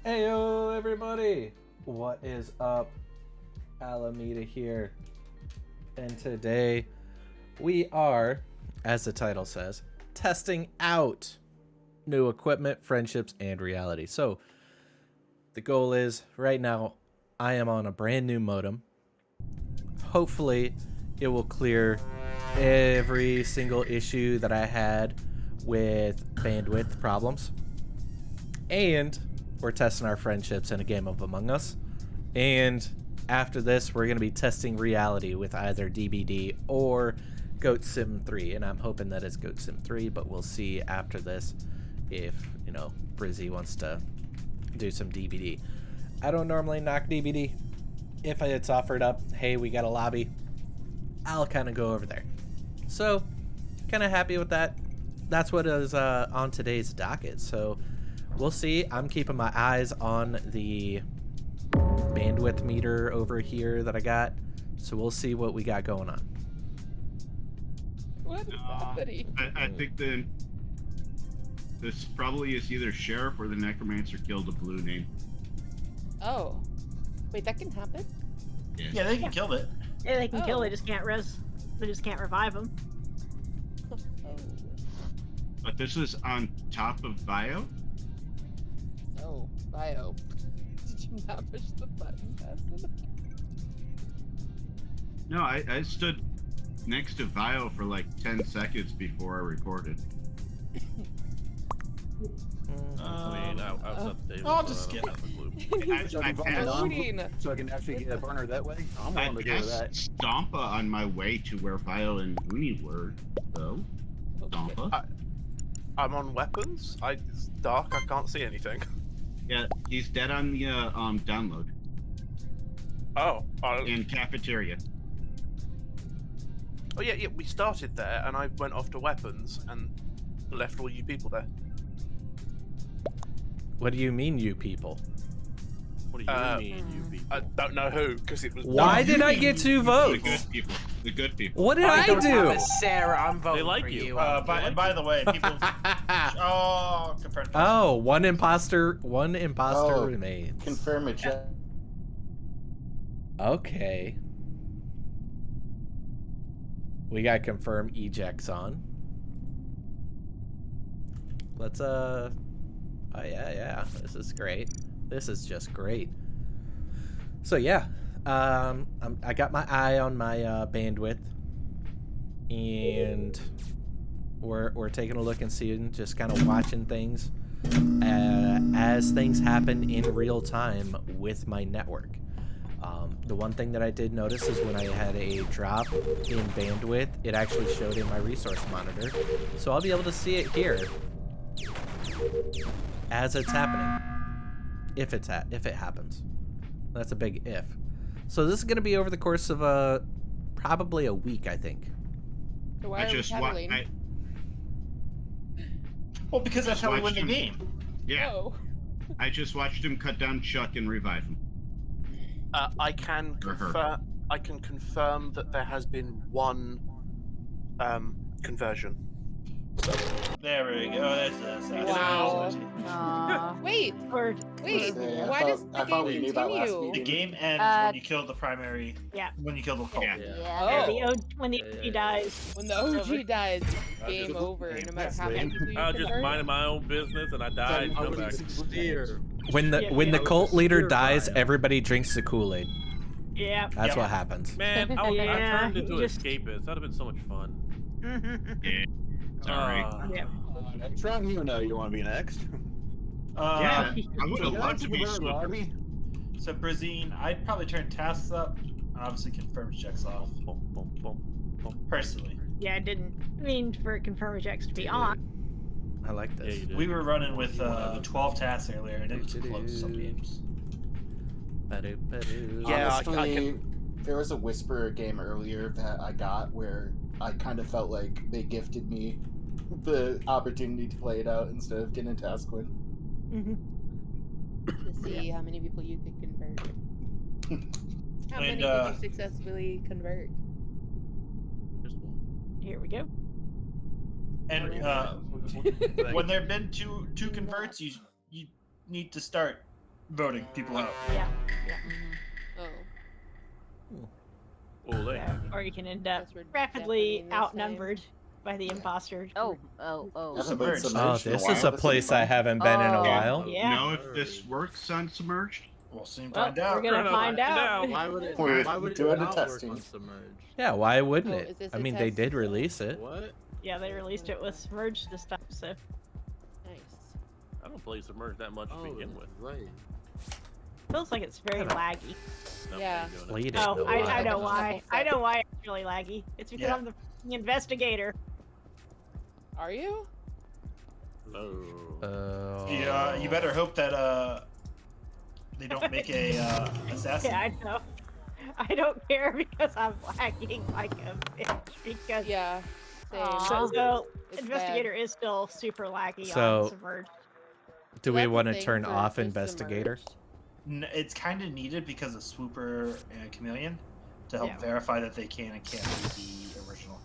Heyo everybody! What is up? Alameda here. And today we are, as the title says, testing out new equipment, friendships, and reality. So the goal is, right now, I am on a brand new modem. Hopefully it will clear every single issue that I had with bandwidth problems. And we're testing our friendships in a game of Among Us. And after this, we're going to be testing reality with either DBD or Goat Sim 3. And I'm hoping that it's Goat Sim 3, but we'll see after this if, Brizzy wants to do some DBD. I don't normally knock DBD. If it's offered up, hey, we got a lobby, I'll kind of go over there. So, kind of happy with that. That's what is on today's docket. So, we'll see. I'm keeping my eyes on the bandwidth meter over here that I got. So we'll see what we got going on. What is happening? I think this probably is either Sheriff or the Necromancer killed a blue name. Oh. Wait, that can happen? Yeah, they can kill it. Yeah, they can kill. Oh. They just can't They just can't revive them. Oh. But this is on top of Vio? Oh, bio. Did you not push the button fast enough? No, I stood next to Vio for like 10 seconds before I recorded. I'll just skip. I Loading. So I can actually get a burner that way? I'm willing to go with that. passed Stompa on my way to where Vio and Uni were, though. Stompa. I'm on weapons. It's dark. I can't see anything. Yeah, he's dead on the download. Oh. In cafeteria. Oh yeah. We started there, and I went off to weapons and left all you people there. What do you mean, you people? What do you mean, you people? I don't know who, because it was. Why did I get 2 The votes? good people. The good people. What did I do? Sarah, I'm voting They like for you. By the way, people. Oh, confirmed. Oh, one imposter remains. Confirm it, Jeff. Okay. We got confirm ejects on. Let's oh yeah. This is great. This is just great. So yeah, I got my eye on my bandwidth, and we're taking a look and seeing, just kind of watching things as things happen in real time with my network. The one thing that I did notice is when I had a drop in bandwidth, it actually showed in my resource monitor. So I'll be able to see it here as it's happening. If it happens. That's a big if. So this is going to be over the course of probably a week, I think. So why are we paddling? Well, because that's how we win the game. Yeah. Oh. I just watched him cut down Chuck and revive him. I can confirm that there has been one conversion. There we go. That's Wow. Wait, why does the game continue? The game ends when you kill the primary. Yeah. When you kill the cult. Oh. When the OG dies. When the OG dies, game over, no matter how many people you I was just convert. minding my own business and I died. Come back. When the cult leader dies, everybody drinks the Kool-Aid. Yeah. That's what happens. Man, I Yeah, turned into an just- escapist. That'd have been so much fun. Sorry. Yeah. Next round, you know you want to be next. Yeah, I would have loved to be Slipper. So, Brazine, I'd probably turn tasks up and obviously confirm checks off. Personally. Yeah, I didn't mean for confirm rejects to be on. I like Yeah, this. you did. We were running with 12 tasks earlier, and it was close some games. Yeah, Honestly, there was a Whisperer game earlier that I got where I kind of felt like they gifted me the opportunity to play it out instead of getting a task win. To see how many people you could convert. How many And, did you successfully convert? Here we go. And when there have been two converts, you need to start voting people out. Yeah. Oh. Ole. Yeah. Or you can end up Guess we're rapidly definitely in this outnumbered by the imposter. Oh. Haven't been Submerged. Oh, submerged in a this is while. a That's place I fun. haven't been in a Oh. while. Yeah. Know if this works on submerged? We'll soon Well, find out. we're gonna find out. Why would it? We're Why would it doing the not work testing. on submerged? Yeah, why wouldn't Oh, is it? this I a mean, they test? did release it. What? Yeah, they released it with Submerged this time, so Nice. I don't play Submerged that much to Oh, begin with. right. feels like it's very laggy. No, Yeah. I ain't doing it. Played it. Oh, though. I know Shuffle why. I set. know why it's really laggy. It's because Yeah. I'm the investigator. Are you? Oh. You better hope that they don't make a assassin. Yeah, I know. I don't care because I'm lagging like a bitch because Yeah. Same. so It's investigator is still super laggy So- on Submerged. Do So we that's the want to thing turn for off the investigator? submerged. It's kind of needed because of Swooper and Chameleon to help Yeah. verify that they can and can't be the original.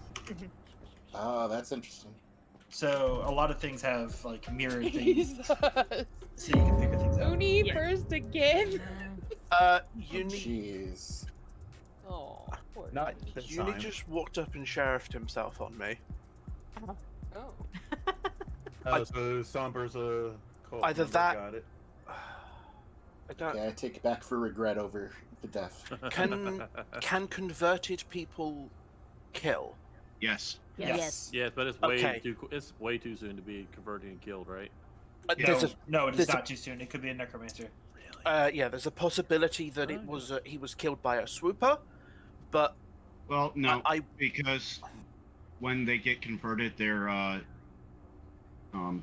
Oh, that's interesting. So a lot of things have like mirrored things, Jesus. so you can figure things out. Uni Yeah. first again. Uni, Jeez. Oh, poor Not Uni. this Uni time. just walked up and sheriffed himself on me. Oh. Oh, so Somber's a cult Either member, that- Got it. I don't. Yeah, I take it back for regret over the death. Can converted people kill? Yes. Yes. Yes, but it's Okay. way too soon to be converted and killed, right? There's a No, it's there's a- not too soon. It could be a necromancer. yeah, there's a possibility that it was he was killed by a swooper, but Well, no, I because when they get converted, their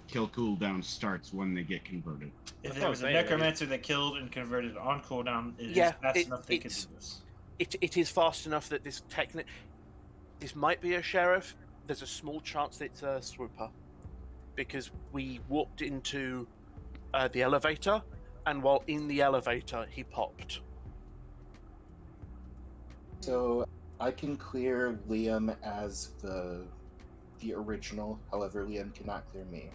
kill cooldown starts when they get converted. If That's there what was I'm a saying, necromancer that killed and converted on cooldown, it is Yeah, fast enough they could it's- do this. it is fast enough that this might be a sheriff. There's a small chance that it's a swooper, because we walked into the elevator, and while in the elevator, he popped. So I can clear Liam as the original. However, Liam cannot clear me.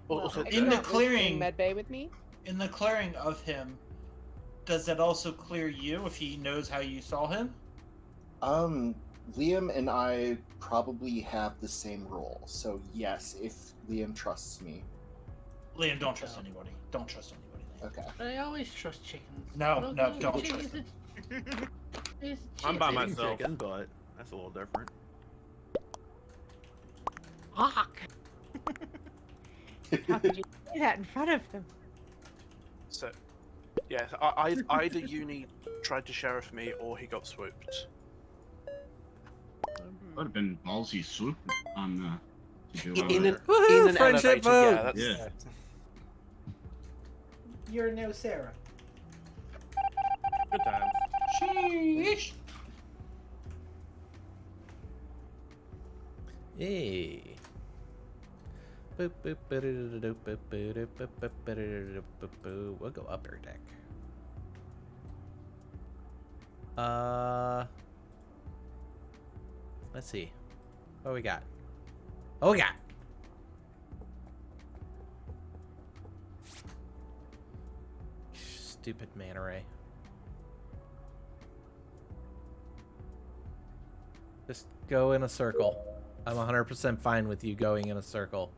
Also, In the Was clearing- Med Bay with me. In the clearing of him, does that also clear you if he knows how you saw him? Liam and I probably have the same role. So yes, if Liam trusts me. Liam, don't trust anybody. Don't trust anybody. Liam. Okay. I always trust chickens. No, don't trust them. I'm by Chicken. myself. Chicken. But that's a little different. Fuck. How could you say that in front of him? so yeah, either Uni tried to sheriff me or he got swooped. Would have been ballsy swoop on the. To do In it. an, Woohoo, in an friendship elevator, vote! yeah. That's, Yeah. You're no Sarah. Good times. Sheesh. Hey. Boop, boop, ba-da-da-da-do, boop, ba-da, boop, boop, ba-da-da-da, boop, boo. We'll go upper deck. Let's see. What we got? Oh, we got. Stupid manta ray. Just go in a circle. I'm 100% fine with you going in a circle.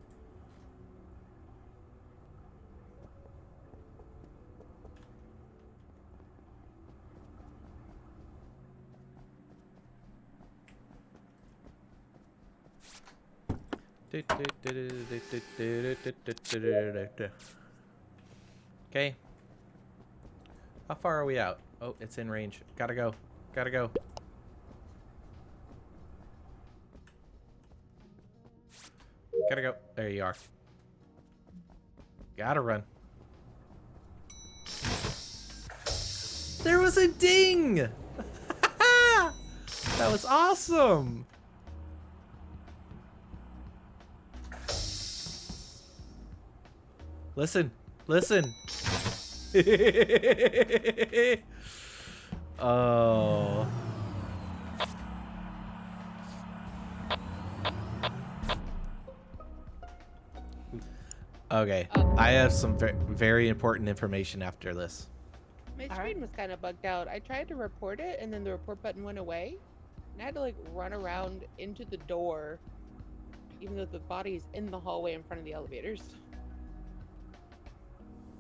Okay. How far are we out? Oh, it's in range. Gotta go. Gotta go. Gotta go. There you are. Gotta run. There was a ding! That was awesome! Listen. Listen. Oh. Okay, I have some very important information after this. My All screen right. was kind of bugged out. I tried to report it, and then the report button went away. And I had to like run around into the door, even though the body's in the hallway in front of the elevators.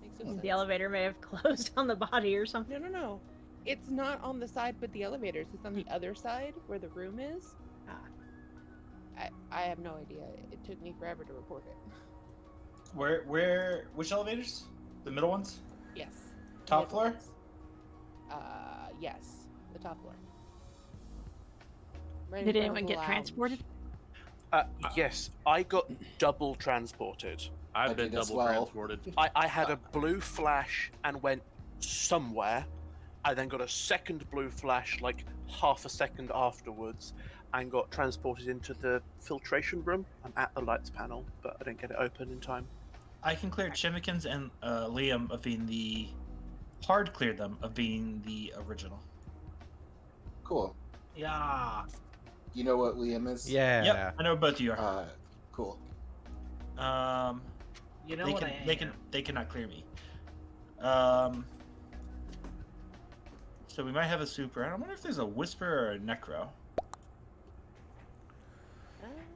Makes no sense. The elevator may have closed on the body or something. No. It's not on the side with the elevators. It's on the other side where the room is. Ah. I have no idea. It took me forever to report it. Which elevators? The middle ones? Yes. Top Middle floor? ones. Yes, the top floor. Right in Did front of anyone the get lounge. transported? Yes, I got double transported. I've I been did as double well. transported. I had a blue flash and went somewhere. I then got a second blue flash like half a second afterwards and got transported into the filtration room. I'm at the lights panel, but I didn't get it open in time. I can clear Chimikins and Liam of being the hard cleared them of being the original. Cool. Yeah. You know what Liam is? Yeah. Yep. I know both of you are. Cool. You know they what can, I they am. can they cannot clear me. So we might have a super. I wonder if there's a whisper or a necro.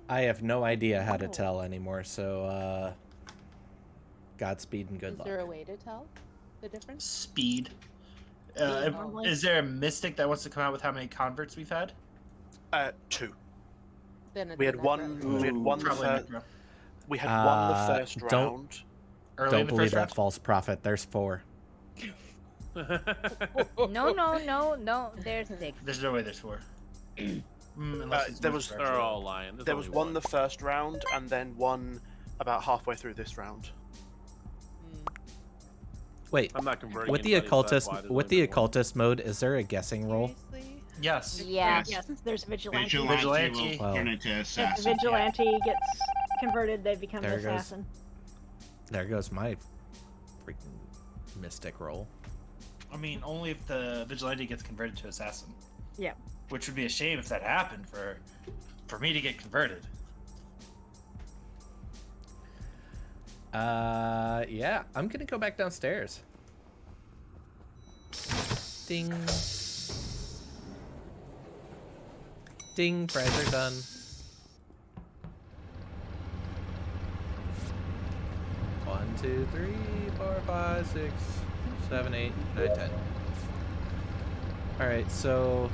I have no idea how to tell anymore, so Godspeed and good Is luck. there a way to tell the difference? Speed. Normally. Is there a mystic that wants to come out with how many converts we've had? 2. Then it's We a had one. necro. We had one. Probably The necro. we had one the first don't- round. Early Don't in the believe first that round? false prophet. There's 4. No. There's 6. There's no way there's 4. Unless it's there whisper, was- They're actually. all lying. There's There was only one the first round, and then one about halfway through this round. Wait, I'm not converting. with the anybody, so that's occultist, why there's with only the been one. occultist mode, is there a guessing roll? Seriously? Yes. Yeah. Yes. Yes. There's vigilante. Vigilante Vigilante. will turn into If assassin. the vigilante gets converted, they become There the it goes. assassin. There goes my freaking mystic roll. I mean, only if the vigilante gets converted to assassin. Yeah. Which would be a shame if that happened for me to get converted. Yeah, I'm gonna go back downstairs. Ding. Ding, fries are done. One, 2, 3, 4, 5, 6, 7, 8, 9, 10. Alright, so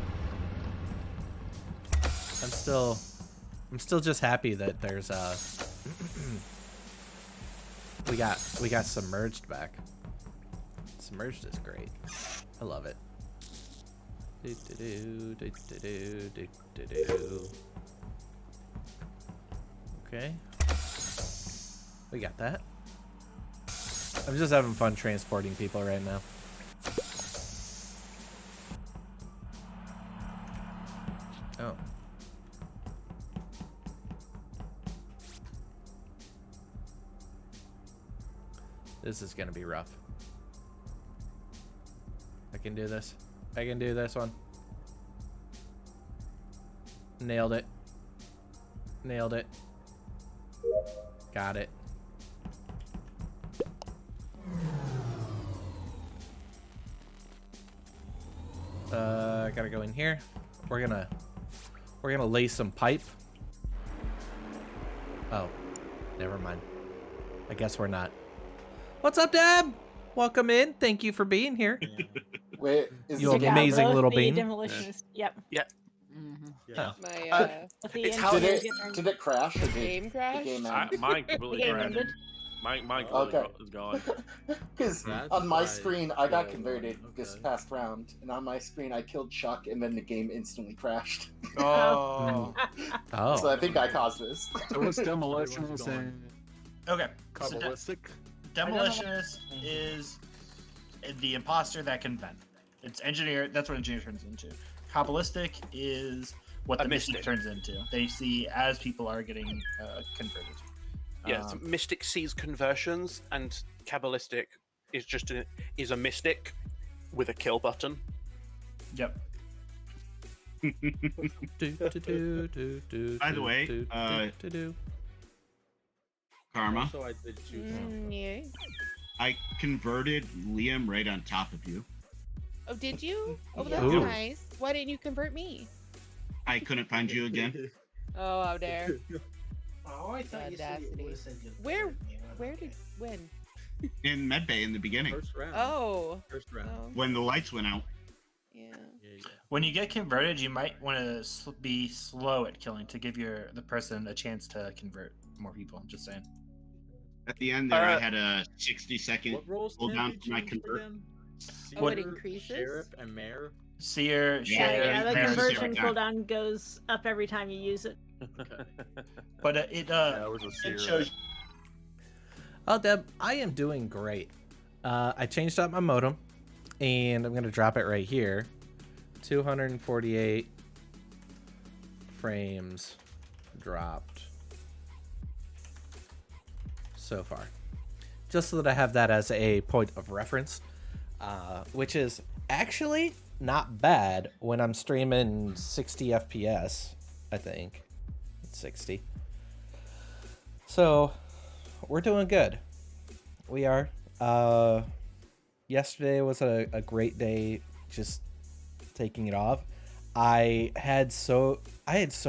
I'm still just happy that there's we got submerged back. Submerged is great. I love it. Okay. We got that. I'm just having fun transporting people right now. Oh. This is gonna be rough. I can do this. I can do this one. Nailed it. Nailed it. Got it. Gotta go in here. We're gonna lay some pipe. Oh, never mind. I guess we're not. What's up, Deb? Welcome in. Thank you for being here. Wait, is You this Yeah, amazing both little the bean. Demolitionists. Yep. Yeah. My With the It's interior did it getting- did it crash or did game the crash? game I, end? mine completely The game crashed. ended. Mine Okay. is gone. Because That's on my why screen it's I got still converted going, this okay. past round, and on my screen I killed Chuck, and then the game instantly crashed. Oh. Oh. So I think I caused this. So what's Everyone's demolitionist gone. and Okay. So Kabbalistic? Demolitionist is the imposter that can vent. It's engineer. That's what engineer turns into. Kabbalistic is what A the mystic mystic. turns into. They see as people are getting converted. Yeah, so Mystic sees conversions, and Kabbalistic is just is a mystic with a kill button. Yep. By the way, Karma. So I did choose some. Yeah. I converted Liam right on top of you. Oh, did you? Oh, that's Ooh. nice. Why didn't you convert me? I couldn't find you again. Oh, how dare. Oh, I thought you said Audacity. you would have said just Where- convert me. Where did when? In Medbay in the beginning. First round. Oh. First round. Oh, When the lights went out. yeah. Yeah. When you get converted, you might want to be slow at killing to give the person a chance to convert more people. I'm just saying. At the end there, I had a 60-second What roles hold can down be for my changed convert. again? Oh, it Seer, increases? Sheriff and mayor. Seer, Yeah, Yeah, sheriff, yeah, the there's a conversion zero time. cooldown goes up every time you use it. but Yeah, it was a it seer. shows. Oh, Deb, I am doing great. I changed out my modem, and I'm going to drop it right here. 248 frames dropped so far. Just so that I have that as a point of reference, which is actually not bad when I'm streaming 60 FPS, I think. It's 60. So, we're doing good. We are. Yesterday was a great day, just taking it off. I had so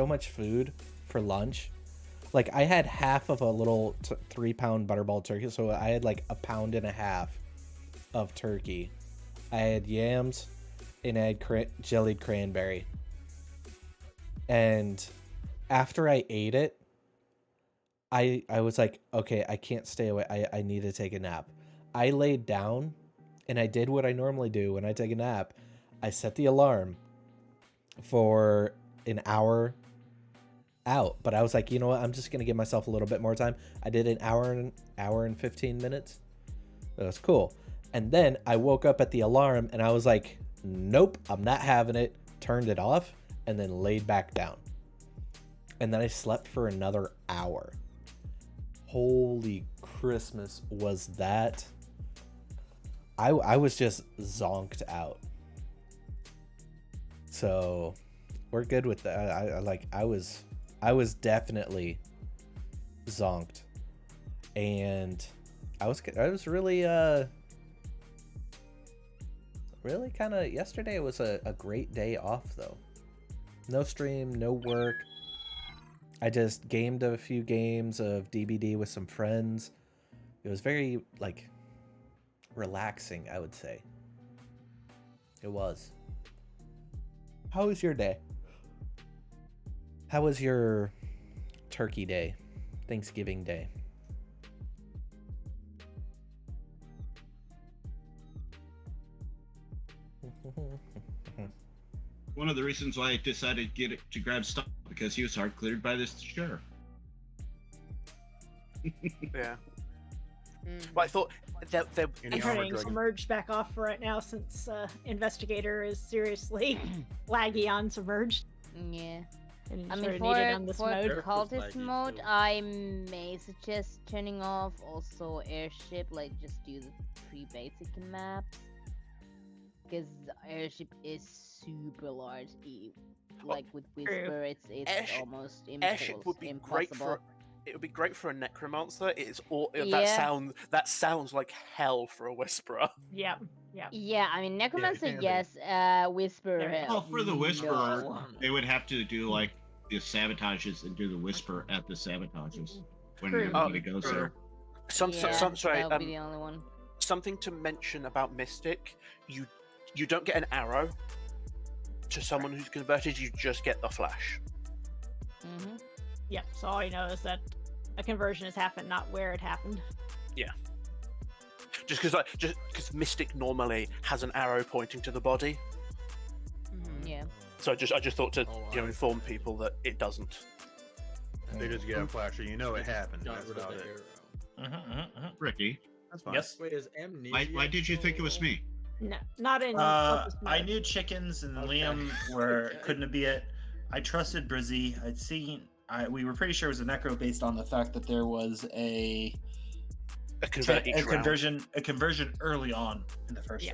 much food for lunch. Like, I had half of a little 3-pound butterball turkey, so I had like a pound and a half of turkey. I had yams, and I had jellied cranberry. And after I ate it, I was like, okay, I can't stay away. I need to take a nap. I laid down, and I did what I normally do when I take a nap. I set the alarm for an hour out, but I was like, you know what? I'm just gonna give myself a little bit more time. I did an hour and 15 minutes. That was cool. And then I woke up at the alarm, and I was like, nope, I'm not having it. Turned it off, and then laid back down. And then I slept for another hour. Holy Christmas, was that? I was just zonked out. So we're good with that. I was definitely zonked, and I was really kind of, yesterday was a great day off though. No stream, no work. I just gamed a few games of DBD with some friends. It was very like relaxing, I would say. It was. How was your day? How was your Turkey Day, Thanksgiving Day? One of the reasons why I decided to grab stuff because he was hard cleared by this sheriff. Yeah. Mm. But I thought they're Any I'm armor turning dragon? Submerged back off for right now since Investigator is seriously laggy on Submerged. Yeah. And I sort mean, of needed on for this mode. Sheriff was cultist laggy, mode, too. I may suggest turning off also airship, like just do the 3 basic maps. Because airship is super large. Like with Whisper, it's Airship- almost airship would be great impossible. for. It would be great for a necromancer. It's all Yeah. that sounds like hell for a whisperer. Yep. Yep. Yeah, I mean, Necromancer, can be. yes. Whisper, There we hell, Well, for the Whisperer, no. they would have to do like the sabotages and do the whisper at the sabotages when True. everybody goes true. there. Sorry, that would be the only one. something to mention about Mystic. You don't get an arrow to someone who's converted. You just get the flash. Mm-hmm. Yep. So all you know is that a conversion has happened, not where it happened. Just because Mystic normally has an arrow pointing to the body. Mhm. Yeah. So I just thought to Oh, wow. inform people that it doesn't. They just get a flasher. You know it happened. Got That's rid of about the it. arrow. Ricky, That's fine. Yes. Wait, is amnesia? why did you think it was me? No, not in. I Cultist mode. knew chickens and Okay. Liam couldn't be it. I trusted Brizzy. We were pretty sure it was a necro based on the fact that there was a Convert each round. conversion early on in the first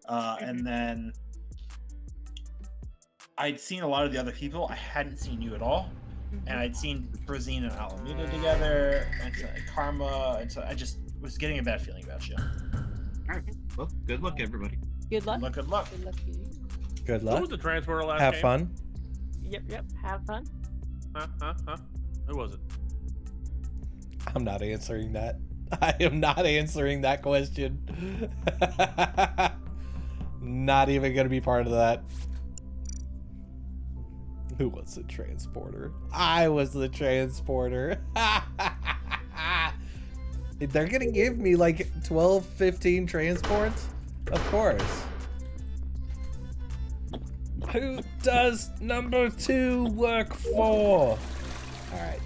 round. And then I'd seen a lot of the other people. I hadn't seen you at all. and I'd seen Brazine and Alameda together, and so Karma, and so I just was getting a bad feeling about you. All right. Well, good luck, everybody. Good luck. Good luck. Good luck to you. Good Who luck. was the transporter last Have game? fun. Yep. Have fun. Huh? Who was it? I'm not answering that. I am not answering that question. Not even gonna be part of that. Who was the transporter? I was the transporter. They're gonna give me like 12, 15 transports? Of course. Who does number 2 work for? Alright.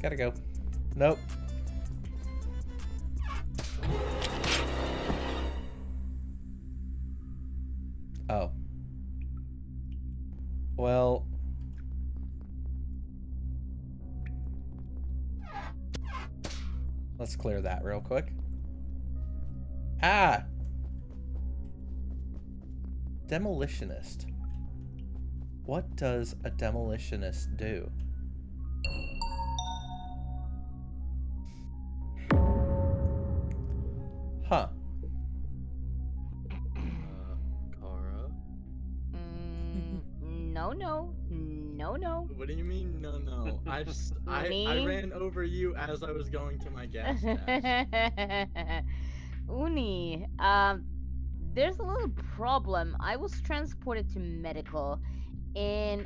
Gotta go. Nope. Oh. Well. Let's clear that real quick. Ah! Demolitionist. What does a demolitionist do? Huh. Kara? No. What do you mean, no? I ran over you as I was going to my gas station. Uni, there's a little problem. I was transported to medical, and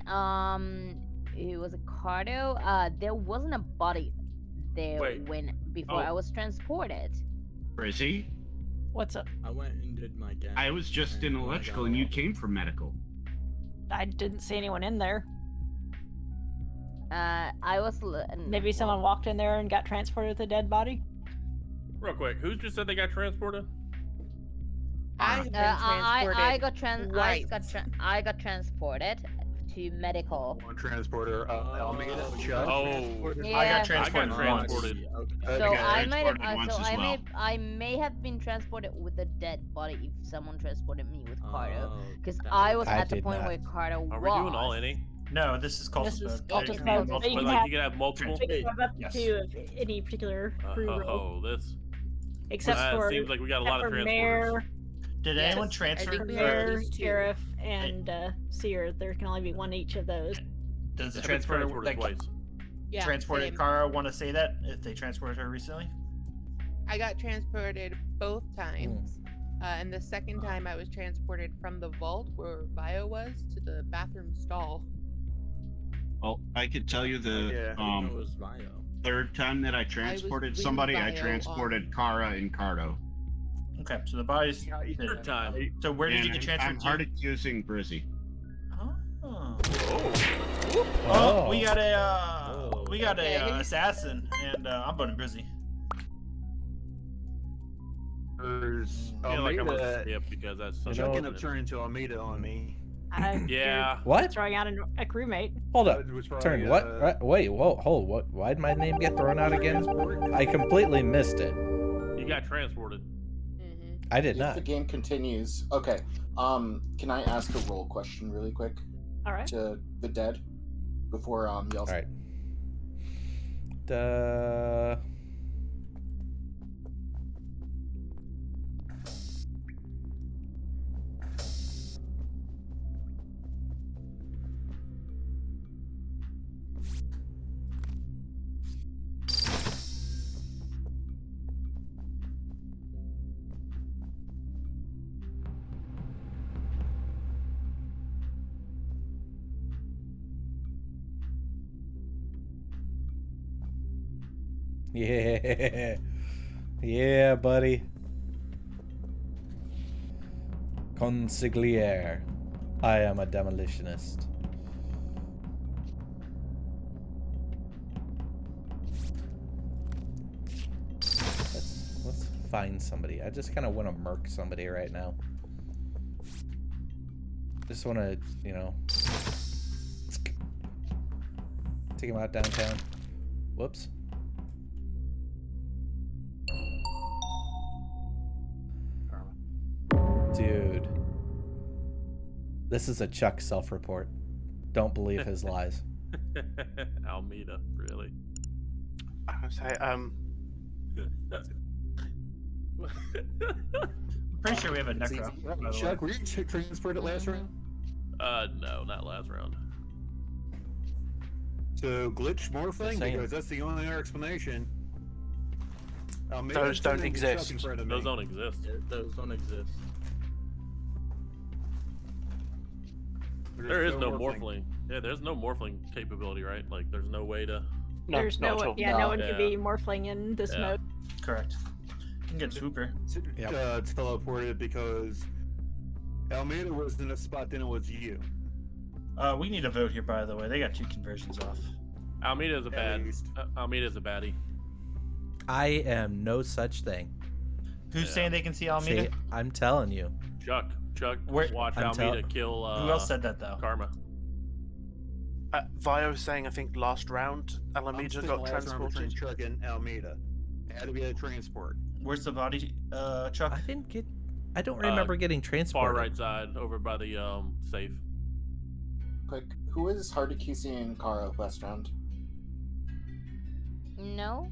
it was a cardo. There wasn't a body there before I was transported. Brizzy, What's up? I went and did my gas. I was just in electrical and you came from medical. I didn't see anyone in there. I was. Maybe someone walked in there and got transported with a dead body. Real quick, who just said they got transported? I have been transported. I got transported to medical. One transporter, Almeida. Yeah. I got transported. So I might have. once as well. I may have been transported with a dead body if someone transported me with Cardo, because I was at the point where Cardo was. Are we doing all any? No, this is called. This is But cultist you mode. can But you But can like have, you can have multiple. you can have up Yes. to of any particular crew role, This. except for seems like we got a lot of except for transporters. Mayor, Did Yes, anyone I transfer? think we have at Mayor, least 2. Sheriff, and Seer. There can only be one each of those. Does the I've been transporter transported that twice. Yeah, transported same. Kara want to say that if they transported her recently? I got transported both times. And the second time I was transported from the vault where Bio was to the bathroom stall. Well, I could tell you the It was Vio. third time that I transported with somebody, I Bio transported Kara and Cardo. Okay, so the bodies. Third time. So where did And you get transferred I'm to? hard accusing Brizzy. Oh. Oh. Oh, we got a Okay. assassin, and I'm voting Brizzy. There's I feel like I'm gonna Almeida. skip because that's You such know- a Chuck ended up turning to Almeida on me. Yeah. What? Throwing out a crewmate. Hold up. It was probably, Turn what? Right, wait, whoa, hold. What? Why'd my name get thrown out again? I completely missed it. You got transported. I did If not. the game continues, okay. Can I ask a roll question really quick All right. to the dead before y'all? All right. Duh. Yeah. Yeah, buddy. Consigliere. I am a demolitionist. Let's find somebody. I just kind of want to murk somebody right now. Just want to, you know, take him out downtown. Whoops. Dude. This is a Chuck self-report. Don't believe his lies. Almeida, really? I was say, Pretty sure we have a necro. by the way. Chuck, were you transported last round? No, not last round. So glitch morphling, Same. because that's the only explanation. Those don't exist. Those don't exist. Those don't exist. There is no morphling. Yeah, there's no morphling capability, right? Like, there's no way to. no, There's not no at one, all. yeah, no one Yeah. can be morphling in this Yeah. mode. Correct. You can get Swooper. Yep. Teleported because Almeida was in a spot, then it was you. We need a vote here, by the way. They got 2 conversions off. Almeida's a At bad. least. Almeida's a baddie. I am no such thing. Who's Yeah. saying they can see Almeida? See, I'm telling you. Chuck, Where- watch I'm Almeida kill. Who else said that though? Karma? Vio was saying, I think last round, Alameda got transported. Chuck and Almeida. Had to be a transport. Where's the body, Chuck? I didn't get. I don't remember getting transported. Far right side, over by the safe. Quick, who is Hardikisi and Kara last round? No.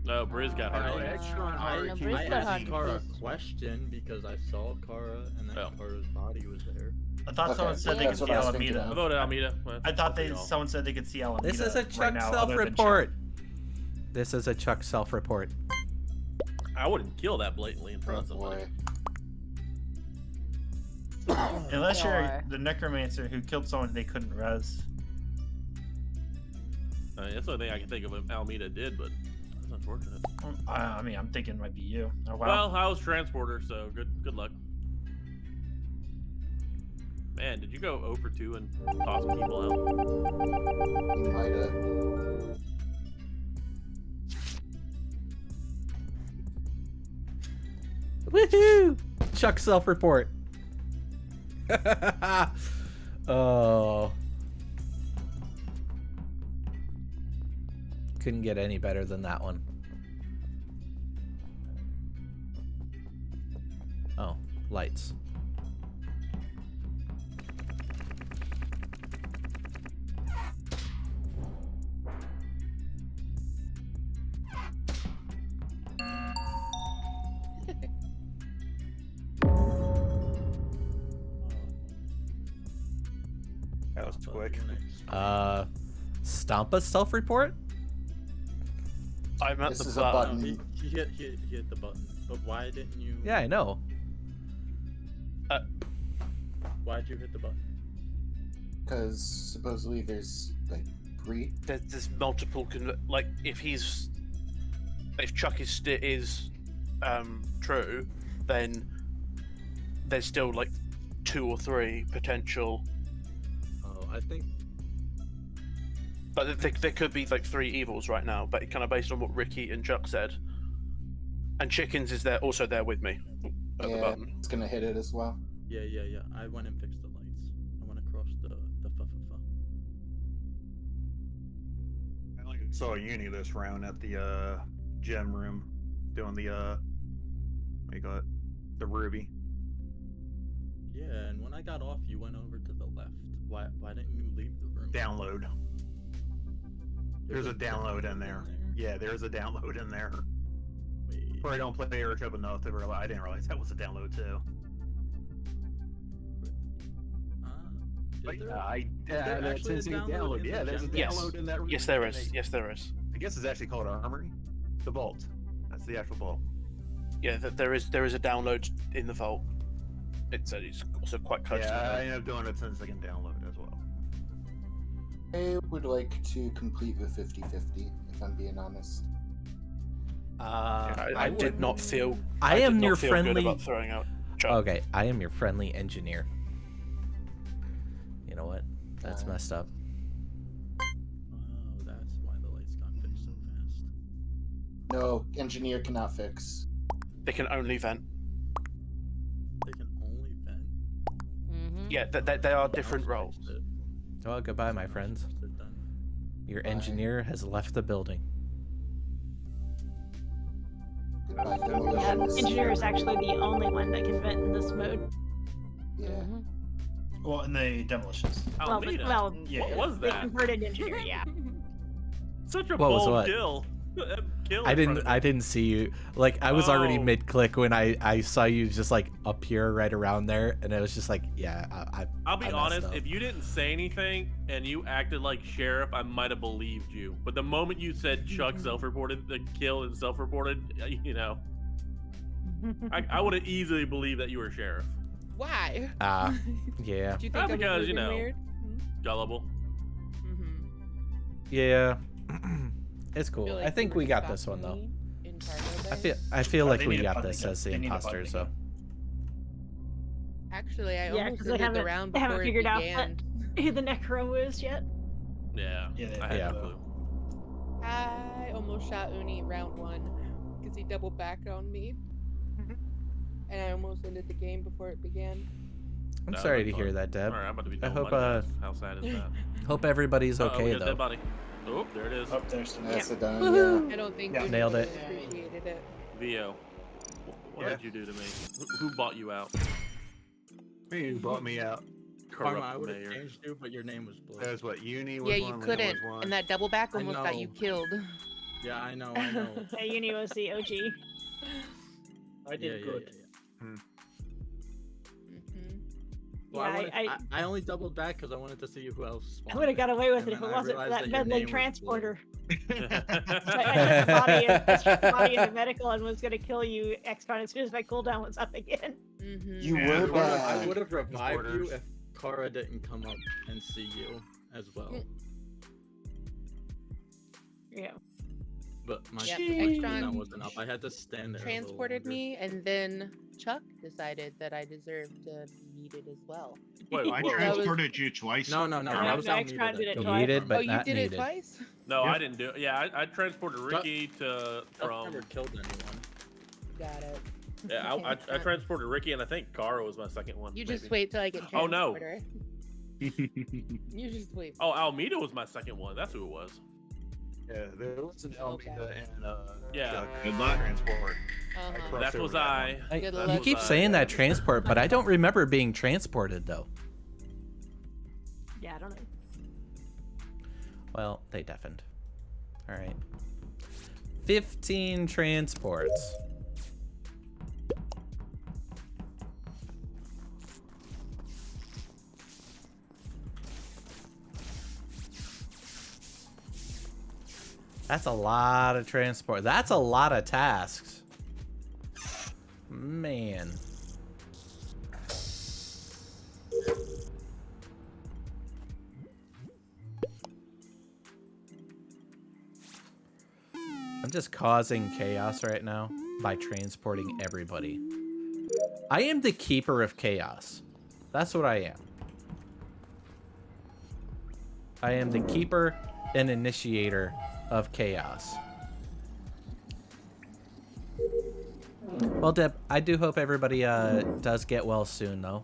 No, Briz got her. I Briz got asked her Kara a first. question because I saw Kara and then Kara's body was there. I thought someone said they could that's see what I was thinking Alameda. I voted Almeida. Well, I thought good for y'all. someone said they could see Alameda. This is a right Chuck now, other than self-report. This is a Chuck self-report. I wouldn't kill that blatantly in Oh front of somebody. boy. Unless you're Or- the necromancer who killed someone they couldn't res. That's the only thing I can think of Almeida did, but that's unfortunate. I mean, I'm thinking it might be you. Oh, wow. Well, I was transporter, so good luck. Man, did you go 0 for 2 and toss people out? He might have. Woohoo! Chuck self-report. Oh. Couldn't get any better than that one. Oh, lights. That was quick. Stompa self-report? I'm at This the is a button. button. He hit the button. But why didn't you? Yeah, I know. Why'd you hit the button? Because supposedly there's like 3. There's multiple like if Chuck is true, then there's still like 2 or 3 potential. Oh, I think But there could be like 3 evils right now, but kind of based on what Ricky and Chuck said. And Chickens is also there with me at the Yeah, button. it's gonna hit it as well. yeah. I went and fixed the lights. I went across the fa. I only saw Uni this round at the gem room doing the what do you call it? The ruby. Yeah, and when I got off, you went over to the left. Why didn't you leave the room? Download. There's a download in there. Yeah, there's a download in there. Wait. Probably don't play Airship enough to realize. I didn't realize that was a download too. Is there, I there that's actually a insane download in Yeah, the there's a gem? Yes. download in that room. Yes, there is. Yes, there is. I guess it's actually called Armory. The vault. That's the actual vault. Yeah, there is a download in the vault. It's also quite close Yeah, I to ended up doing a 10-second download as well. I would like to complete the 50-50, if I'm being honest. I did not feel. I am did not your feel friendly. Good about throwing out Chuck. Okay, I am your friendly engineer. You know what? That's messed up. Oh, that's why the lights got fixed so fast. No, engineer cannot fix. They can only vent. They can only vent. Mm-hmm. Yeah, they are different roles. Well, goodbye, my friends. Your engineer has left the building. Goodbye, Yeah, demolitionist. engineer is actually the only one that can vent in this mode. Yeah. Well, in the demolitions. Almeida. well, Yeah. What was they that? converted engineer, yeah. Such a What was bold what? kill. Kill I in front of me. didn't see you. Like I was already Oh. mid click when I saw you just like appear right around there, and it was just like, yeah, I'll be I messed honest, up. if you didn't say anything and you acted like sheriff, I might have believed you. But the moment you said Chuck self-reported the kill and self-reported, you know, I would have easily believed that you were sheriff. Why? Yeah, Do you think Not I was because, you moving know, weird? gullible. Mm-hmm. yeah, it's cool. Feel I like think you we were got this one stalking though. me in Cargo I Bay? feel Oh, like they we need a got button this again. as the They need a button imposters though. again. Actually, I Yeah, almost because they ended the haven't, round they before haven't it figured out began. who the Necro is yet. Yeah, Yeah, I had yeah. no clue. I almost shot Uni round 1 because he double backed on me. And I almost ended the game before it began. I'm That sorry would've to been hear fun. that, Deb. Alright, I'm about to be I done hope money, guys. How sad is that? hope everybody's Uh-oh, we okay got a though. dead body. Oh, there it is. Up there's some. That's Yeah. a done. Woohoo. Yeah. I don't think Yeah. Uni Nailed really it. appreciated it. Vio, what Yeah. did you do to me? Who bought you out? You bought me out. Karma, I Corrupt would have mayor. changed you, but your name was blue. There's what Uni was Yeah, one. you Lena couldn't. was one. And that double back I almost got you know. killed. Yeah, I know, I know. Yeah, Uni was the OG. I did good. hmm Well, Yeah, I only doubled back because I wanted to see who else. I spawned would have got away with and it if then it I wasn't for realized that your name meddling was transporter. blue. So I took the body into medical and was gonna kill you, XCon, as soon as my cooldown was up again. hmm You Yeah, were Kara, bad. I would have revived you Disorders. if Kara didn't come up and see you as well. Yeah. But my Yep, cooldown Extron wasn't up. I had to stand there. a little transported longer. me, and then Chuck decided that I deserved to be needed as well. Wait, I whoa. transported you twice. No, No, that was no, Almeida Extron that did it killed twice. me. Needed, but oh, you not did needed. it twice? No, Yeah. I didn't do it. Yeah, I transported Ricky to Chuck from. never killed anyone. Got it. Yeah, Okay, I Chuck. transported Ricky, and I think Kara was my second one. You just maybe. wait till I get Oh, no. transporter. You just wait. Oh, Almeida was my second one. That's who it was. Yeah, there was an Almeida and Yeah. Chuck Good luck. transport. Uh-huh. crossed That over was that I. one. Good That You luck. was keep I. saying that transport, but I don't remember being transported though. Yeah, I don't know. Well, they deafened. All right. 15 transports. That's a lot of transport. That's a lot of tasks. Man. I'm just causing chaos right now by transporting everybody. I am the keeper of chaos. That's what I am. I am the keeper and initiator of chaos. Well, Deb, I do hope everybody does get well soon, though.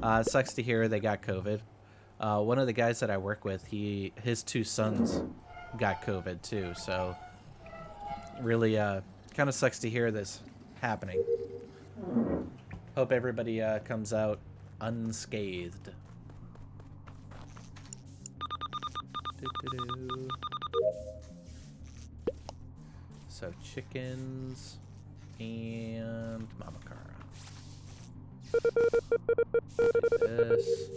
It sucks to hear they got COVID. One of the guys that I work with, his two sons got COVID too, so really kind of sucks to hear this happening. Hope everybody comes out unscathed. Doo-doo-doo. So chickens and Mama Cara. Do this.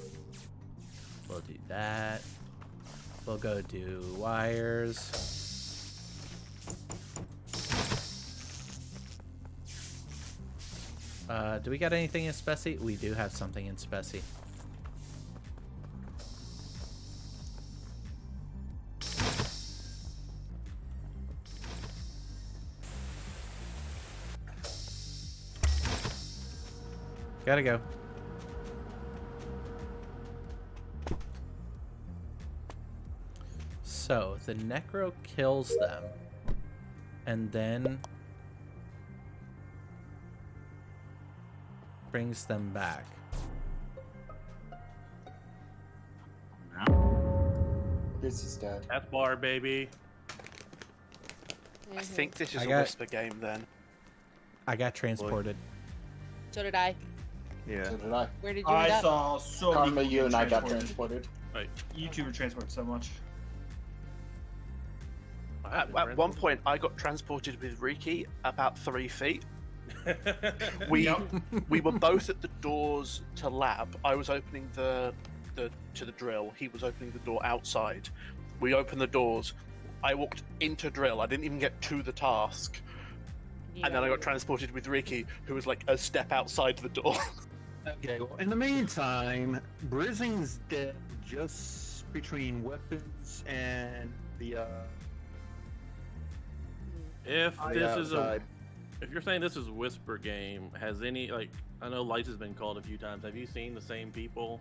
We'll do that. We'll go do wires. Do we got anything in Specie? We do have something in Specie. Gotta go. So, the Necro kills them. And then brings them back. Here's his dad. That's bar, baby. I think this is I a got- whisper game then. I got transported. So did I. Yeah. So did I. Where did you end I up? saw so Karma, many you and I got transported. transported. You two were transported so much. At one point, I got transported with Riki about 3 feet. We were both at the doors to lab. I was opening to the drill. He was opening the door outside. We opened the doors. I walked into drill. I didn't even get to the task. And then I got transported with Riki, who was like a step outside the door. Okay, well, in the meantime, Brizzing's dead just between weapons and the, If I this is outside. if you're saying this is Whisper game, has any like I know Lights has been called a few times. Have you seen the same people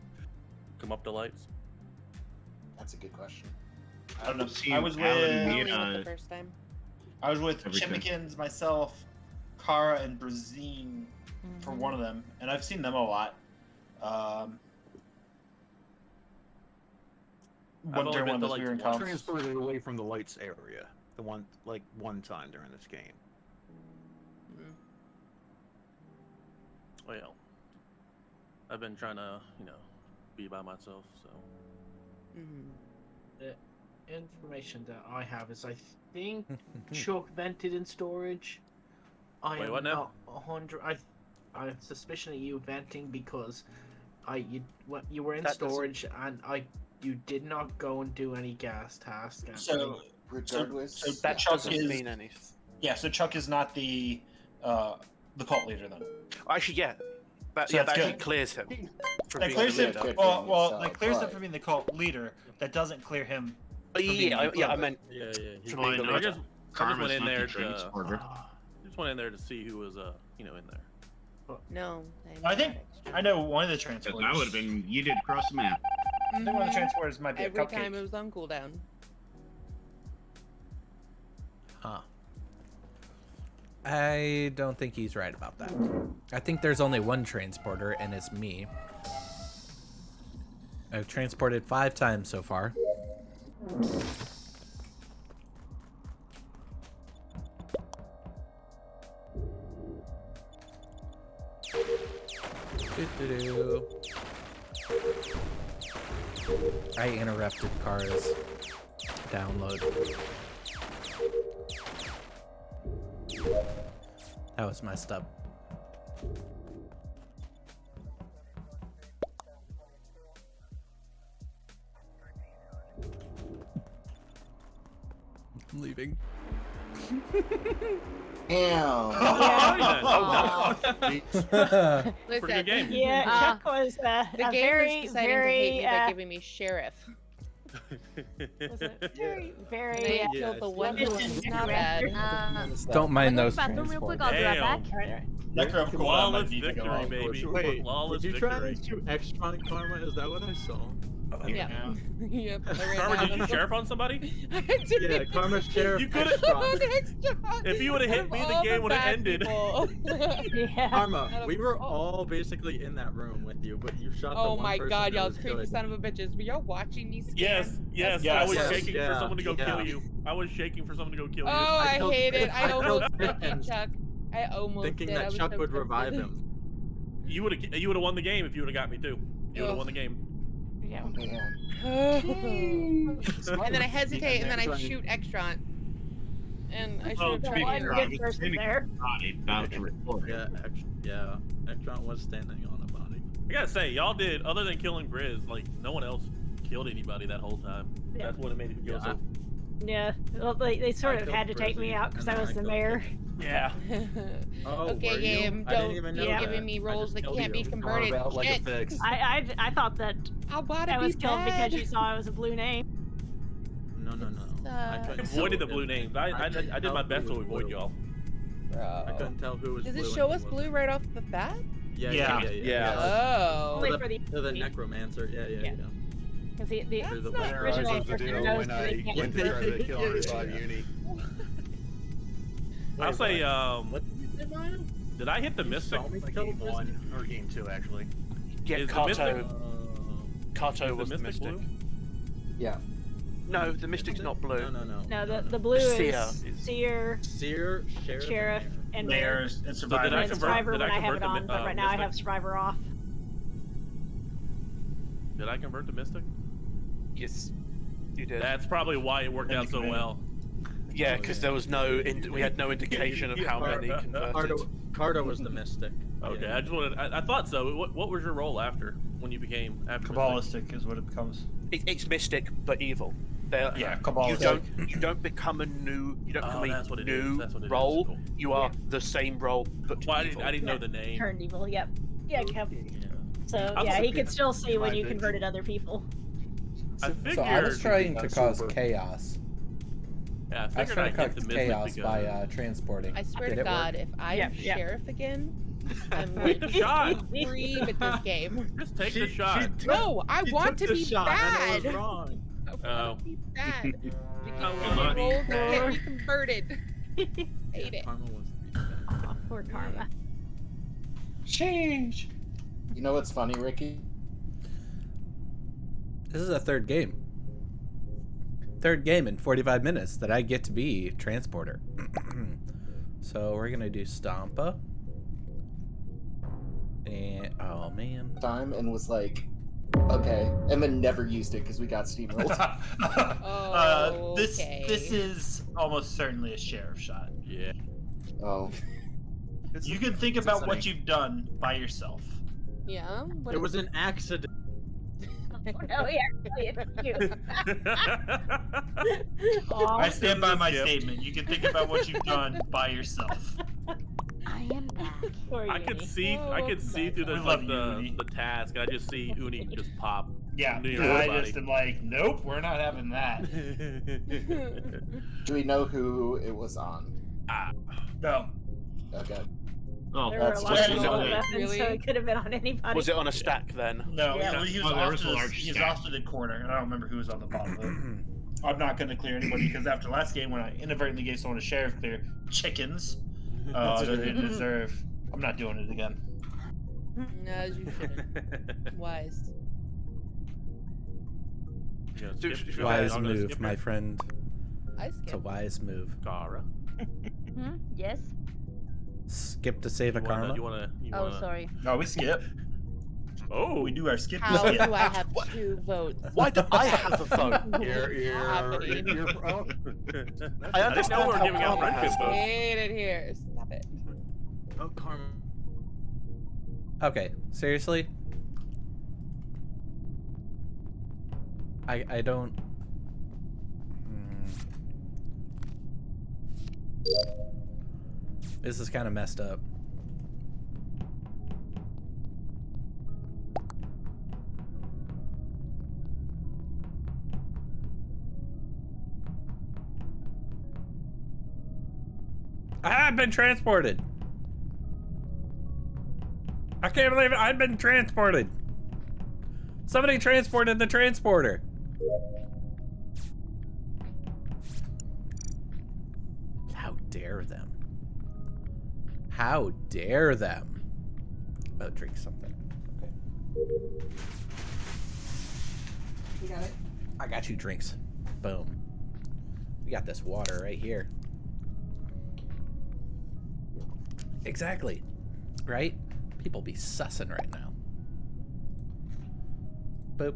come up to Lights? That's a good question. I don't know. Seen I was Alan with meet, the first time. I was with Every time. Chimikins, myself, Kara, and Brazine for one of them, and I've seen them a lot. I've only During been one to, of those like, weird one encounters. transferred away from the lights area. The one time during this game. Well, I've been trying to, be by myself, so. The information that I have is I think Chuck vented in storage. I Wait, am what now? not 100. I suspicion of you venting because you were in That doesn't- storage and you did not go and do any gas task. So, Regardless, so That Chuck doesn't is mean anything. yeah. So Chuck is not the cult leader then. Actually, yeah. That, So yeah, that's that actually good. clears him. From That being clears the him. leader. Good Well, for well, himself, that clears him right. from being the cult leader. That doesn't clear him. Oh, yeah, I meant Yeah. He, from Well, being I the know I leader. just Karma's went in not there the to transporter. just went in there to see who was in there. No. I think I know one of the Because transporters. that would have been you did cross the map. I think one of the transporters might be Every a cupcake. time it was on cooldown. Huh. I don't think he's right about that. I think there's only one transporter, and it's me. I've transported 5 times so far. Doo-doo-doo. I interrupted Kara's download. That was messed up. I'm leaving. Damn. Oh, Listen, Pretty good game. Yeah, Chuck was the a game very, was deciding to hate very, me by giving me sheriff. very. They killed the one Yeah. who's not bad. Don't mind I'll go those to the bathroom real quick. I'll be right back. Necro of cooldown Flawless might need to go victory, on. baby. Wait, Flawless did you try victory. to shoot Extron Karma? Is that what I saw? Yeah. Yep. Karma, did you sheriff on somebody? I did. Yeah, Karma's sheriff. You could've- Extron. If you would have hit me, the game would have ended. Yeah. Karma, we were all basically in that room with you, but you shot the Oh one my person god, that y'all was creepy good. son of a bitches. Were y'all watching me scan? Yes, yes. Yes, I was yes, shaking for yeah, someone to go yeah. kill you. I was shaking for someone to go kill you. Oh, I killed- hate it. I I killed almost did, Pickens, Chuck. I almost thinking did. I that was Chuck so would tempted. revive him. You would have won the game if you would have got me too. You would have won the game. Yeah. And then I hesitate, and then I shoot Extron. And I Oh, should to have be tried. fair, I was standing on a body about to report it. Yeah, Extron was standing on a body. I gotta say, y'all did, other than killing Grizz, like, no one else killed anybody that whole time. Yeah. That's what it made it go so. Yeah. Well, they sort I of killed had to take me Brizzy, out because and I then was I the killed mayor. Yeah. Oh, were Okay, you? game. I didn't Don't even know you're that. giving me I roles just that killed can't be you. converted. About like a Shit. fix. I thought that How about I it was be killed bad? because you saw I was a blue name. No. I couldn't Avoided tell the blue if- names. I did tell my who best to was avoid blue. y'all. I couldn't tell who was Does blue. it and show who us blue wasn't. right off the bat? Yeah. Oh. Only for the To the necromancer. Yeah. because the Through the the original person knows when that they I can't went to convert. try to kill everybody uni. I'll say, What did you say, Mario? did I hit the Mystic? saw me Like kill game Brizzy? 1 or game 2 actually. Yeah, Is the Kato. Mystic- Kato Is was the the Mystic mystic. blue? Yeah. No, the Mystic's not blue. No, the blue Seer is is- Seer, Seer, Sheriff, and Mayor. Mayors and So Survivor. did I And convert? Survivor Did when I I have convert it the on, but right now I Mystic? have Survivor off. Did I convert to Mystic? Yes, you did. That's probably why it worked out so well. Yeah, because there was we had no indication of how many converted. Cardo was the Mystic. Okay, Yeah. I just wanted. I thought so. What was your role after when you became after Mystic? Kabbalistic is what it becomes. It's Mystic, but evil. They're, Yeah, you Kabbalistic. don't become a new. You don't become that's what a it is. new That's what it is. role. Cool. You are the same role, but Well, evil. I didn't know the name. Turned evil. Yep. Yeah, Kev. So I yeah, was he could still see when you Mind converted other people. I figured. So I was trying to That's cause super. chaos. Yeah, I I was figured trying I'd to get cause the Mystic chaos because by transporting. I swear Did to it work? God, if I'm Yep, yep. sheriff again, I'm Take like the shot. scream at this game. Just take the shot. No, I want to be bad. I was wrong. I want to be bad. I Because wanna be rolls bad. get me converted. Hate it. Karma wants to be bad. Oh, poor Karma. Change. You know what's funny, Ricky? This is a third game. Third game in 45 minutes that I get to be transporter. So we're gonna do Stompa. And oh man. Time and was like, okay, and then never used it because we got steamrolled. This Okay. is almost certainly a sheriff shot. Yeah. Oh, You can think about what you've done by yourself. Yeah. What It was an accident. No, he actually excused. I stand by my Skip. statement. You can think about what you've done by yourself. I am back. Poor I could Uni. see. I could see through We the love like you, Uni. the task. I just see Uni just pop. Yeah, New and I York just body. am like, nope, we're not having that. do we know who it was on? No. Okay. Oh, There were a That's lot just of really- people weapons, Really? so it could have been on anybody. Was it on a stack then? No, Yeah. he was Oh, there off was to a the, large he was stack. off to the corner, and I don't remember who was on the bottom of it. I'm not going to clear anybody because after last game, when I inadvertently gave someone a sheriff clear, chickens, that they didn't deserve. I'm not doing it again. No, you shouldn't. Wise. Yeah, Dude, skip- if you- Wise I'm gonna move, skip my it. friend. I It's a skipped. wise move. Kara. Yes? Skip to save a You karma. wanna? Oh, sorry. No, we skip. Oh, We do our skip. How do skip. I have 2 votes? Why do I have a vote? Happening. I I didn't know understand we were how giving out Karma friendship has votes. Hate it here. Stop it. Oh, Karma. Okay, seriously? I don't. This is kind of messed up. I've been transported. I can't believe it. I've been transported. Somebody transported the transporter. How dare them? How dare them? Oh, drink something. Okay. You got it? I got you drinks. Boom. We got this water right here. Exactly. Right? People be sussing right now. Boop.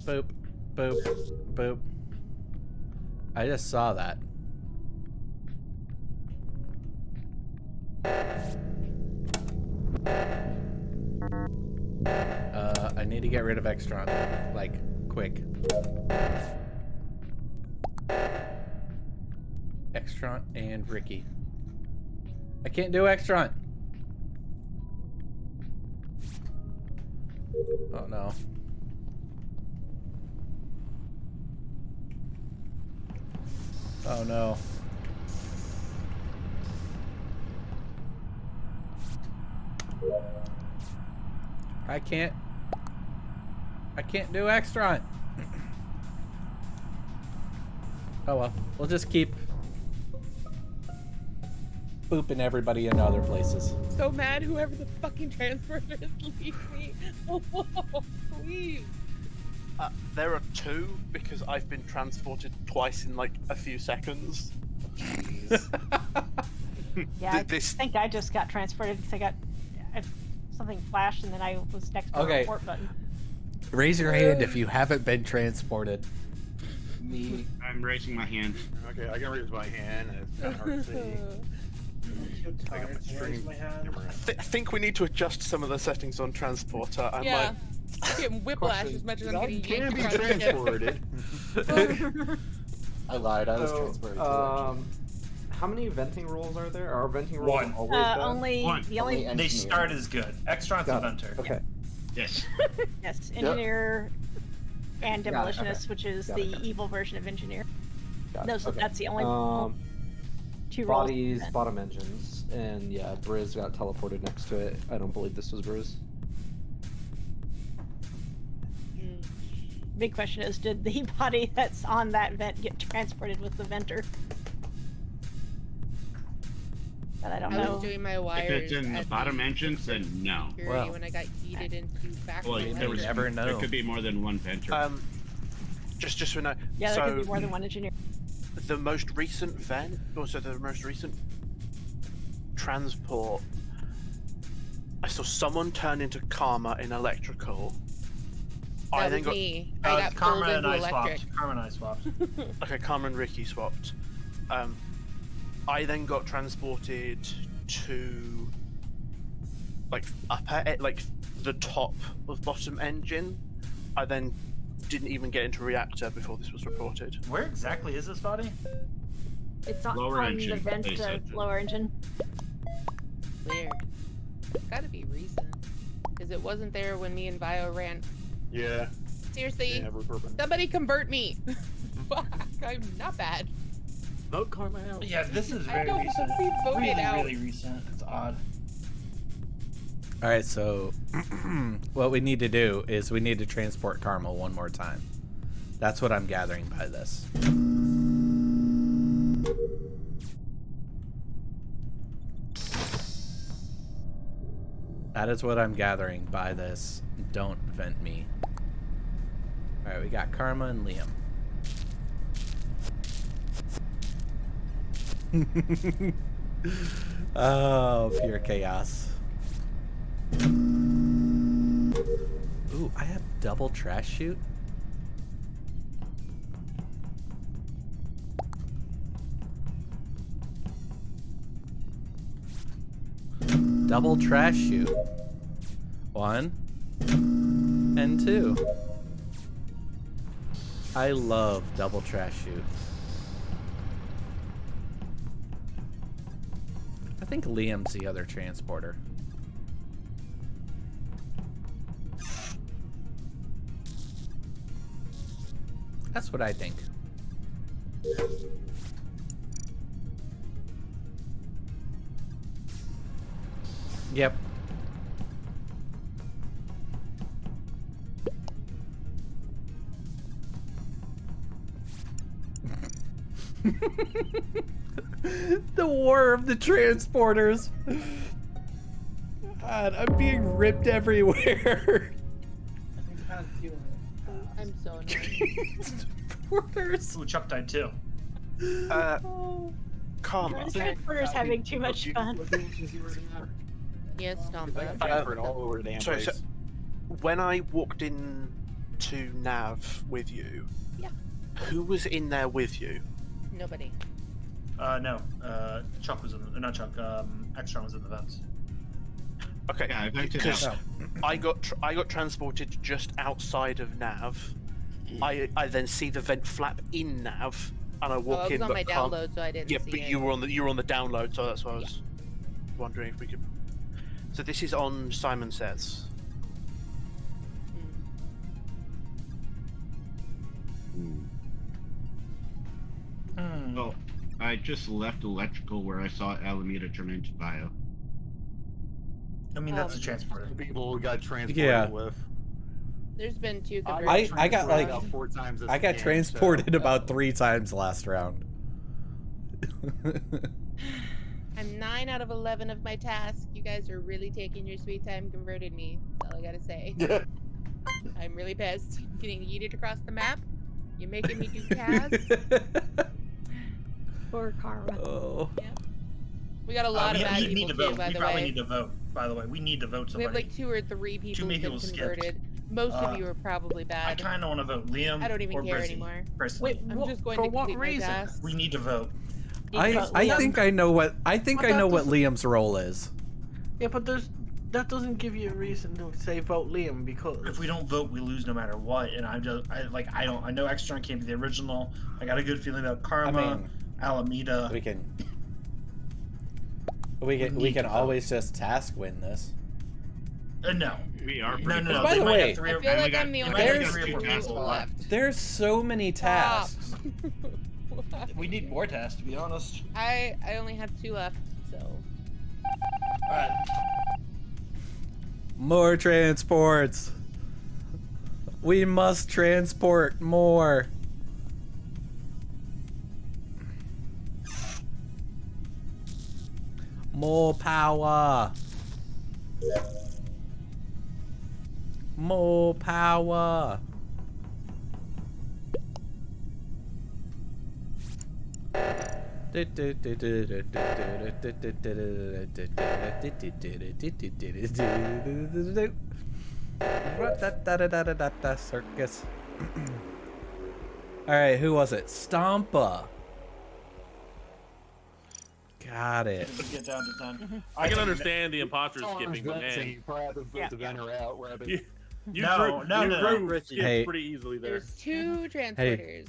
Boop. Boop. Boop. I just saw that. I need to get rid of Extron. Like, quick. Extron and Ricky. I can't do Extron. Oh no. Oh no. I can't do Extron. Oh well, we'll just keep booping everybody in other places. So mad, whoever the fucking transporter is, leave me. Oh, please. There are 2 because I've been transported twice in like a few seconds. Yeah, This- I think I just got transported because something flashed and then I was next to the Okay. report button. Raise your hand if you haven't been transported. Me. I'm raising my hand. Okay, I can raise my hand. And it's kind of hard to see. Too I got tired my to raise stream my hand. camera. I think we need to adjust some of the settings on transporter. I Yeah. I'm getting whiplash as much as I'm getting Can yanked be across the ship. transported. I lied. I was So, transported. too, actually. how many venting rolls are there? Are venting rolls One. always bad? Only One. the only Only They engineer. start as good. Extron's Got it. inventor. Okay. Yes. yes engineer and Got it, demolitionist, okay. which is Got the it. evil version of engineer. Got it, No, so okay. that's the only 2 roles. Bodies, bottom engines, and yeah, Briz got teleported next to it. I don't believe this was Briz. Big question is, did the body that's on that vent get transported with the venter? But I don't I know. was doing my If wires it's in the at bottom entrance, then no. security Well. when I got yeeted into back Well, of the there was never know. There could be more than one venture. just so we know. Yeah, there so could be more than one engineer. the most recent vent, also the most recent transport, I saw someone turn into Karma in electrical. That was me. I got Karma pulled and into I electric. swapped. Karma and I swapped. Okay, Karma and Ricky swapped. I then got transported to like like the top of bottom engine. I then didn't even get into reactor before this was reported. Where exactly is this body? It's on, Lower on engine, the vent, they said. lower engine. Weird. It's gotta be recent. Because it wasn't there when me and Bio ran. Yeah. Seriously, Yeah, recruitment. somebody convert me. Fuck, I'm not bad. Vote Karma out. Yeah, this is I very don't recent. wanna be voted Really, out. really recent. It's odd. All right, so what we need to do is we need to transport Karma one more time. That's what I'm gathering by this. That is what I'm gathering by this. Don't vent me. All right, we got Karma and Liam. Oh, pure chaos. Ooh, I have double trash chute. Double trash chute. 1 and 2. I love double trash chute. I think Liam's the other transporter. That's what I think. Yep. The war of the transporters. God, I'm being ripped everywhere. I'm so annoyed. Transporters. Ooh, Chuck died too. Karma. The transporter's having too much fun. Yes, Stompa. Transferred all over the damn Sorry, place. when I walked in to Nav with you, Yeah. who was in there with you? Nobody. No. Chuck was in the, not Chuck. Extron was in the vents. Okay, Yeah, I vented because out. I got transported just outside of Nav. I then see the vent flap in Nav, and I Oh, walk I was in. on but my can't- download, so I didn't Yeah, see but it. you were on the download, so that's why I was wondering if we could. So this is on Simon Says. Well, I just left electrical where I saw Alameda turn into bio. I mean, that's a transporter. People got transported Yeah. with. There's been 2 I conversions. got transported like about 4 times this I got game, transported so, about 3 times last round. I I'm 9 out of 11 of my tasks. You guys are really taking your sweet time converting me. That's all I gotta say. I'm really pissed. I'm getting yeeted across the map. You're making me do tasks. Poor karma. Oh. Yep. We got a lot of bad we need people to too, vote. by We the probably way. need to vote. By the way, we need to vote We somebody. have like 2 or 3 people many who've been people skipped. converted. Most of you are probably I bad. kind of want to vote Liam. I don't even or care Brizzy, anymore. Personally. I'm just going for to what complete my reason? tasks. We need to vote. I think I know what But that doesn't- Liam's role is. Yeah, but that doesn't give you a reason to say vote Liam because If we don't vote, we lose no matter what. And I know Extern came to the original. I got a good feeling about Karma, Alameda. We need can to always just task win this. No. We are No, pretty no, no. By they the might way, have three I or- feel they like got- I'm the they only might have one three or with four 2 tasks people left. There's so many tasks. We need more tasks, to be honest. I only have 2 left, so. Alright. More transports. We must transport more. More power. More power. Circus. All right, who was it? Stompa. Got it. Let's get down to 10. I can understand the imposters skipping, but man, you drew skipped Hey. pretty easily there. There's 2 transporters.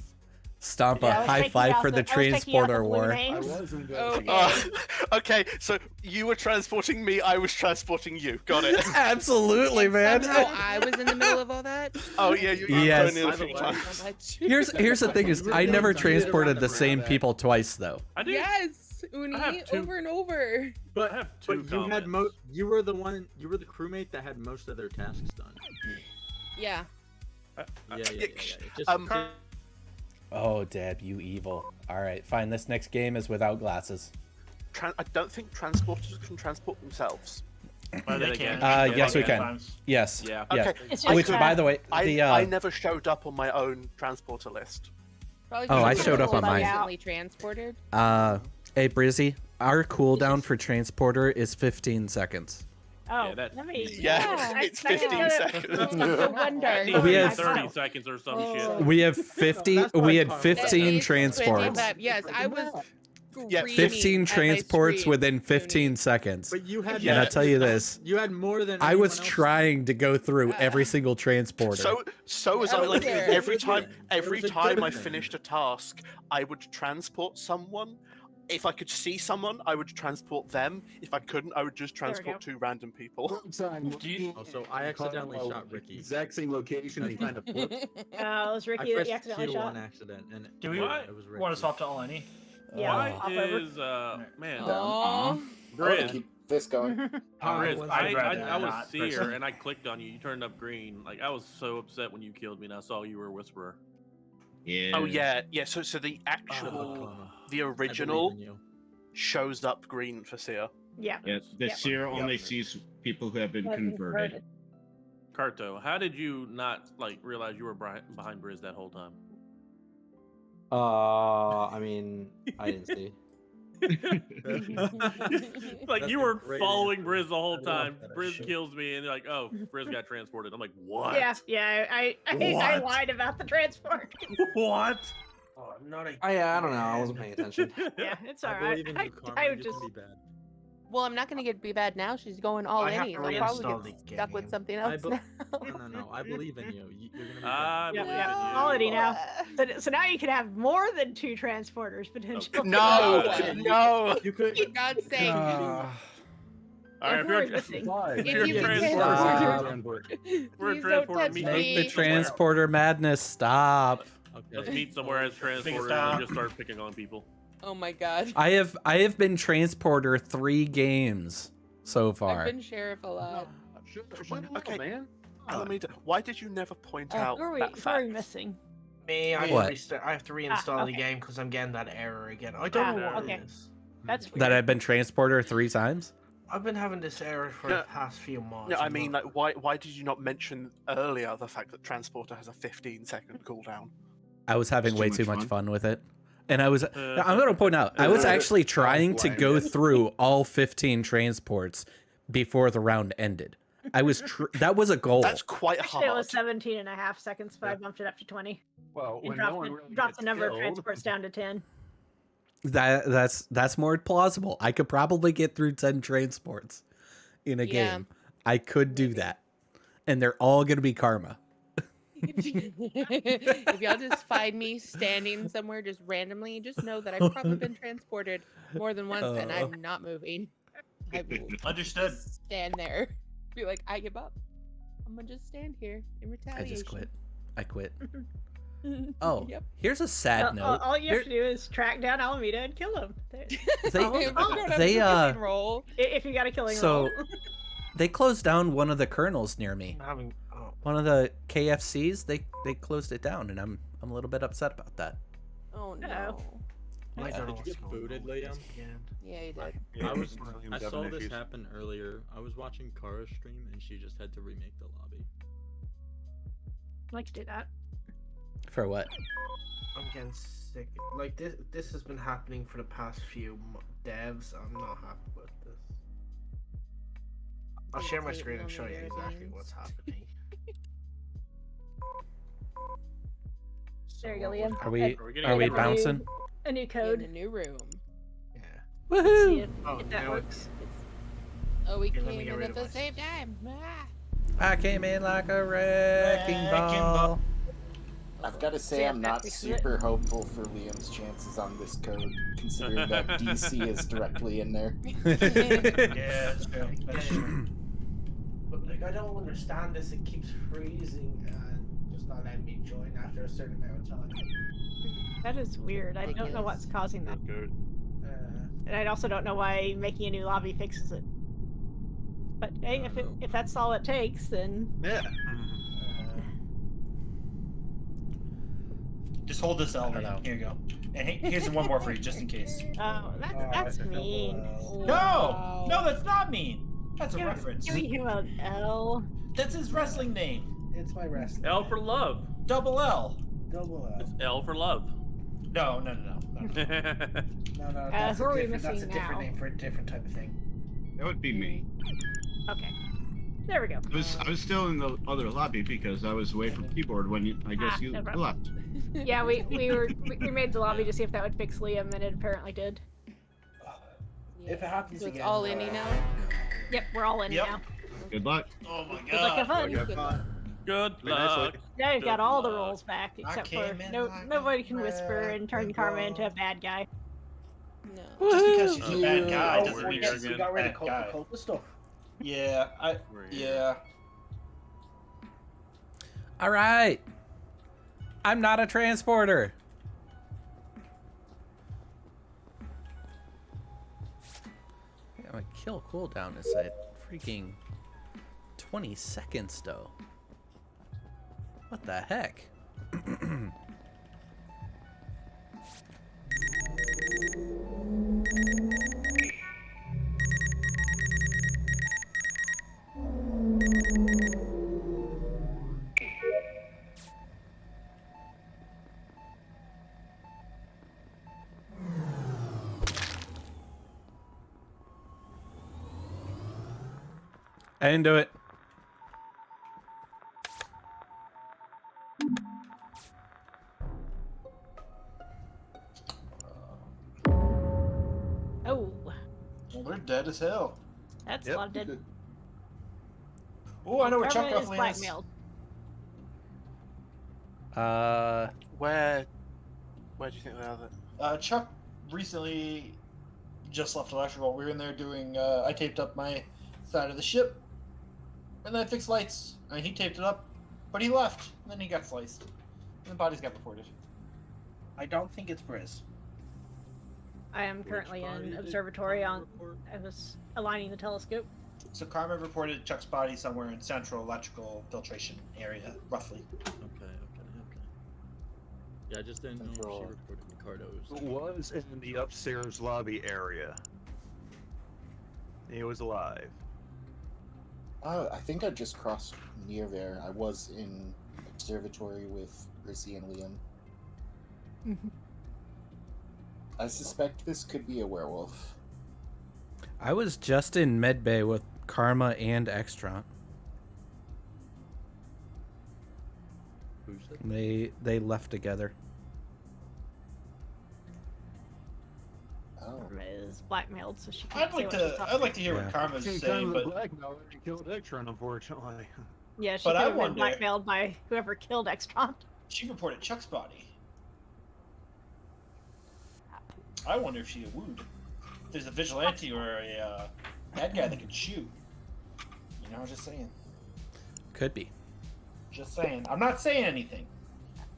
Stompa, Yeah, I was high taking five out for the I was taking out transporter blue war. names. Okay. Okay, so you were transporting me, I was transporting you. Got it. Absolutely, man. Somehow I was in the middle of all that. Oh yeah, you Yes. thrown in a few times. So much. Here's the thing is I never transported the same people twice though. I do. Yes, Uni, I have 2. over and over. I have 2 But you had you were the crewmate that had most of their tasks done. Yeah. Yeah. Just, Oh, Deb, you evil. All right, fine. This next game is without glasses. I don't think transporters can transport themselves. They can. Yes, we can. Sometimes. Yes. Yeah. Yes. Okay. It's just Which, by the way, the I never showed up on my own transporter list. Probably Oh, I because showed we're up on mine. recently transported. Hey, Brizzy, our cooldown for transporter is 15 seconds. Oh, Yeah, that- let me. Yeah, it's 15 seconds. No wonder. We have 30 seconds or some shit. We have 50. That's We my had car. 15 It's transports. 25. Yes, I was. Yeah, screaming 15 at my transports screen. within 15 seconds. but you had. And I'll tell you this. You had more than. I was anyone else. trying to go through every single transporter. So was I I. was Like there. every time It was a I good thing. finished a task, I would transport someone. If I could see someone, I would transport them. If I couldn't, I would just There we transport 2 random people. Also, I accidentally shot Ricky. Exact same location and he kind of flipped. It was I Ricky that pressed you accidentally Q shot. on accident, and Do we What? it was want to Ricky. swap to all any? Yeah, Why hop over. is man? Aw. Grizz, Keep this going. Grizz, I'd rather I was not, seer personally. and I clicked on you. You turned up green. Like I was so upset when you killed me and I saw you were a whisperer. Yeah. Oh yeah. So the actual, the original shows up green for Seer. Yeah. Yeah, the Yep. seer only sees people who have been converted. Karto, how did you not like realize you were behind Briz that whole time? I mean, I didn't see. Like you were great following answer. Briz the whole I love time. that Briz shit. kills me and you're like, oh, Briz got transported. I'm like, what? Yeah. I What? lied about the transport. What? Oh, not a. I don't know. I wasn't paying attention. Yeah, it's I alright. believe in you, Karma. I You would just just. be bad. Well, I'm not gonna be bad now. She's going all I have in. to So I'll probably reinstall get the stuck with game. something I else be- now. No. I believe in you. You're gonna be I Yeah, believe yeah. in you. Quality now. So now you can have more than 2 transporters potentially. No, No. no. You could. For God's sake. All right, if We're you're, missing. if If you're you can transporting, we're Please don't transporting touch me. Make the me. transporter madness stop. Let's Okay. meet somewhere as transporters stop. and just start picking on people. Oh my God. I have been transporter 3 games so I've far. been sheriff a lot. Okay, man. Alameda, why did you never point out Who are we, that who are fact? we missing? Me, I What? have to reinstall the okay. game because I'm getting that error again. I don't know what okay. it is. That's weird. That I've been transporter 3 times? I've been having this error for No. the past few months. No, I I'm mean, not- like, why did you not mention earlier the fact that Transporter has a 15-second cooldown? I was having It's way too too much much fun. fun with it. And I'm going to point out, I was actually trying to go through all 15 transports before the round ended. I was that was a goal. That's quite Actually, it hard. was 17 and a half seconds, but I bumped it up to 20. Well, And when dropped, no one the, really dropped gets the number of killed, transports down to 10. That's more plausible. I could probably get through 10 transports in a Yeah. game. I could do that. And they're all going to be karma. If y'all just find me standing somewhere just randomly, just know that I've probably been transported more than once and I'm not moving. I will Understood. stand there. Be like, I give up. I'm gonna just stand here in I retaliation. just quit. I quit. Oh, Yep. here's a sad note. All you have to do is track down Alameda and kill him. They, If we're going up they to uh, killing roll. If you got a killing so roll. they closed down one of the kernels near me. I'm having. Oh, One of the KFCs, they closed it down, and I'm a little bit upset about that. Oh no. I Yeah. don't know Did you what's get going booted, on with Liam? this again. Yeah, you did. Yeah, I saw having this issues. happen earlier. I was watching Kara's stream, and she just had to remake the lobby. I like to do that. For what? I'm getting sick. Like this has been happening for the past few devs. I'm not happy with this. I'll share my screen and show you exactly what's happening. There you go, Liam. Are we getting are we a new- bouncing? A new In code. a new room. Yeah. Let's see if, Oh, if that now works. Oh, we Okay, let me came get in rid at of the my- same time. Ah. I came in like a wrecking ball. I've got to say, Yeah, I'm not that's it. super hopeful for Liam's chances on this code, considering that DC is directly in there. Yeah, that's true. That's true. But like I don't understand this. It keeps freezing and just not letting me join after a certain amount of time. That is weird. I don't know what's causing that. Good. And I also don't know why making a new lobby fixes it. But hey, if that's all it takes, then Yeah. Just hold this L. I don't know. Here you go. And here's one more for you, just in case. oh, that's mean. No, no, that's not mean. That's a Give- reference. Give me him an L. That's his wrestling name. It's my wrestling. L for love. Double L. Double L. It's L for love. No. no, who are we missing now? for a different type of thing. That would be me. Okay. There we go. I was still in the other lobby because I was away from keyboard when I guess you no problem. left. Yeah, we made the lobby to see if that would fix Liam, and it apparently did. If it happens So it's again, all inny now. Yep, we're all in Yep. now. Good luck. Oh my Good luck, have fun. Good luck. Good Be nice, luck. Now you've got Good all the luck. roles back, except for came in like a nobody can whisper and turn wrecking Karma into ball. a bad guy. No. Just because she's a bad Oh, guy oh, doesn't we're mean here she's again. a bad guy. the stuff. Yeah, We're here. yeah. All right. I'm not a transporter. Yeah, my kill cooldown is at freaking 20 seconds though. What the heck? I didn't do it. Oh, Well, we're dead as hell. that's Yep. a lot of dead. Oh, I know where Karma Chuck is roughly is. blackmailed. Where do you think they are? Chuck recently just left electrical. We were in there doing. I taped up my side of the ship, and then I fixed lights. And he taped it up, but he left. And then he got sliced, and the bodies got reported. I don't think it's Briz. I am currently in observatory on. I was aligning the telescope. So Karma reported Chuck's body somewhere in central electrical filtration area, roughly. Okay. Yeah, I just didn't know if she reported Ricardo's. It was in the upstairs lobby area. He was alive. I think I just crossed near there. I was in observatory with Rissy and Liam. I suspect this could be a werewolf. I was just in Medbay with Karma and Extra. Who's that? They left together. Oh. Karma is blackmailed, so she can't I'd say like what she's to. talking I'd like to hear Yeah. what Karma's Kind saying, of but blackmailer and killed Extron, unfortunately. Yeah, she But could I have been wonder- blackmailed by whoever killed Extron. she reported Chuck's body. I wonder if she wooed. If there's a vigilante or a bad guy that can shoot. You know, just saying. Could be. Just saying. I'm not saying anything.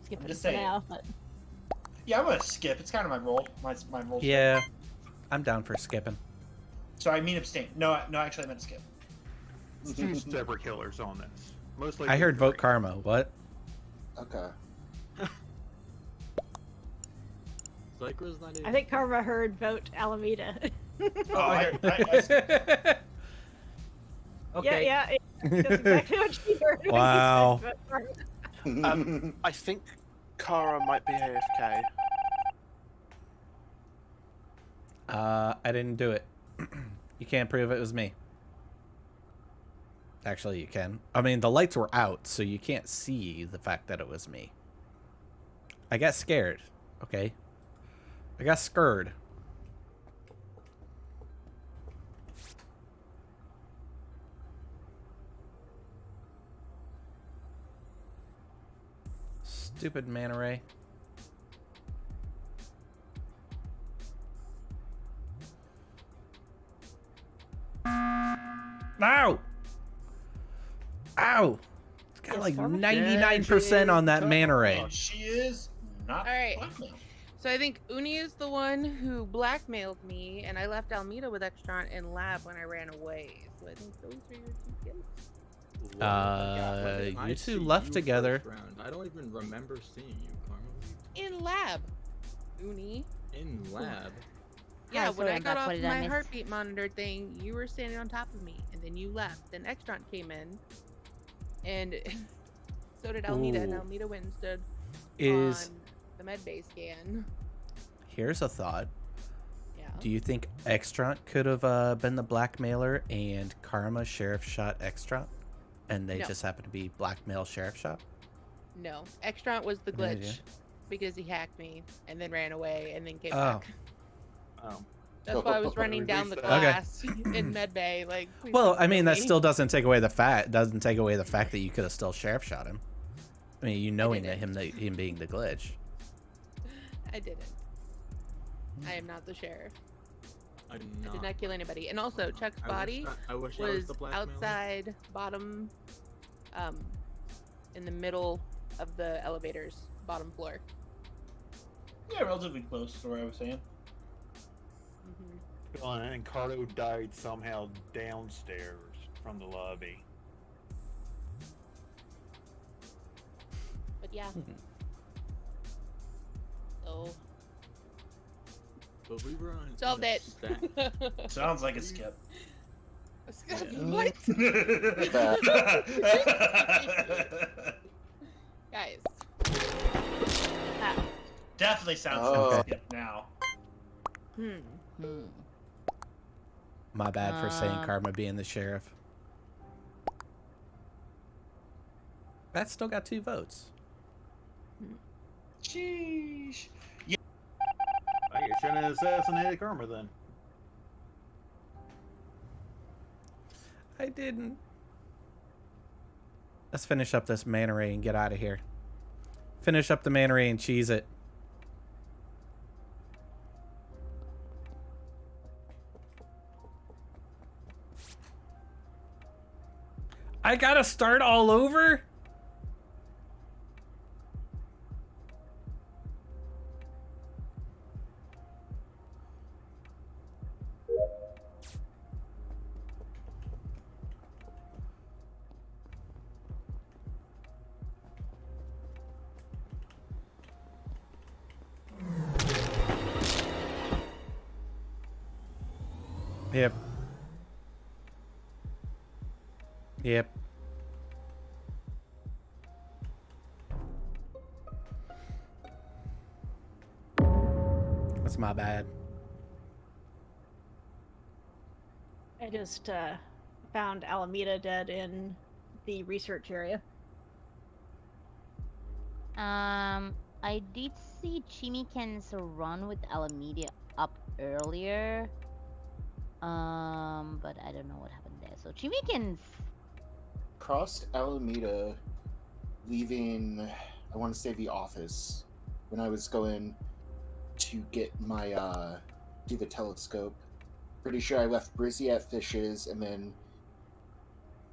Skip I'm it just for saying. now, but Yeah, I'm gonna skip. It's kind of my role. My role. Yeah, I'm down for skipping. So I mean abstain. No, actually I meant skip. It's two separate killers on this. Most likely I heard vote three. Karma. What? Okay. Zykra's not even. I think Karma heard vote Alameda. Oh, I skipped. Okay. Yeah, that's exactly what she heard. when you Wow. said vote Karma. I think Kara might be AFK. I didn't do it. You can't prove it was me. Actually, you can. I mean, the lights were out, so you can't see the fact that it was me. I got scared. Okay. I got scared. Stupid manta ray. Ow! Ow! It's got like 99% on that manta ray. She is not. All right. blackmailed. So I think Uni is the one who blackmailed me, and I left Almeida with Extron in lab when I ran away. So I think those are your two kills. When I You see two left you together. first round, I don't even remember seeing you, Karma. In lab, Uni. In lab. Yeah, Hi, when sorry, I I'm got back. off What did I my miss? heartbeat monitor thing, you were standing on top of me, and then you left. Then Extron came in, and so did Almeida, and Ooh. Almeida went and stood Is on the med bay scan. here's a thought. Yeah. Do you think Extrant could have been the blackmailer and Karma sheriff shot Extrant, and they No. just happened to be blackmail sheriff shot? No, Extron was the No idea. glitch because he hacked me and then ran away and then came Oh. back. Oh. That's why I was running down the Release that. glass in med bay. Like, please Well, don't I mean kill that me. still doesn't take away the fact that you could have still sheriff shot him. I mean, you knowing that him being the glitch. I didn't. I am not the sheriff. I'm I not. did not kill anybody. And also, Chuck's I wish body I wish I was was the blackmailer. outside, bottom, in the middle of the elevators, bottom floor. Yeah, relatively close to where I was saying. And Cardo died somehow downstairs from the lobby. But yeah. So But we were on. solved in a it. stack. Sounds like a skip. What? Guys. Definitely sounds Oh. like a skip now. My bad for saying Karma being the sheriff. That still got 2 votes. Sheesh. I guess you shouldn't have assassinated Karma then. I didn't. Let's finish up this manta ray and get out of here. Finish up the manta ray and cheese it. I gotta start all over? Yep. Yep. That's my bad. I just found Alameda dead in the research area. I did see Chimikins run with Alameda up earlier. But I don't know what happened there. So Chimikins Crossed Alameda, leaving, I want to say the office, when I was going to get my, do the telescope. Pretty sure I left Brizzy at Fishes, and then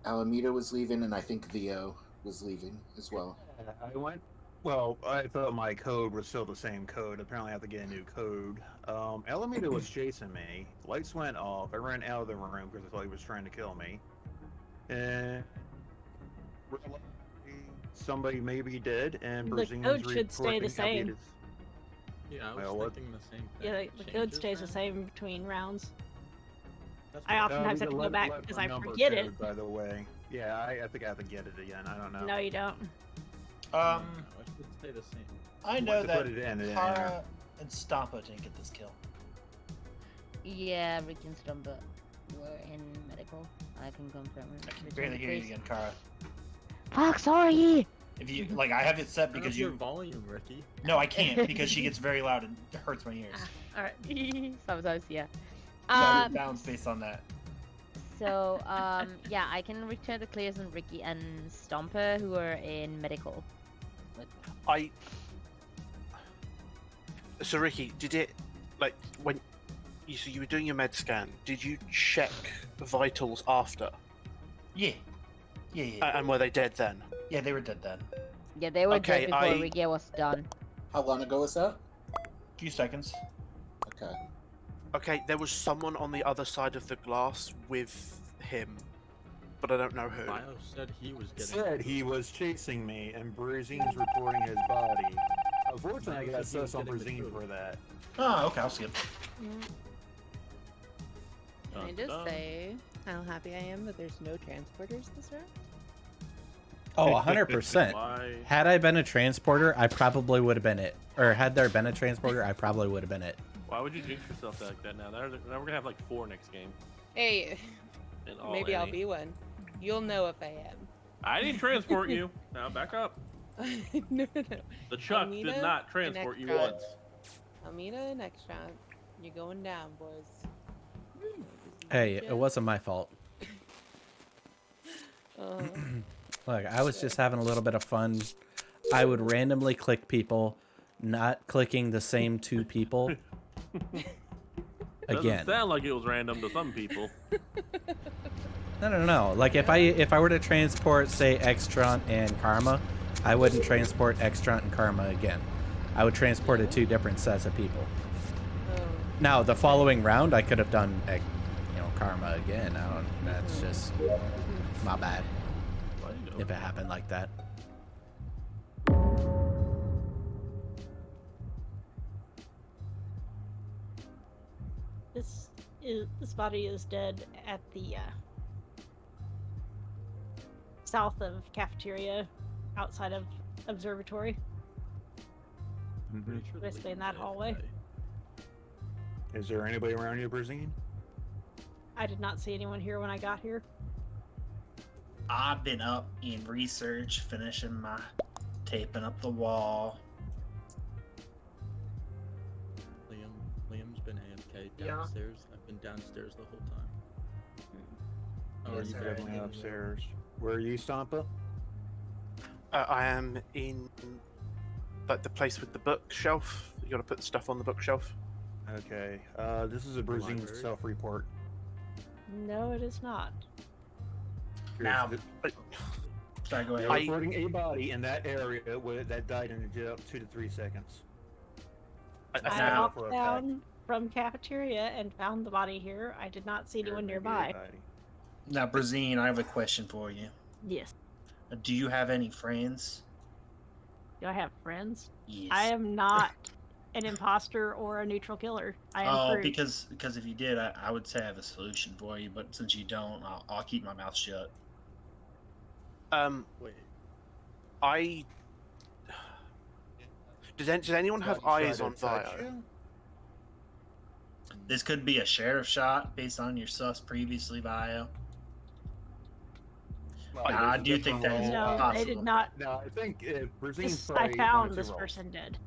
Alameda was leaving, and I think Theo was leaving as well. I went. Well, I thought my code was still the same code. Apparently, I have to get a new code. Alameda was chasing me. Lights went off. I ran out of the room because I thought he was trying to kill me. And somebody may be dead, and The Brazilians code should stay the reporting same. Almeda's- Yeah, I was Well, what? thinking the same thing. Yeah, the code Changes stays the then? same between rounds. That's I what- oftentimes have to go back because I forget it. By the way, yeah, I think I have to get it again. I don't know. No, you don't. I should stay the same. I know Went to that put it in, it didn't Kara and Stampa didn't get this kill. Yeah, Rick and Stumba were in medical. I can confirm it. I can barely hear you again, Kara. Fuck, sorry! If you like, I have it set Turn up because your you. volume, Ricky. No, I can't because she gets very loud and it hurts my ears. Alright. Sometimes, yeah. So it bounds based on that. So, yeah, I can return the clears on Ricky and Stomper who are in medical. So Ricky, did it like when you were doing your med scan? Did you check vitals after? Yeah. Yeah. And were they dead then? Yeah, they were dead then. Yeah, they were Okay, dead before Ricky was done. How long ago was that? A few seconds. Okay. Okay, there was someone on the other side of the glass with him, but I don't know who. Bio said he was getting. Said he was chasing me, and Brazine's reporting his body. Unfortunately, I got sus on Brazine for that. Oh, okay, I'll skip. Can I just say how happy I am that there's no transporters this round? Oh, 100%. Why? Had I been a transporter, I probably would have been it. Or had there been a transporter, I probably would have been it. Why would you jinx yourself like that now? Now we're gonna have like 4 next game. Hey, And all maybe I'll Annie. be one. You'll know if I am. I didn't transport you. Now back up. No. The Chuck Almeida did not and transport you Extron. once. Almeida and Extron, you're going down, boys. Hey, it wasn't my fault. Look, I was just having a little bit of fun. I would randomly click people, not clicking the same 2 people. Doesn't Again. sound like it was random to some people. No. Like if I were to transport, say, Extron and Karma, I wouldn't transport Extron and Karma again. I would transport it 2 different sets of people. Now the following round, I could have done, Karma again. That's just my bad. If it happened like that. This body is dead at the south of cafeteria, outside of observatory. Basically in that hallway. Is there anybody around you, Brazine? I did not see anyone here when I got here. I've been up in research, finishing my taping up the wall. Liam's been AFK downstairs. I've been downstairs the whole time. Oh, Yes, you sir. definitely upstairs. Where are you, Stampa? I am in like the place with the bookshelf. You got to put stuff on the bookshelf. Okay. This is a Brazine library? self-report. No, it is not. Now, sorry, go They're ahead. reporting a body in that area that died in 2 to 3 seconds. I walked down from cafeteria and found the body here. I did not see anyone nearby. Now, Brazine, I have a question for you. Yes. Do you have any friends? Do I have friends? Yes. I am not an imposter or a neutral killer. I am Oh, Fruit. because if you did, I would say I have a solution for you. But since you don't, I'll keep my mouth shut. Wait. Does anyone have eyes on Vio? This could be a sheriff shot based on your sus previously, Vio. I do think that is No, possible. they did not. No, I think Brazine This, I probably found one or two this rolls. person did.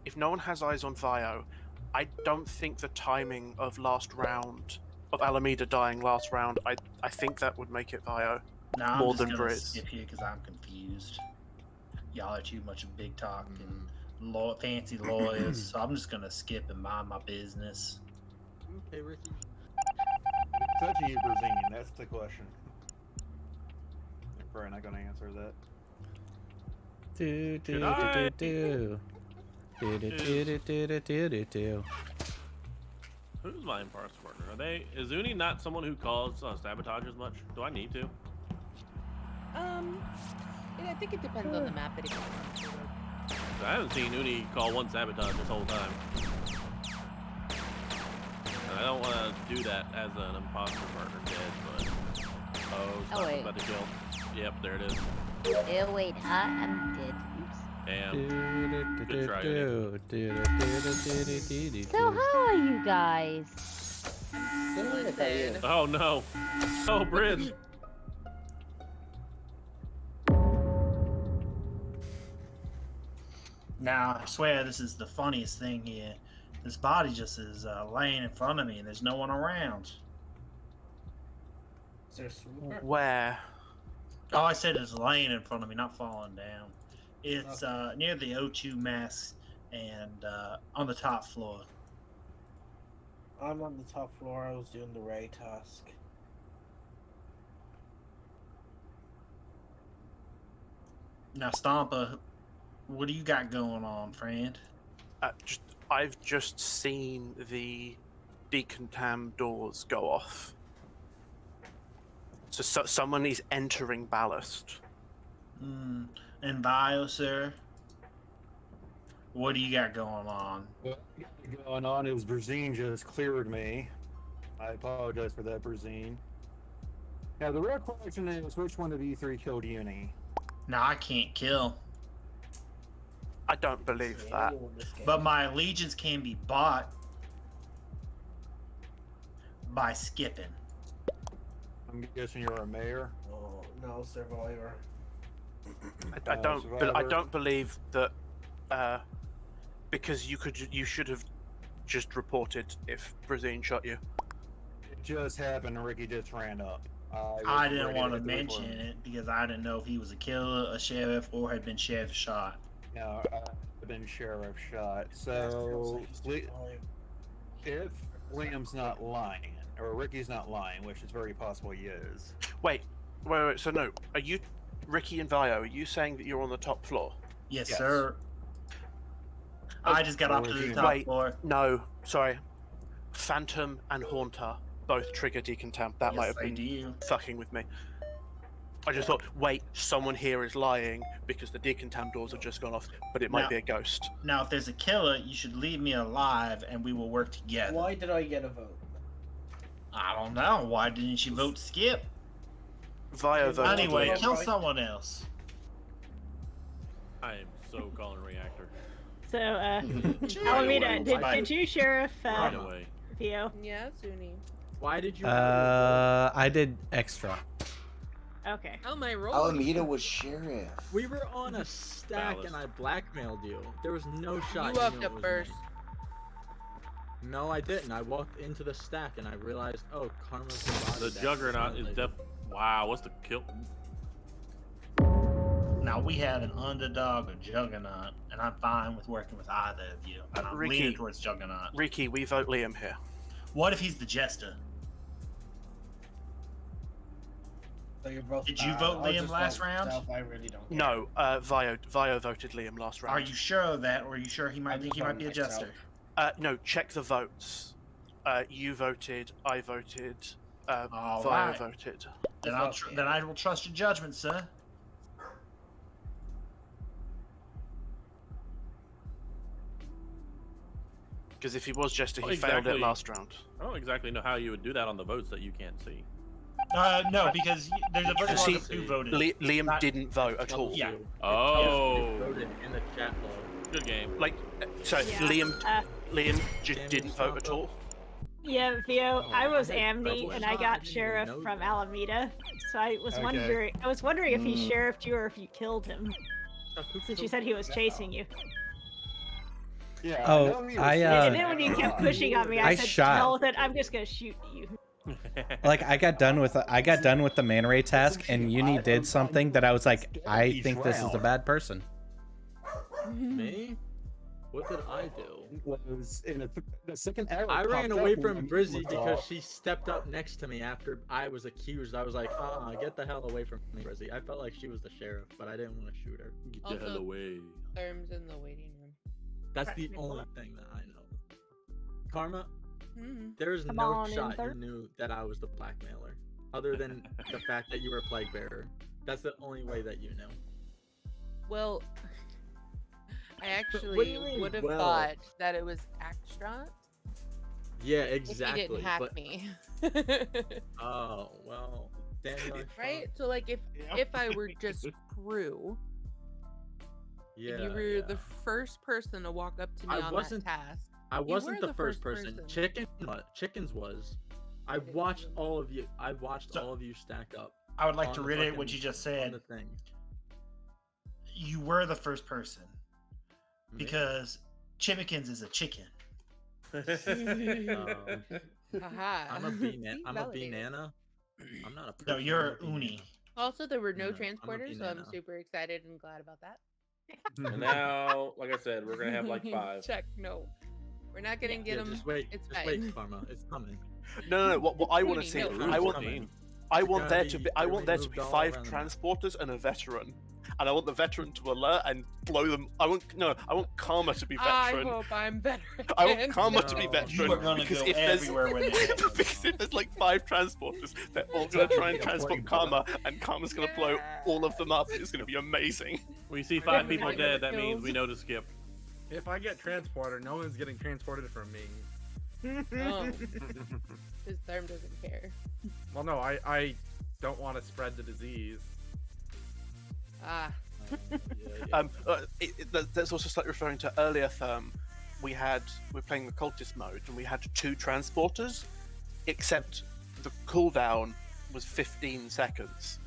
If no one has eyes on Vio, I don't think the timing of last round, of Alameda dying last round, I think that would make it Vio. Nah, more I'm than just gonna Briz. skip here because I'm confused. Y'all are too much of big talk and fancy lawyers, so I'm just gonna skip and mind my business. Okay, Ricky. Touching you, Brazine, that's the question. You're probably not going to answer that. Do do Should I? do do do do do do do do do do. Who's my impartial partner? Is Uni not someone who calls sabotage as much? Do I need to? Yeah, I think it depends on the map that he comes on. 'Cause I haven't seen Uni call one sabotage this whole time. And I don't want to do that as an imposter partner dead, but... Oh, Oh, wait. about to kill. Yep, there it is. Oh wait, I'm dead. Oops. Damn. Good try, Uni. So how are you guys? Listen. Oh no. Oh, Briz. Now, I swear this is the funniest thing here. This body just is laying in front of me and there's no one around. Is there a swooper? Where? Oh, I said it's laying in front of me, not falling down. It's near the O2 mess and on the top floor. I'm on the top floor. I was doing the Ray task. Now, Stompa, what do you got going on, friend? I've just seen the decontam doors go off. So someone is entering ballast. And Bio, sir? What do you got going on? What going on is Brazine just cleared me. I apologize for that, Brazine. Now, the real question is, which one of you three killed Uni? Now, I can't kill. I don't believe that. But my allegiance can be bought by skipping. I'm guessing you're a mayor. Oh no, Survivor. I don't. Survivor. I don't believe that. Because you should have just reported if Brazine shot you. It just happened, and Ricky just ran up. I didn't want to mention it because I didn't know if he was a killer, a sheriff, or had been sheriff shot. No, I've been sheriff shot. So, if Liam's not lying, or Ricky's not lying, which is very possible he is. Wait. So no, are you, Ricky and Vio? Are you saying that you're on the top floor? Yes, sir. I just got up to the top floor. No, sorry. Phantom and Haunter both trigger decontam. That might have been fucking with me. I just thought, wait, someone here is lying because the decontam doors have just gone off, but it might be a ghost. Now, if there's a killer, you should leave me alive and we will work together. Why did I get a vote? I don't know. Why didn't you vote skip? Vio voted. Anyway, kill someone else. I am so calling reactor. So, Alameda, did you, Sheriff Right away. Theo? Yeah, Zuni. Why did you? I did extra. Okay. Oh, my roll. Alameda was sheriff. We were on a stack and I blackmailed you. There was no shot. You walked knew it up was first. me. No, I didn't. I walked into the stack and I realized, oh, Karma's the body. The that's Juggernaut is later. Wow, what's the kill? Now, we have an underdog or Juggernaut, and I'm fine with working with either of you. And I'm Ricky. leaning towards Juggernaut. Ricky, we vote Liam here. What if he's the Jester? So you're both, Did you vote I'll Liam just last vote round? myself, I really don't care. No, Vio voted Liam last round. Are you sure of that, or are you sure he might think he might be a Jester? No, check the votes. You voted, I voted, All Vio right. voted. Then I will trust your judgment, sir. Because if he was Jester, he Oh, failed exactly. it last round. I don't exactly know how you would do that on the votes that you can't see. No, because there's a version See, of who voted. Liam Not- didn't vote at all. Yeah. Oh. Voted in the chat log. Good game. Like, so Yeah. Liam just didn't vote at all. Yeah, Theo, I was I had Amni, trouble. and I I got didn't even sheriff know from that. Alameda. So I was Okay. wondering if he sheriffed you or if you killed him, Who since you killed said he was that? chasing you. Yeah. Oh, Alameda I, was- And then when you kept pushing on me, I I said, shot. "Hell with it! I'm just gonna shoot you." Like I got done with the man ray task, and Uni did something that I was like, I Each think this is a round. bad person. Me? What did I do? Was in the second arrow. I ran popped away up from when Brizzy was because off. she stepped up next to me after I was accused. I was like, get the hell away from me, Brizzy. I felt like she was the sheriff, but I didn't want to shoot her. Get the hell Also- away. Terms in the waiting room. That's the only thing that I know. Karma, Mm-hmm. there's Come no on in, shot you sir. knew that I was the blackmailer, other than the fact that you were a plague bearer. That's the only way that you know. Well, I What do actually you mean, would have well? thought that it was Axtron Yeah, if exactly. he didn't hack but me. oh well, Daniel. I Right? thought- So like if I were just crew, Yeah. and you were yeah. the first person to walk up to me I on wasn't- that task. I You wasn't were the first person. Chickens was. I watched all of you. I watched all of you stack up. I would like on to the reiterate what fucking- you just on said. the thing. You were the first person Me? because Chimmikins is a chicken. Haha. I'm a I'm a Validated. banana. I'm not a person. No, you're I'm a Uni. banana. Also, there were no Yeah, I'm a transporters, so I'm banana. super excited and glad about that. And now, like I said, we're gonna have like 5. Check. No, we're not gonna get Yeah, them. just wait. It's Just fine. wait, Karma. It's coming. No. What I want to Rooney, see, no, I Rooney's want, coming. I want It's there gonna to be- be, I they're want there to moved be all 5 around the transporters and a veteran, and I want the veteran to alert and blow them. I want Karma to be I veteran. hope I'm better. I want Karma to be No. veteran You are gonna because go if there's everywhere with it. because if there's like 5 transporters, they're all gonna try and transport Karma, and Karma's gonna blow all of them up. It's gonna be amazing. We see 5 people Everybody dead. That kills. means we know to skip. If I get transporter, no one's getting transported from me. Oh, his therm doesn't care. Well, no, I don't want to spread the disease. Ah, That's also slightly referring to earlier Therm. We're playing the cultist mode, and we had 2 transporters, except the cooldown was 15 seconds.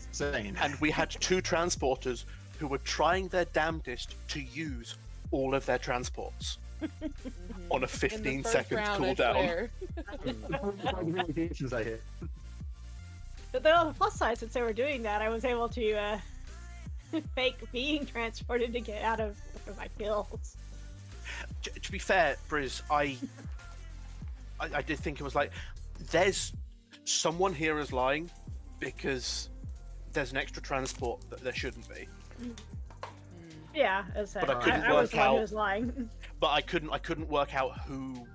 Insane. And we had 2 transporters who were trying their damnedest to use all of their transports on a in the 15 first second round, I cooldown. swear. I hit. But then on the plus side, since they were doing that, I was able to fake being transported to get out of my kills. To be fair, Briz, I did think it was like, there's someone here is lying because there's an extra transport that there shouldn't be. Yeah, as But I couldn't I was work the one who out- was lying. But I couldn't work out who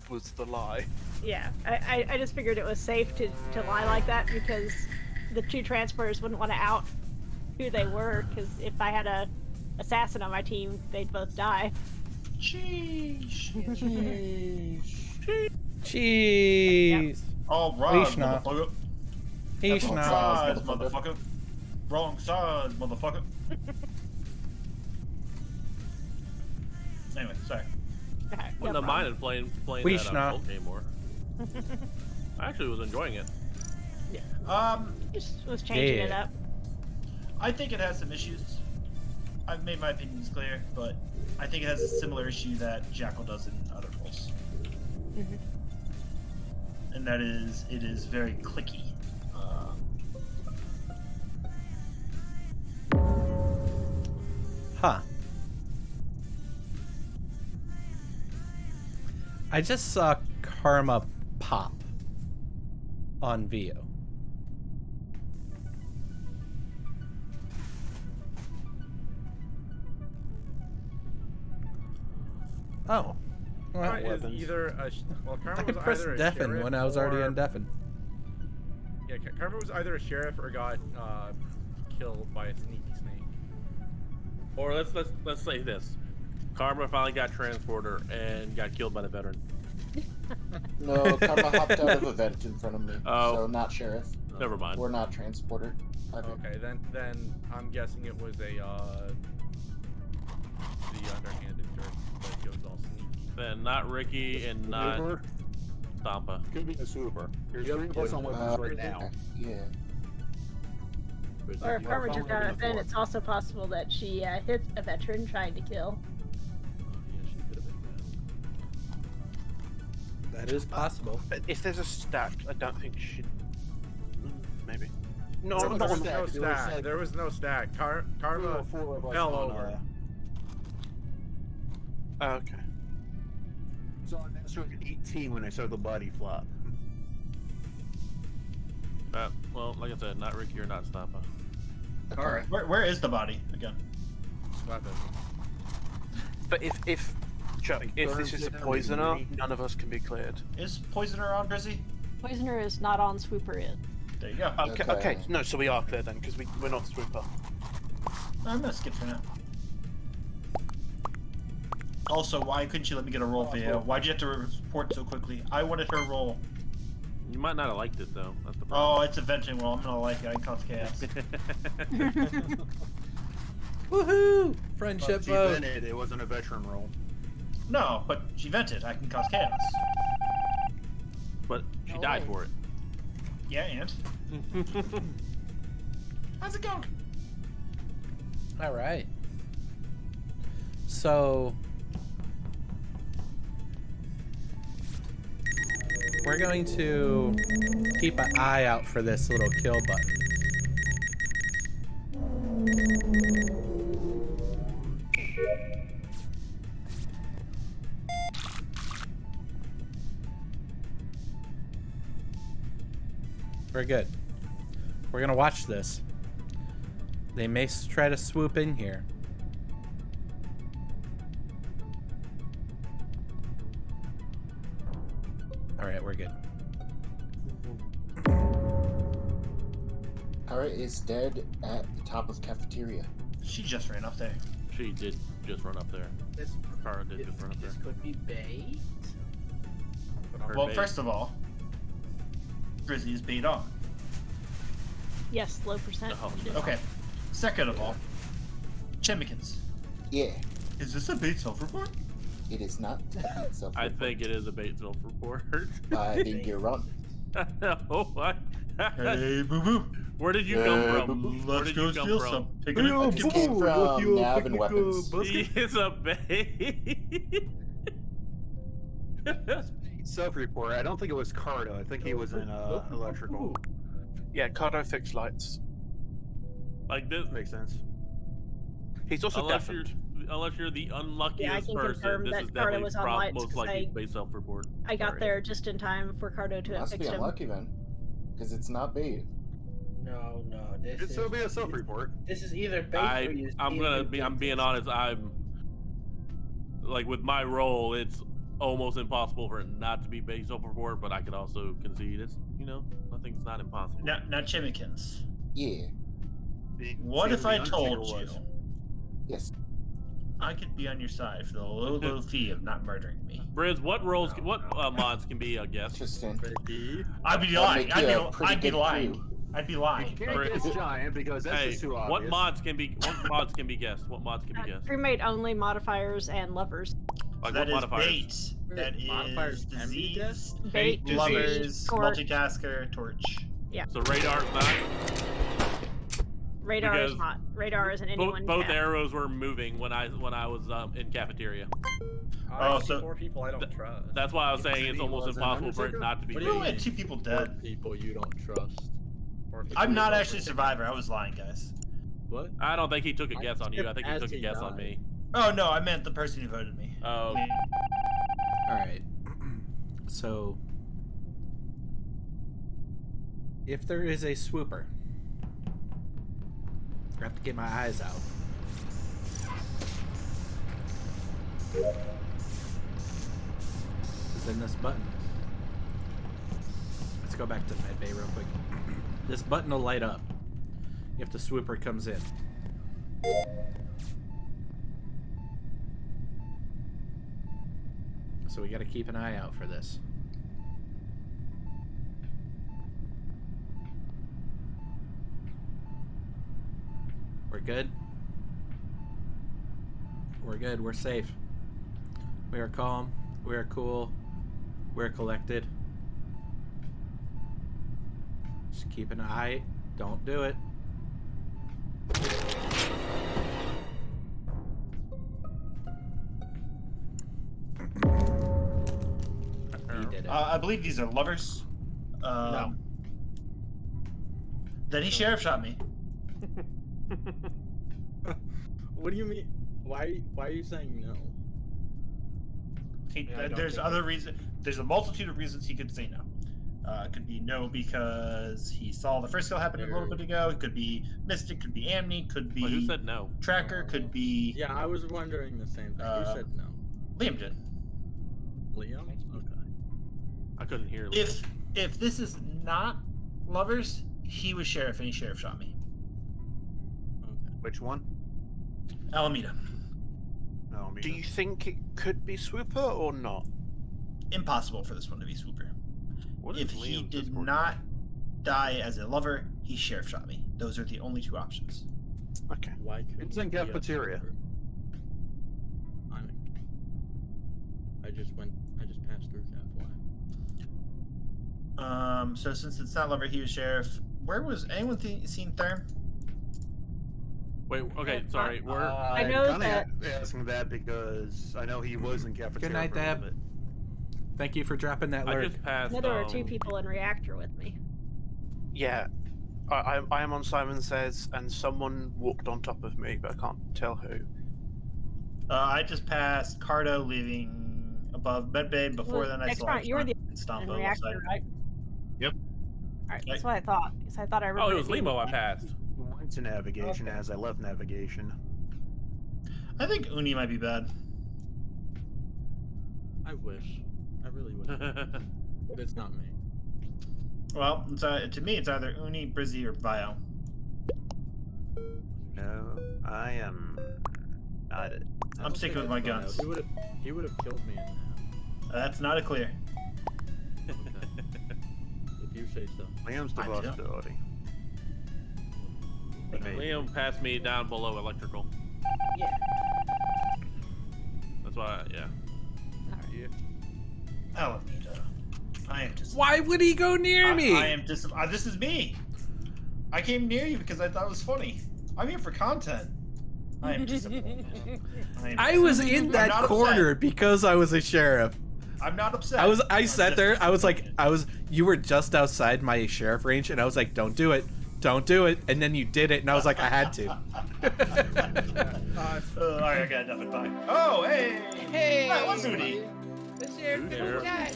was the lie. Yeah, I just figured it was safe to lie like that because the 2 transporters wouldn't want to out who they were, because if I had a assassin on my team, they'd both die. Sheesh. Jeez. All right, Ishna. motherfucker. Ishna. Wrong sides, motherfucker. Wrong sides, motherfucker. Anyway, sorry. Wouldn't have minded playing We that schna. Bolt game more. I actually was enjoying it. Just was changing it Yeah. up. I think it has some issues. I've made my opinions clear, but I think it has a similar issue that Jackal does in other roles. And that is, it is very clicky. Huh. I just saw Karma pop on Vio. Oh. Well, Karma is either a well, Karma I was pressed either a deafen sheriff when I was already or- on deafen. Yeah, Karma was either a sheriff or got killed by a sneaky snake. Or let's say this: Karma finally got transporter and got killed by the veteran. No, Karma hopped out of a vent in front of me. Oh. So not sheriff. Never mind. Or not transporter. Okay, then I'm guessing it was a the underhanded jerk that goes all sneaky. Then not Ricky and not Swooper? Stampa. Could be a swooper. There's 3 of us on weapons right now. Yeah. Or if Karma jumped out of a vent, it's also possible that she hit a veteran trying to kill. That is possible. But if there's a stack, I don't think she. Maybe. No, There no was one. no stack. There was no stack. Karma fell over. Okay. So I started at 18 when I saw the body flop. Well, like I said, not Ricky or not Stampa. Alright. Where is the body again? But if Chuck, if this is a poisoner, none of us can be cleared. Is Poisoner on Brizzy? Poisoner is not on Swooper yet. There you go. Okay. No, so we are clear then, because we're not Swooper. I'm gonna skip for now. Also, why couldn't you let me get a roll video? Why'd you have to report so quickly? I wanted her roll. You might not have liked it though. That's the problem. Oh, it's a venting roll. I'm gonna like it. I can cause chaos. Woohoo! Friendship She vote. vented, it wasn't a veteran roll. No, but she vented. I can cause chaos. But she died for it. Yeah, and? How's it going? All right. So we're going to keep an eye out for this little kill button. We're good. We're gonna watch this. They may try to swoop in here. Alright, we're good. Kara is dead at the top of cafeteria. She just ran up there. She did just run up there. Kara did just run up there. This could be bait. Well, first of all, Brizzy is bait on. Yes, low percent. Okay. Second of all, Chemicans. Yeah. Is this a bait self-report? It is not a bait self-report. I think it is a bait self-report. I think you're wrong. No, what? Hey, boo-boo. Where did you come from? Where Let's did go you come steal from? some. Take It came from Nav and Weapons. He is a bait. Self-report. I don't think it was Cardo. I think he was in electrical. Yeah, Cardo fixed lights. Like this makes sense. He's also unless deafened. you're the Yeah, I unluckiest can person, confirm this that is Cardo definitely was on lights most 'cause likely bait self-report. I got Sorry. there just in time for Cardo to Must fix be him. unlucky then. Because it's not bait. No. This It'd is still be a self-report. This is either bait or you. I'm being honest. I'm like with my role, it's almost impossible for it not to be bait self-report, but I could also concede it's nothing's not impossible. Now Chemicans. Yeah. What if I told you? Yes. I could be on your side for the low fee of not murdering me. Briz, what roles, what mods can be a guest? Interesting. I'd be lying. I'd be lying. I'd be lying. You can't guess giant because that's just too obvious. What mods can be guessed? What mods can be guessed? Crewmate only modifiers and lovers. Like That what is modifiers? bait. That Modifiers is can be disease. Bait, Lovers, disease, torch. multitasker, torch. Yeah. So radar's not. Radar is Because not. Radar isn't anyone. Both arrows were moving when I was in cafeteria. I see 4 people I don't trust. That's why I was saying it's almost impossible for it not to be. We only had 2 people dead. People you don't trust. I'm not actually a survivor. I was lying, guys. What? I don't think he took a guess on you. I think he As took a he guess on died. me. Oh no, I meant the person who voted me. Oh. Alright. So if there is a swooper, I have to get my eyes out. It's in this button. Let's go back to medbay real quick. This button will light up if the swooper comes in. so we got to keep an eye out for this. We're good. We're good. We're safe. We are calm. We are cool. We're collected. Just keep an eye. Don't do it. He did it. I believe these are lovers. No. Then he sheriff shot me. What do you mean? Why are you saying no? There's other reasons. There's a multitude of reasons he could say no. It could be no because he saw the first kill happen a little bit ago. It could be Mystic. Could be Amni. Could be. Wait, who said no? Tracker. Could be. Yeah, I was wondering the same thing. Who said no? Liam did. Liam? Okay. I couldn't hear. Liam. If this is not lovers, he was sheriff and he sheriff shot me. Okay. Which one? Alameda. Alameda. Do you think it could be Swooper or not? Impossible for this one to be Swooper. What If is he Liam's did Discord? not die as a lover, he sheriff shot me. Those are the only two options. Okay. Why couldn't It's in he be a cafeteria. sniper? I just passed through halfway. So since it's not lover, he was sheriff. Where was anyone seen Therm? Wait, okay, sorry. We're I know I'm that. asking that because I know he was in cafeteria. Good night, for a little Deb. bit. Thank you for dropping that I lurk. just passed. I know there were two people in reactor with me. Yeah. I am on Simon Says, and someone walked on top of me, but I can't tell who. I just passed Cardo leaving above medbay. Before Well, then, I next saw round, you were the Stomp in on the reactor, side. right? Yep. Alright, that's what I thought. Because I thought I remember. Oh, it was being- Limo I passed. Went to navigation as I left navigation. I think Uni might be bad. I wish. I really wish. But it's not me. Well, it's, to me, it's either Uni, Brizzy, or Vio. No, I am not it. I'm sticking with my guns. He would have killed me in that. That's not a clear. If you say so. Liam's the I do. possibility. Liam passed me down below electrical. Yeah. That's why, yeah. Alameda. I am just. Why would he go near me? I am just. This is me. I came near you because I thought it was funny. I'm here for content. I am disappointed. I was in that corner because I was a sheriff. I'm not upset. I sat there. You were just outside my sheriff range, and I was like, "Don't do it, don't do it." And then you did it, and I was like, "I had to." Alright, I got nothing back. Oh, hey! Hey! That was Uni. The sheriff didn't die.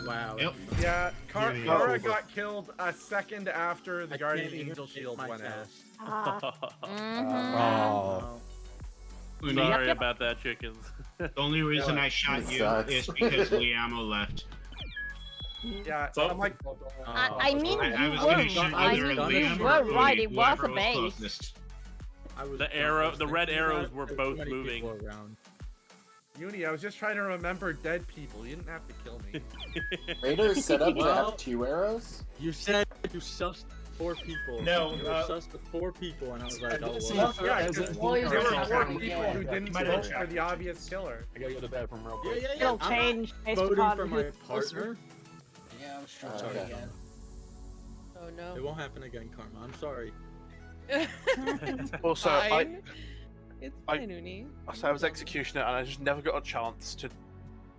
Wow. Yep. Yeah, Yeah, Kara got killed a second after the I Guardian can't even Angel feel shield my went out. chest. Oh. Uni, Sorry about that, chickens. the only reason I shot It you sucks. is because Liamo left. Yeah, I'm like, I mean, I was you gonna were, shoot I either mean, Liam you or were right. Uni, It was whoever a base. closest. The red arrows were both moving. Uni, I was just trying to remember dead people. You didn't have to kill me. Raider is set up to Well- have 2 arrows. You said you sussed 4 people. No, you were sussed with 4 people, and I was like, oh didn't well. see- Yeah, As because in- there were Yeah. 4 people Yeah. who didn't Might vote have for the obvious killer. I gotta go to the bathroom real Yeah, quick. yeah, yeah. It'll I'm change not based voting upon for who my goes first. partner. Yeah, I was trying to again. Oh It no. won't happen again, Karma. I'm sorry. Also, Fine. It's fine, Uni. I was executioner, and I just never got a chance to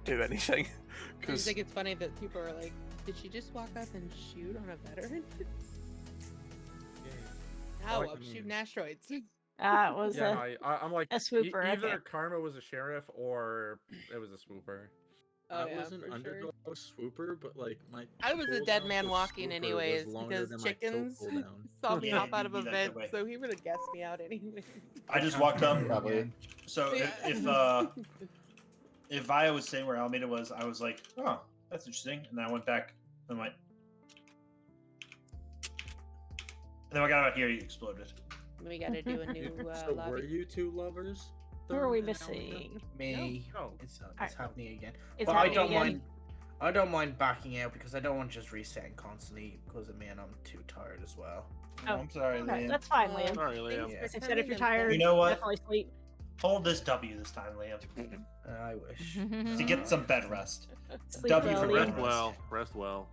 do anything. I just Because think it's funny that people are like, did she just walk up and shoot on a veteran? How? Like, I'm shooting asteroids. It was Yeah, I'm like, a swooper, I either think. Karma was a sheriff or it was a swooper. Oh, I yeah, was an for sure. underdog swooper, but like my. I was a dead cooldown man for walking swooper anyways was longer because than my kill chickens cooldown. saw me Yeah, hop out of a you'd be that vent, way. so he would have guessed me out anyway. I just walked up. Probably. So Yeah. if Vio was saying where Alameda was, I was like, oh, that's interesting. And then I went back and went. And then I got out here, he exploded. We gotta do a new So were lobby. you 2 lovers? Who are we missing? Me. No. It's Alright. happening again. It's But I happening don't again. mind. I don't mind backing out because I don't want just resetting constantly because man, I'm too tired as well. Oh, I'm sorry, Okay, Liam. that's fine, Liam. Sorry, Liam. Yeah. Like I said, if you're tired, You know what? definitely sleep. Hold this W this time, Liam. I wish. To get some bed rest. Sleep W well, for Liam. Rest rest. well. Rest well.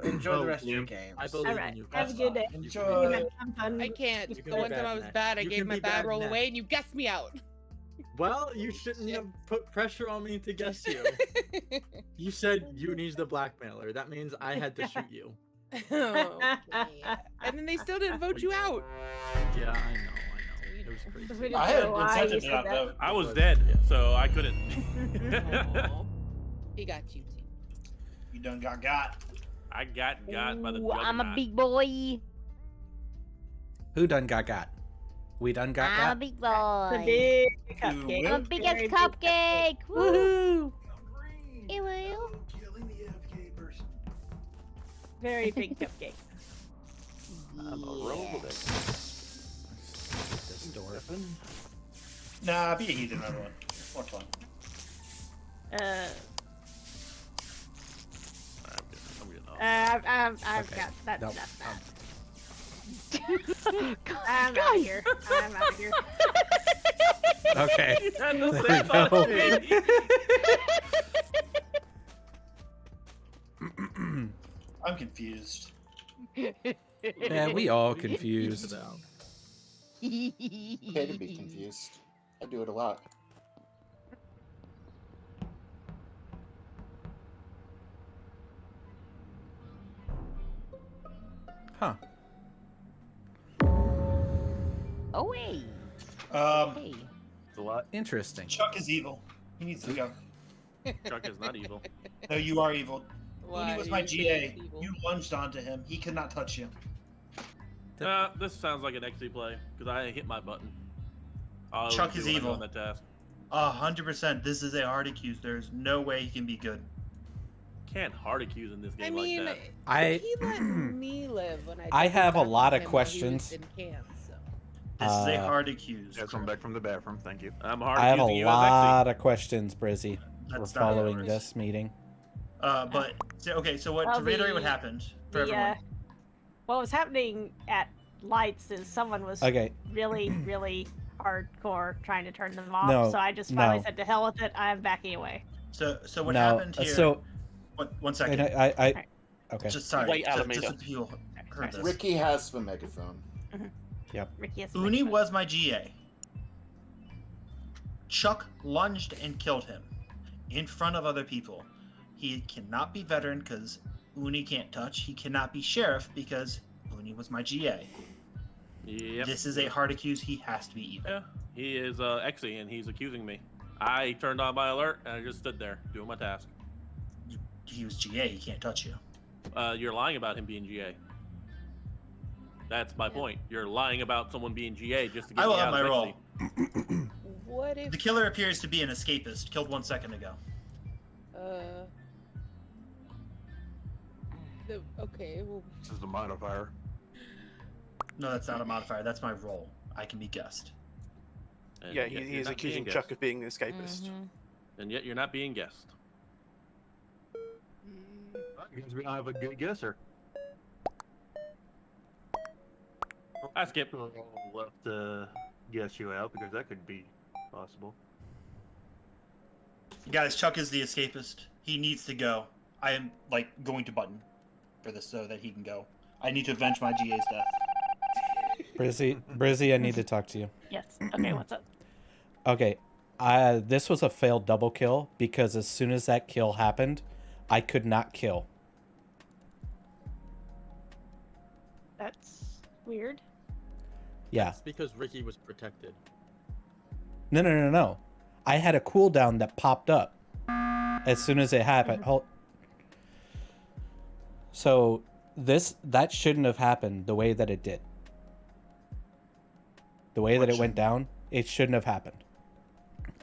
Enjoy the Oh, rest of your Liam. games. I believe Alright, in you. have a good day. Enjoy. I'm done. I can't. You can The be one time bad I was next. bad, I You gave can my be bad bad roll next. away, and you guessed me out. Well, you shouldn't have put pressure on me to guess you. You said Uni's the blackmailer. That means I had to shoot you. Okay. And then they still didn't vote you out. Yeah, I know. It was We crazy. didn't I had know why incentive you to said not that. vote. I was dead, so I couldn't. Aw. He got you too. You done got. I got by the Ooh, I'm a juggernaut. big boy. Who done got? We done got I'm a big boy. The big cupcake. I'm a big ass Very big cupcake. Woo! Ew, ew. Very big cupcake. I'm a Rolodex. this door. Nah, be a heathen, everyone. More fun. I'm getting off. I've Okay. got that. Nope. That's that. I'm out of here. I'm out of here. Okay. And the There same you thought go. of me. I'm confused. Yeah, we all confused. Okay to be confused. I do it a lot. Huh. Oh wait. Um, Hey. It's a lot. Interesting. Chuck is evil. He needs to go. Chuck is not evil. No, you are evil. When he Why was are my you saying GA, it's evil? you lunged onto him. He could not touch you. This sounds like an XC play because I hit my button. I Chuck always is do when I go evil. on that task. 100%. This is a hard accused. There's no way he can be good. Can't hard accuse in this I game mean, like I he let me live when I. I double have a tapped lot him of while he was questions. in camp, so. This is a Uh, hard accused. Yes, I'm back from the bathroom. Thank you. that. I'm hard I have a accusing you as lot of questions, Brizzy. We're That's not how it following works. this meeting. But okay, so what? Well, to reiterate the- what happened for The, everyone. what was happening at Lights is someone was Okay. really, really hardcore trying to turn them off. No, So I just finally no. said to hell with it. I'm backing away. So what No, happened here? so one second. and I okay. Just sorry. Wait, just Alameda. so people heard this. Ricky has the megaphone. Ricky has Uni was my GA. Chuck lunged and killed him in front of other people. He cannot be veteran because Uni can't touch. He cannot be sheriff because Uni was my GA. Yep. This is a hard accuse. He has to be evil. Yeah, he is XC and he's accusing me. I turned on my alert and I just stood there doing my task. He was GA. He can't touch you. You're lying about him being GA. That's my point. You're lying about someone being GA just to get I will me have out my of roll. XC. What if? The killer appears to be an escapist. Killed 1 second ago. Okay. Well, This is a modifier. No, that's not a modifier. That's my roll. I can be guessed. And Yeah, yet he you're is not being accusing guessed. Chuck of being an escapist. And yet you're not being guessed. Because we don't have a good guesser. I skip. I'll left to guess you out because that could be possible. Guys, Chuck is the escapist. He needs to go. I am going to button for this so that he can go. I need to avenge my GA's death. Brizzy, I need to talk to you. Yes. Okay, what's up? Okay, this was a failed double kill because as soon as that kill happened, I could not kill. That's weird. Yeah. It's because Ricky was protected. No. I had a cooldown that popped up as soon as it happened. So that shouldn't have happened the way that it did. The way that it went down, it shouldn't have happened.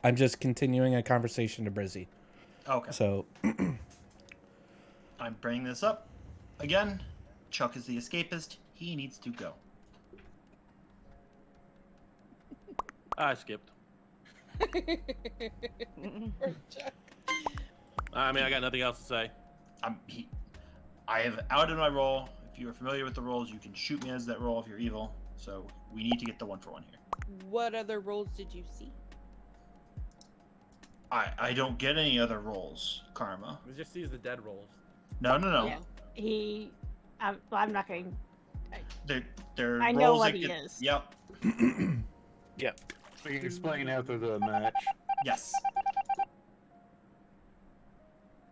I'm just continuing a conversation to Brizzy. Okay. So I'm bringing this up. Again, Chuck is the escapist. He needs to go. I skipped. I mean, I got nothing else to say. I have outed my role. If you are familiar with the roles, you can shoot me as that role if you're evil. So we need to get the 1-for-1 here. What other roles did you see? I don't get any other roles, Karma. We just sees the dead rolls. No. Yeah. I'm not going. They're I roles know what that he get- is. Yep. Yep. So you can explain after the match. Yes.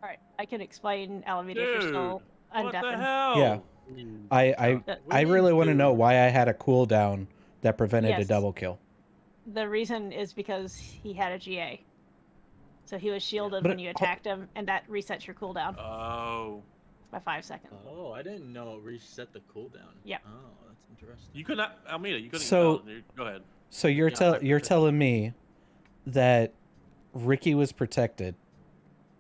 All right, I can explain Alameda if you're still What the undeafened. hell? Yeah. I really want to know why I had a cooldown that prevented a Yes. double kill. The reason is because he had a GA. So he was shielded But when you attacked him, and that resets your cooldown Oh. by 5 seconds. Oh, I didn't know it reset the cooldown. Yep. Oh, that's interesting. You could not, Almeida. You couldn't. So- Go ahead. So you're you're telling me that Ricky was protected.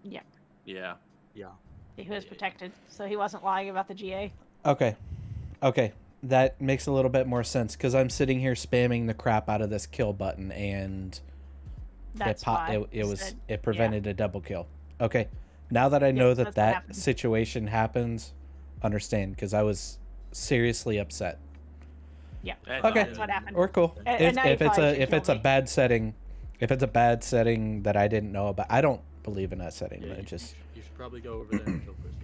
Yeah. Yeah. Yeah. He was protected, so he wasn't lying about the GA. Okay. That makes a little bit more sense because I'm sitting here spamming the crap out of this kill button and That's why it prevented a double kill. Okay. Now that I know that's what that happened. situation happens, understand because I was seriously upset. Yeah. Okay. That's what happened. Or cool. And now you If it's probably should if it's kill a me. bad setting, that I didn't know about, I don't believe in that setting. Yeah, It just you should probably go over there and kill Chrissy.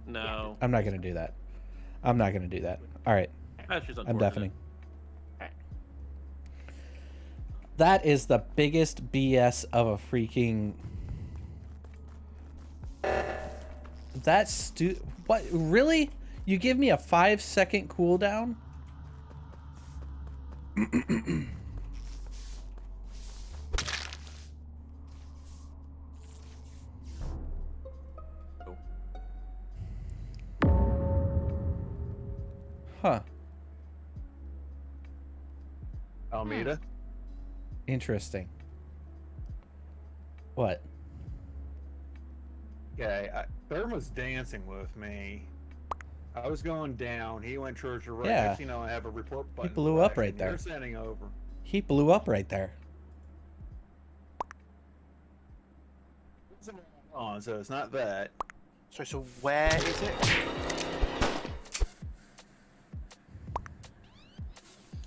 No. I'm not gonna do that. I'm not gonna do that. All right. That's just I'm unfortunate. deafening. That is the biggest BS of a freaking. That's what really? You give me a 5-second cooldown? Huh. Almeida? Interesting. What? Okay, Therm was dancing with me. I was going down. He went towards the right. Yeah. Next thing you know, I have a report button. blew up flashing. right there. You're standing over. He blew up right there. Oh, so it's not that. So where is it?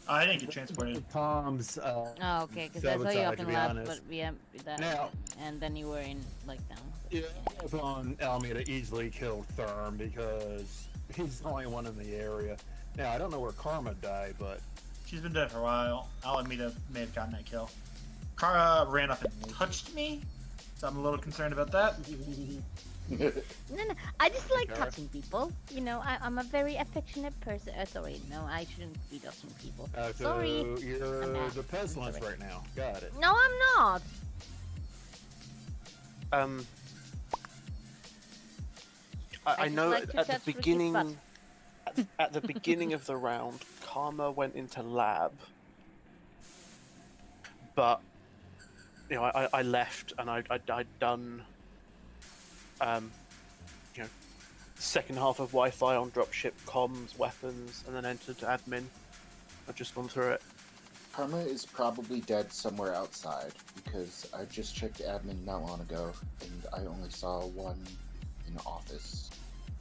I didn't get transported. Tom's. Oh, okay, because I saw you sabotage, up to in be lab, honest. but yeah, that, Now- and then you were in like down. Yeah, I was on Alameda easily killed Therm because he's the only one in the area. Now I don't know where Karma died, but She's been dead for a while. Alameda may have gotten that kill. Kara ran up and touched me, so I'm a little concerned about that. No, I just like Kara? touching people. You know, I'm a very affectionate person. Sorry, no, I shouldn't be touching people. so Sorry. you're I'm bad. the pestilence right now. Got it. No, I'm not. I just know like to at the touch Ricky's beginning, butt. at the beginning of the round, Karma went into lab, but you know, I left and I'd done, you know, second half of Wi-Fi on dropship, comms, weapons, and then entered admin. I've just gone through it. Karma is probably dead somewhere outside because I just checked admin not long ago and I only saw one in the office,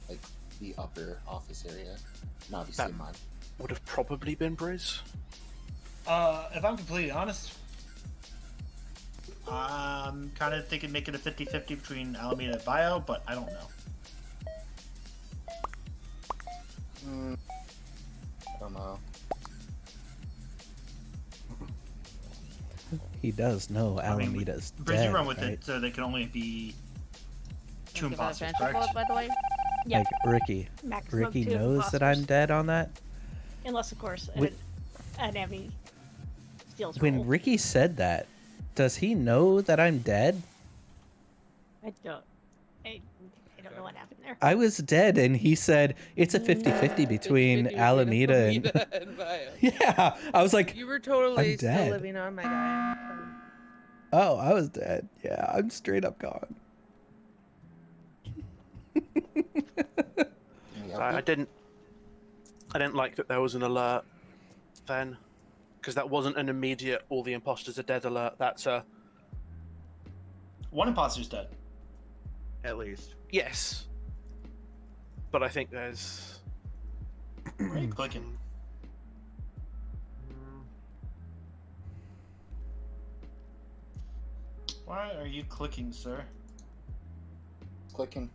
like the upper office area, and obviously That- mine. Would have probably been Briz. If I'm completely honest, I'm kind of thinking make it a 50-50 between Alameda and Bio, but I don't know. I don't know. He does know Alameda's Briz, dead, you run with right? it, so they can only be two Think about imposters, transfer correct? bullet, by the way. Yep. Like Ricky. Maximum Ricky 2 knows that I'm imposters. dead on that. Unless, of course, Wait. an enemy steals When roll. Ricky said that, does he know that I'm dead? I don't know what happened there. I was dead, and he said it's a 50-50 between Alameda and. Bio. Yeah, I was like, You were totally I'm still dead. living on, my guy. oh, I was dead. Yeah, I'm straight up gone. I didn't like that there was an alert then, because that wasn't an immediate all the imposters are dead alert. That's a One imposter's dead. At least. Yes. But I think there's. Where are you clicking? Why are you clicking, sir? Clicking.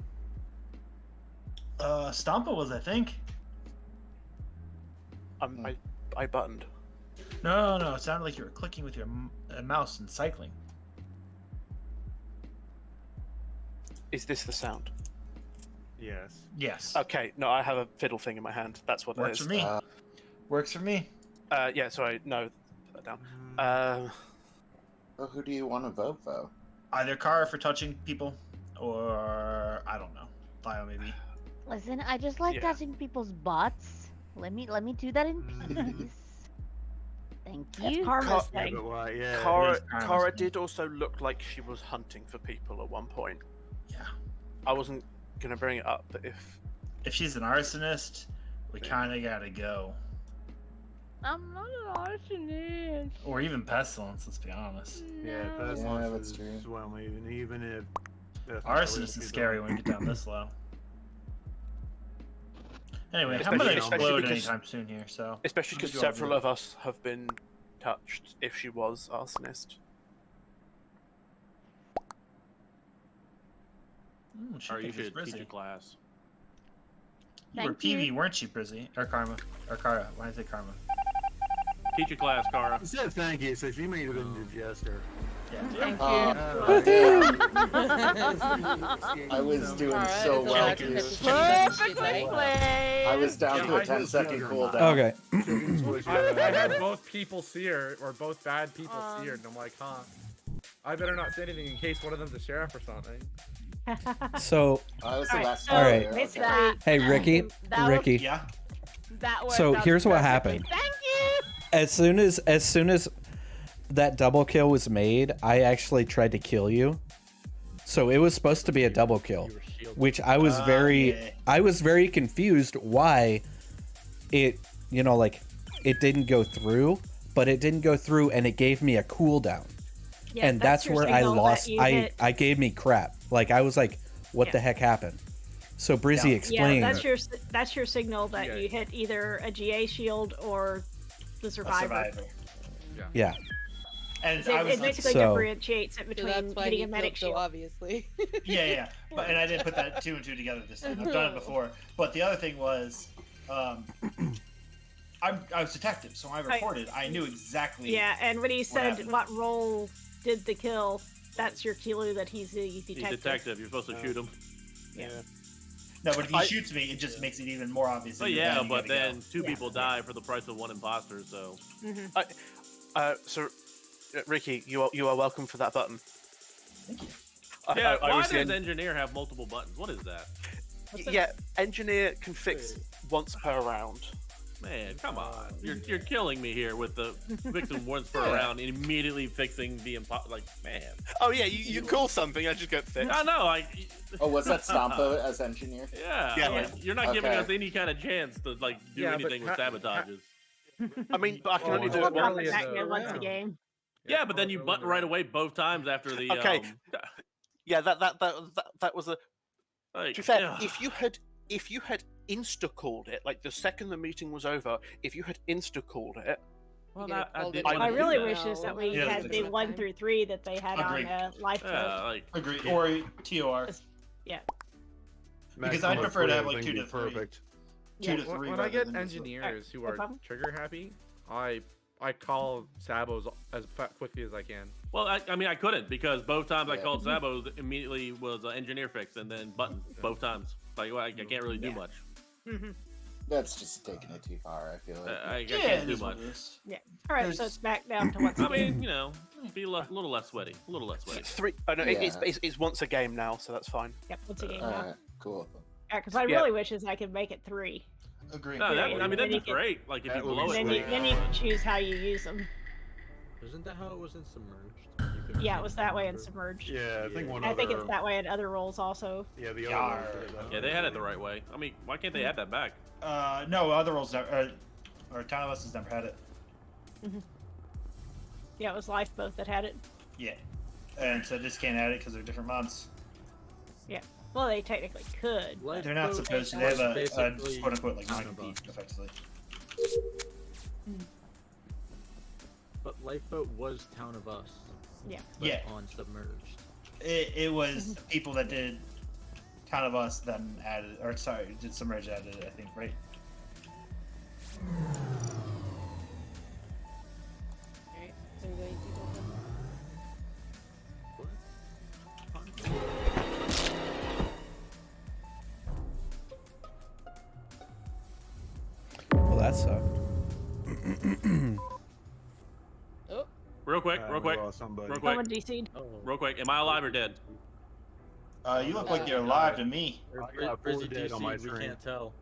Stompa was, I think. I buttoned. No. It sounded like you were clicking with your mouse and cycling. Is this the sound? Yes. Yes. Okay, no, I have a fiddle thing in my hand. That's what that Works is. for me. Works for me. Yeah, sorry, no, put that down. Well, who do you want to vote, though? Either Kara for touching people, or I don't know, Bio maybe. Listen, I just like touching people's butts. Let me do that in peace. Thank you. Karma's thing. Kara did also look like she was hunting for people at one point. Yeah. I wasn't gonna bring it up, but if she's an arsonist, we kind of gotta go. I'm not an arsonist. Or even pestilence. Let's be honest. Yeah, that's is true. well, even if Arsonist is scary when you get down this low. Anyway, I'm Especially- gonna especially explode because- anytime soon here. So especially because several of us have been touched. If she was arsonist, Or you should teach a class. You were PV, weren't you, Brizzy? Or Karma? Or Kara? Why did I say Karma? Teach a class, Kara. He said thank you, so she may have been a jester. Thank you. I was doing so well, dude. I was down to a 10-second cooldown. Okay. I had both people seared, or both bad people seared, and I'm like, huh. I better not say anything in case one of them's a sheriff or something. So, I was the last all right. basically, Hey, Ricky. that Ricky. Yeah. That worked So out here's what perfectly. happened. Thank you. As soon as that double kill was made, I actually tried to kill you. So it was supposed to be a double kill, which I was very confused why it, like, it didn't go through, but it didn't go through and it gave me a cooldown. Yeah, And that's your where I signal that lost. you I hit. gave me crap. Like, I was like, what the heck happened? So Brizzy explained. Yeah, that's your signal that you hit either a GA shield or the survivor. Yeah. And It basically differentiates it between that's why hitting he a medic killed, shield. so obviously. Yeah. But and I didn't put that 2 and 2 together this time. I've done it before. But the other thing was, I was detective, so I reported. I knew exactly. Yeah, and when he said happened. what role did the kill, that's your clue that he's the detective. He's detective. You're supposed to shoot him. Yeah. No, but if he shoots me, it just makes it even more obvious. Oh that you're yeah, bad, you but gotta then go. 2 people die for the price of 1 imposter. So. so Ricky, you are welcome for that button. Thank you. Yeah, I why was does the engineer have multiple buttons? What is that? Yeah, engineer can fix once per round. Man, come on! You're killing me here with the fixing once per Yeah. round and immediately fixing the like, man. Oh yeah, you call something, I just go fix. I know. Oh, was that Stompa as engineer? Yeah, like, you're not giving us any kind of chance to like do Yeah, but anything with sabotages. I mean, but I can only do We'll it come once. back in once a game. Yeah, but then you button right away both times after the. Okay. Yeah, that was a. Like, to be fair, ugh. if you had insta called it, like the second the meeting was over, if you had insta called it. Well, You that, I called did it What I wanna do really that. wish is that we Yeah, had that's the good. 1 through 3 that they had Agreed. on Lifeboat. Like, Agreed. Or TOR. Yeah. Because I prefer to have like 2 to 3. Perfect. 2 to 3. When I rather get than just- engineers who no are problem. trigger happy, I call Sabos as quickly as I can. Well, I mean, I couldn't because both times I Yeah. called Sabos immediately was an engineer fix and then button both times. Like, well, I can't really do much. That's just taking it too far, I feel like. I Yeah, can't it do is what much. it is. Yeah. All right, so it's back down to what's I mean, be a little less sweaty. A little less sweaty. 3. Oh, no, Yeah. it's once a game now, so that's fine. Yep, what's a game now. Alright, cool. Yeah, because I Yeah. really wish is I could make it 3. Agreed. No, Yeah, I mean, and that'd then be you can- great. Like, if That you would blow be it. And then you can choose how you use them. Isn't that how it was in Submerged? Yeah, it was that way in Submerged. Yeah, I think one I other. think it's that way in other roles also. Yeah, the Yar. other. one did that. Yeah, they had it the right way. I mean, why can't they add that back? No, other roles never, or Town of Us has never had it. Yeah, it was Lifeboat that had it. Yeah. and so just can't add it because they're different months. Yeah. Well, they technically could. Life They're not Boat supposed to. They have was a basically quote unquote like Town of non-compete, Us. effectively. But Lifeboat was Town of Us. Yeah. But Yeah. on Submerged. It was people that did Town of Us then added, or sorry, did Submerge added it, I think, right? Alright, so I'm going to go from Well, that sucked. Oh, Real quick, real quick, somebody. real quick, Someone DC'd. real quick. Am I alive or dead? You look like you're alive to me. I got Brizzy 4 dead on my DC'd, we screen. can't tell.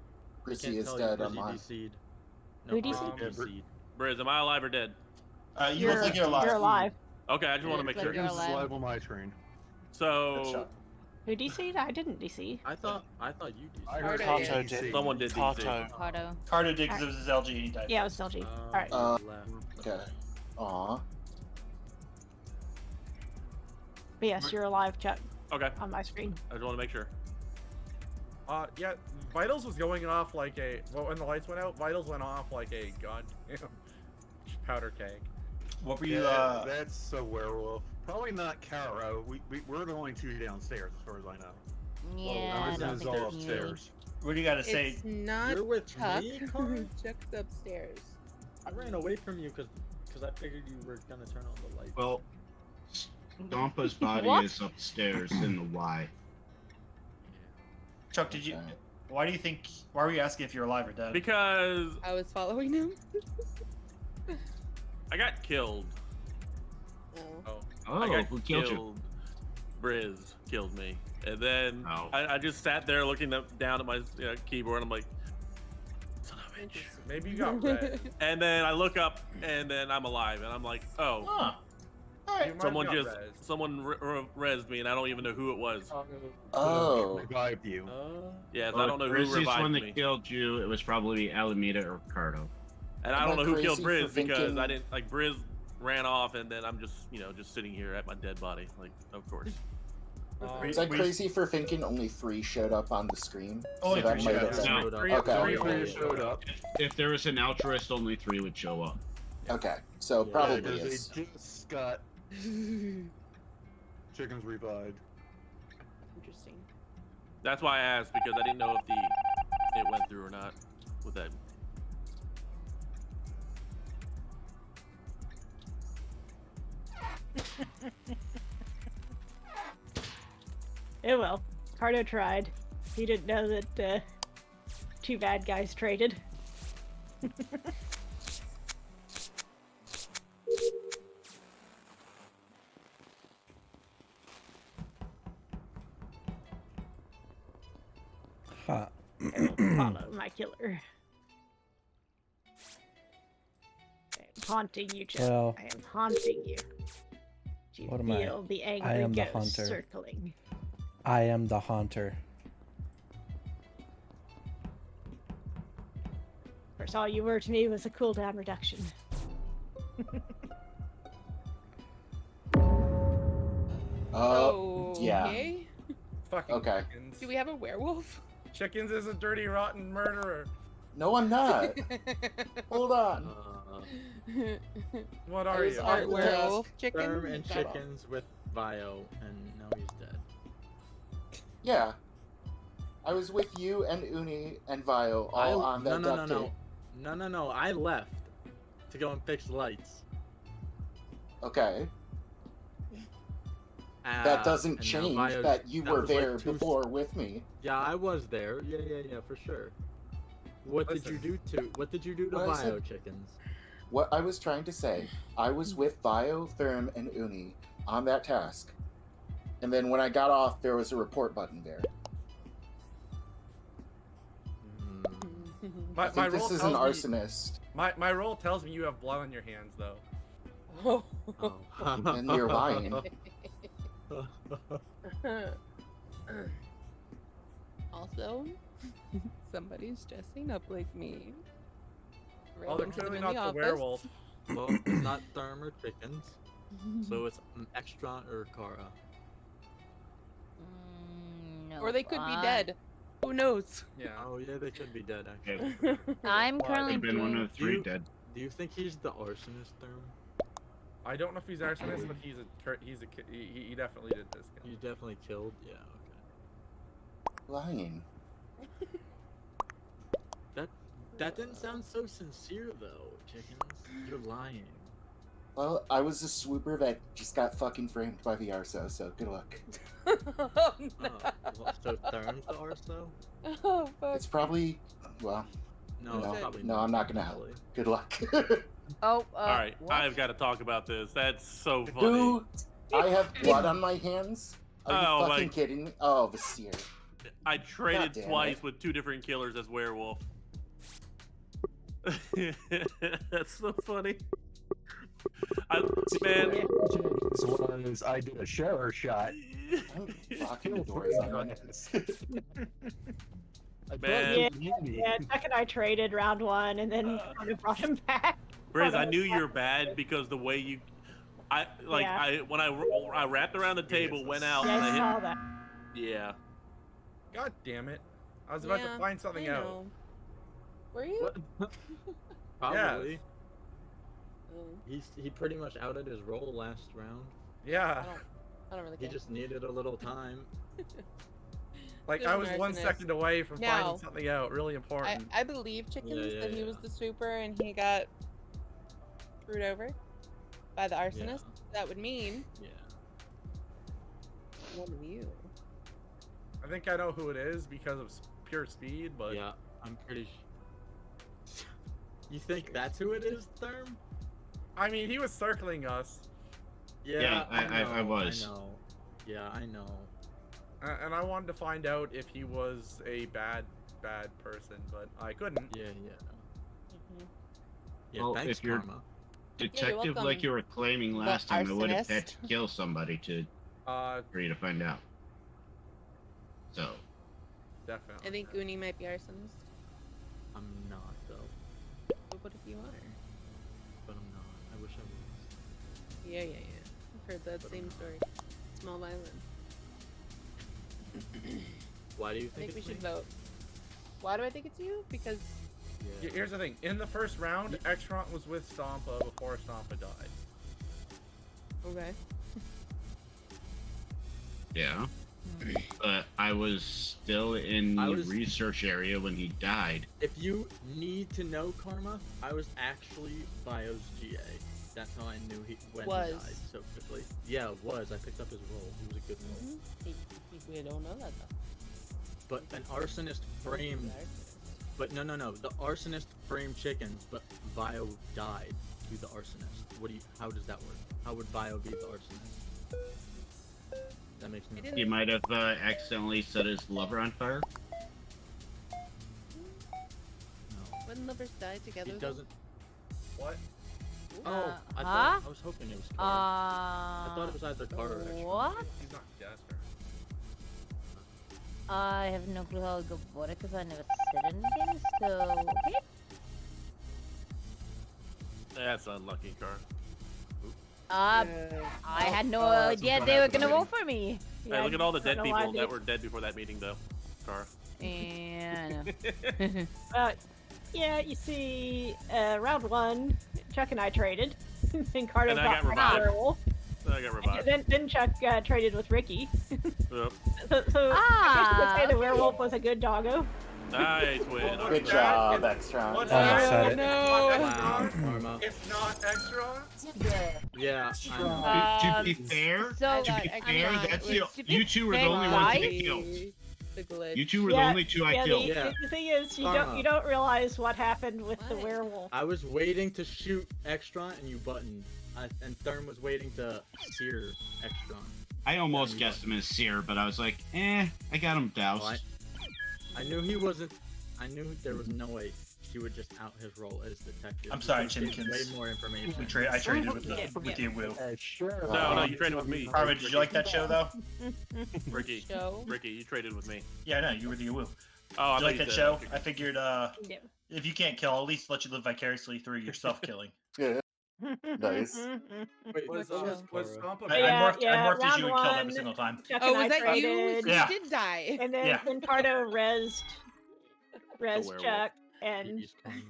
We Brizzy can't is tell dead you on Brizzy mine. DC'd. Who No, DC'd? DC'd. Briz, am I alive or dead? You look like you're alive. You're alive. Okay, I just want to make Like sure. you're Chickens is alive. live on my screen. Good So shot. Who DC'd? I didn't DC. I thought you DC'd. I heard Cardo Carto did. did. someone did Carto. DC. Cardo. Carter did because it was his LG. He died. Yeah, it was LG. Alright. You left. Okay. Aw. But yes, you're alive, Chuck, Okay, on my screen. I just want to make sure. Yeah, Vitals was going off like a. Well, when the lights went out, Vitals went off like a goddamn powder keg. What were you? Yeah, that's a werewolf. Probably not Caro. We're the only 2 downstairs, as far as I know. Yeah, I Everything don't is think all it's me. upstairs. What do you got to say? it's not You're with Chuck. me, Connor? Chuck's upstairs. I ran away from you because I figured you were gonna turn on the light. Well, Stompa's body What? is upstairs in the Y. Chuck, did you? Okay. Why do you think? Why were you asking if you're alive or dead? Because I was following him. I got killed. Oh. Oh, I got who killed you? Briz killed me, and then Oh. I just sat there looking down at my keyboard. And I'm like, son of a bitch. Interesting. Maybe you got red. And then I look up, and then I'm alive, and I'm like, oh, Huh. All right. You might someone have got just res. someone rezzed me, and I don't even know who it was. Oh. Revived you. Yes, Well, I don't know who Brizzy's revived one that me, killed you. It was probably Alameda or Cardo. and I Am don't I know who killed crazy Briz for because thinking- I didn't like Briz ran off, and then I'm just just sitting here at my dead body, like of course. Was I crazy for thinking only 3 showed up on the screen? Only that 3 might showed have up. been- No. Showed up. Okay. Three showed up. If there was an altruist, only 3 would show up. Okay, so Yeah, probably Because is. they just got chickens revived. Interesting. That's why I asked because I didn't know if it went through or not with that. Oh well. Cardo tried. He didn't know that 2 bad guys traded. Huh. Follow my killer. I am haunting you, Chuck. Well, I am haunting you. Do you what am I? feel the angry I am the ghost hunter. circling? I am the haunter. Of course, all you were to me was a cooldown reduction. Yeah. Okay. Fucking Okay. chickens. Do we have a werewolf? Chickens is a dirty, rotten murderer. No, I'm not. Hold on. What I are was you? on Are the werewolf task. chicken? Sperm and Shut up. chickens with Vio, and now he's dead. Yeah. I was with you and Uni and Vio all on that duct tape. No. I left to go and fix lights. Okay. Ah, That doesn't and now change Vio's- that you were was like there 2 before with me. Yeah, I was there. Yeah, for sure. What did you do to What I Vio said- chickens? What I was trying to say, I was with Vio, Therm, and Uni on that task. And then when I got off, there was a report button there. I think this is an arsonist. My role tells me you have blood on your hands, though. Oh. And you're lying. Also, somebody's dressing up like me. Oh, they're Random clearly in not the office. werewolf. Well, it's not Therm or chickens. So it's Extron or Kara. No. Or they could be dead. Who knows? Yeah. Oh yeah, they could be dead actually. I'm Well, currently they've been one doing. of three dead. Do you think he's the arsonist, Therm? I don't know if he's arsonist, but he definitely did this. Guy. You definitely killed. Yeah. Okay. Lying. That didn't sound so sincere though, chickens. You're lying. Well, I was a swooper that just got fucking framed by the Arso, so good luck. Oh, no. So Therm's the arso? Oh, fuck. It's probably, well, No, no, probably no, not. I'm not gonna help. Really. Good luck. Oh. All right, what? I've got to talk about this. That's so funny. Dude, I have blood on my hands. Are you Oh, fucking my- kidding me? Oh, Vasir. I traded God damn twice it. with 2 different killers as werewolf. That's so funny. Man, was I did a sharer shot. I'm locking the doors on this. Man. Yeah, Chuck and I traded round 1 and then kind of brought him back. Briz, I knew you were bad because the way you, Yeah. when I wrapped around the table, went out, Yeah, and I I saw hit, that. yeah. God damn it! I was about Yeah, to find something I out. know. Were you? Probably. Oh, He pretty much outed his role last round. Yeah. I don't really He care. just needed a little time. Like Good I was 1 arsonist. second away from Now, finding something out really important. I believe Chickens Yeah, that he yeah. was the swooper and he got screwed over by the arsonist. That would mean Yeah. one of you. I think I know who it is because of pure speed, but Yeah, I'm pretty. You think that's who it is, Therm? I mean he was circling us, Yeah, I know, was. I know. Yeah, I know. and I wanted to find out if he was a bad person, but I couldn't. Yeah. Mhm. Yeah, Well, thanks, if you're- Karma. Detective, welcome. like you were claiming The last time, I would have had arsonist. to kill somebody for you to find out. So, Definitely. I think Uni might be arsonist. I'm not though, But what if you are? but I'm not. I wish I was. Yeah. I've heard that But same I'm story. Small Island. Why do you I think think we it's should me? vote. Why do I think it's you? Because Yeah, here's the thing. In the first round, Extront was with Stompa before Stompa died. okay. yeah. But I was still in I the was- research area when he died. If you need to know, Karma, I was actually Bio's GA. That's how I knew when Was. he died so quickly. Yeah, it was. I picked up his role. He was a good role. We don't know that though. But an arsonist framed. But no. The arsonist framed chickens, but Bio died to the arsonist. How does that work? How would Bio be the arsonist? That makes no sense. He might have accidentally set his lover on fire. No. Wouldn't lovers die together? He though? doesn't. What? Oh, I huh? was hoping it was Kara. I thought it was either Kara or Extra. What? He's not Jasper. I have no clue how to go about it because I never said anything, so. That's unlucky, Car. I had no idea they were gonna vote for me. Hey, look at all the dead no people idea. that were dead before that meeting, though. Car. And Yeah, you see, round 1, Chuck and I traded. Then Carter And I got brought back revived. Werewolf. I got revived. Then Chuck traded with Ricky. Yep. So I guess you could say the werewolf was a good doggo. Nice win. Good job, Extron. What's Almost that? said it. Wow, Karma. If not Extra? Yeah, I know. To be fair, so to be fair, not- that's wait, you two were the only ones that guys? killed. The glitch. You two were the only two I killed. The thing is, you Karma. you don't realize what happened with the What? werewolf. I was waiting to shoot Extron and you buttoned. And Therm was waiting to sear Extron. I almost guessed him as Seer, but I was like, I got him doused. Well, I knew he wasn't. I knew there was no way he would just out his role as detective. I'm sorry, He gave Chinkins. Way more information. I traded with you, Will. Sure. No, you traded with me. Karma, did you like that show though? Ricky. Show? Ricky, you traded with me. Yeah, I know. You were the Will. Oh, I Did you like thought that said- show? okay. I figured Yeah. if you can't kill, I'll at least let you live vicariously through your self-killing. Yeah. Nice. Wait, was Stompa? I morphed as you and killed round every single time. Chuck Oh, and I was that you? traded, So Yeah. you did die. and then Yeah. Cardo res werewolf. Chuck, and He's coming.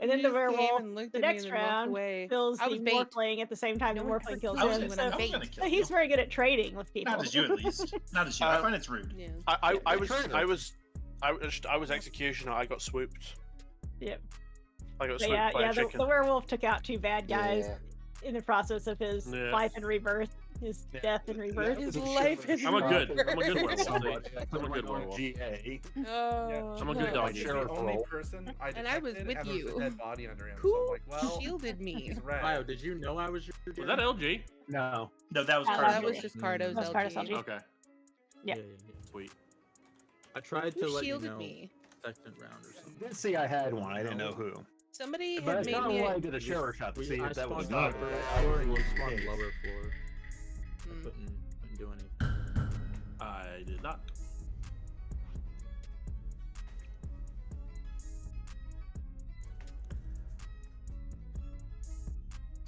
and then You the just came werewolf. and looked The at me next and then walked round away. kills I the was bait. morphling at the same time No the one morphling ever kills kills him. me when So, I'm I was bait. gonna so kill he's you. very good at trading with people. Not as you, at least. Not as you. I find it's rude. Yeah. I was executioner. I got swooped. Yep. I got But swooped yeah, by yeah. a The, chicken. the werewolf took out 2 bad guys Yeah. in the process of his Yeah. life and rebirth, his death and rebirth. His life is I'm a good werewolf. So see? much. I'm a good werewolf. GA. Oh. I'm a good dog. He's the Sheriff only role. person I And I was detected, with and there was you. a dead body under him. Who So I'm like, well, shielded me? he's red. Bio, did you know I was your Was that LG? No. No, that was Oh, Cardo's That was LG. just Cardo's That's Cardo's LG. LG. Okay. Yeah. Sweet. I tried to Who let you shielded know me? second round or something. Did see I had one. I didn't know who. Somebody But I had made kind of me. wanted to did a sheriff shot to see I if that was spawned not. upper floor and you spawned lower floor. I Hmm. couldn't do anything. I did not.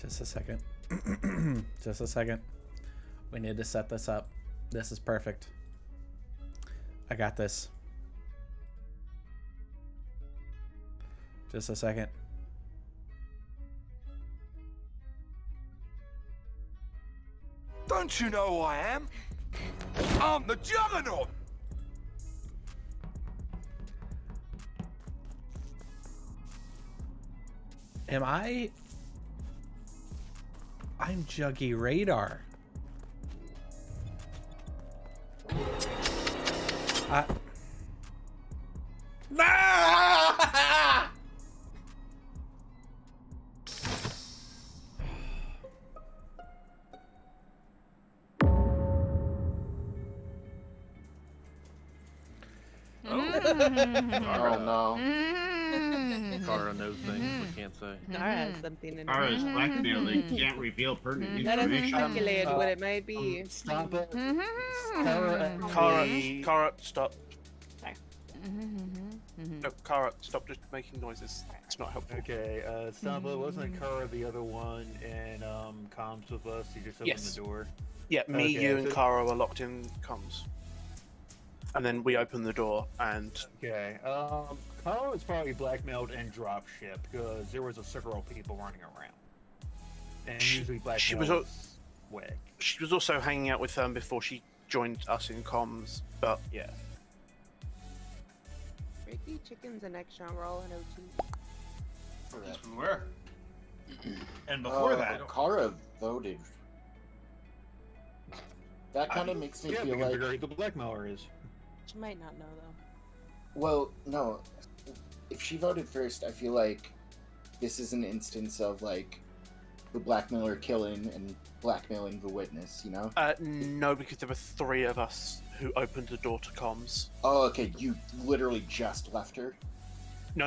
Just a second. Just a second. We need to set this up. This is perfect. I got this. Just a second. Don't you know who I am? I'm the Juggernaut! Am I? I'm Juggy Radar. Oh no. Kara knows things we can't say. Kara has something in Kara is her. blackmail. They can't reveal pertinent Let us information. speculate what it might be. Stop it. Kara, stop. No, Kara, stop just making noises. It's not helpful. Okay, Stompa, wasn't Kara the other one in comms with us? He just opened Yes. the door. Yeah, me, Okay, you, and so- Kara were locked in comms. And then we opened the door, and Okay, Kara was probably blackmailed and dropship because there was a several people running around. And usually blackmail she was is wig. she was also hanging out with them before she joined us in comms. But yeah, Ricky Chickens and Exxon were all in O2. Yes, we were. And before that, Kara voted. That kind of makes me yeah, feel because like. who the blackmailer is. She might not know though. Well, no. If she voted first, I feel like this is an instance of like the blackmailer killing and blackmailing the witness. You know? no, because there were 3 of us who opened the door to comms. Oh, okay. You literally just left her. No.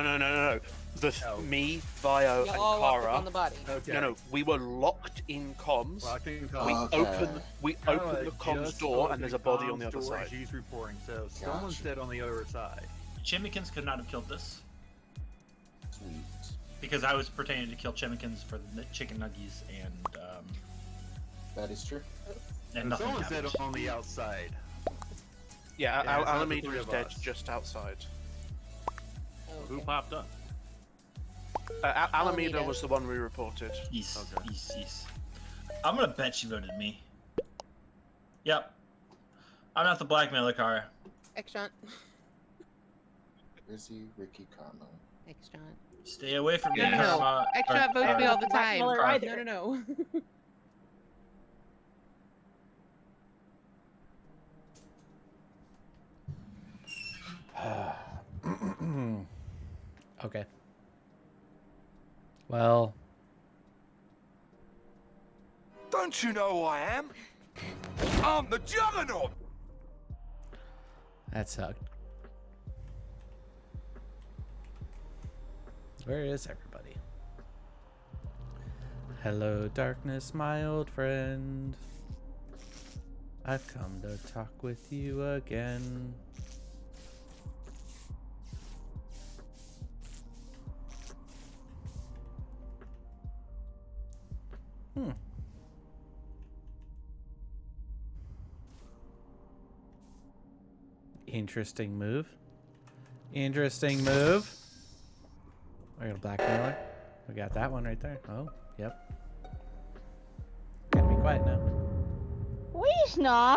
Me, Vio, Y'all and all walked up Kara. on the body. Okay. No, we were locked in comms. Locked in We comms. open the comms just door, and opened there's a body on comms the other door and side. She's reporting, so someone's Gotcha. dead on the other side. Chimikins could not have killed this Sweet. because I was pretending to kill Chimikins for the chicken nuggies and That is true. nothing Someone's dead happened. on the outside. Yeah, Yeah, it's not the Alameda 3 is of dead us. just outside. Who popped up? Alameda Alameda. was the one we reported. Yes, Okay. yes. I'm gonna bet she voted me. Yep. I'm not the blackmailer, Kara. Exxon. Rizzy, Ricky, Karma. Exxon. Stay away from me, No, no, no. Karma. Exxon votes me all the time. Blackmailer either. No. Okay. Well, Don't you know who I am? I'm the Juggernaut! that sucked. Where is everybody? Hello, darkness, my old friend. I've come to talk with you again. Interesting move. Interesting move. We're gonna blackmailer. We got that one right there. Oh, yep. Gotta be quiet now. Wishna.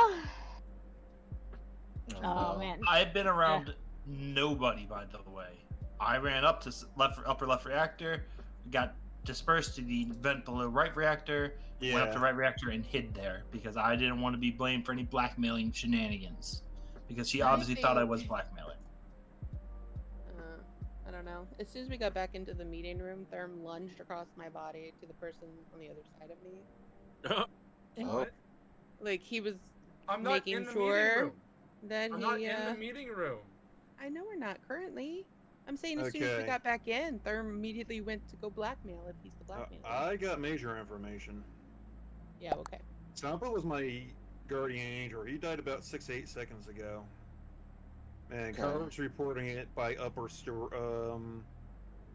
Oh man. I've been around nobody, by the way. I ran up to upper left reactor, got dispersed to the vent below right reactor, went up to right reactor and hid there because I didn't want to be blamed for any blackmailing shenanigans. Because he obviously thought I was blackmailing. I don't know. As soon as we got back into the meeting room, Therm lunged across my body to the person on the other side of me. What? Like he was I'm not making in the sure meeting room. that I'm he. not in the meeting room. I know we're not currently. I'm saying as soon as we Okay. got back in, Therm immediately went to go blackmail if he's the blackmailer. I got major information. Yeah. Okay. Sampa was my guardian angel. He died about 6 to 8 seconds ago. And Okay. Carter's reporting it by upper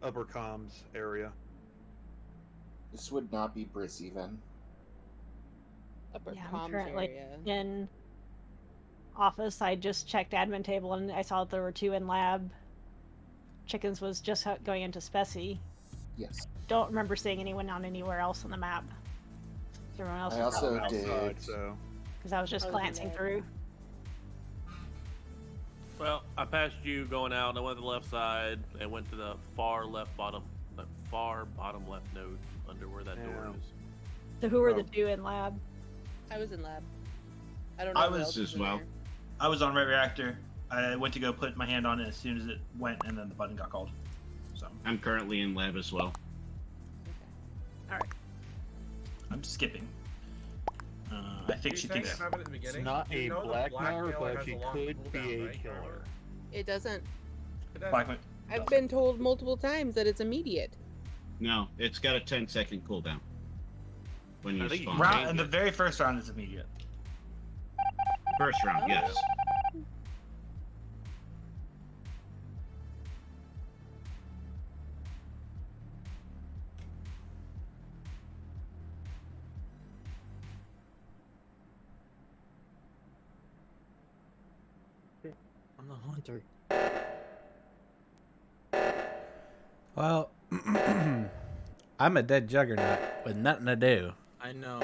comms area. This would not be Brissy then. Upper Yeah, I'm comms currently area. in office. I just checked admin table and I saw that there were 2 in lab. Chickens was just going into Speci. Yes. Don't remember seeing anyone on anywhere else on the map. Everyone else I was also outside, did. So. because I was just I was in glancing there. through. Well, I passed you going out. I went to the left side and went to the far bottom left node under where that door Yeah. is. So who were the 2 in lab? I was in lab. I don't know. I who was else as in well. there. I was on right reactor. I went to go put my hand on it as soon as it went, and then the button got called. So I'm currently in lab as well. I'm skipping. I think she thinks. It happened at the It's beginning. not You a know the blackmailer, blackmailer but has she a long could be cooldown, a right, killer. Carla? It doesn't. Blackma- I've been told multiple times that it's immediate. No, it's got a 10-second cooldown. When you I think you spawn. round, and the very first round is immediate. First round, yes. I'm the hunter. Well, I'm a dead juggernaut with nothing to do. I know.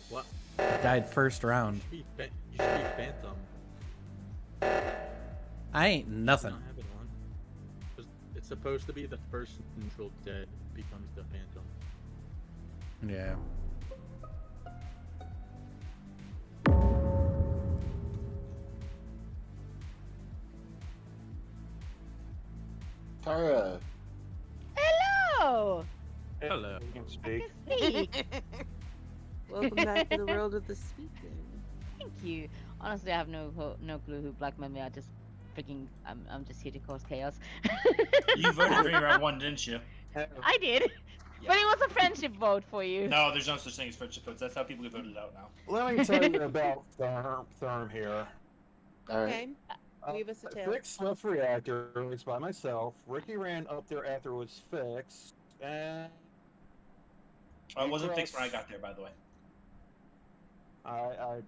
What? Died first round. You should be Phantom. I ain't nothing. Not having one. It's supposed to be the first neutral dead becomes the Phantom. Yeah. Kara, Hello. Hello. You can speak. Speak. Welcome back to the world of the speaking. Thank you. Honestly, I have no clue who blackmailed me. I just freaking I'm just here to cause chaos. You voted for me round 1, didn't you? I did. But it was a friendship vote for you. No, there's no such thing as friendship votes. That's how people get voted out now. Let me tell you about Therm here. all right. Okay. Leave us a tale. Fixed left reactor was by myself. Ricky ran up there after it was fixed, and It wasn't fixed when I got there, by the way. I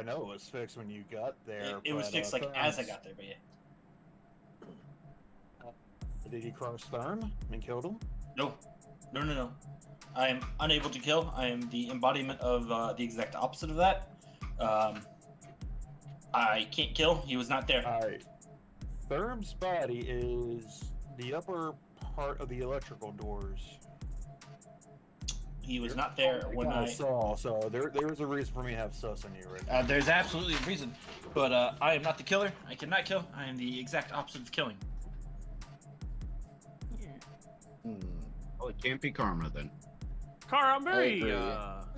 know it was fixed when you got there. It was but, fixed like as I Therm's- got there, but yeah. Did he cross Therm and killed him? No. I am unable to kill. I am the embodiment of the exact opposite of that. I can't kill. He was not there. Alright. Therm's body is the upper part of the electrical doors. He was not there when I saw, so there was a reason for me to have sus on you right There's absolutely a reason, but I am not the killer. I cannot kill. I am the exact opposite of killing. Well, it can't be Karma then. Kara, I'm very, agree.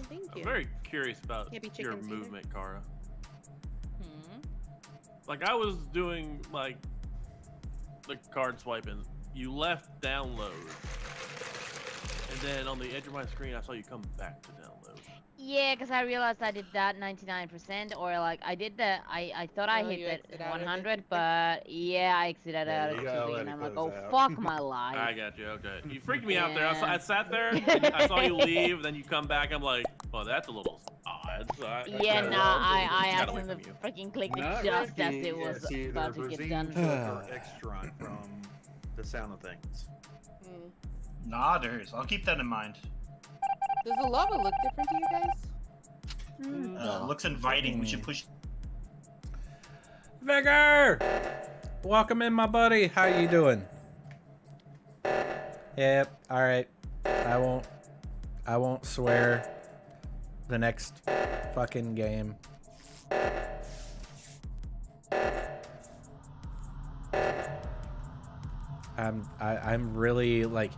Thank I'm you. very curious about Can't be your chickens either. movement, Kara. Hmm. Like I was doing like the card swiping. You left download, and then on the edge of my screen, I saw you come back to download. Yeah, because I realized I did that 99%, or like I did the I thought I Oh, hit you that exit out of it? 100, but yeah, I exited Yeah, out you of gotta TV, let and it I'm like, close oh out. fuck my life. I got you. Okay, you freaked me out there. I Yeah. sat there. And I saw you leave. Then you come back. I'm like, oh, that's a little odd. bad. So Yeah, gotta- nah, I gotta asked wait him to from you. freaking click it Not just as Ricky, it was it's either about to get Brazine, done. Chuck, or Extron from the sound of things. Nodders. I'll keep that in mind. Does the lava look different to you guys? Looks inviting. We should push. Vigor! Welcome in, my buddy. How you doing? Yep. All right. I won't swear. The next fucking game. I'm really like,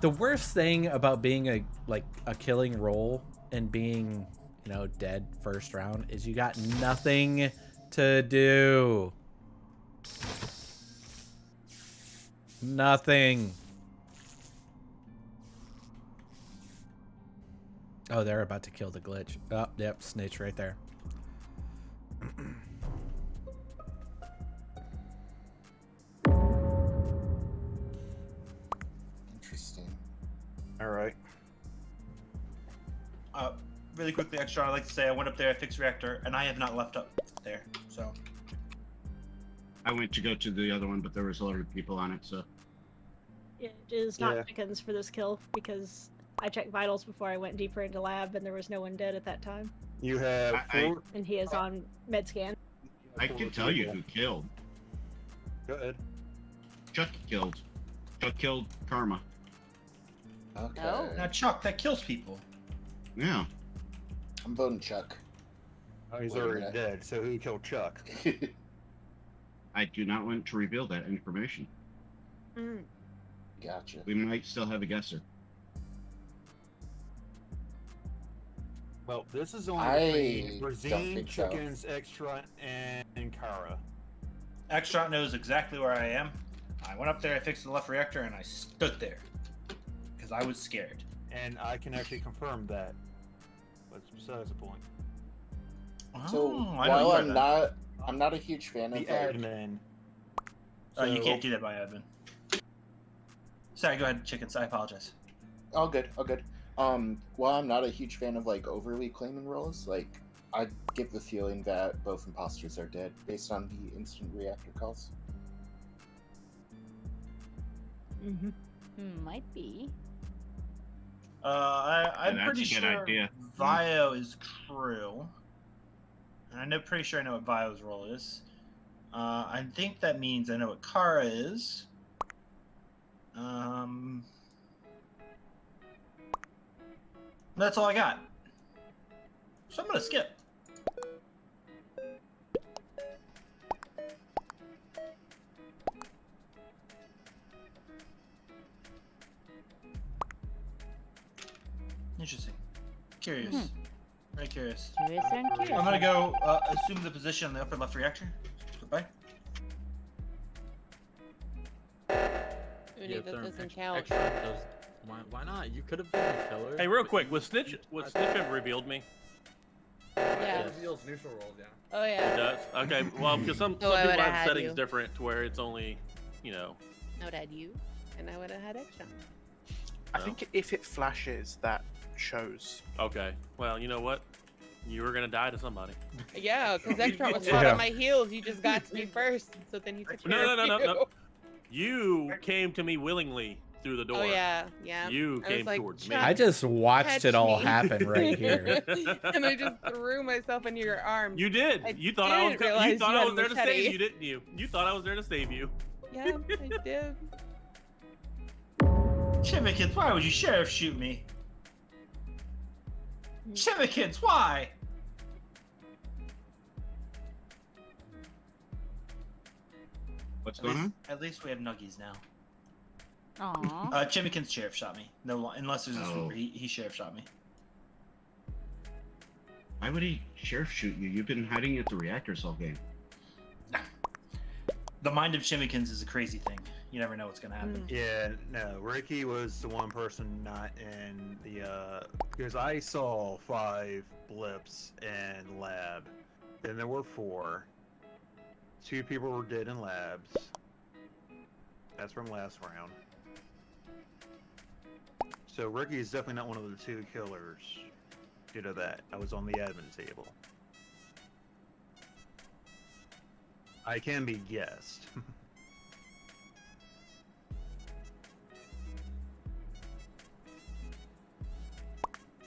the worst thing about being a killing role and being, you know, dead first round is you got nothing to do. Nothing. Oh, they're about to kill the glitch. Oh, yep, snitch right there. Interesting. All right. Really quickly, extra. I'd like to say I went up there, I fixed reactor, and I have not left up there. So I went to go to the other one, but there was a lot of people on it, so. It is not Yeah. chickens for this kill because I checked vitals before I went deeper into lab and there was no one dead at that time. You have four. And he is on med scan. I can tell you who killed. Go ahead. Chuck killed. Chuck killed Karma. Okay. Oh. now, Chuck, that kills people. Yeah. I'm voting Chuck. Oh, he's Wait a already minute. dead. So who killed Chuck? I do not want to reveal that information. Gotcha. We might still have a guesser. Well, this is only I between don't Brazine, think so. Chickens, Extra, and Kara. Extra knows exactly where I am. I went up there, I fixed the left reactor, and I stood there because I was scared. And I can actually confirm that. But it's besides the point. So I know while you are I'm then. I'm not a huge fan The of like, admin. Oh, you So- can't do that by admin. Sorry, go ahead, chickens. I apologize. all good, all good. While I'm not a huge fan of like overly claiming roles, like I get the feeling that both imposters are dead based on the instant reactor calls. Might be. I'm that's pretty a good sure idea. Vio is crew. And I'm pretty sure I know what Vio's role is. I think that means I know what Kara is. That's all I got. So I'm gonna skip. Interesting. Curious. Very curious. Curious and curious. I'm gonna go assume the position on the upper left reactor. Goodbye. Uni, that doesn't count. Extra does. Why not? You could have been a killer. Hey, real quick, would Snitch have revealed me? Yeah. It reveals neutral roles, yeah. Oh It yeah. does. Okay, well, because some So I people would've have had settings you. different to where it's only, you know. I would have had you, and I would have had extra. I think if it flashes, that shows. Okay. Well, you know what? You were gonna die to somebody. Yeah, because extra was hot Yeah. on my heels. You just got to me first, so then you took care No, of no, no, you. no, no. You came to me willingly through the door. Oh yeah, yeah. You I was came like, towards me. "Chuck, I just watched catch it all me." happen right here. And I just threw myself into your arms. You did. I You thought I was. didn't You realize thought you I had was a there to machete. save you, didn't you? You thought I was there to save you. Yeah, I did. Chimmikins, why would you sheriff shoot me? Chimmikins, why? What's going on? At least we have nuggies now. Aww. Chimmikins sheriff shot me. No, unless there's a Oh. swooper, he sheriff shot me. Why would he sheriff shoot you? You've been hiding at the reactors all game. The mind of Chimmikins is a crazy thing. You never know what's gonna happen. Yeah, no. Ricky was the one person not in the because I saw 5 blips in lab, and there were 4. 2 people were dead in labs. That's from last round. So Ricky is definitely not one of the 2 killers. you to that. I was on the admin table. I can be guessed.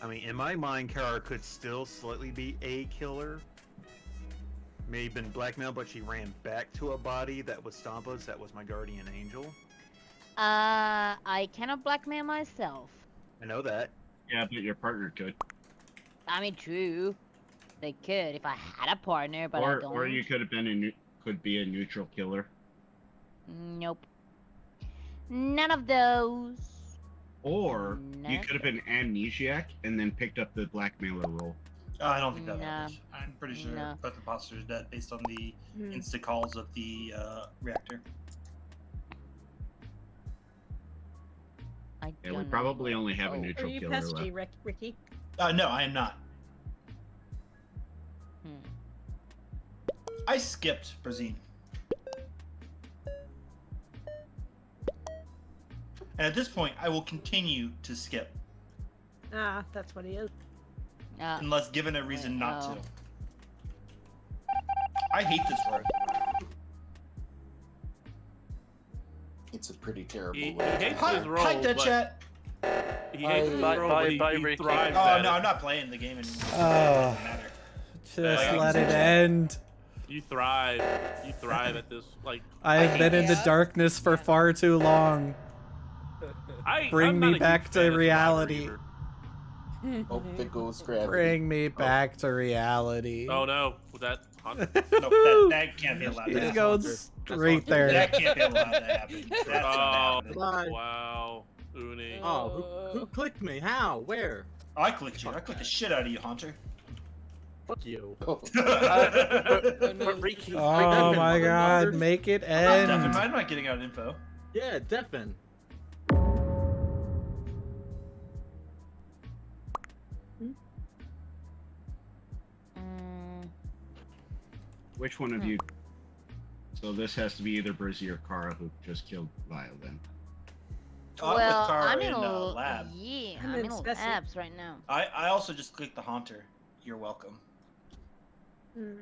I mean, in my mind, Kara could still slightly be a killer. May have been blackmailed, but she ran back to a body that was Stampa's, that was my guardian angel. I cannot blackmail myself. I know that. Yeah, but your partner could. I mean, true. They could if I had a partner, but I don't. Or you could have been could be a neutral killer. Nope. None of those. Or you could have been amnesiac and then picked up the blackmailer role. I don't think that happened. I'm pretty sure No. both imposters dead based on the insta calls of the reactor. Yeah, we probably only have a Are neutral you killer pesky, left. Ricky? No, I am not. I skipped Brazine. And at this point, I will continue to skip. Ah, that's what he is. Unless given a reason not to. I hate this road. It's a pretty terrible He road. hates his role, Hi, Dead but Chat. he hates his role, but he thrives Oh, at no, it. I'm not playing the game anymore. Oh, Doesn't matter. just let it end. You thrive. You thrive at this. Like I have been in the darkness for far too long. Bring I'm not me a back huge to fan of reality. Survivor Oh, the ghost gravity. Bring me back to reality. Oh no, was that Hunter? No, that can't be allowed to He's happen. going straight there. That can't be allowed to happen. That's Oh, not happening. wow, Uni. Oh, who clicked me? How? Where? I clicked you. I clicked the shit out of you, Hunter. Fuck you. But Ricky. Oh my god, make it end. I'm not getting out info. Yeah, Devin. Which one of you? So this has to be either Brizzy or Kara who just killed Vile then. Well, I'm in in a lab. Yeah, I'm I'm in in Speci. labs right now. I also just clicked the Haunter. You're welcome. You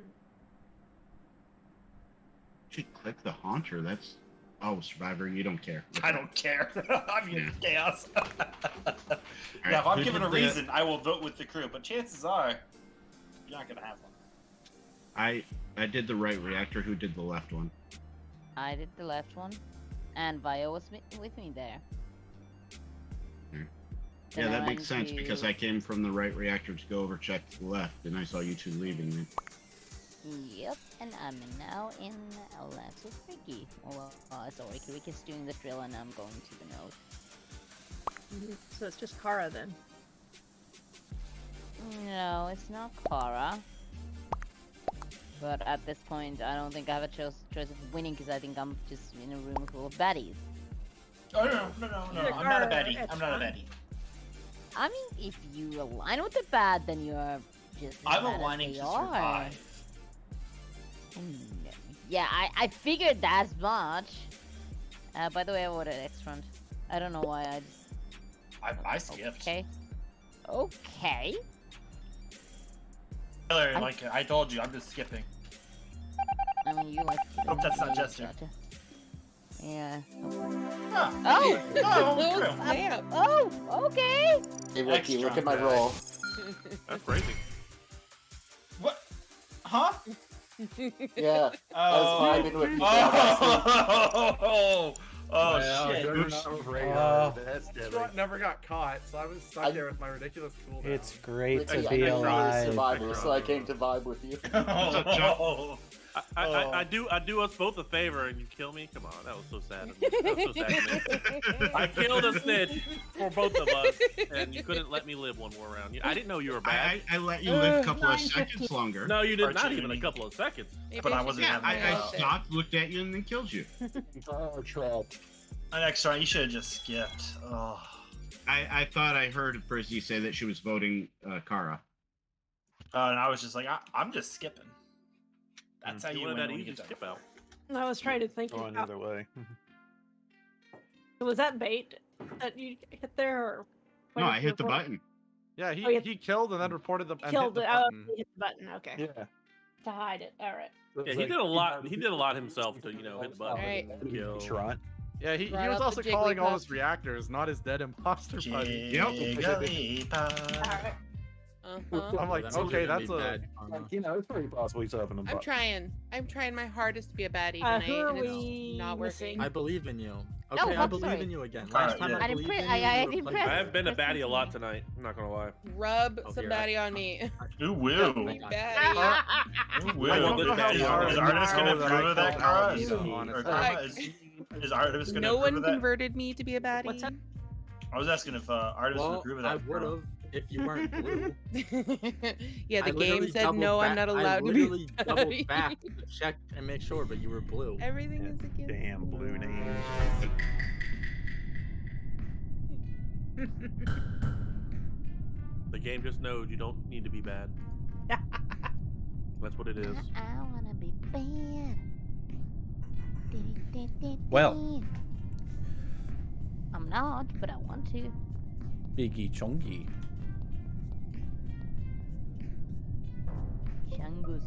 should click the Haunter. That's Survivor. You don't care. I don't care. I'm in chaos. Alright, Now, if I'm who given a did the- reason, I will vote with the crew. But chances are, you're not gonna have one. I did the right reactor. Who did the left one? I did the left one, and Vio was with me there. Yeah, Then I that makes went sense because to- I came from the right reactor to go over check to the left, and I saw you two leaving me. Yep, and I'm now in labs with Ricky. Well, sorry, Ricky's doing the drill, and I'm going to the node. So it's just Kara then. No, it's not Kara. But at this point, I don't think I have a choice of winning because I think I'm just in a room full of baddies. Oh no! I'm not a baddie. I'm not a baddie. I mean, if you align with the bad, then you're just. I'm as bad as aligning they to are. survive. Yeah, I figured that as much. By the way, I voted X-Front. I don't know why I just. I skipped. Okay. Okay. Hillary, like I told you, I'm just skipping. I mean, you like. Hope that's not Jester. Yeah. Oh! Oh, okay. Hey, Ricky, look at my roll. That's crazy. What? Huh? Yeah. I was vibing with you. Oh Wow, shit! you're Oops. not Oh. That's Strut never got caught, so I was stuck there with my ridiculous cooldown. It's great to Ricky, be I know you're a alive. survivor, so I came to vibe with you. I do us both a favor and you kill me? Come on, that was so sad. That was so sad to me. I killed a snitch for both of us, and you couldn't let me live one more round. I didn't know you were bad. I let you live a couple of seconds longer. No, you did not even a couple of seconds. But I wasn't Yeah, having I stopped, looked at you, and then killed you. Oh, trap. Next round, you should have just skipped. Oh. I thought I heard Brizzy say that she was voting Kara. And I was just like, I'm just skipping. That's how you wanted win that when you easy get skip done. out. I was trying to think. Going about- either way. Was that bait that you hit there, or? No, I hit the button. Yeah, Oh, yeah. he killed and then reported the and hit Killed the it. Oh, button. he hit the button. Okay. Yeah. To hide it. All right. Yeah, he did a lot. He did a lot himself to hit the button. Alright. and kill. Right. Yeah, he Brought was up also the calling all Jigglypuff. his reactors, not his dead imposter buddy. Jigglypuff. Uh-huh. I'm like, okay, that's a. You know, it's very possible he's up in the I'm trying. I'm trying my hardest to be a baddie Who tonight, are and we it's not working. missing? I believe in you. No, Okay, I I'm believe sorry. in you again. Alright, Last time yeah. I I didn't believed press- in you. I you were didn't playing press- I have been a baddie a lot tonight. I'm not gonna lie. Rub Oh, some dear. baddie on me. Who will? Baddie. Who I will? don't know how Is hard Is it Artemis gonna that I approve of that, killed Kara? Alameda, Or honestly. Karma? Is Artemis gonna No approve one of that? converted me to be a baddie. What's up? I was asking if Artemis would Well, approve of I that. would have if you weren't blue. Yeah, I the game literally said doubled no, I'm back- not I allowed to be. literally doubled baddie. back to check and make sure, but you were blue. Everything is against. Damn blue names. The game just knows you don't need to be bad. That's what it is. I wanna be bad. Well. I'm not, but I want to. Biggie Chongy. Chungus.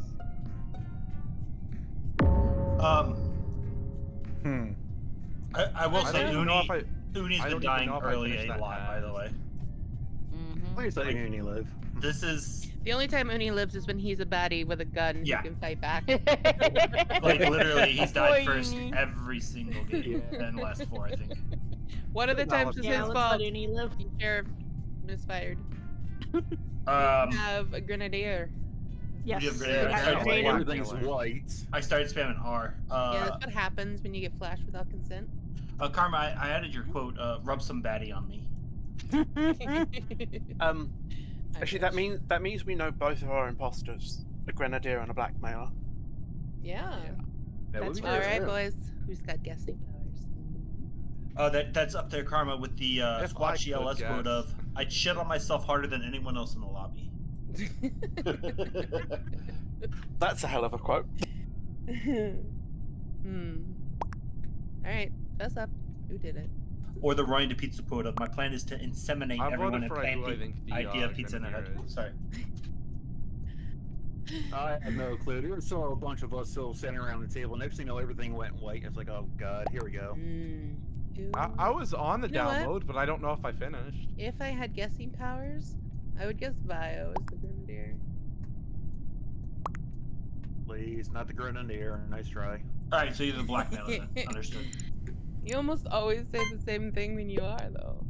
I will I say don't even know Uni. if I- Uni's I been don't even dying know if I early finished a that lot, by the task. way. Mm-hmm. Please let Uni live. This is The only time Uni lives is when he's a baddie with a gun Yeah. who can fight back. like literally he's died Boy, first Uni. every single game, then last 4, I think. One of the times was Yeah, his let's fault. let Uni live. The sheriff misfired. Um, Have a grenadier. Yes. you have we grenade- got I started grenade. spamming- Everything's white. I started spamming R. Yeah, that's what happens when you get flashed without consent. Karma, I added your quote. Rub some baddie on me. Actually, that means we know both of our imposters, a grenadier and a blackmailer. Yeah. That would be All good, right, too. boys. Who's got guessing powers? That's up there, Karma, with the If I Squatchy could LS quote guess. of I'd shit on myself harder than anyone else in the lobby. That's a hell of a quote. All right, fess up. Who did it? Or the Ryan to Pizza quote of my plan is to inseminate I everyone voted and for plant who I the think the idea of pizza in their Grenadier head. is. Sorry. I have no clue. There was still a bunch of us still sitting around the table. Next thing you know, everything went white. It's like, oh god, here we go. I was on the You know what? download, but I don't know if I finished. If I had guessing powers, I would guess Vio as the grenadier. Please, not the grenadier. Nice try. Alright, so you're the blackmailer then. Understood. You almost always say the same thing when you are, though.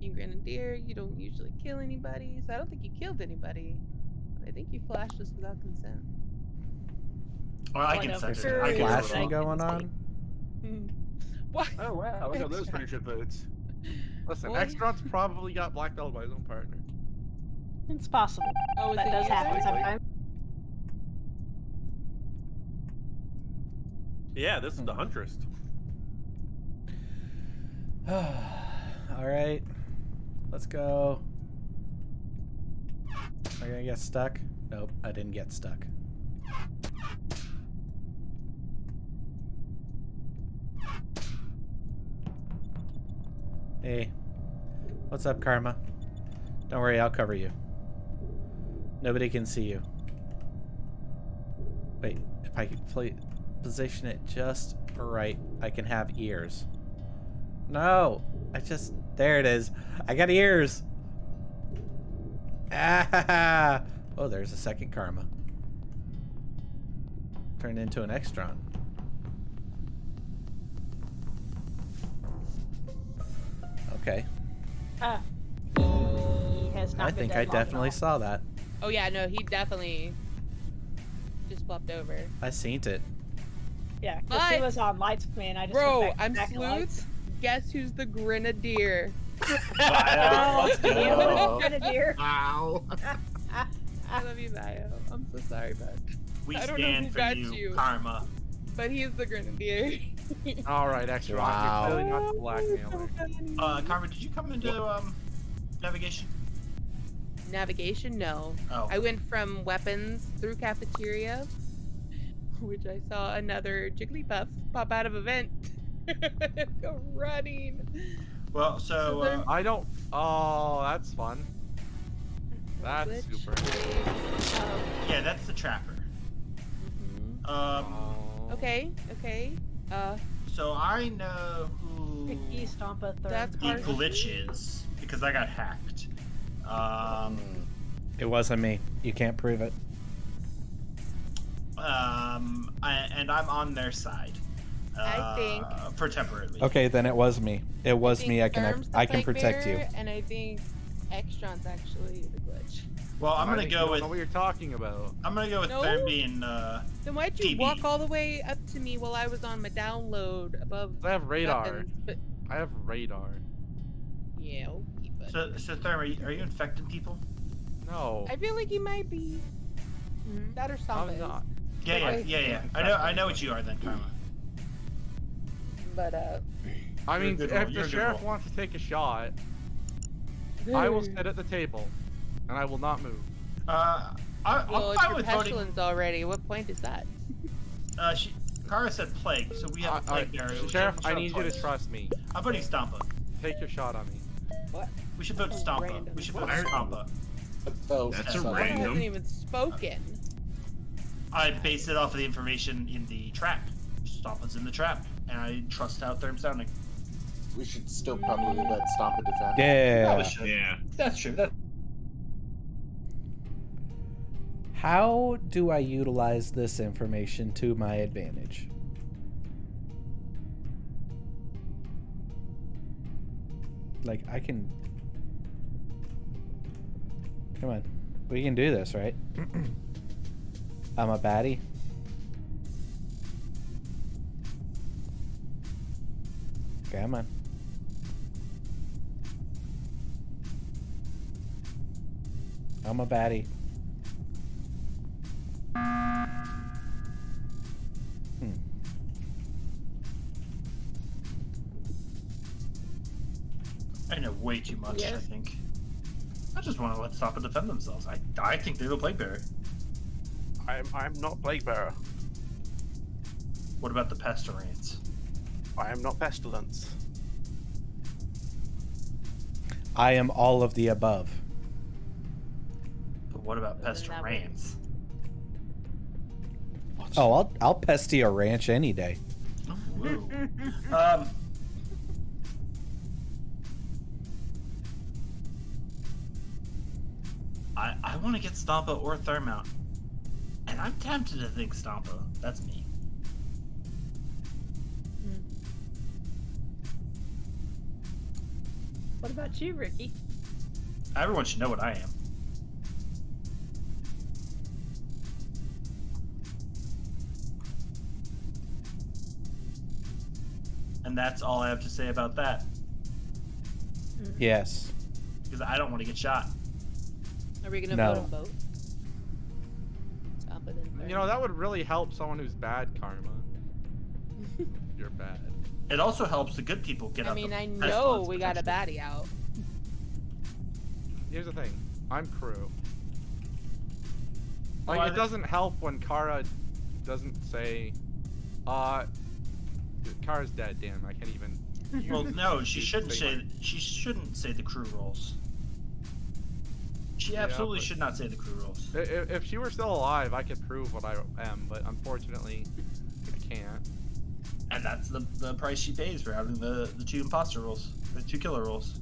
You grenadier, you don't usually kill anybody, so I don't think you killed anybody. But I think you flashed us without consent. Well, I Why can not? sense it. Sure. I can Flashing going on? What? Oh wow, look at those friendship votes. Listen, Boy. Extron's probably got blackmailed by his own partner. It's possible. Oh, is That it does you, happen sir? sometimes. Yeah, this is the Huntress. All right, let's go. Am I gonna get stuck? Nope, I didn't get stuck. Hey, what's up, Karma? Don't worry, I'll cover you. Nobody can see you. Wait, if I could position it just right, I can have ears. No, there it is. I got ears. Ah! Oh, there's a second Karma. Turned into an Extron. Okay. He has not I been think dead I long definitely enough. saw that. Oh yeah, no, he definitely just flopped over. I seen it. Yeah, because he But- was on lights with me, and I just Bro, went I'm back to lights. Sleuth. Guess who's the grenadier? Let's You go. grenadier. Wow. I love you, Vio. I'm so sorry, bud. We I don't know stand who for got you, you. Karma. But he's the grenadier. All right, Extron, Wow. you're clearly not the blackmailer. Karma, did you come into navigation? Navigation? No. Oh. I went from weapons through cafeteria, which I saw another Jigglypuff pop out of a vent. Go running. Well, so I don't. Oh, that's fun. That's Glitch. super. yeah, that's the trapper. Okay. So I know who Ricky, Stompa, third. That's the Carson. glitch is because I got hacked. It wasn't me. You can't prove it. And I'm on their side. I think. For temporarily. Okay, then it was me. It was think me. I can Therm's the I can Plague protect you. Bearer, And I think Extron's actually the glitch. Well, I'm I gonna think you go don't with. know what you're talking about. I'm gonna go with No? Therm being Then why'd you PB. walk all the way up to me while I was on my download above? I have radar. weapons, but I have radar. yeah, okay, but So Therm, are you infecting people? No. I feel like you might be. That or Stompa I'm is. not. Yeah. I know what you are then, Karma. But I mean, You're a good if roll, you're the a good sheriff roll. wants to take a shot, I will sit at the table, and I will not move. well, I'm it's fine your with voting. pestilence already. What point is that? Kara said plague, so we have a plague bearer. We Sheriff, should I vote need you to twice. trust me. I'm voting Stompa. Take your shot on me. What? We should vote Stompa. Random. We should vote What? Stompa. That's a Stompa random. hasn't even spoken. I base it off of the information in the trap. Stompa's in the trap, and I trust how Therm's sounding. We should still probably let Stompa defend. Yeah. Probably should. Yeah. That's true. How do I utilize this information to my advantage? Like, I can... Come on. We can do this, right? I'm a baddie. Come on. I'm a baddie. I know way too much, I Yes. think. I just want to let Stompa defend themselves. I think they're the plague bearer. I'm not plague bearer. What about the pestilence? I am not pestilence. I am all of the above. But what about Well, then that would- pestilence? Oh, I'll pesty a ranch any day. Whoa. I want to get Stompa or Therm out. And I'm tempted to think Stompa. That's me. What about you, Ricky? Everyone should know what I am. And that's all I have to say about that. Yes. Because I don't want to get shot. Are we gonna No. vote on both? Stompa then You know, that would really help someone who's bad, Karma. You're bad. It also helps the good people get I out mean, the I know pestilence we got a potentially. baddie out. Here's the thing. I'm crew. Well, Like, it doesn't help when Kara doesn't say, Kara's dead, damn, I can't even... Well, no, she shouldn't say say. She shouldn't say the crew roles. She Yeah, absolutely but- should not say the crew roles. If she were still alive, I could prove what I am, but unfortunately, I can't. And that's the price she pays for having the two imposter roles, the two killer roles.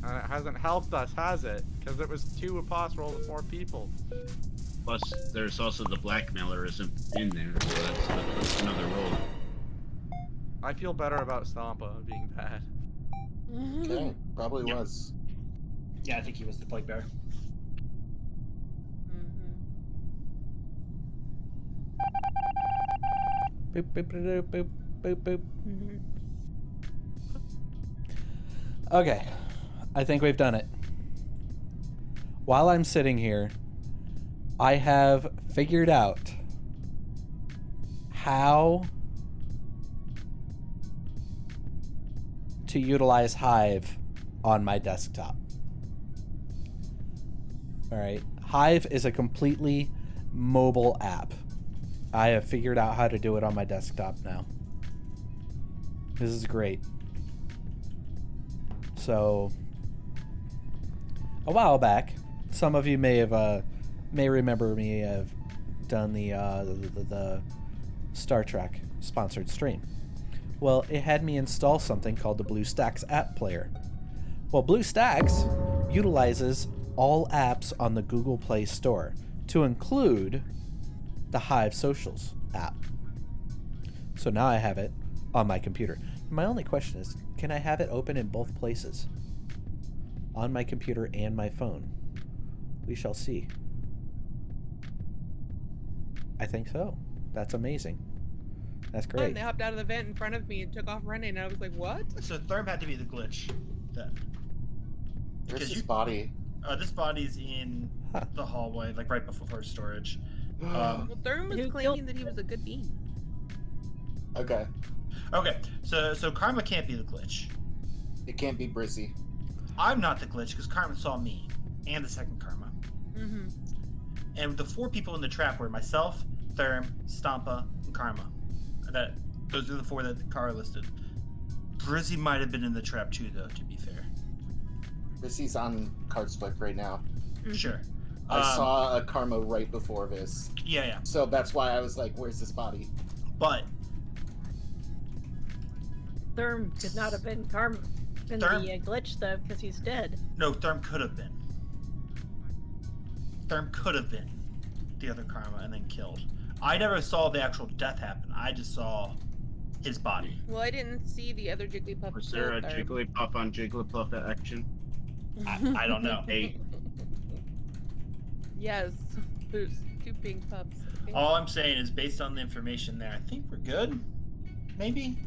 And it hasn't helped us, has it? Because it was 2 imposter rolls and 4 people. Plus, there's also the blackmailer isn't in there, so that's another role. I feel better about Stompa being bad. Okay, probably Yep. was. Yeah, I think he was the plague bearer. Boop, boop, boop, boop, boop, boop. Okay, I think we've done it. While I'm sitting here, I have figured out how to utilize Hive on my desktop. Alright, Hive is a completely mobile app. I have figured out how to do it on my desktop now. This is great. So a while back, some of you may remember me have done the Star Trek sponsored stream. Well, it had me install something called the BlueStacks app player. Well, BlueStacks utilizes all apps on the Google Play Store, to include the Hive Socials app. So now I have it on my computer. My only question is, can I have it open in both places? On my computer and my phone? We shall see. I think so. That's amazing. That's And great. they hopped out of the vent in front of me and took off running, and I was like, what? So Therm had to be the glitch then. Where's Because his body? This body's in the hallway, like right before storage. Well, Therm was claiming that he was a good being. Okay. Okay, so Karma can't be the glitch. It can't be Brizzy. I'm not the glitch because Karma saw me and the second Karma. Mm-hmm. And the 4 people in the trap were myself, Therm, Stampa, and Karma. Those are the 4 that Kara listed. Brizzy might have been in the trap too, though, to be fair. Brizzy's on card swipe right now. Sure. I saw a Karma right before this. Yeah. So that's why I was like, where's this body? But Therm could not have been the glitch though, because he's dead. no, Therm could have been. Therm could have been the other Karma and then killed. I never saw the actual death happen. I just saw his body. Well, I didn't see the other Jigglypuff. Was there a kill Therm. Jigglypuff on Jigglypuff action? I don't know. Yes, there's 2 pink pups. I think. All I'm saying is, based on the information there, I think we're good. Maybe.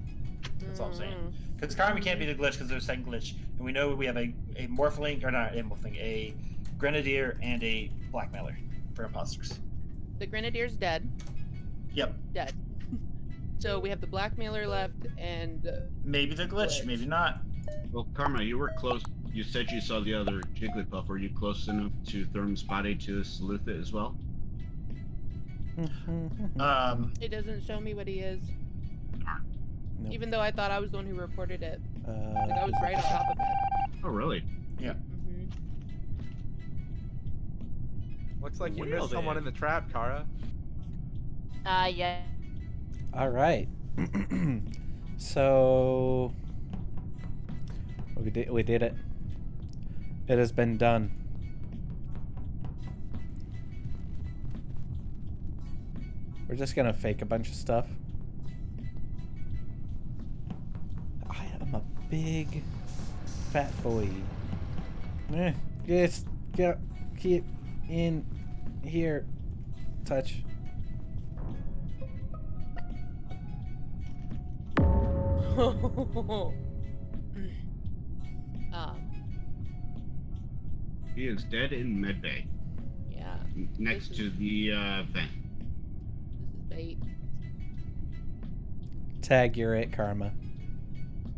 That's all I'm saying. Because Karma can't be the glitch because there's a second glitch, and we know we have a Morphling, or not a Morphling, a Grenadier and a Blackmailer for imposters. The Grenadier's dead. Yep. Dead. So we have the Blackmailer left, and Maybe the glitch, maybe not. Well, Karma, you were close. You said you saw the other Jigglypuff. Were you close enough to Therm's body to salute it as well? it doesn't show me what he is. Nope. Even though I thought I was the one who reported it. Like I was right on top of it. Oh, really? Yeah. Looks like you Well missed someone in the trap, Kara. Yeah. All right. So we did it. It has been done. We're just gonna fake a bunch of stuff. I am a big fat boy. Just get in here. Touch. He is dead in medbay. Yeah. Next to the vent. This is bait. Tag, you're it, Karma.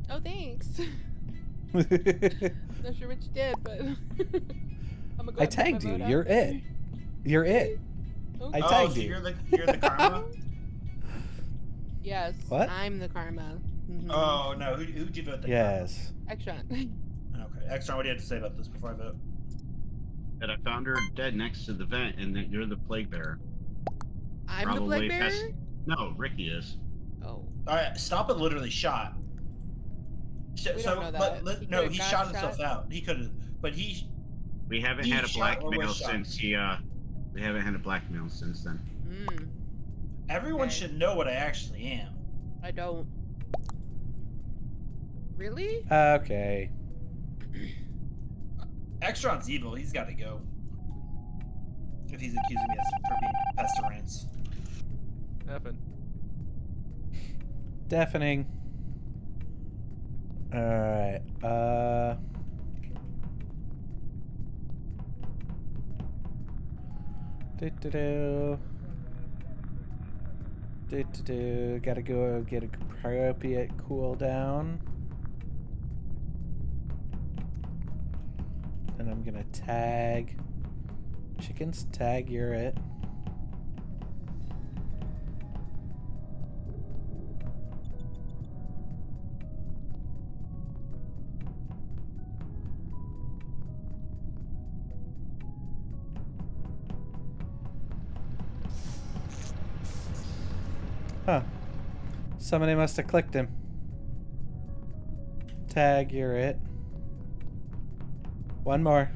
Oh, thanks. Not sure what you did, but I'm gonna go I ahead and put tagged my you. vote You're out there. it. You're it. Okay. I tagged so you. You're the Karma? Yes. What? I'm the Karma. Mhm. Oh no, who'd you vote that? Yes. Extron. Okay, Extron, what do you have to say about this before I vote? That I found her dead next to the vent, and that you're the plague bearer. I'm the Probably plague bearer? pest- No, Ricky is. Oh. Alright, Stompa literally shot. We don't know that. He could've he got shot himself out. He could have, but he. We haven't He had a shot or was blackmail shot? since he. We haven't had a blackmail since then. Everyone Okay. should know what I actually am. I don't. Really? Okay. Extron's evil. He's got to go. If he's accusing me for being pestilence. Effin. Deafening. Alright. Gotta go get a appropriate cooldown. And I'm gonna tag. Chickens, tag, you're it. Huh. Somebody must have clicked him. Tag, you're it. One more.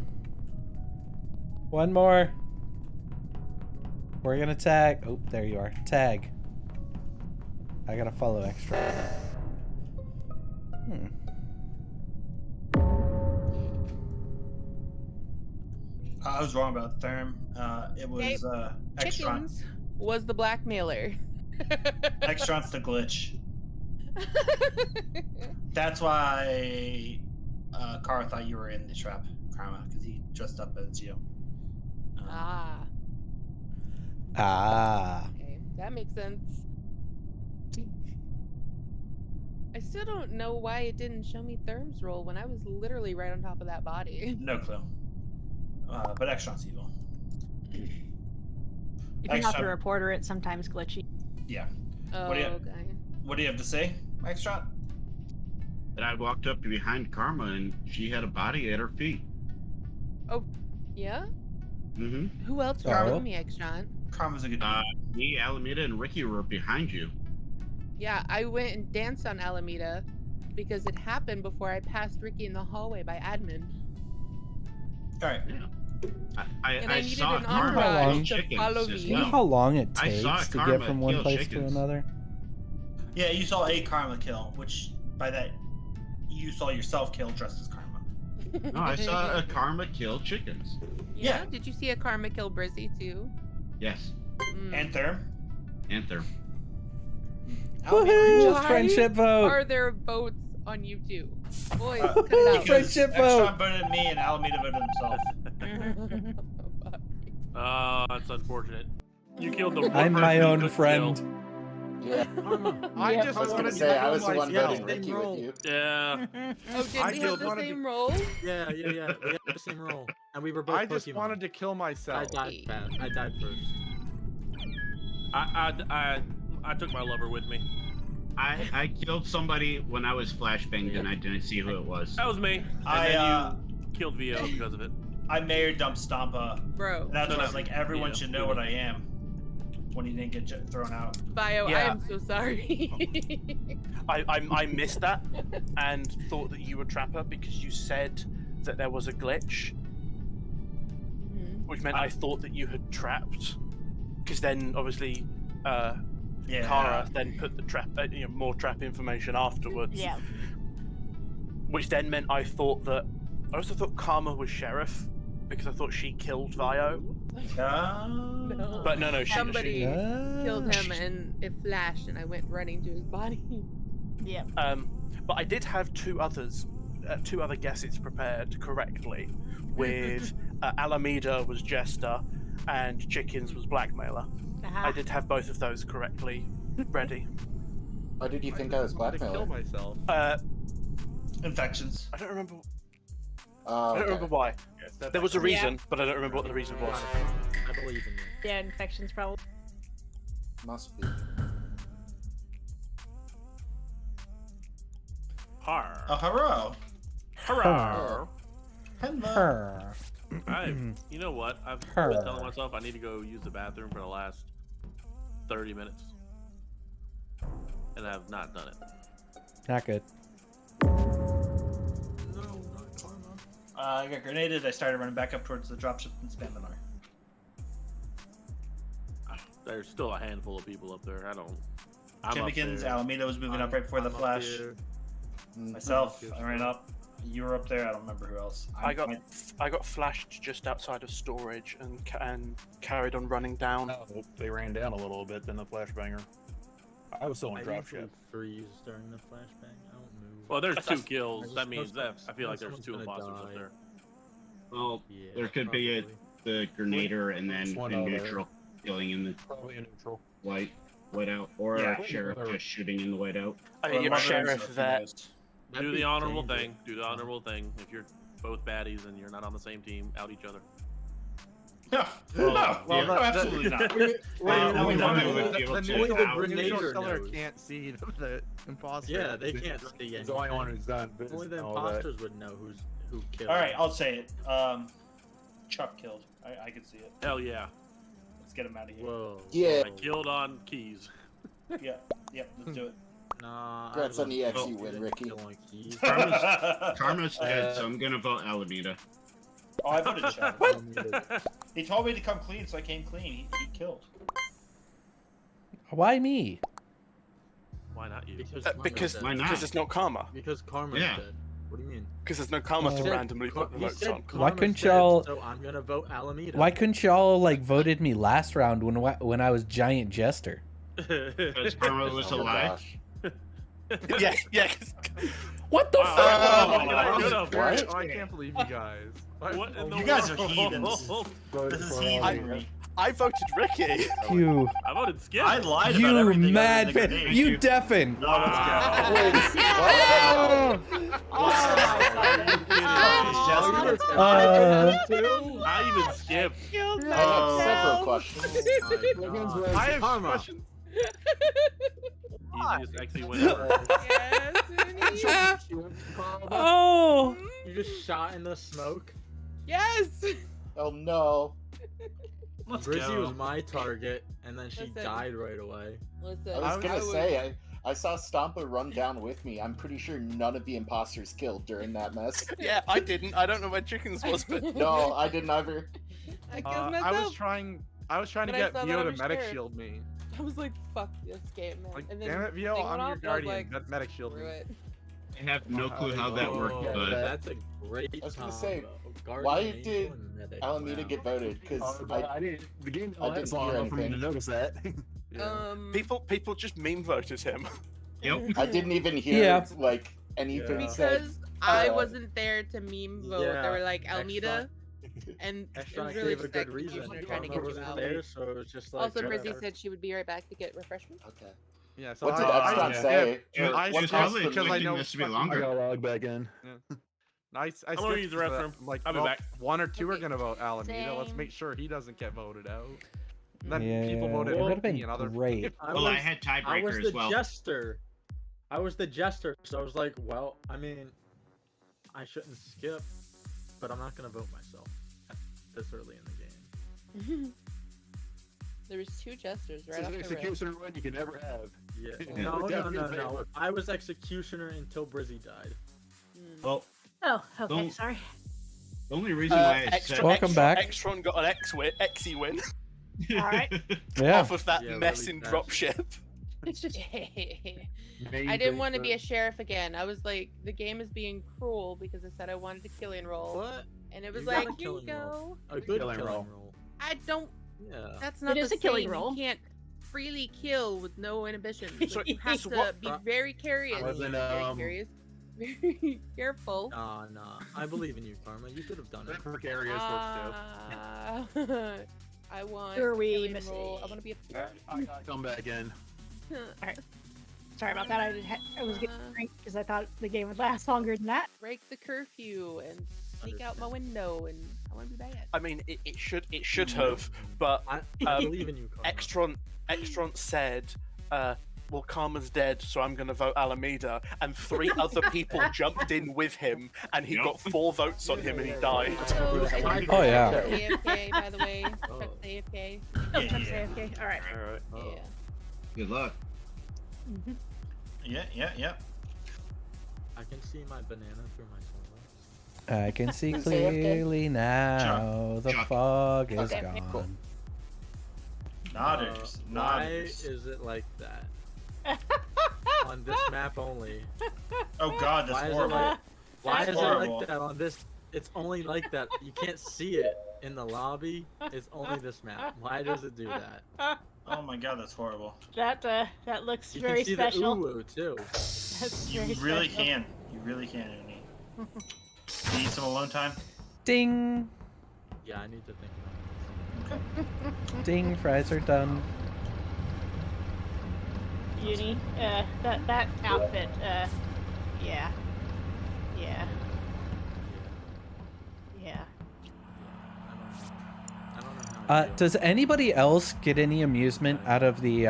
One more. We're gonna tag. Oh, there you are. Tag. I gotta follow extra. I was wrong about Therm. It was Extron. Chickens was the blackmailer. Extron's the glitch. That's why Kara thought you were in the trap, Karma, because he dressed up as you. Ah. Okay, that makes sense. I still don't know why it didn't show me Therm's role when I was literally right on top of that body. No clue. But Extron's evil. If you have to reporter, it's sometimes glitchy. Yeah. Oh, okay. What do you have to say, Extron? And I walked up behind Karma and she had a body at her feet. Oh, yeah? Mm-hmm. Who else was with me, Extron? Karma's a good me, Alameda, and Ricky were behind you. Yeah, I went and danced on Alameda because it happened before I passed Ricky in the hallway by admin. All right. Yeah. And I needed saw an Karma entourage kill to chickens follow as me. You know well. how long it I takes saw to Karma get from one kill place chickens. to another? Yeah, you saw a Karma kill, which by that you saw yourself kill dressed as Karma. No, I saw a Karma kill chickens. Yeah. Did you see a Karma kill Brizzy too? Yes. And Therm? And Therm. Woohoo! Why Friendship vote! Are there votes on YouTube? Boys, cut Because it out. Friendship Extron vote! voted me and Alameda voted himself. Oh, that's unfortunate. You killed the one I'm my person you own could friend. kill. Yeah. I Yeah, just I was wanted gonna to say I kill was the one myself. voting Ricky with you. Yeah. Oh, did I we just have the wanted same to- role? Yeah. We had the same role, and we were both I just Pokemon. wanted to kill myself. I died fast. I died first. I took my lover with me. I killed somebody when I was flashbanged and I didn't see who it was. That was me. And I, then you killed VO because of it. I mayor dumped Stompa. Bro. And that's No, when I no. was like, everyone Yeah, should know what I am. When he didn't get thrown out. Bio, I Yeah. am so sorry. I missed that and thought that you were Trapper because you said that there was a glitch, which meant I thought that you had trapped. Because then, obviously, Kara then put the trap, more trap information afterwards. Yeah. Which then meant I also thought Karma was Sheriff because I thought she killed Vio. No. But no, Somebody killed him and it flashed and I went running to his body. Yeah. But I did have two other guesses prepared correctly, with Alameda was Jester and Chickens was Blackmailer. I did have both of those correctly ready. Why did you think I was To blackmailer? kill myself. Infections. I don't remember. Oh, I don't remember why. There was a Yeah. reason, but I don't remember what the reason was. I believe in you. Yeah, infections probably. Must be. Har. Oh, hello. Hurrah. Hello. You know what? I've Her. been telling myself I need to go use the bathroom for the last 30 minutes. And I have not done it. Not good. I got grenaded. I started running back up towards the dropship and Spaminar. There's still a handful of people up there. I'm up Jimmykins, there. Alameda was moving up right before the I'm up flash. here. Myself, I ran up. You were up there. I don't remember who else. I got flashed just outside of storage and carried on running down. Oh, they ran down a little bit, then the flashbanger. I was still in dropship. Freeze during the flashbang. I don't move. Well, there's That's- two kills. That means that I feel like there's two someone's gonna imposters up die. there. Well, Yeah, there could be the grenader and then One a other. neutral killing in the Probably a neutral. whiteout, or Yeah. a sheriff just shooting in the whiteout. I mean, you have a sheriff there. Do the honorable thing. Do the honorable thing. If you're both baddies and you're not on the same team, out each other. No, no, absolutely not. Only the neutral killer can't see the imposter. Yeah, they can't see He's the only one who's done business. Only the and all that. imposters would know who killed. All right, I'll say it. Chuck killed. I could see it. Hell yeah. Let's get him out of here. Whoa. Yeah. I killed on keys. Yeah, let's do it. Nah. Congrats on the EXE win, Ricky. Karma's dead, so I'm gonna vote Alameda. Oh, I voted Shadow. He told me to come clean, so I came clean. He killed. Why me? Why not you? Because it's not karma. Because karma's Yeah. dead. What do you mean? Because there's no karma to randomly put the He votes said on. Why karma's couldn't dead, y'all- So I'm gonna vote Alameda. Why couldn't y'all like voted me last round when I was Giant Jester? Because Karma was alive. yeah. What the Oh, fuck? what? I can't believe you guys. What in the You guys are world? heathens. This is heathen. I voted Ricky. You. I voted Skip. I lied about You everything. mad other than bitch. the You game. deafened. No, let's I even skipped. I have several questions. I have questions. Easiest actually win ever. Oh. You just shot in the smoke. Yes. Oh no. Let's Brizzy go. was my target, and then she Listen. died right away. Listen, I was gonna would- say, I saw Stompa run down with me. I'm pretty sure none of the imposters killed during that mess. Yeah, I didn't. I don't know where chickens was, but No, I didn't either. I killed I myself. was trying to But I get saw that Vio I to was medic scared. shield me. I was like, fuck this game, man. Like, and then damn it, Vio, thing went I'm your off, and I was guardian. like, Medic shield me. screw it. I have no clue how that worked, Oh, but that's a great I was gonna combo. say, Guardian why Angel did and Medic. Alameda Wow. get voted? Because I didn't. The game I didn't didn't long hear enough for me to anything. notice that. people just meme voted him. yep. I didn't even hear Yeah. like anything said. Because I uh, wasn't there to meme vote. Yeah, They were like Alameda, and it Extra was really gave a just good that reason. confusion of trying to Karma get you wasn't out. there, so it was just like. Also, Brizzy whatever. said she would be right back to get refreshment. Okay. Yeah, so What did I Exxon skipped. say? I It's skipped probably because I expecting know this to be fucking- I longer. gotta log back in. I gonna skipped use the because, restroom. I'm like, I'll be well, back. one or two are gonna vote Alameda. Let's Same. make sure he doesn't get voted out. And then Yeah, people voted it would've me been and other great. people. Well, I had I tiebreaker was as the well. jester. I was the jester, so I was like, well, I mean, I shouldn't skip, but I'm not gonna vote myself this early in the game. There was two jesters This right is off an the rip. executioner win you can never have. Yeah. Yeah. No, no, Definitely no, in no. favor. I was executioner until Brizzy died. Well, Oh, okay, Don't- sorry. the only reason why I Extra, said Welcome back. Extron got an Xe win Alright. Yeah. off of that Yeah, mess really in fast. dropship. I didn't want to be a sheriff again. I was like, the game is being cruel because it said I wanted to kill and roll. What? And it was You got like, a here you killing go. A good Killing killing roll. roll. I don't. Yeah. That's not It is the a killing same. roll. You can't freely kill with no inhibitions. So- Like, you have so to what- be very curious. wasn't, Very curious. Very careful. Nah. I believe in you, Karma. You could have done it. Precarious works I want. Who are we killing missing? roll. I want to be a. too. I gotta come back in. Alright. Sorry about that. I was getting Uh. drink because I thought the game would last longer than that. Break the curfew and sneak out my window, and I want to be bad. I mean, it should have, but I Um, believe in you, Karma. Extron said, well, Karma's dead, so I'm gonna vote Alameda, and 3 other people jumped in with him, and he Yep. got 4 votes on him, and he died. So, Oh, yeah. AFK, by the way. Oh. Check the AFK. Oh, I'm saying, okay. Alright. Alright. Yeah. Good luck. Yeah. I can see my banana through my soul. I can see Is AFK? clearly now. The Chuck. fog is Okay, gone. cool. Nodders. Why Nodders. is it like that? On this map only. Oh god, that's Why is it horrible. like? Why That's is it horrible. like that on this? It's only like that. You can't see it in the lobby. It's only this map. Why does it do that? Oh my god, that's horrible. That looks You very can see special. the uwu too. That's You very really special. can. You really can, Uni. You need some alone time? Ding. Yeah, I need to think about this. Ding. Fries are done. Uni, that outfit, yeah. I don't know how. I feel. Does anybody else get any amusement out of the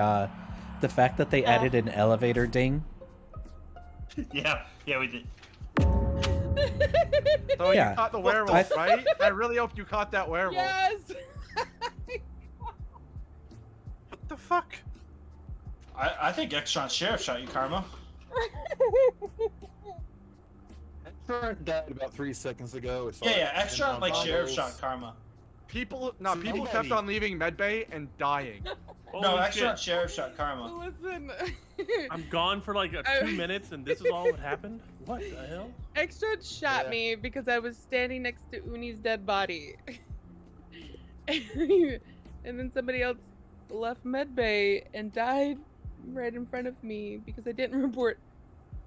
fact that they added an elevator ding? Yeah, we did. So Yeah. you caught the What the werewolf, f- right? I really hope you caught that werewolf. Yes. What the fuck? I think Extron Sheriff shot you, Karma. Extron died about 3 seconds ago. It's Yeah, like- Extron like Sheriff shot Karma. People Somebody- kept on leaving medbay and dying. No, Holy Extron shit. Sheriff shot Karma. Listen. I'm gone for like 2 minutes, and this is all that happened. What the hell? Extra shot Yeah. me because I was standing next to Uni's dead body. And then somebody else left medbay and died right in front of me because I didn't report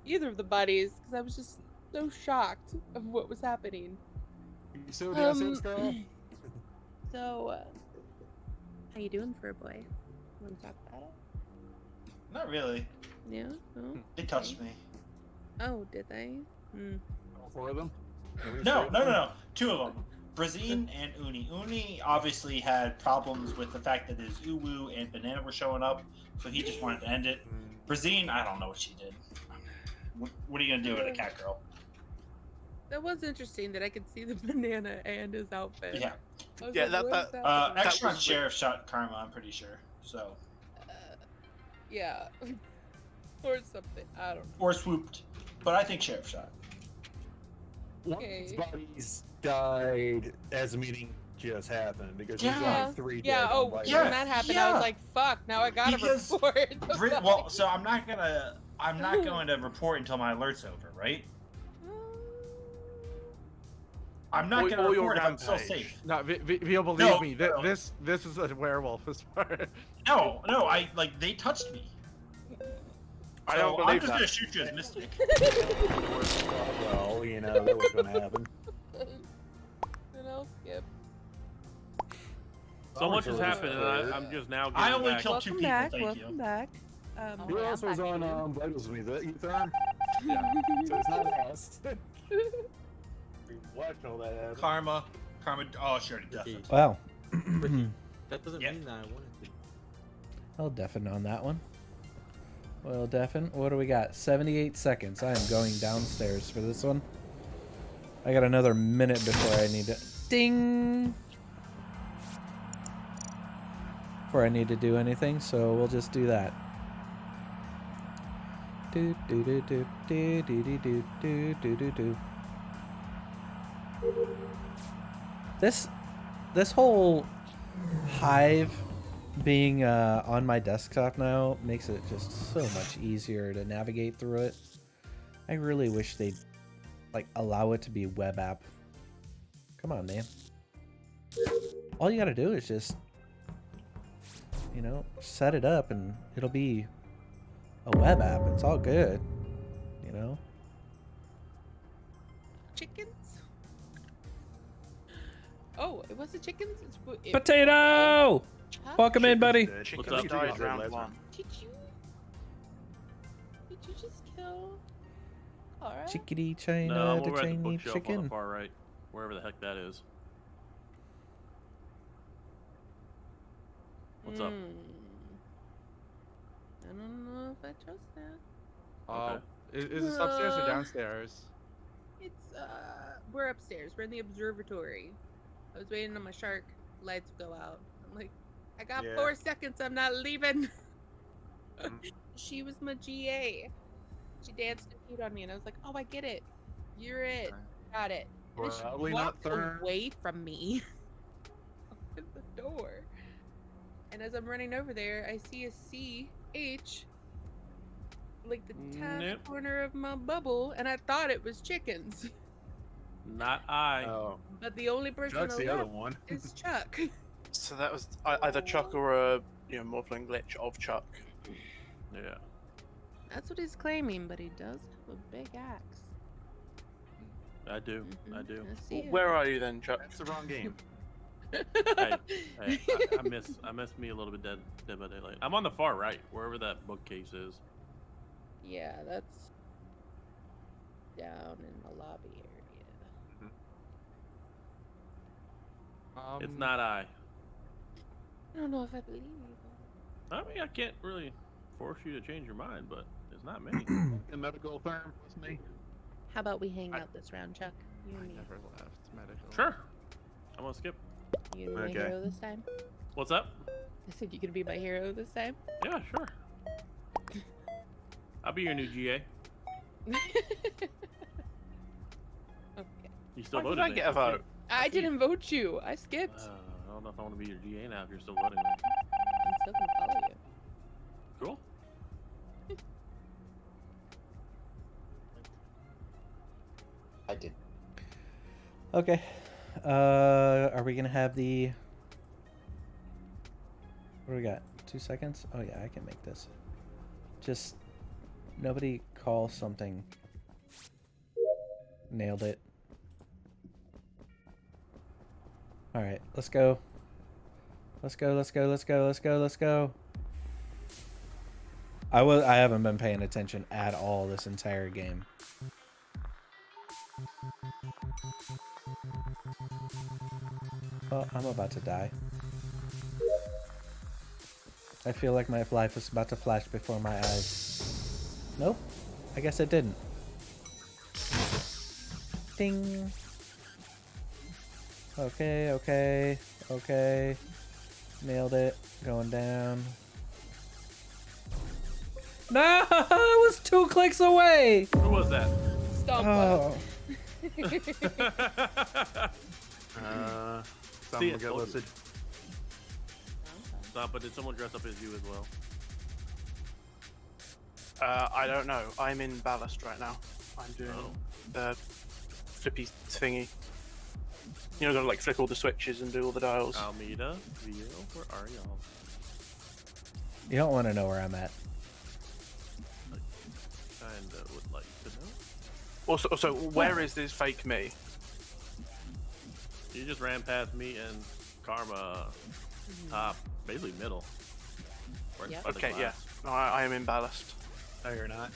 either of the bodies because I was just so shocked of what was happening. You so down, girl? So, how you doing for a boy? Want to talk about it? Not really. Yeah? No? They touched me. Oh, did they? Hmm. All 4 of them? No. 2 of them. Brazine and Uni. Uni obviously had problems with the fact that his Uwu and Banana were showing up, so he just wanted to end it. Brazine, I don't know what she did. What are you gonna do with a cat girl? That was interesting that I could see the banana and his outfit. Yeah. I was Yeah, like, what is Extron was- Sheriff shot Karma, I'm pretty sure. So. Yeah. Or something. I don't know. Or swooped. But I think Sheriff shot. One of these bodies died as the meeting just happened because there's Yeah. only 3 Yeah, dead oh, on Vice. when that happened, I was like, fuck, now I gotta Because report. Well, so I'm not going to report until my alert's over, right? I'm not Or- going to or your report if I'm still rampage. safe. No, Vio, believe No, me. no. This is a werewolf as far. No, they touched me. I don't So I'm believe just that. gonna shoot you as Mystic. Well, you know, that was going to happen. Then I'll skip. So much has happened, and I'm just now getting I only back. killed 2 people, thank you. Welcome back. Who else was on Vitals with me? You thought? Yeah. So it's not us. We watched all that happen. Karma. Oh, she already deafened. Wow. That doesn't Yep. mean that I wanted to. I'll deafen on that one. Well, deafen. What do we got? 78 seconds. I am going downstairs for this one. I got another minute before I need to... Ding! Before I need to do anything, so we'll just do that. Do do do do do do do do do do do do. This whole hive being on my desktop now makes it just so much easier to navigate through it. I really wish they'd like allow it to be web app. Come on, man. All you gotta do is just, you know, set it up and it'll be a web app. It's all good, you know. Chickens? Oh, it wasn't chickens? It, Potato! Huh? Welcome in, buddy. Chickens What's up? died round 1. Did you just kill Clara? Chickadee China, No, I'm the over at the Chinese bookshelf on chicken. the far right, wherever the heck that is. What's up? I don't know if I trust that. Oh, is this upstairs or downstairs? It's we're upstairs. We're in the observatory. I was waiting on my shark. Lights go out. I'm like, I got Yeah. 4 seconds. I'm not leaving. She was my GA. She danced and peed on me, and I was like, oh, I get it. You're it. Got it. And then she Probably not walked third. away from me. Opened the door. And as I'm running over there, I see a CH, like the top Nope. corner of my bubble, and I thought it was chickens. Not I. Oh, But the only person Chuck's the alive other one. is Chuck. So that was either Chuck or a Morphling glitch of Chuck. Yeah. That's what he's claiming, but he does have a big axe. I do. I do. I see it. Where are you then, Chuck? That's the wrong game. Hey, I miss me a little bit Dead by Daylight. I'm on the far right, wherever that bookcase is. Yeah, that's down in the lobby area. It's not I. I don't know if I believe you. I mean, I can't really force you to change your mind, but it's not me. The medical firm was me. How about we hang out this round, Chuck? You and me. Never left medical. Sure. I'm gonna skip. You gonna be my Okay. hero this time? What's up? I said you gonna be my hero this time. Yeah, sure. I'll be your new GA. Okay. You still Why voted did I me. get a vote? I didn't vote you. I skipped. I don't know if I want to be your GA now if you're still voting me. I'm still gonna follow you. Cool. I did. Okay. Are we gonna have the? What do we got? 2 seconds? Oh yeah, I can make this. Just nobody call something. Nailed it. All right, let's go. Let's go. Let's go. Let's go. Let's go. Let's go. I haven't been paying attention at all this entire game. Oh, I'm about to die. I feel like my life is about to flash before my eyes. Nope. I guess it didn't. Ding. Okay, okay, okay. Nailed it. Going down. No! I was 2 clicks away! Who was that? Stomp. Oh. See Someone it, get told you. listed. Stop, but did someone dress up as you as well? I don't know. I'm in ballast right now. I'm doing the flippy thingy. You know, gotta like flick all the switches and do all the dials. Almeida, Vio, where are y'all? You don't want to know where I'm at. Kinda would like to know. Also, where is this fake me? You just ran past me and Karma, top, basically middle. Right Yep. by the Okay, yeah. glass. No, I am in ballast. No, you're not.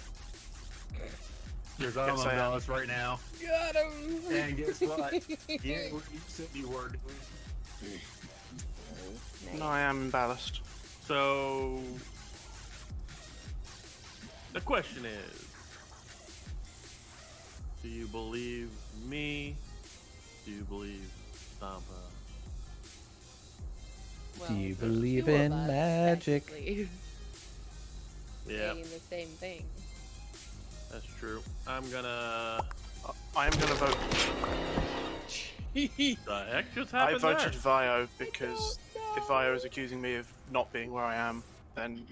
You're Yes, on I am. Dallas right now. Got him. And guess what? You ain't what you said you were doing. No, I am in ballast. So, the question is, do you believe me? Do you believe Stampa? Well, Do you there's believe 2 of in us magic? technically Yeah, saying the same thing. that's true. I'm gonna. I am gonna vote. The heck just I happened voted there? Vio because if Vio is accusing me of not being where I am, then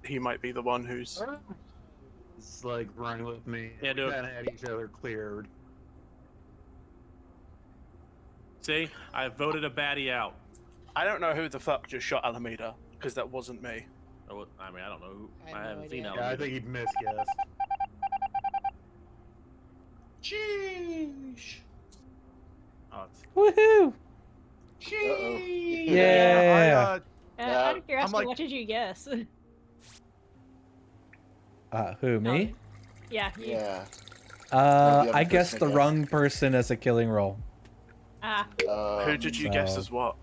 he might be the one who's. It's like running with me. Yeah, do we it. kind of had each other cleared. See, I voted a baddie out. I don't know who the fuck just shot Alameda because that wasn't me. I mean, I don't know who. I have I no haven't seen idea. Yeah, I Alameda. think he misguessed. Sheesh. Oh, Woohoo! Sheesh. Yeah. Out of curiosity, like- what did you guess? Who, me? Oh, yeah, you. Yeah. The other I guess person the I guessed. wrong person as a killing role. Ah, Who did you guess so- as what?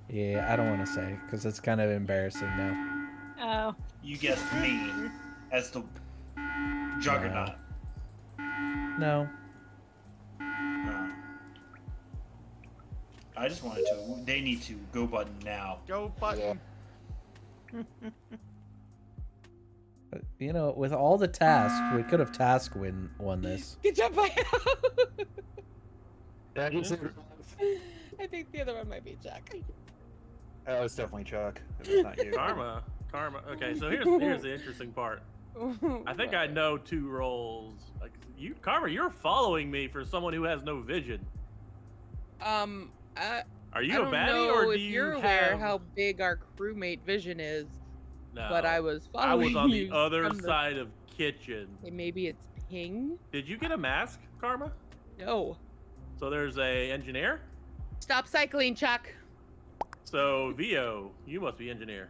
Yeah, I don't want to say because it's kind of embarrassing now. oh. You guessed me as the Juggernaut. No. I just wanted to. They need to go button now. Go button. But, you know, with all the tasks, we could have won this. Good job, Bio. Yeah, he said, I think the other one might be Jack. oh, it's definitely Chuck. If it's not you. Karma. Okay, so here's the interesting part. I think I know 2 roles. Like Karma, you're following me for someone who has no vision. I Are you I a don't baddie know or do if you you're have? aware how big our crewmate vision is, No, but I was I following was on the you other from side of kitchen. Okay, maybe it's Ping. Did you get a mask, Karma? No. So there's a engineer. Stop cycling, Chuck. So Vio, you must be engineer.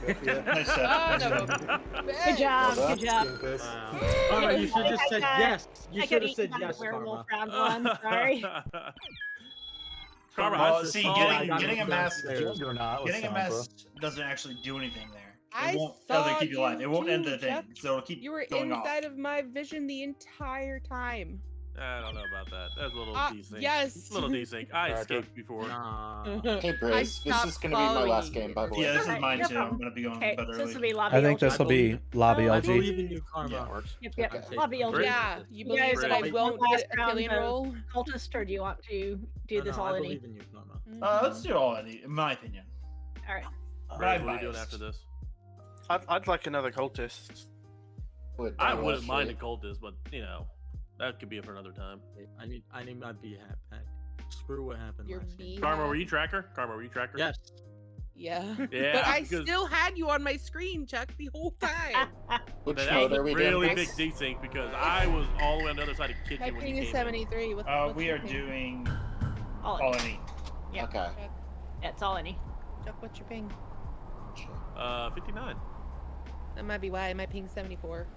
Nice set. Oh, Nice no. set. Good job. Well Good job. done. Karma, you should just I said got- yes. You I should got have said eaten by yes, a werewolf Karma. round one. Sorry. Karma, Well, I just see, saw getting- you getting a mask- downstairs. Getting a mess doesn't actually do anything there. I It won't saw keep you alive. It won't end the too, thing, Chuck. so it'll keep You were going off. inside of my vision the entire time. I don't know about that. That's a little desync. yes. A little desync. I escaped before. Hey, Briz, this is going to be my last game, by the way. Yeah, this is mine no too. I'm problem. going to be going Okay, bed so early. this will be lobby. I think LG. this will be lobby I LG. believe in you, Karma. Yeah. Yep. Lobby LG. Yeah, you believe Great. that I won't Last get a round killing of roll? Cultist, or do you want to do this all I in? believe in you, Karma. Let's do all any, in my opinion. All right. Ray, I'm what are you doing biased. after this? I'd like another cultist. I wouldn't mind a cultist, but you know, that could be for another time. I need my B-hat back. Screw what happened Your last game. Karma, were you tracker? Karma, were you tracker? Yes. Yeah. Yeah, But I because- still had you on my screen, Chuck, the whole time. Which That mode was are we really doing? big desync because I was all the way on the other side of the My kitchen when ping you is came 73. What's We your are ping? doing All all in. any. Yeah. Okay. Yeah, it's all any. Chuck, what's your ping? in. 59. That might be why. My ping's 74.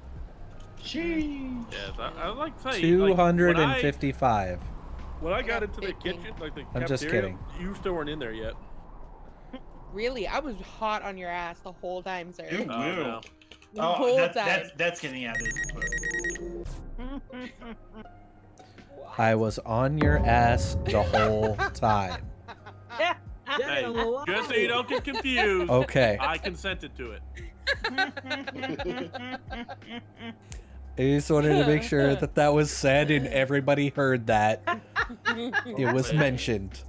Sheesh. Yes, I would like to say like, 255. when I got got into the big ping. kitchen, like the I'm just cafeteria, kidding. You still weren't in there yet. Really? I was hot on your ass the whole time, sir. Ooh, no. The whole time. That's getting added. I was on your ass the whole time. Hey, just so you don't get confused. Okay. I consented to it. I just wanted to make sure that that was said and everybody heard that. It was mentioned.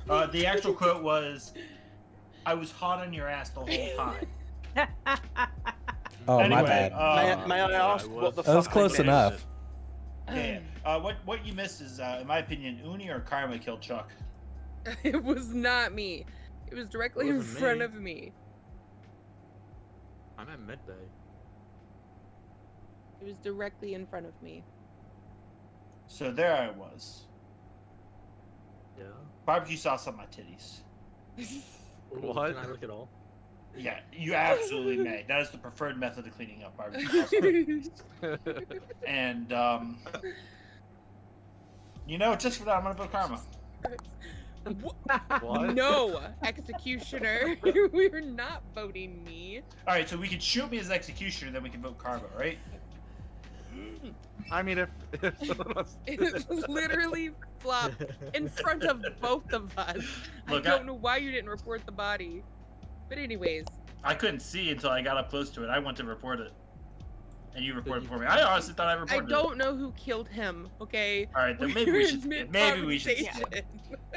The actual quote was, "I was hot on your ass the whole time." Oh, Anyway, my bad. May I ask what the That was fuck close I missed? enough. Yeah. What you missed is, in my opinion, Uni or Karma killed Chuck. It was not me. It was directly It in wasn't front me. of me. I'm at midday. It was directly in front of me. So there I was. Yeah. Barbecue sauce on my titties. What? Can I look at all? Yeah, you absolutely may. That is the preferred method of cleaning up barbecue sauce. on my titties. And just for that, I'm gonna vote Karma. What? No, executioner. We were not voting me. All right, so we can shoot me as executioner, then we can vote Karma, right? I mean, if It literally flopped in front of both of us. Look, I don't know why you didn't report the body. But anyways, I couldn't see until I got up close to it. I went to report it, and you reported for me. I honestly thought I I reported it. don't know who killed him. Okay. All right, then maybe were we in should. mid Maybe we should. conversation.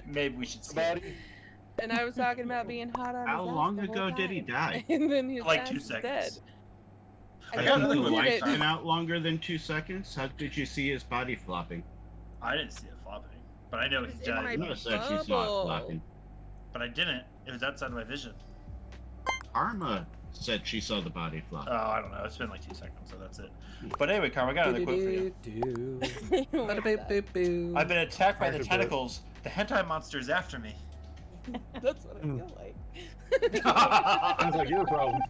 Maybe we should skip. And I was talking about being hot on How his ass long the whole ago did he time. die? And then his Like ass 2 is seconds. dead. I I got think the the lights it. been out longer than 2 seconds. How did you see his body flopping? I didn't see it flopping, but I know he It's in my died. You said you saw it bubble. flopping. But I didn't. It was outside of my vision. Karma said she saw the body flop. Oh, I don't know. It's been like 2 seconds, so that's it. But anyway, Karma, I got another quote for you. Oh my God. I've been attacked by the tentacles. The hentai monster is after me. That's what I feel like. Sounds like your problem.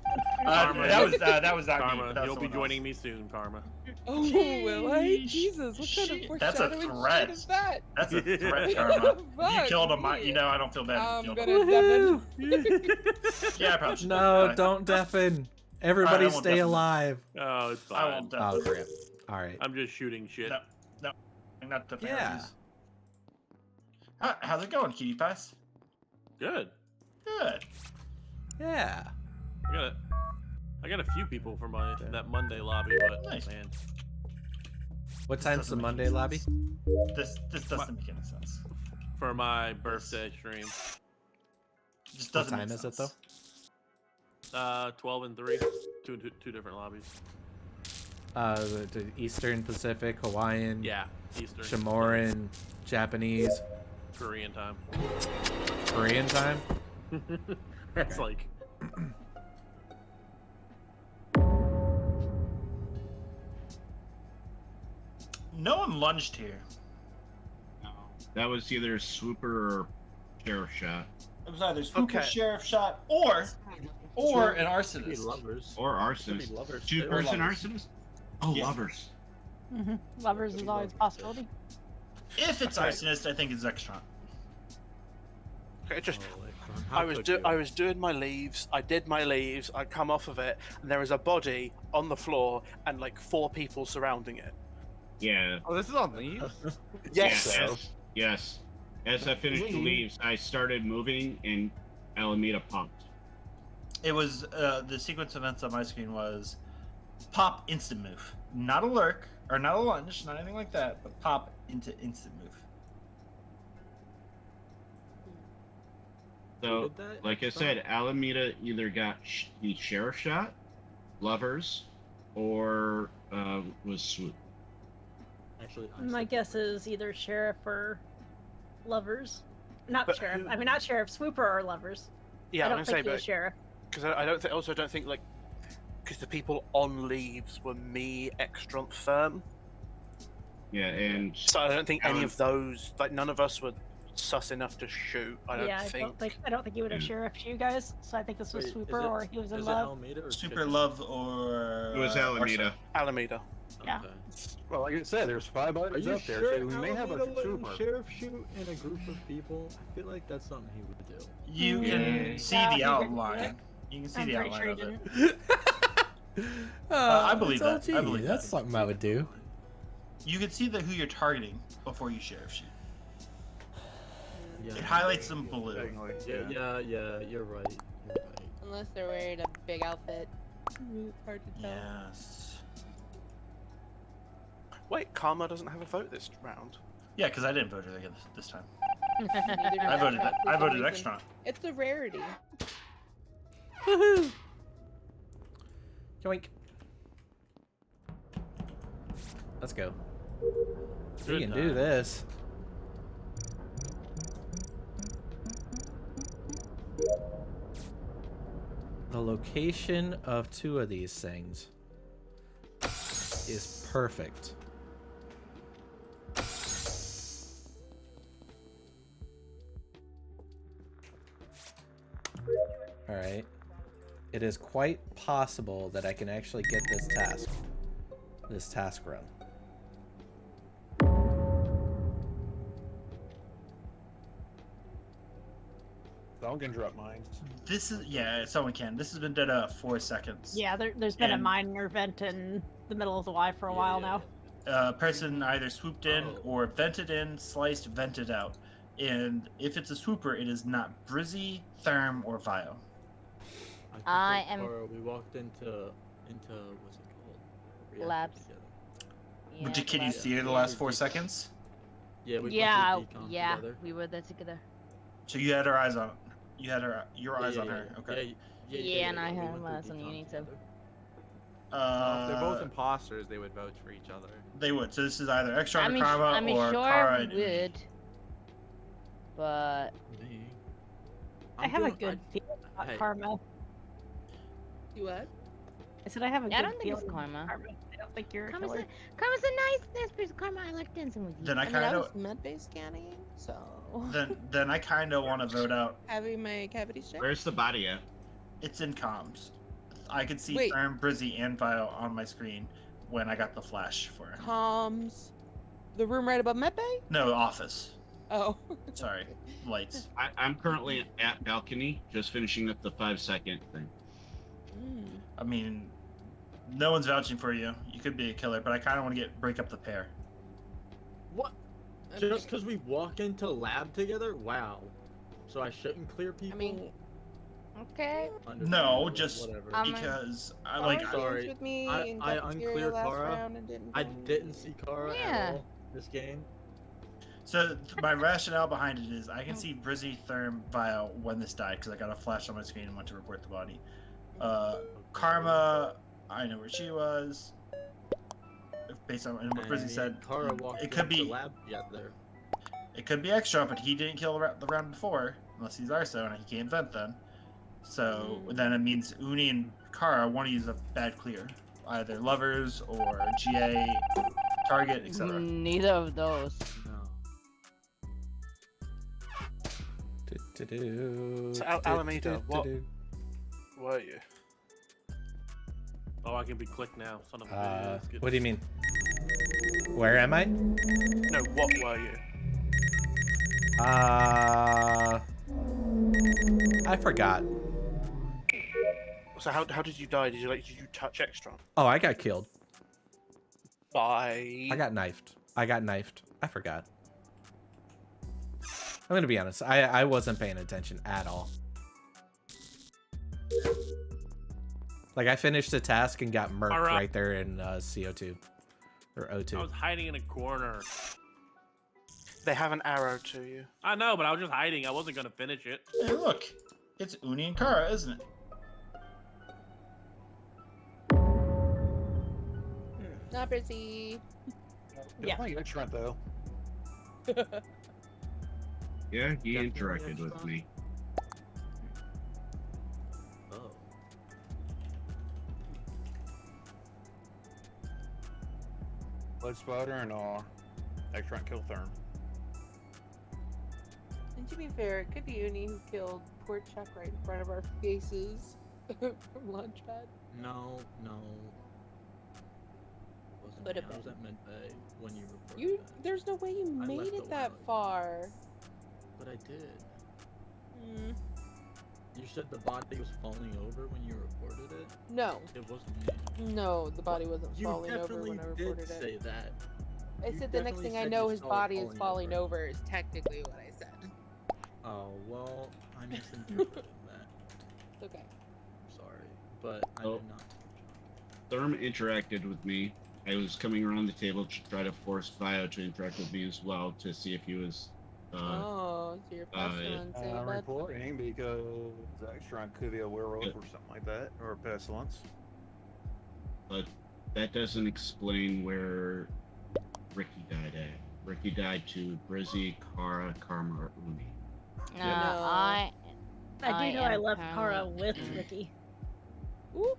Karma, that was not me. Karma, That was you'll be someone joining else. me soon, Karma. Oh, will I? Jesus, what kind Shit, of that's a foreshadowing threat. shit is that? That's a threat, Karma. You Fuck killed him. me. You know, I don't feel bad. I'm if you gonna killed him. deafen. Yeah, I probably should. No, don't deafen. Everybody I won't stay deafen. alive. Oh, it's I fine. won't Oh, deafen. crap. All right. I'm just shooting shit. No, not the Yeah. How's it going, Cutie Pies? Good. Good. Yeah. I got a few people for that Monday lobby, but Nice. man, What time's the doesn't make Monday any lobby? sense. This doesn't make any sense. for my birthday stream, Just What doesn't time make is it sense. though? 12 and 3, two different lobbies. The Eastern, Pacific, Hawaiian, Yeah, Eastern, Shamoran, Japanese, Korean time. Korean time. That's like No one lunged here. That was either Swooper or Sheriff Shot. It was either Swooper, Okay. Sheriff Shot, or an arsonist. Lovers. Or Could arsonist. be lovers. Two-person lovers. arsonist? Oh, Yeah. lovers. Lovers is always a possibility. If it's Okay. arsonist, I think it's Zextron. Okay, just How I was could you? I was doing my leaves. I did my leaves. I come off of it, and there was a body on the floor, and like 4 people surrounding it. Yeah. Oh, this is on leaves? Yes. Yes. As I finished the leaves, I started moving, and Alameda popped. It was the sequence of events on my screen was pop, instant move, not a lurk or not a lunge, not anything like that, but pop into instant move. So, like I said, Alameda either got the sheriff shot, lovers, or was swoop. Actually, My guess is either sheriff or lovers. Not But sheriff. who- I mean, not sheriff. Swooper or lovers. Yeah, I I'm don't gonna think say, he was but sheriff. because I don't think, also don't think like, because the people on leaves were me, Extra, Firm. Yeah, and So I don't think any Alan- of those, like none of us were sus enough to shoot. I don't Yeah, think. I don't think he would have sheriffed you guys. So I think this was Wait, Swooper is it- or he was in is it love. Alameda or Super Chicken? love or It was Alameda. Arson. Alameda. Yeah. Well, like I said, there's 5 Are items you up there, sure so we may have a Alameda letting super. sheriff shoot in a group of people? I feel like that's something he would do. You can see Yeah, the he did. outline. You can see I'm the pretty outline sure of he it. didn't. I believe it's that. I OG. believe That's that. something I would do. You can see who you're targeting before you sheriff shoot. Yeah, It highlights them blue. yeah, you're right. Unless they're wearing a big outfit. It's hard to tell. Yes. Wait, Karma doesn't have a vote this round. Yeah, because I didn't vote her again this time. Neither did I voted. for I some voted reason. extra. It's a rarity. Woohoo! Yoink. Let's go. We Good can do times. this. The location of two of these things is perfect. Alright. It is quite possible that I can actually get this task run. Someone can drop mines. This is someone can. This has been dead 4 seconds. Yeah, there's been a And- minor event in the middle of the Y for a while now. Person either swooped in or vented in, sliced, vented out. And if it's a swooper, it is not Brizzy, Therm, or Vio. I am- We walked into what's it called? Reactor Labs. together. Can you see her the last 4 seconds? Yeah, we Yeah, went to decon yeah, together. we were there together. So you had her eyes on. You had your eyes Yeah, on yeah, her. yeah. Okay. Yeah, and I we had went through last on decon Uni too. together. If they're both Uh, imposters, they would vote for each other. they would. So this is either extra I mean, Karma I mean, or sure Kara we and Uni. would, but I have a good feeling about hey. Karma. You what? I said I have a Yeah, I good don't think it's feeling about Karma. I don't think you're a Karma's killer. Karma's a nice person. Karma, I like dancing with you. Then I I mean, kind I of. was med-based scanning, so Then I kind of want to vote out. having my cavities checked. Where's the body at? It's in comms. I could see Wait. Therm, Brizzy, and Vio on my screen when I got the flash for him. Comms. The room right above medbay? No, office. Oh. Sorry, lights. I'm currently at balcony, just finishing up the 5-second thing. I mean, no one's vouching for you. You could be a killer, but I kind of want to break up the pair. What? Just because we walk into lab together? Wow. So I shouldn't clear people? I mean, okay. No, just Whatever. because I Kara like. danced Sorry, with me I in cafeteria uncleared last Kara. round and didn't I kill me. didn't see Kara Yeah. at all this game. So my rationale behind it is I can see Brizzy, Therm, Vio when this died because I got a flash on my screen and went to report the body. Karma, I know where she was. Based on what Brizzy And said, Kara walked it could into be lab together. it could be extra, but he didn't kill the round before, unless he's Arso and he can't vent then. So then it means Uni and Kara want to use a bad clear, either lovers or GA, target, etc. Neither of those. So Alameda, what were you? Oh, I can be clicked now. Son of a bitch. What do you mean? Where am I? No, what were you? I forgot. So how did you die? Did you touch Extra? Oh, I got killed. By... I got knifed. I forgot. I'm gonna be honest. I wasn't paying attention at all. Like, I finished a task and got murked Alright. right there in CO2. Or O2. I was hiding in a corner. They have an arrow to you. I know, but I was just hiding. I wasn't gonna finish it. Hey, look. It's Uni and Kara, isn't it? Not busy. Yeah. I like Trent though. Yeah, he interacted with me. Oh. Blood Spotter and Trent killed Therm. And to be fair, it could be Uni who killed poor Chuck right in front of our faces from Launchpad. No. Could have I was been. at Midbay when you reported You, that. there's no way you I made left a it that while far. But I did. Mm, You said the body was falling over when you reported it? no, It wasn't me. no, the body wasn't You falling over definitely when I did reported say it. that. I You said the next definitely thing I said know you his saw it body is falling over is technically what I said. Oh, well, I misinterpreted that. It's okay. Sorry, but I Oh. did not. Therm interacted with me. I was coming around the table to try to force Bio to interact with me as well to see if he was. Oh, so you're pestilence, eh, bud? Reporting because Trent could be a werewolf or something like that, or a pestilence. But that doesn't explain where Ricky died at. Ricky died to Brizzy, Kara, Karma, or Uni. No, I do know I am left Kara currently- with Ricky. Ooh.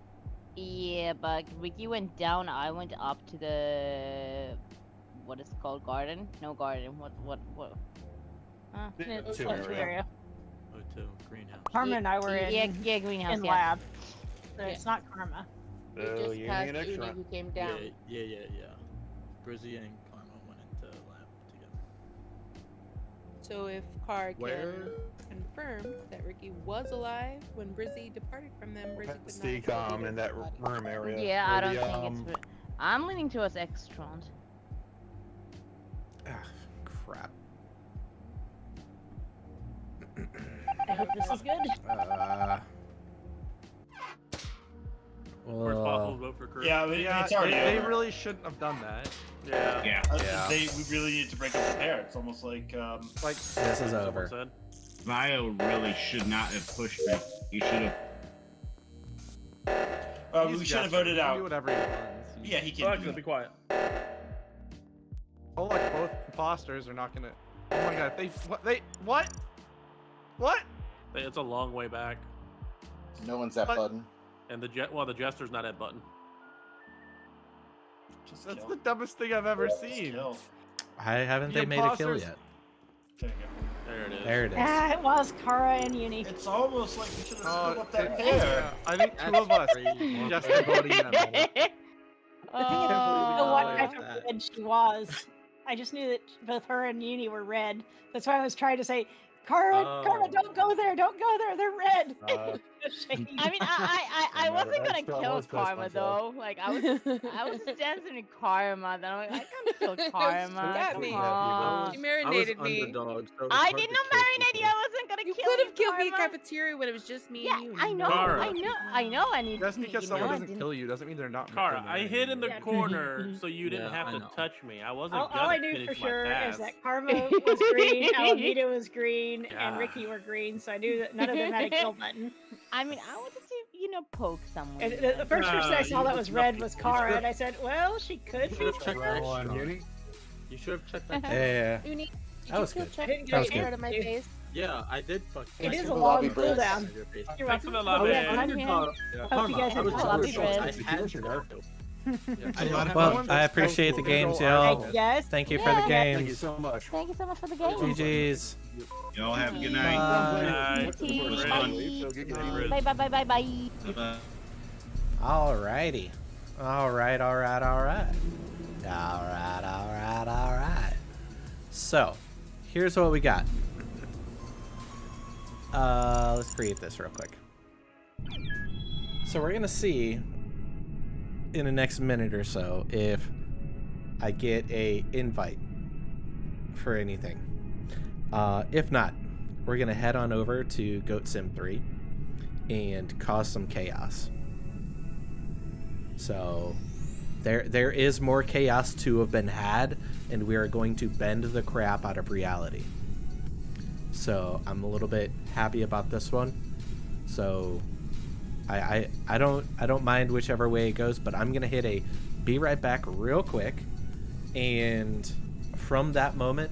Yeah, but Ricky went down. I went up to the what is it called, garden? No garden. What? Huh? It's Two O2 area. area. O2, greenhouse. Karma and I were in, yeah, greenhouse. in yeah. lab. So it's not Karma. We Oh, just you passed need an Uni extra. who came down. Yeah. Brizzy and Karma went into lab together. So if Car Where? can confirm that Ricky was alive when Brizzy departed from them, Brizzy could not Decom have in that room area. Yeah, where I don't the, think it's. I'm leaning towards Extron. Ah, crap. I hope this is good. Worst possible vote for Kurt. Yeah, Yeah, it's already they over. really shouldn't have done that. Yeah. Yeah. We really need to break up the pair. It's almost like Like This is Someone over. said. Bio really should not have pushed me. He should have. we he's should have Jester. voted He can out. do whatever he wants. Yeah, he can. Alexa, be quiet. Oh, like both imposters are not gonna. Oh my god, what? It's a long way back. No one's at But- button. And the Jester's not at button. Just That's kill. the dumbest thing I've ever Just seen. kill. Why haven't The they made a kill imposters- yet? There you go. There it is. There it is. Yeah, it was Kara and Uni. It's almost like we should have Oh, split up that yeah, pair. I think two of us just voting them. The thing is, I didn't know what Oh, type of red she was. I just knew that both her and Uni were red. That's why I was trying to say, Kara, Oh. don't go there, they're red. I mean, I wasn't gonna Extron kill was pissed Karma myself. though. Like I was dancing in Karma. Then I'm like, I can't kill Karma. got Come me. on. She I was marinated me. underdog, so it was I hard did to not kill marinate you. people. I wasn't gonna You kill could you. have killed me in Karma. cafeteria when it was just me Yeah, and you. I know, Kara. I know. I need. Just because you someone know, I doesn't didn't- kill you doesn't mean they're not. Kara, gonna I kill hid in the Yeah. corner so you didn't Yeah, have I to know. touch me. I wasn't All gonna I knew finish for my sure task. is that Karma was green, Alameda was green, and God. Ricky were green, so I knew that none of them had a kill button. I mean, I wanted to, poke someone. And the first person I saw you that was should red have- was you Kara, should and I said, well, she could be. Should've checked Kara. Extron. You should have checked that. Yeah. Uni, did That you was kill good. Chuck That was right good. out of my face? Yeah, I did fuck. It Thanks is for a the long lobby, Briz. cooldown. Thanks You're for the welcome. lobby. Oh, yeah, Underdog. Hope Karma, you guys I was enjoyed lobby, just- Briz. I had to. Well, I appreciate the games, y'all. Yes. Thank you for Yeah. the Thank you games. so much. Thank you so much for the game. GG's. Y'all have a good night. Bye. Bye. Bye bye bye bye bye. Bye-bye. Alrighty. Alright. So, here's what we got. Let's create this real quick. So we're gonna see in the next minute or so if I get a invite for anything. If not, we're gonna head on over to Goat Sim 3 and cause some chaos. So there is more chaos to have been had, and we are going to bend the crap out of reality. So I'm a little bit happy about this one. So I don't mind whichever way it goes, but I'm gonna hit a be right back real quick, and from that moment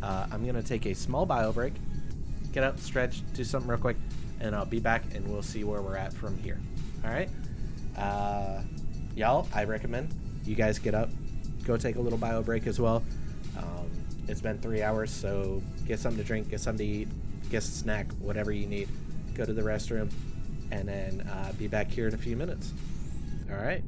I'm gonna take a small bio break, get up, stretch, do something real quick, and I'll be back and we'll see where we're at from here. All right, y'all, I recommend you guys get up, go take a little bio break as well. It's been 3 hours, so get something to drink, get something to eat, get a snack, whatever you need. Go to the restroom, and then be back here in a few minutes. All right.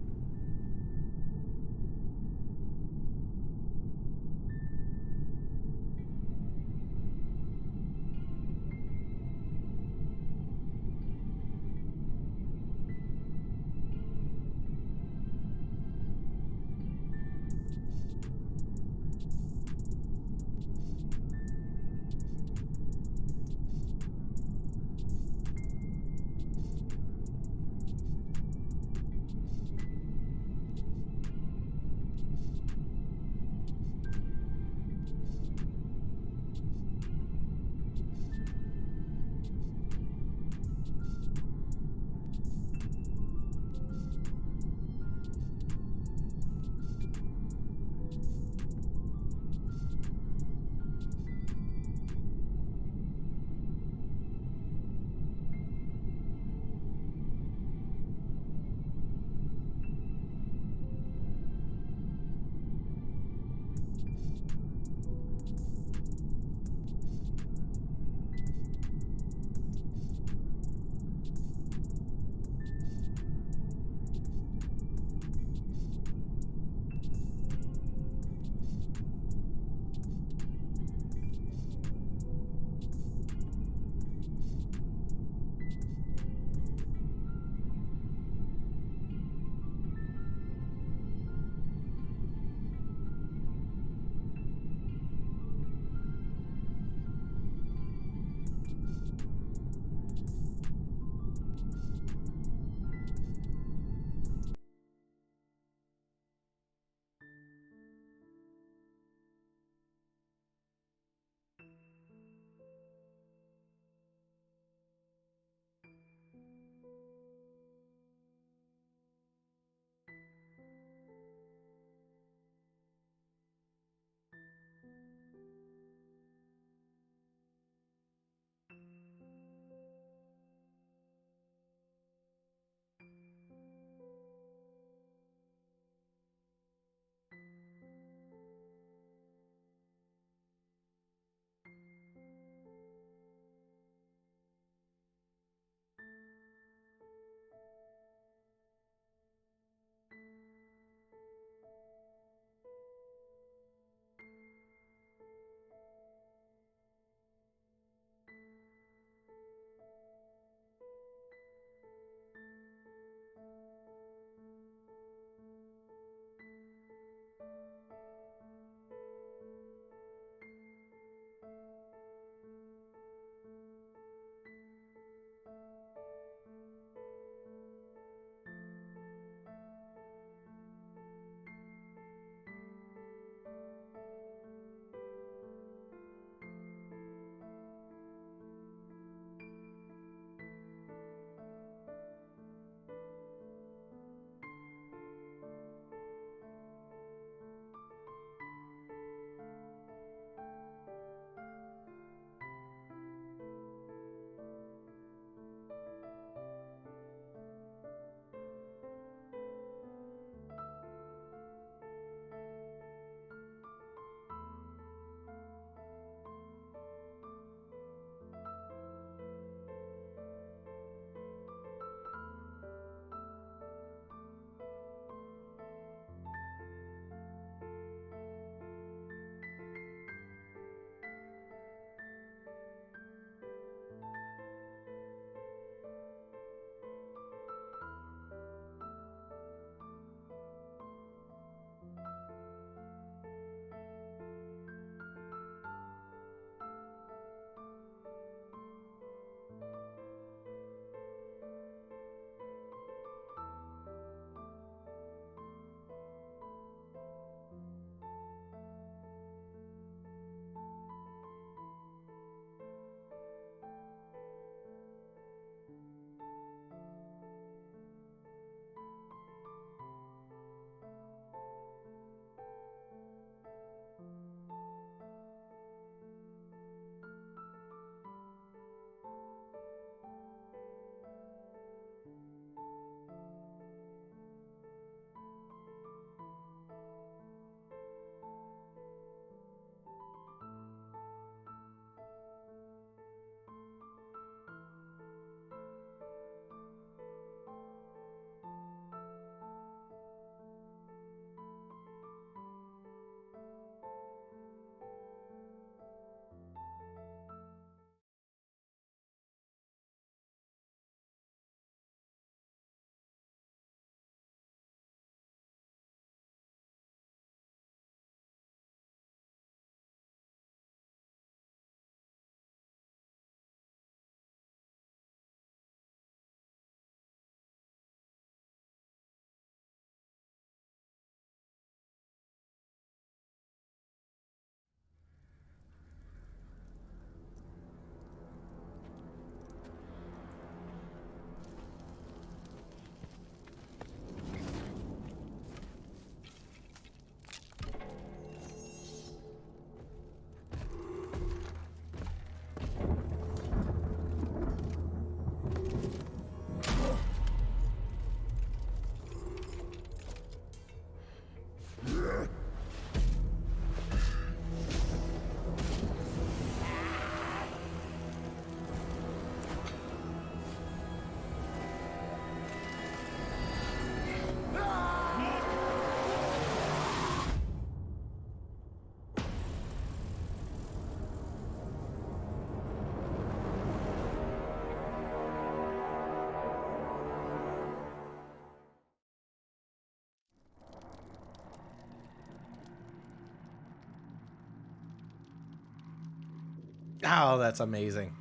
Oh, that's amazing.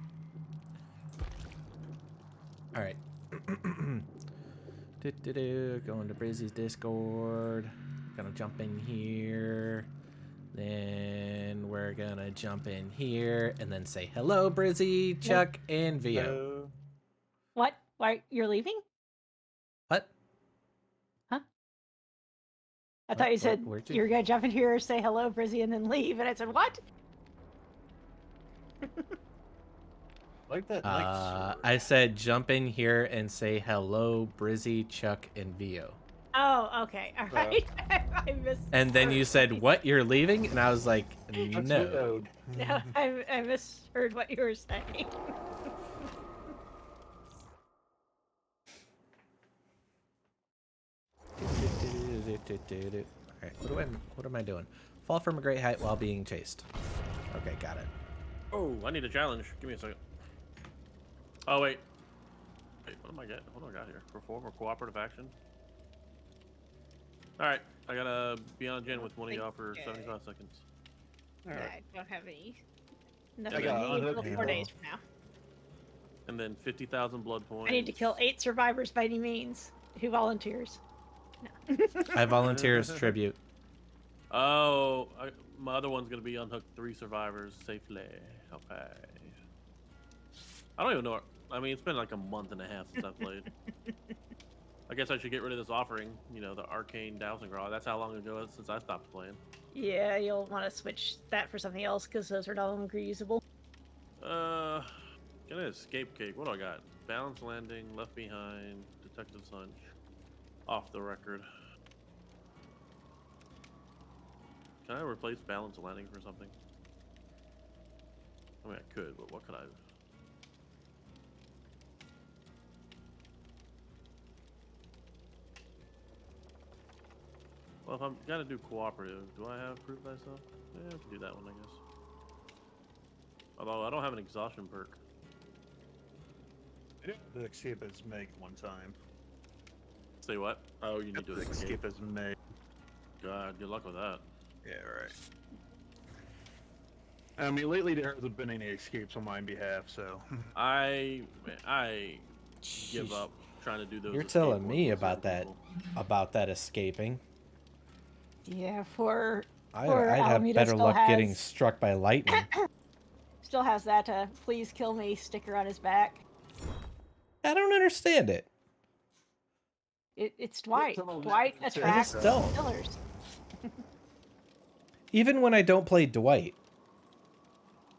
All right. Going to Brizzy's Discord. Gonna jump in here. Then we're gonna jump in here and then say hello, Brizzy, Chuck, and Vio. What? Why you're leaving? What? Huh? I thought you said where'd you were gonna jump in here, say hello, Brizzy, and then leave, and I said what? Like that. I said jump in here and say hello, Brizzy, Chuck, and Vio. Oh, okay. All right. I missed. And then you said, what, you're leaving? And I was like, no. No, I misheard what you were saying. Alright, what am I doing? Fall from a great height while being chased. Okay, got it. Oh, I need a challenge. Give me a second. Oh, wait. Wait, what am I getting? What do I got here? Perform or cooperative action? Alright, I gotta be on a gen with one of y'all for 75 seconds. Alright. I don't have any. I Nothing got until 4 days from now. And then 50,000 blood points. I need to kill 8 survivors by any means. Who volunteers? No. I volunteer as tribute. Oh, my other one's gonna be unhook 3 survivors safely. Okay. I don't even know. I mean, it's been like a month and a half since I've played. I guess I should get rid of this offering. You know, the arcane dowsing rod. That's how long ago since I stopped playing. Yeah, you'll want to switch that for something else because those are no longer usable. Gonna escape cake. What do I got? Balance landing, left behind, detective's hunch, off the record. Can I replace balance landing for something? I mean, I could, but what could I? Well, if I'm gonna do cooperative, do I have prove thyself? Yeah, I can do that one, I guess. Although I don't have an exhaustion perk. I did the escape as Meg one time. Say what? Oh, you need to escape as Meg. God, good luck with that. Yeah, right. I mean, lately there hasn't been any escapes on my behalf, so. I give up trying to do those. You're escape telling me ones with about that, people. Escaping. Yeah, for I'd have Alameda better still luck getting has- struck by lightning. Still has that please kill me sticker on his back. I don't understand it. It's Dwight. Someone- Dwight I just attracts don't. killers. Even when I don't play Dwight,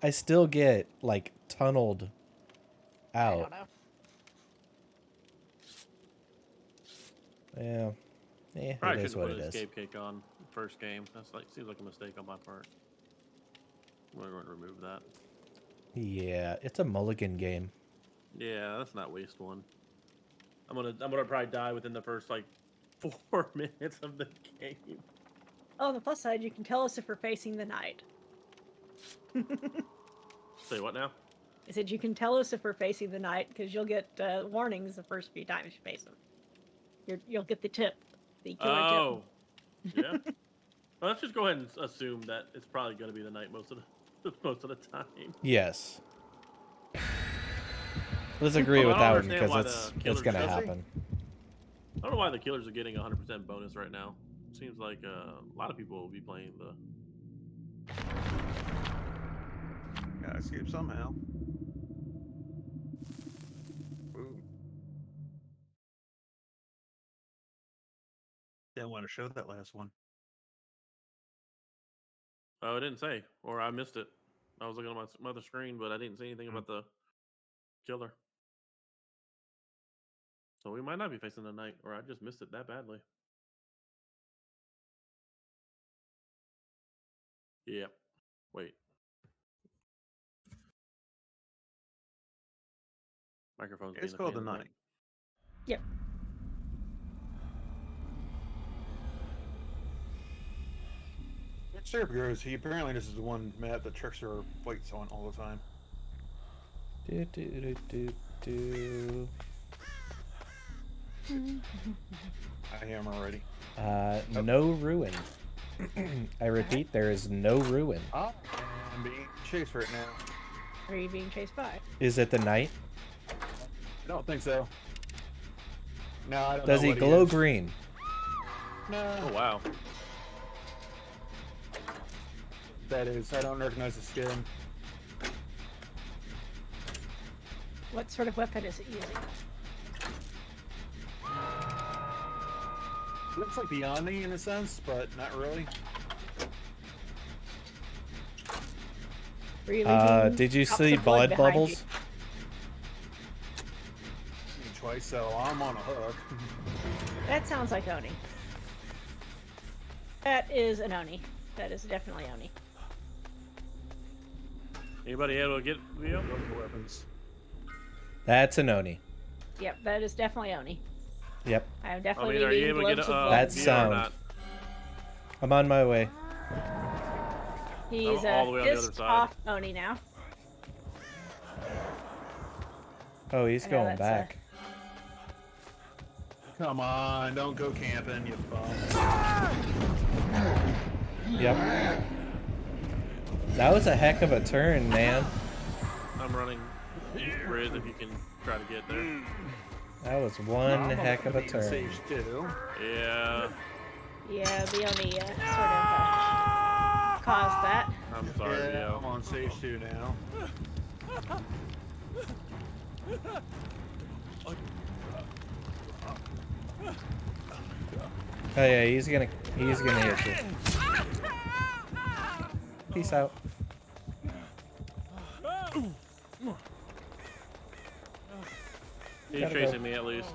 I still get like tunneled I don't out. know. Yeah. Probably It is shouldn't what put it an is. escape cake on first game. That's like seems like a mistake on my part. We're going to remove that. Yeah, it's a mulligan game. Yeah, let's not waste one. I'm gonna probably die within the first like 4 minutes of the game. Oh, on the plus side, you can tell us if we're facing the night. Say what now? I said you can tell us if we're facing the night because you'll get warnings the first few times you face them. You'll get the tip, the killer Oh, yeah. Well, let's just go ahead and assume that it's probably going to be the night most of the time. Yes. Let's agree Although with I that don't one understand because why it's the killers gonna are- happen. I don't know why the killers are getting 100% bonus right now. Seems like a lot of people will be playing the. Gotta escape somehow. Ooh. Didn't want to show that last one. Oh, it didn't say, or I missed it. I was looking at my other screen, but I didn't see anything about the killer. So we might not be facing the night, or I just missed it that badly. Yep. Wait. Microphone's It's being a called pain the in night. Yep. Sure, because he apparently this is the one map that Trickster fights on all the time. Do, do, do, do, do. I am already. No ruin. I repeat, there is no ruin. Oh, I'm being chased right now. Who are you being chased by? Is it the knight? I don't think so. No, I don't Does know he what glow is. green? No. Oh wow. That is, I don't recognize the skin. What sort of weapon is it using? Looks like the Omni in a sense, but not really. Did you drops see of blood blood behind bubbles? you. Twice, so I'm on a hook. That sounds like Oni. That is an Oni. That is definitely Oni. Anybody able to get Leo? Weapons. That's an Oni. Yep, that is definitely Oni. Yep. I am I definitely mean, are you leaving able to get globes a of blood. That's Leo or sound. not? I'm on my way. He's all the way on the other pissed side. off Oni now. Oh, he's I know going that's, back. Come on, don't go camping, you bum. Yep. That was a heck of a turn, man. I'm running Riz if you can try to get there. That was one heck of a turn. Sage 2. Yeah. Yeah, the Oni sort of caused that. I'm sorry, Yeah, Leo. I'm on stage 2 now. Oh yeah, he's gonna hit you. Peace out. He's Gotta chasing go. me at least.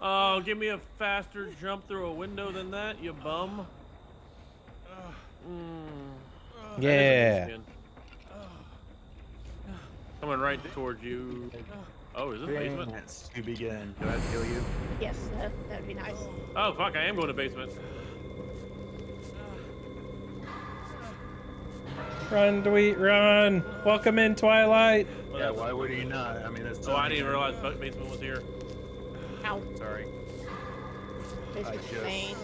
Oh, give me a faster jump through a window than that, you bum. That is a Yeah. good skin. Coming right towards you. Oh, is this basement? Yes, to begin. Do I have to kill you? Yes, that'd be nice. Oh, fuck, I am going to basement. Run, Dweet, run! Welcome in, Twilight. Yeah, why would he not? I mean, that's. Oh, I didn't even realize basement was here. Ow. Sorry. Basement's just- main.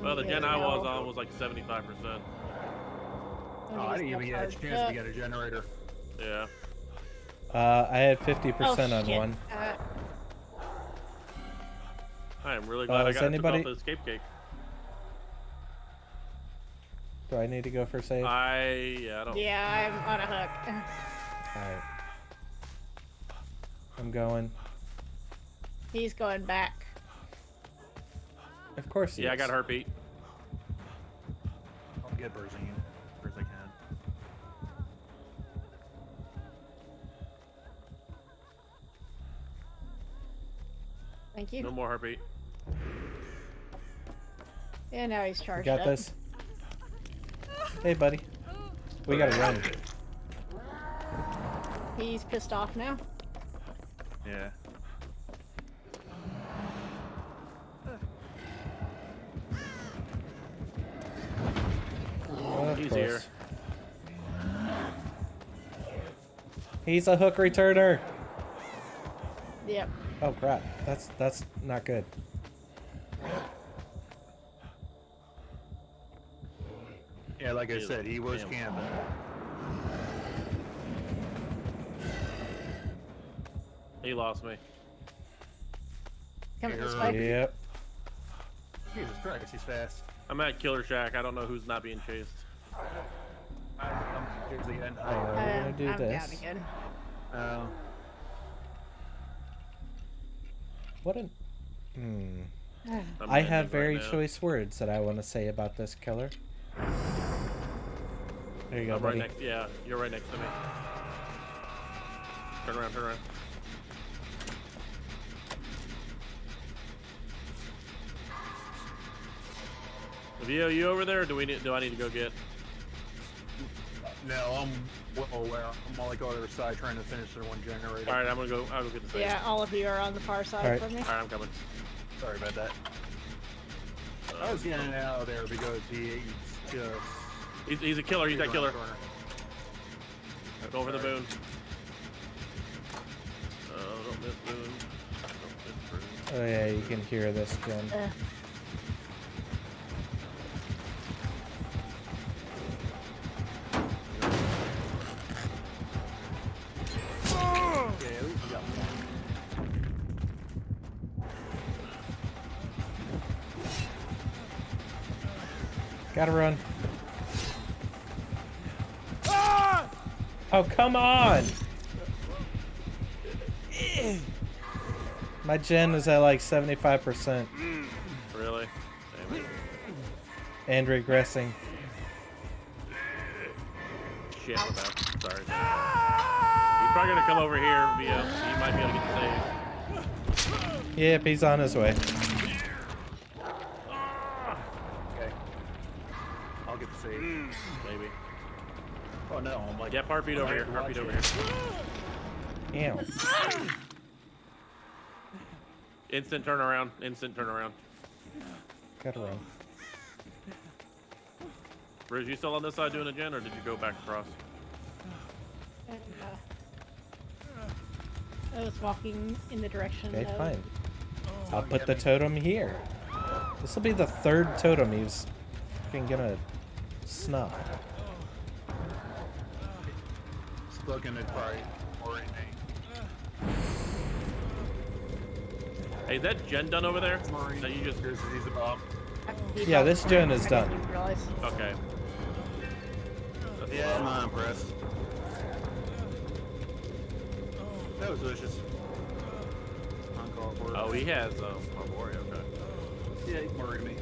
Well, the Okay, gen I was now- on was like 75%. Oh, I didn't even get a chance to get a generator. Yeah. I had 50% on shit. one. I am really glad I is got anybody- took off the escape cake. Do I need to go for save? I don't. Yeah, I'm on a hook. Alright. I'm going. He's going back. Of course he Yeah, I is. got heartbeat. I'll get Berzine as I can. Thank you. No more heartbeat. Yeah, now he's You charged got up. this. Hey, buddy. We gotta run. He's pissed off now. Yeah. Of He's course. here. He's a hook returner. Yep. Oh crap. That's not good. Yeah, like I said, he was Damn. camping. He lost me. Coming this Here. way. Yep. Jesus Christ, he's fast. I'm at Killer Shack. I don't know who's not being chased. I'm confused again. we're gonna do I'm this. down again. Oh. What an. Hmm. I'm I landing have right very now. choice words that I want to say about this killer. There you go, I'm right buddy. next. Yeah, you're right next to me. Turn around. Turn around. Vio, you over there? Or do I need to go get? No, I'm well aware. I'm on like on the other side trying to finish their one generator. All right, I'll go get the save. Yeah, all of you are on the far side Alright. from me. All right, I'm coming. Sorry about that. I was getting out of there because he's just. He's a killer. He's that around killer. the corner. Go over the Sorry. boon. Oh, don't miss boon. Don't miss boon. Oh yeah, you can hear this, Jen. Gotta run. Oh, come on! My gen is at like 75%. Really? Damn it. And regressing. Shit, my bad. Sorry. He's probably gonna come over here, Vio. He might be able to get the save. Yep, he's on his way. Okay. I'll get the save. Maybe. Oh no, I'm like. Yep, heartbeat over here. Heartbeat over here. Ew. Instant turnaround. Instant turnaround. Gotta run. Riz, you still on this side doing a gen, or did you go back across? And, I was walking in the direction Okay, of... fine. I'll put the totem here. This will be the third totem he's fucking gonna snuff. Spoken it probably already. Hey, is that gen done over there? That you just... He's above. Yeah, this gen is done. Okay. Yeah, I'm not impressed. That was delicious. Uncalled for. Oh, he has Arborea, okay. Yeah, he's murdering me.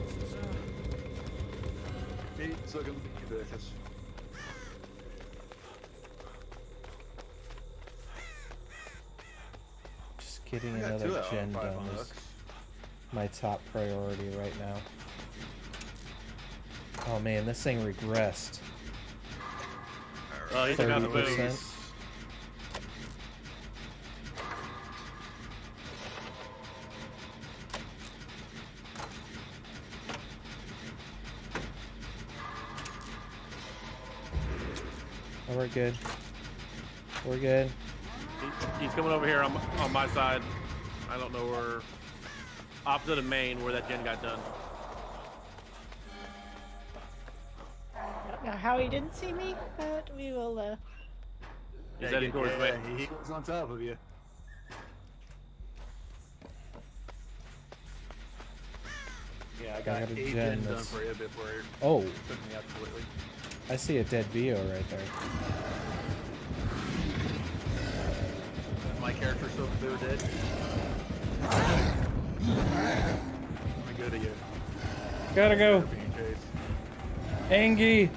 He's looking delicious. Just getting I got another 2 out of gen 5 done on is hooks. my top priority right now. Oh man, this thing regressed. Oh, he took out the 30%. boots. Oh, we're good. We're good. He's coming over here on my side. I don't know where... Opposite of main, where that gen got done. I don't know how he didn't see me, but we will, He's heading towards me. He was on top of you. Yeah, I got gotta 8 gen gen done this. for you before it Oh, took me out completely. I see a dead Vio right there. My character's so dead. I'm good at you. Gotta go. Being chased. Angie.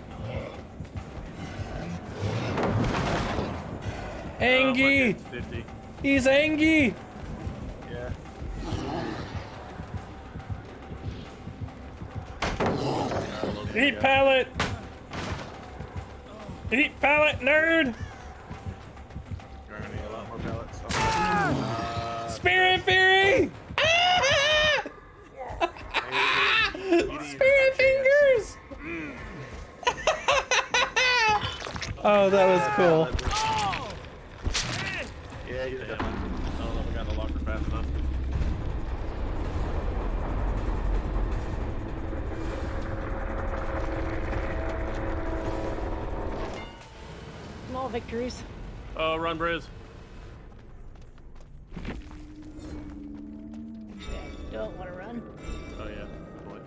Angie. 50. He's Angie. Yeah. Eat pallet. Eat pallet, nerd. You're gonna need a lot more pellets. Spirit Fury. Spirit fingers. Oh, that was cool. Yeah, you're Damn. I don't know if I got the locker fast enough. small victories. Oh, run, Briz. Actually, I don't want to run. Oh, yeah. Good point.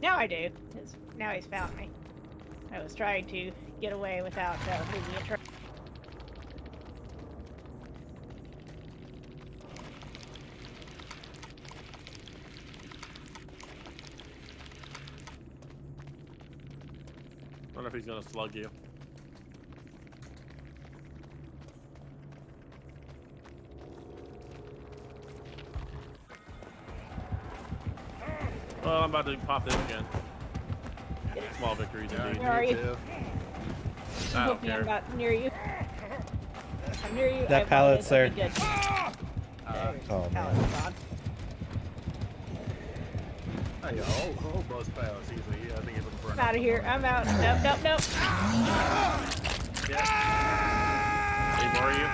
Now I do, 'cause now he's found me. I was trying to get away without losing a turn. I wonder if he's gonna slug you. Well, I'm about to pop this again. Small victories indeed. Where are you? I don't Hoping I'm care. about near you. I'm near you. That pallet's there. Good. Oh man. Oh, yeah, I'll bust pallets easily. Yeah, I think you're looking for I'm out of here. I'm out. Nope, nope, nope. Hey, where are you?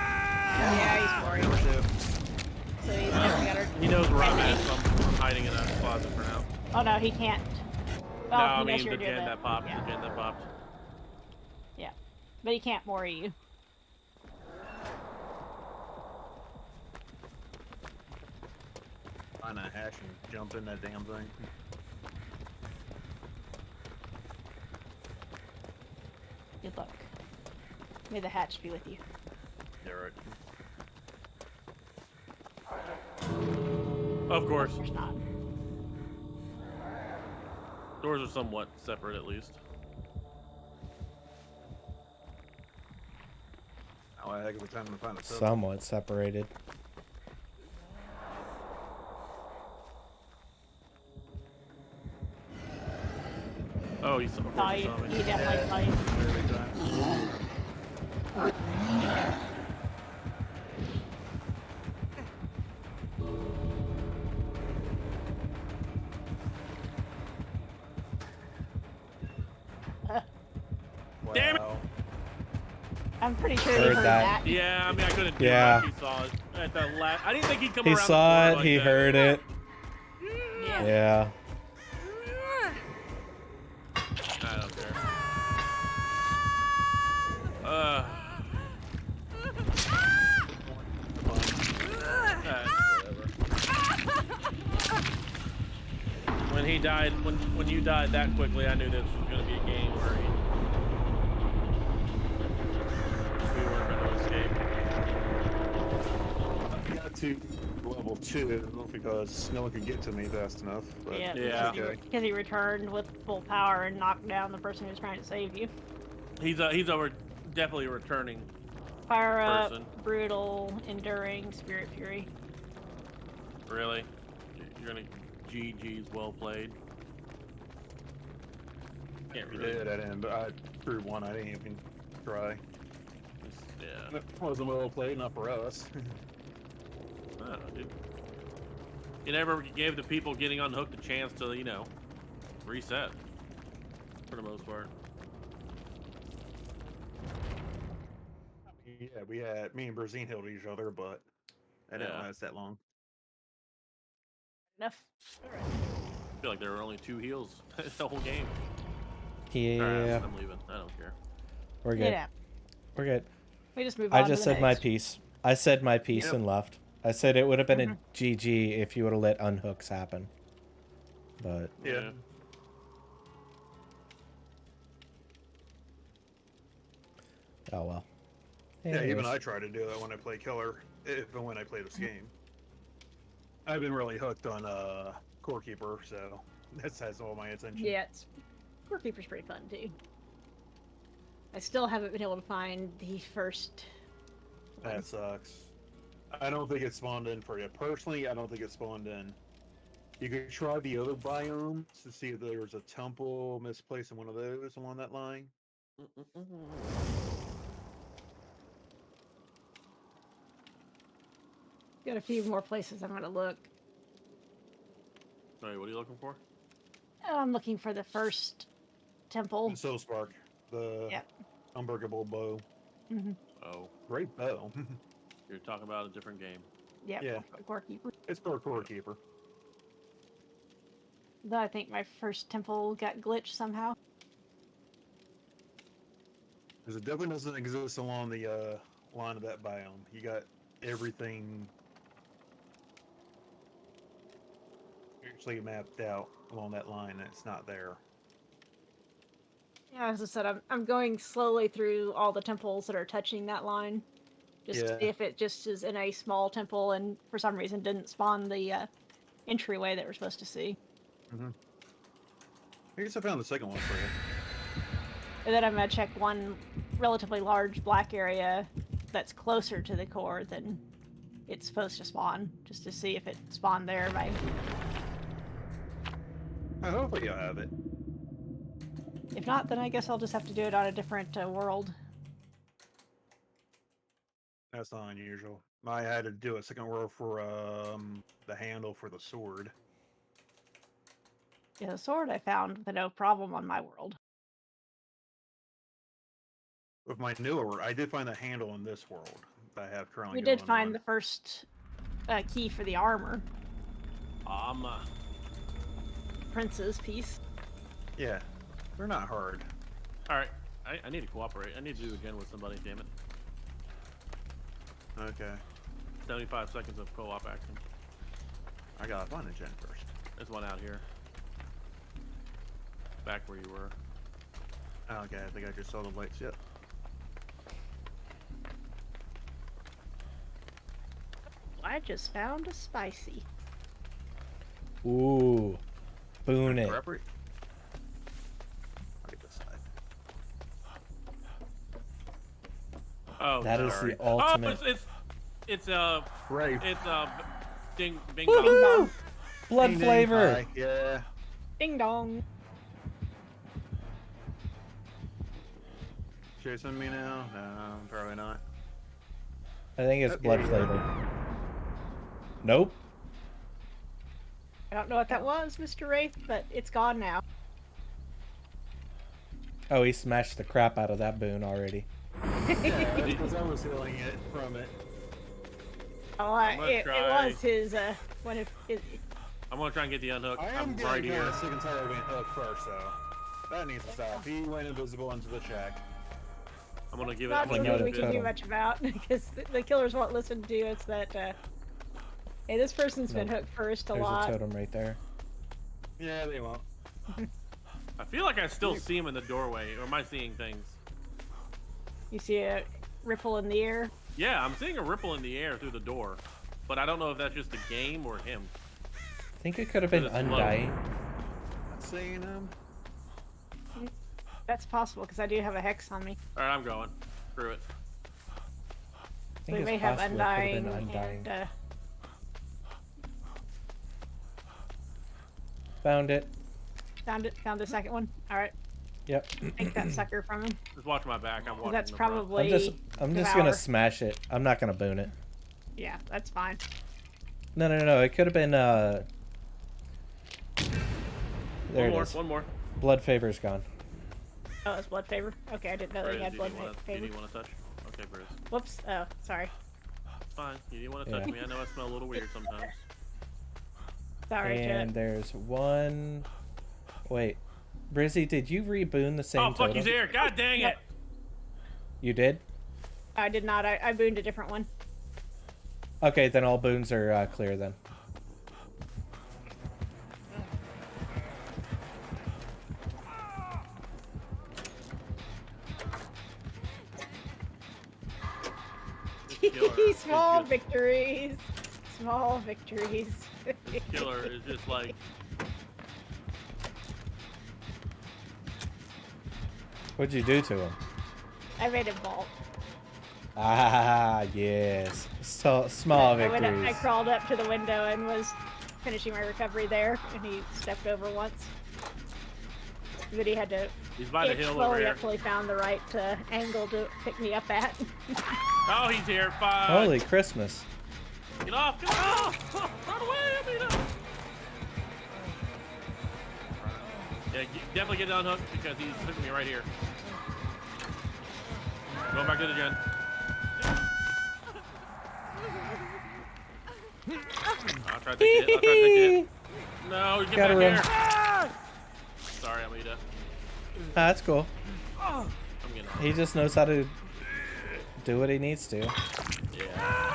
Yeah, he's boring. So he's definitely got her. He knows where I'm at, so I'm hiding in a closet for now. Oh no, he can't. Oh, No, he I knows mean you're the doing gen that popped. Yeah. The gen that popped. Yeah, but he can't worry you. Find a hash and jump in that damn thing. Good luck. May the hatch be with you. You're right. Of course. There's not. Doors are somewhat separate, at least. Oh, I think it's time to find a Somewhat separated. Oh, he's of course he saw me. He definitely saw you. Damn it! I'm pretty sure he Heard heard that. that. Yeah, I mean, I couldn't do Yeah. it like he saw it at the last. I didn't think he'd come He around saw the it, corner like he that. heard it. Yeah. I don't care. Whatever. When he died, when you died that quickly, I knew this was going to be a game where we weren't going to escape. I got to level 2 because no one could get to me fast enough. But Yeah, it's okay. because he returned with full power and knocked down the person who was trying to save you. He's definitely returning. Fire up, person. brutal, enduring, spirit fury. Really? You're gonna GG's well played. Can't You really. did, I didn't, but I threw one. I didn't even try. Yeah. It wasn't well played, not for us. I don't know, dude. You never gave the people getting unhooked a chance to, you know, reset. For the most part. Yeah, me and Brazine held each other, but that didn't last that long. Enough. I feel like there were only 2 heals the whole game. Yeah. Alright, I'm leaving. I don't care. We're good. Yeah. We're good. We just move on I to just the said my next. piece. I said my piece Yep. and left. I said it would have been a GG if you would have let unhooks happen. But Yeah. oh well. Yeah, even Anyways. I try to do that when I play killer, if and when I play this game. I've been really hooked on Core Keeper, so that has all my attention. Yeah, Core Keeper's pretty fun too. I still haven't been able to find the first. That sucks. I don't think it spawned in for you. Personally, I don't think it spawned in. You could try the other biomes to see if there was a temple misplaced in one of those along that line. Got a few more places I'm gonna look. Sorry, what are you looking for? I'm looking for the first temple. And Soul Spark, the Yep. unbreakable bow. Oh. Great bow. You're talking about a different game. Yep. Yeah. Core Keeper. It's for Core Keeper. Though I think my first temple got glitched somehow. Because it definitely doesn't exist along the line of that biome. You got everything actually mapped out along that line, and it's not there. Yeah, as I said, I'm going slowly through all the temples that are touching that line, just to Yeah. see if it just is in a small temple and for some reason didn't spawn the entryway that we're supposed to see. I guess I found the second one for you. And then I'm gonna check one relatively large black area that's closer to the core than it's supposed to spawn, just to see if it spawned there by. Hopefully you'll have it. If not, then I guess I'll just have to do it on a different world. That's not unusual. I had to do a second roll for the handle for the sword. Yeah, the sword I found with no problem on my world. With my newer world, I did find the handle in this world that I have currently. We did going find on. the first key for the armor, Prince's piece. Yeah, they're not hard. Alright, I need to cooperate. I need to do it again with somebody, damn it. Okay. 75 seconds of co-op action. I gotta find a gen first. There's one out here. Back where you were. Okay, I think I just saw the lights. Yep. I just found a spicy. Ooh. Boon it. I'll get this side. Oh, That is sorry. the ultimate. Oh, it's Right. It's ding bing Woohoo! bong. Blood Ding, ding, flavor. hi. Yeah. Ding dong. Chasing me now? No, probably not. I think it's blood flavor. Nope. I don't know what that was, Mr. Wraith, but it's gone now. Oh, he smashed the crap out of that boon already. Yeah, that's because I was healing it from it. Oh, it was his, one of his... I'm gonna try and get the unhook. I am I'm getting right kind here. of sick and tired of being hooked first, though. That needs to stop. He went invisible into the shack. I'm gonna give it. Not I'm gonna something give we it. can do much about, because the killers won't listen to you. It's that, hey, this person's been Nope. hooked first a There's lot. a totem right there. Yeah, they won't. I feel like I still see him in the doorway, or am I seeing things? You see a ripple in the air. Yeah, I'm seeing a ripple in the air through the door, but I don't know if that's just the game or him. I think it could have been It's low. Undying. Not seeing him. That's possible, because I do have a hex on me. All right, I'm going. Screw it. I So think we it's may have possible it could have Undying, been Undying. and, Found it. found the second one. Alright, Yep. take that sucker from him. Just watch my back. I'm watching. That's the front. probably... I'm just Devour. gonna smash it. I'm not gonna boon it. Yeah, that's fine. No. It could have been there One it more. is. One more. Blood favor's gone. Oh, it's blood favor? Okay, I didn't know Bruce, they had do blood you wanna, favor. do you want to touch? Okay, Bruce. Whoops. Oh, sorry. It's fine. You didn't want to touch Yeah. me. I know I smell a little weird sometimes. Sorry, And Jet. there's one. Wait, Brizzy, did you reboon the same Oh, fuck, he's totem? here. God dang it. You did? I did not. I booned a different one. Okay, then all boons are clear then. Small victories. Small victories. This killer is just like. What'd you do to him? I made him vault. Ah, yes. So small I victories. crawled up to the window and was finishing my recovery there, and he stepped over once. But he had to. He's by the hill over Well, he here. actually found the right angle to pick me up at. Oh, he's here. Fuck. Holy Christmas. Get off! Get off! Run away! I mean, yeah, definitely get unhooked because he's hooking me right here. Going back to the gen. I'll try to take the hit. I'll try to take the hit. No, get Gotta back run. here. Sorry, Amita. Ah, that's cool. I'm getting off. He just knows how to do what he needs to. Yeah.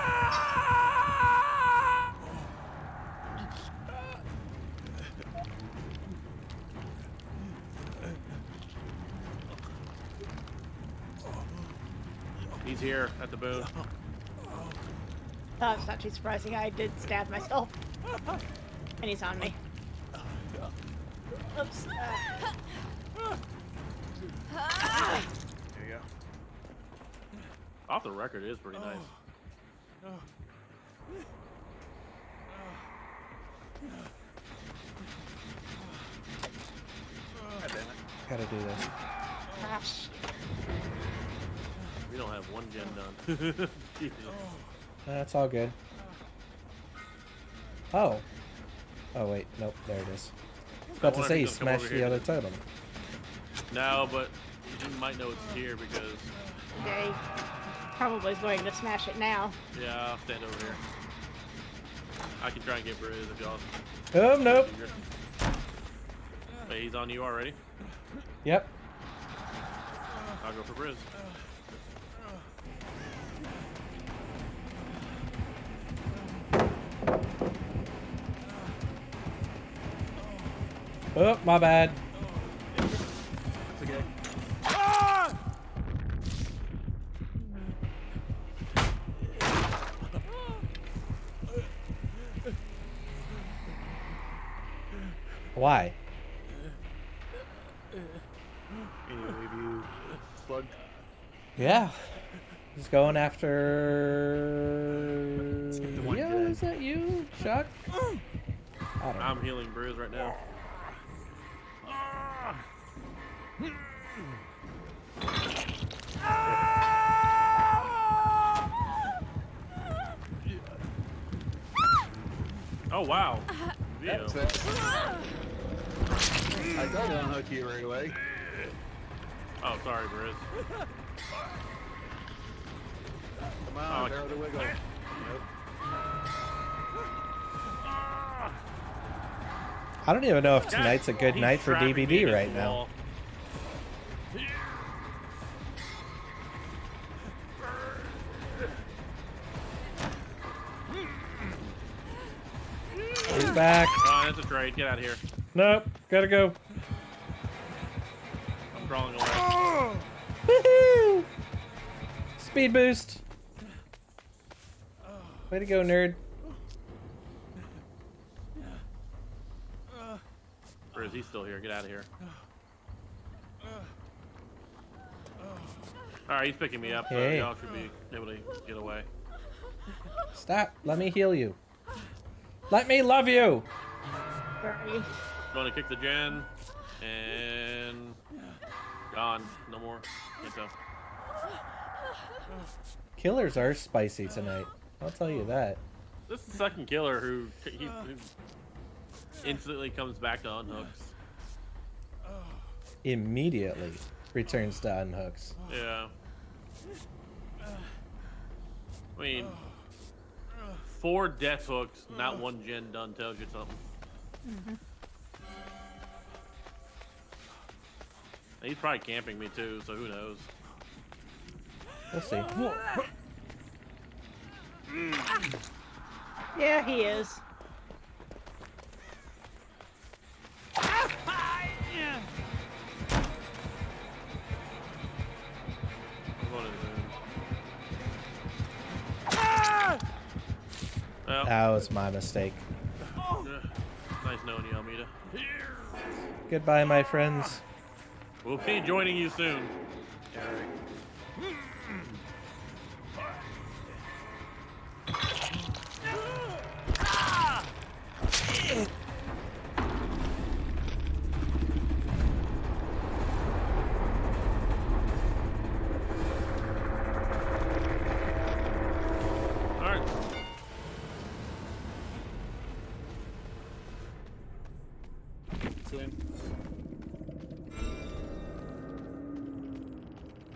He's here at the booth. Oh, it's not too surprising. I did stab myself. And he's on me. Oops. There you go. Off the record, it is pretty nice. God damn it. Gotta do this. Gosh. We don't have one gen done. Jesus. That's all good. Oh. Oh, wait. Nope. There it is. I was about to wonder say if you he's gonna come smashed over the here. other totem. No, but you might know it's here because, They probably is going to smash it now. yeah, I'll stand over here. I can try and get Briz if y'all. Oh, nope. Hey, he's on you already. Yep. I'll go for Briz. Oh, my bad. It's okay. Why? Anyway, leave you slugged. Yeah. He's going after. Yeah, is that you, Chuck? I don't know. I'm healing Bruise right now. Oh wow. Yeah. That's it. I tried to unhook you right away. Oh, sorry, Bruce. Come on, barrel the wiggle. Nope. I don't even know if tonight's a good night for DBD right now. He's back. Oh, that's a trade. Get out of here. Nope, gotta go. I'm crawling away. Woohoo! Speed boost. Way to go, nerd. Or is he still here? Get out of here. Alright, he's picking me up, so Hey. y'all should be able to get away. Stop. Let me heal you. Let me love you. Sorry. Going to kick the gen, and gone. No more. Can't tell. Killers are spicy tonight. I'll tell you that. This is the second killer who instantly comes back to unhooks. Immediately returns to unhooks. Yeah. I mean, 4 death hooks, not 1 gen done tells you something. He's probably camping me too, so who knows? We'll see. Yeah, he is. I'm going to the moon. Well, That was my mistake. nice knowing you, Almeida. Goodbye, my friends. We'll be joining you soon. Alright. Soon.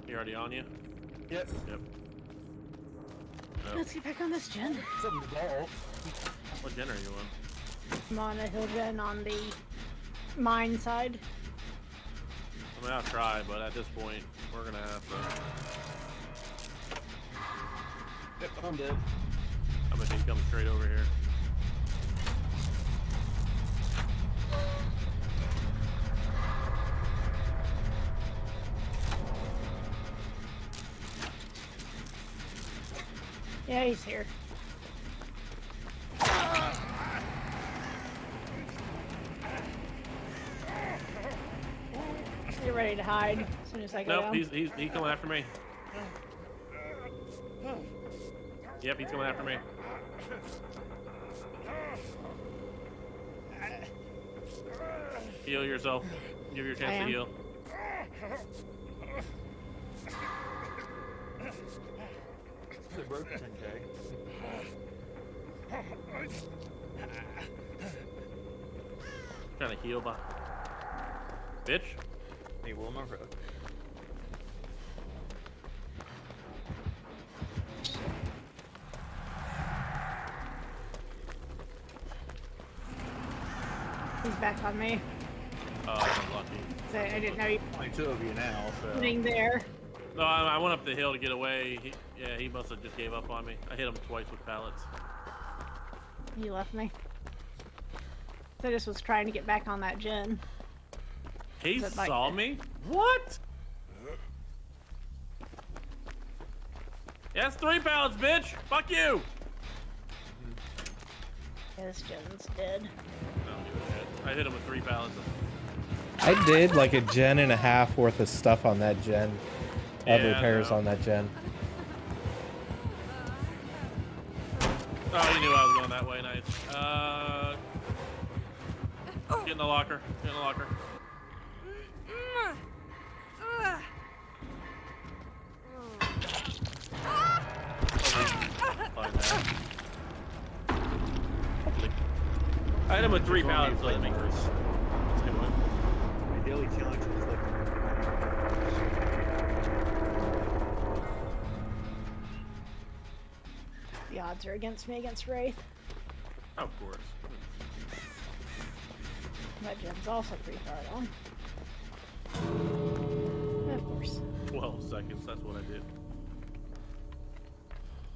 You already on you? Yep. Yep. Let's get back on this gen. Something to ball. What gen are you on? I'm on a hill gen on the mine side. I mean, I'll try, but at this point, we're gonna have to. Yep, I'm dead. I'm gonna come straight over here. Yeah, he's here. Get ready to hide as soon as I go Nope, down. he's coming after me. Yep, he's coming after me. Heal yourself. Give your I chance to am. heal. It broke 10K. Trying to heal by. Bitch. Hey, Wilma. He's back on me. Oh, I'm lucky. So I didn't know you Only 2 of you now, were so. sitting there. No, I went up the hill to get away. He must have just gave up on me. I hit him twice with pallets. He left me. So I just was trying to get back on that gen. He Is it like- saw me? What? Yeah, that's 3 pallets, bitch! Fuck you! Yeah, this gen's dead. I don't give a shit. I hit him with 3 pallets. I did like a gen and a half worth of stuff on that gen. Of Yeah, repairs no. on that gen. Oh, you knew I was going that way. Nice. Get in the locker. Get in the locker. I hit him with 3 pallets, so that makes sense. My daily challenge is like The odds are against me against Wraith. Of course. My gen's also pretty far along. Of course. 12 seconds, that's what I did.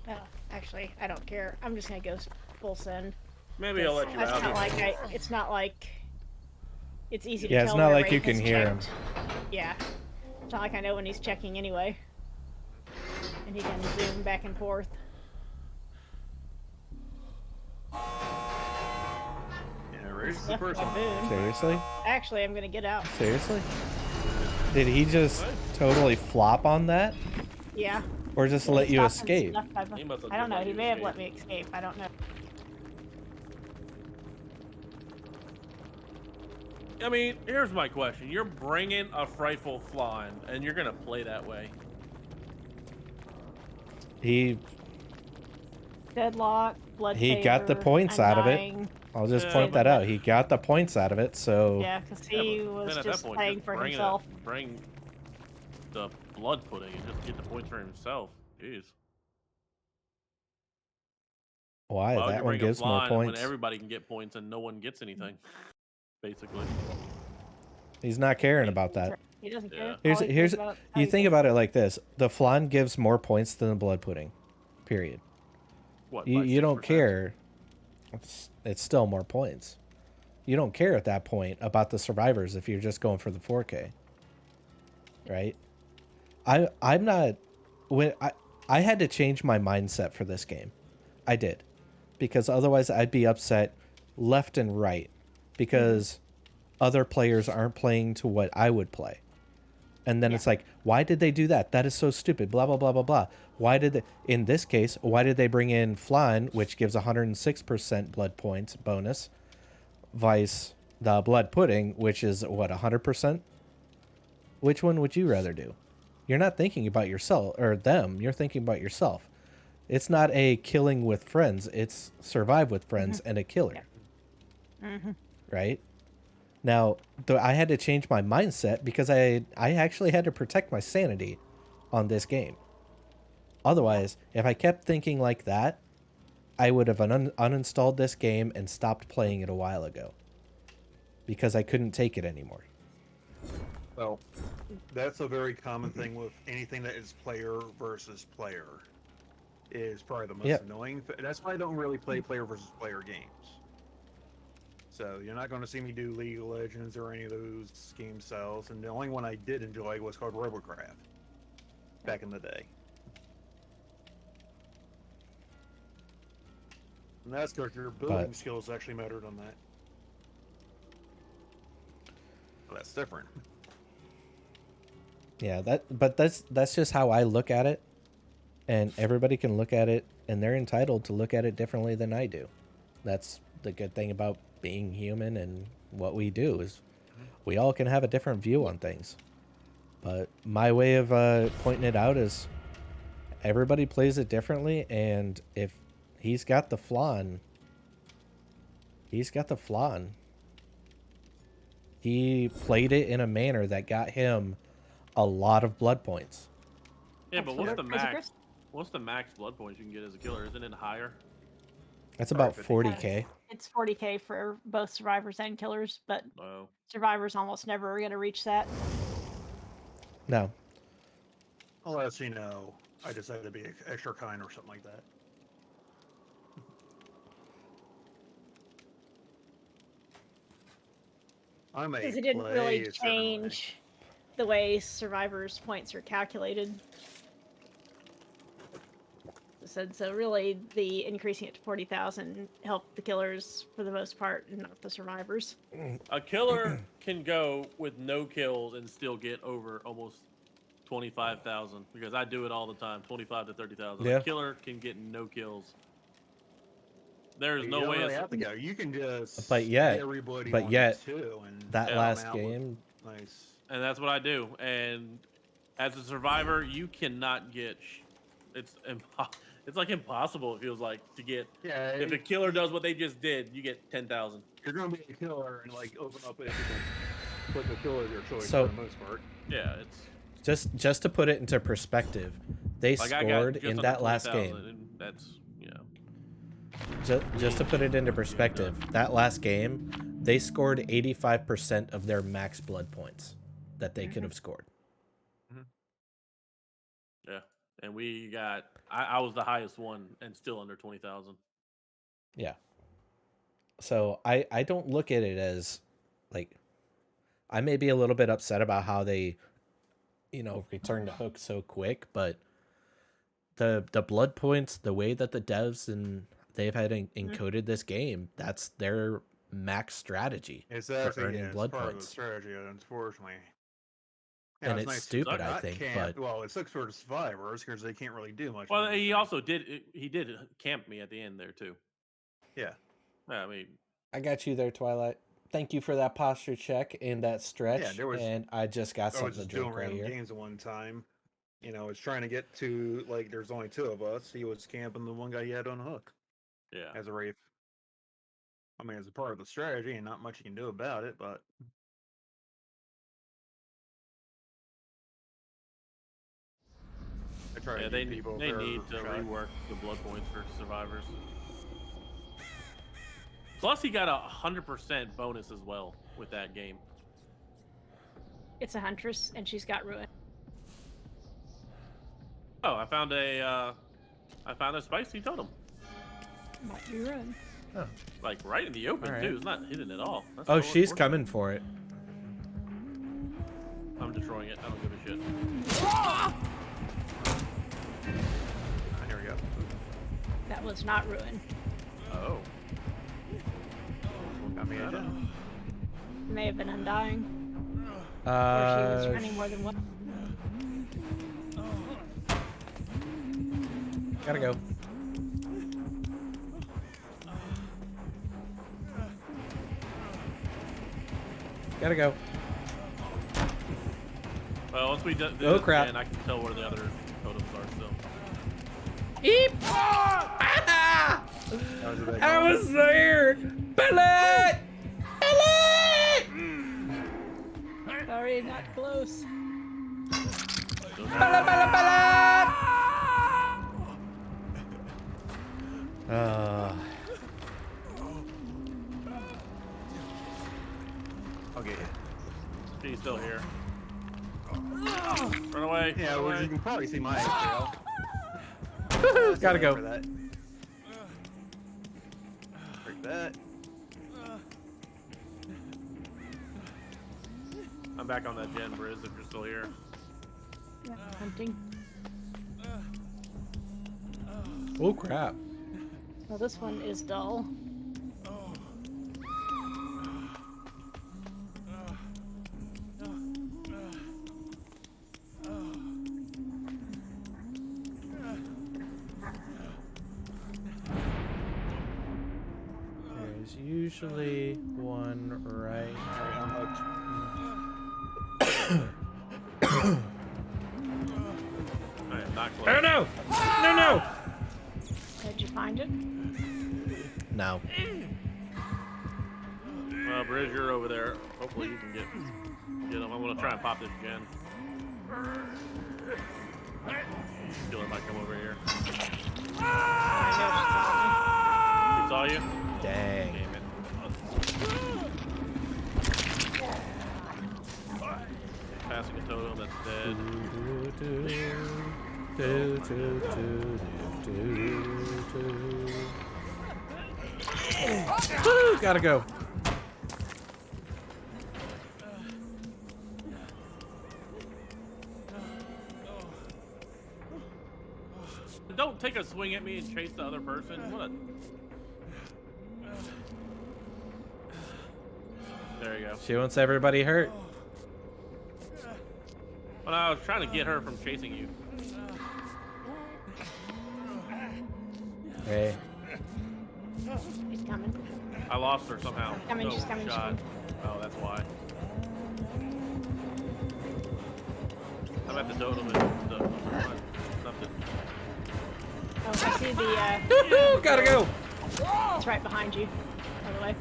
Oh, actually, I don't care. I'm just gonna go full send. Maybe I'll let you It's out. not like it's not like it's easy to Yeah, tell. it's not when a like you Wraith can has hear him. checked. Yeah, it's not like I know when he's checking anyway, and he can zoom back and forth. Yeah, Ray's the first one. Seriously? Actually, I'm gonna get out. Seriously? Did he just totally flop on that? Yeah. Or just Yeah, let he you stopped and escape? stuff by the- He must have I don't know. let He you may have escape. let me escape. I don't know. I mean, here's my question. You're bringing a frightful flan, and you're going to play that way. He Deadlock, blood. he got the favor, points I'm out of it. dying. I'll just Yeah, point but- that out. He got the points out of it, so Yeah, because Yeah, he but was then at just that point, playing for bring himself. Bring the blood pudding and just get the points for himself. Jeez. why? Why would That you one bring a gives more flan points. when everybody can get points and no one gets anything? Basically. He's not caring about that. He doesn't Yeah. care. Here's All he here's cares about how you he think feels. about it like this: the flan gives more points than the blood pudding. Period. What? You by you don't 6%? care. It's still more points. You don't care at that point about the survivors if you're just going for the 4K. Right? I'm not when I had to change my mindset for this game. I did. Because otherwise I'd be upset left and right because other players aren't playing to what I would play. And then it's like, why did they do that? That is so stupid. Blah, blah, blah, blah, blah. Why did they, in this case, why did they bring in Flan, which gives 106% blood points bonus, vice the blood pudding, which is what, 100%? Which one would you rather do? You're not thinking about yourself or them. You're thinking about yourself. It's not a killing with friends. It's survive with friends and a killer. Mm-hmm. Right? Now, I had to change my mindset because I actually had to protect my sanity on this game. Otherwise, if I kept thinking like that, I would have uninstalled this game and stopped playing it a while ago. Because I couldn't take it anymore. Well, that's a very common thing with anything that is player versus player. Is probably the most annoying. That's why I don't really play player versus player games. So you're not going to see me do League of Legends or any of those game styles. And the only one I did enjoy was called Robocraft back in the day. And that's because your building skills actually mattered on that. Well, that's different. Yeah, that's just how I look at it. And everybody can look at it, and they're entitled to look at it differently than I do. That's the good thing about being human and what we do is we all can have a different view on things. But my way of pointing it out is everybody plays it differently, and if he's got the flan, he's got the flan. He played it in a manner that got him a lot of blood points. Yeah, but what's the Crazy max? Chris? What's the max blood points you can get as a killer? Isn't it higher? That's about 40k. It's 40k for both survivors and killers, but Oh. survivors almost never are going to reach that. No. Unless, you know, I decided to be extra kind or something like that. Because it didn't really change the way survivors' points are calculated. said. So really, the increasing it to 40,000 helped the killers for the most part, and not the survivors. A killer can go with no kills and still get over almost 25,000 because I do it all the time, 25 to 30,000. Yeah. A killer can get no kills. There's You no don't way. really have to go. You can just But yet, get everybody but on yet, two and that Yeah, last come out with- game, Nice. And that's what I do. And as a survivor, you cannot get. It's like impossible. It feels like to get. Yeah. If a killer does what they just did, you get 10,000. You're gonna be a killer and like open up it, put the killer their choice So- for the most part. Yeah, it's just to put it into perspective, they like I got scored just in under that last 20,000, game. and that's Just to put it into perspective, that last game, they scored 85% of their max blood points that they could have scored. Yeah, and we got. I was the highest one and still under 20,000. Yeah. So I don't look at it as like, I may be a little bit upset about how they, returned the hook so quick, but the blood points, the way that the devs and they've had encoded this game, that's their max strategy It's for actually earning blood part of the points. strategy, unfortunately. And it's it's stupid, I think, but well, it sucks for the survivors because they can't really do much. Well, he also did. He did camp me at the end there too. Yeah. I mean, I got you there, Twilight. Thank you for that posture check and that stretch. Yeah, there was- and I just got I something was to just doing drink right random here. games at one time. I was trying to get to like there's only two of us. He was camping the one guy he had on the hook. Yeah. As a wraith. I mean, it's a part of the strategy, and not much you can do about it. But I try yeah, to they give people a they fair need to shot. rework the blood points for survivors. Plus, he got 100% bonus as well with that game. It's a huntress, and she's got ruin. Oh, I found a spicy totem. Might be ruin. Oh. Like right in the open Alright. too. It's not hidden at all. That's Oh, so she's unfortunate. coming for it. I'm destroying it. I don't give a shit. Here we go. That was not ruin. Oh. I mean, I did. May have been undying. Or she Uh, was running more than one. Gotta go. Gotta go. Well, once we do Oh, this crap. again, I can tell where the other totems are still. Eep! I was there! Billet! Billet! Sorry, not close. Billet, billet, billet! Okay. She's still here. Run away. Yeah, run well, away. you can probably see my trail. Gotta go. For that. Break that. I'm back on that gen, Briz, if you're still here. Yeah, hunting. Oh, crap. Well, this one is dull. There's usually one right. I am not close. Oh no! No, no! Did you find it? No. Well, Briz, you're over there. Hopefully you can get him. I'm gonna try and pop this gen. Kill him if I come over here. He saw you? Dang. Damn it. Passing a totem that's dead. Woo, gotta go. Don't take take a swing at me and chase the other person? What a... There you go. She wants everybody hurt. Well, I was trying to get her from chasing you. Hey. She's coming. I lost her somehow. Coming, she's coming, she's shot. coming. Oh, that's why. I'm at the totem and the something. Oh, I see the, Woohoo! Gotta go! It's right behind you, by the way.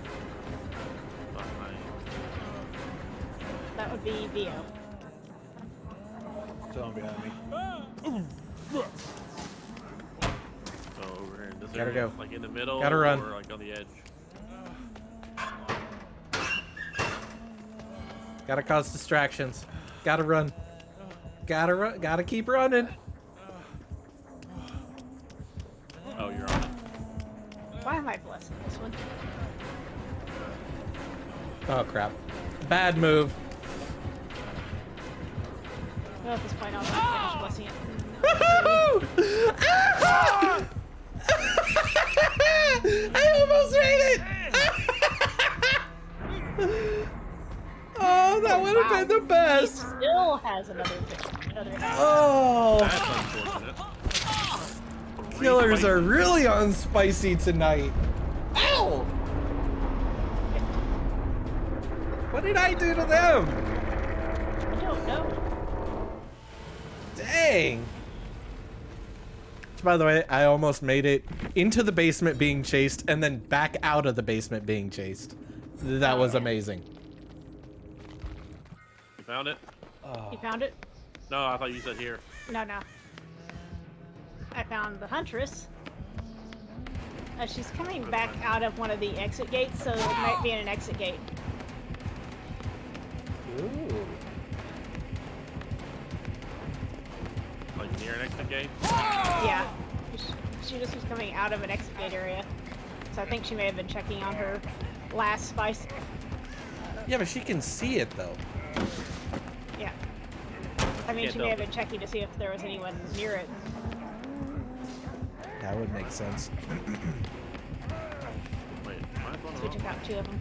That would be Vio. Someone behind me. Oh, over here in this Gotta area, go. like in the middle, Gotta run. or like on the edge. Gotta cause distractions. Gotta run. Gotta run. Gotta keep running. Oh, you're on it. Why am I blessing this one? Oh crap. Bad move. Well, at this point, I'll finish blessing it. Woohoo! Ah! I almost made it! Oh, that would have been the best. He still has another half. Oh, That's unfortunate. killers are really on spicy tonight. Ow! What did I do to them? I don't know. Dang. By the way, I almost made it into the basement being chased and then back out of the basement being chased. That was amazing. You found it? You found it? No, I thought you said here. No, no. I found the Huntress. She's coming back out of one of the exit gates, so it might be in an exit gate. Ooh. Like near an exit gate? Yeah. She just was coming out of an exit gate area. So I think she may have been checking on her last spice. Yeah, but she can see it though. Yeah. I mean, Can't she may have help been checking to see if there was anyone near it. That would make sense. Wait, am I going So we wrong? took out 2 of them.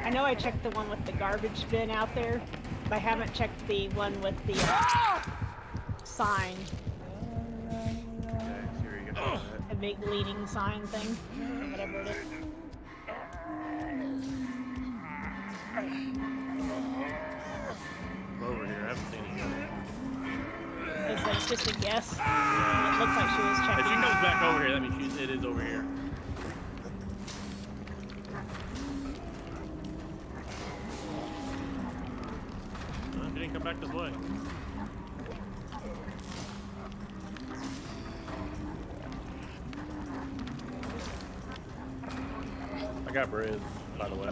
I know I checked the one with the garbage bin out there, but I haven't checked the one with the sign. Okay, here you go. A big leading sign thing. Whatever it is. Over here, I haven't seen it yet. They said it's just a guess. It looks like she was If checking. she comes back over here, that means it is over here. She didn't come back this way. I got Briz, by the way.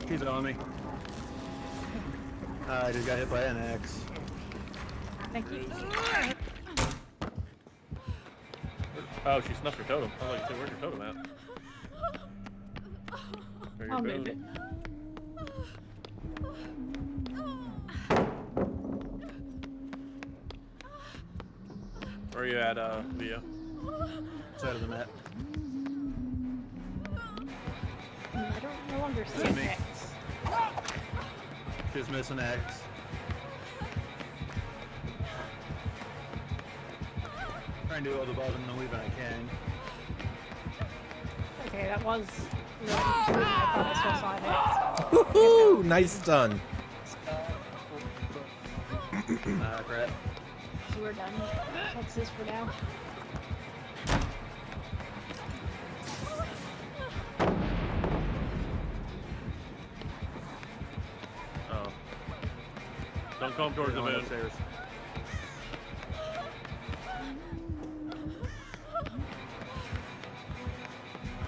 She's on me. I just got hit by an X. Thank you. Oh, she snuffed her totem. I was like, where's your totem at? Where's your I'll move totem? it. Where are you at, Vio? Side of the map. I don't no longer see Is it an me? X. Just missing X. Trying to do all the above and the leaving I can. Okay, that was really interesting. I thought I still saw an X. Woohoo! Nice stun. Crap. So we're done. X's for now. Oh. Don't come towards the moon. Upstairs.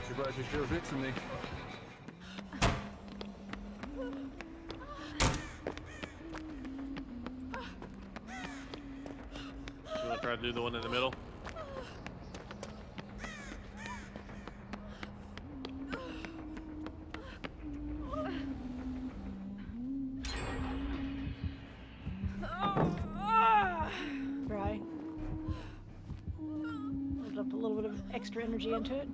Surprised you're still fixing me. You want to try to do the one in the middle? extra energy into it.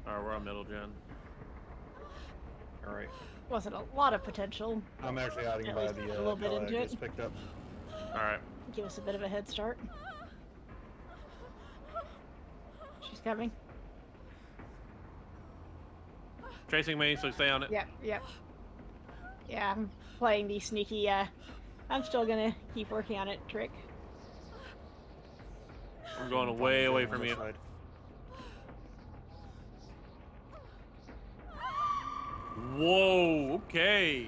Alright, we're on middle gen. Alright. Wasn't a lot of potential. I'm actually hiding At by least the a little bit guy I into just it. picked up. Alright. Give us a bit of a head start. She's coming. Chasing me, so stay on it. Yep, yep. Yeah, I'm playing the sneaky, I'm still gonna keep working on it trick. I'm going way away from you. Whoa, okay.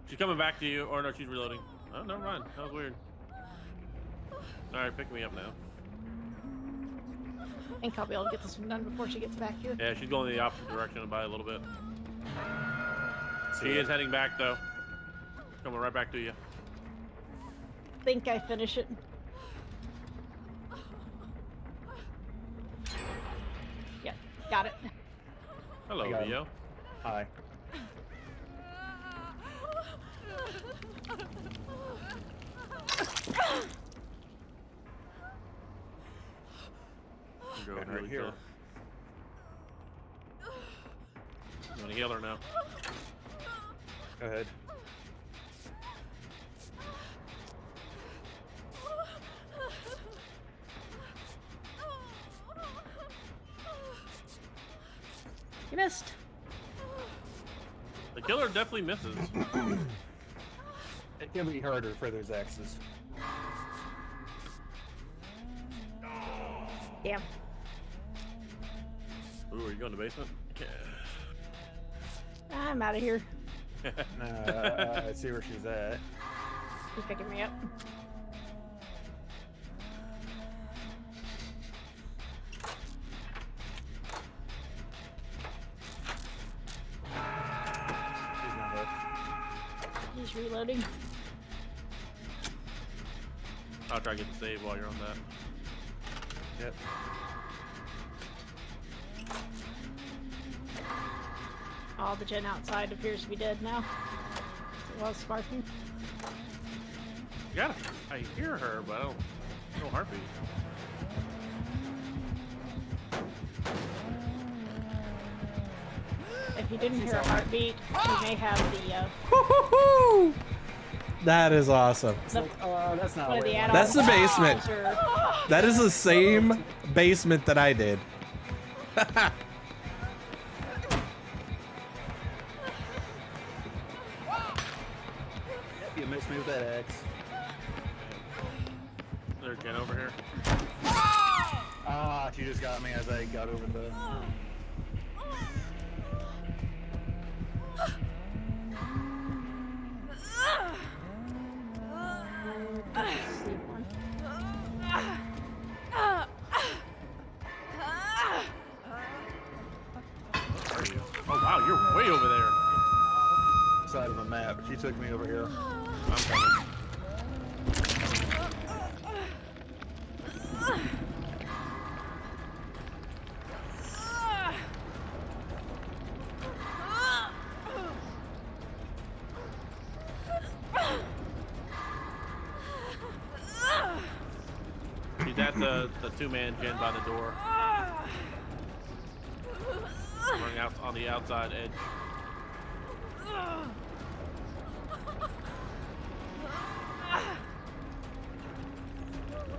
She's coming back to you, or no, she's reloading. Oh, never mind. That was weird. Alright, pick me up now. I think I'll be able to get this one done before she gets back here. Yeah, she's going the opposite direction by a little bit. She is heading back, though. Coming right back to you. Think I finish it. Yep, got it. Hello, I got him. Leo. Hi. Go Right really here. close. I'm gonna heal her now. Go ahead. You missed. The killer definitely misses. It can be harder for those axes. Damn. Ooh, are you going to the basement? Okay. I'm out of here. I see where she's at. She's picking me up. She's not hooked. He's reloading. I'll try to get the save while you're on that. Yep. All the gen outside appears to be dead now. It was sparking. Yeah, I hear her, but I don't. No heartbeat. If you didn't hear a heartbeat, you may have the Woo-hoo-hoo! That is awesome. That's not one of the where it add-ons. That's the basement. Or- That is the same basement that I did. You missed me with that axe. There's Jen over here. Ah, she just got me as I got over the. Where are you? Oh wow, you're way over there. Side of the map. She took me over here. I'm coming. She's at the two-man gen by the door. Running out on the outside edge.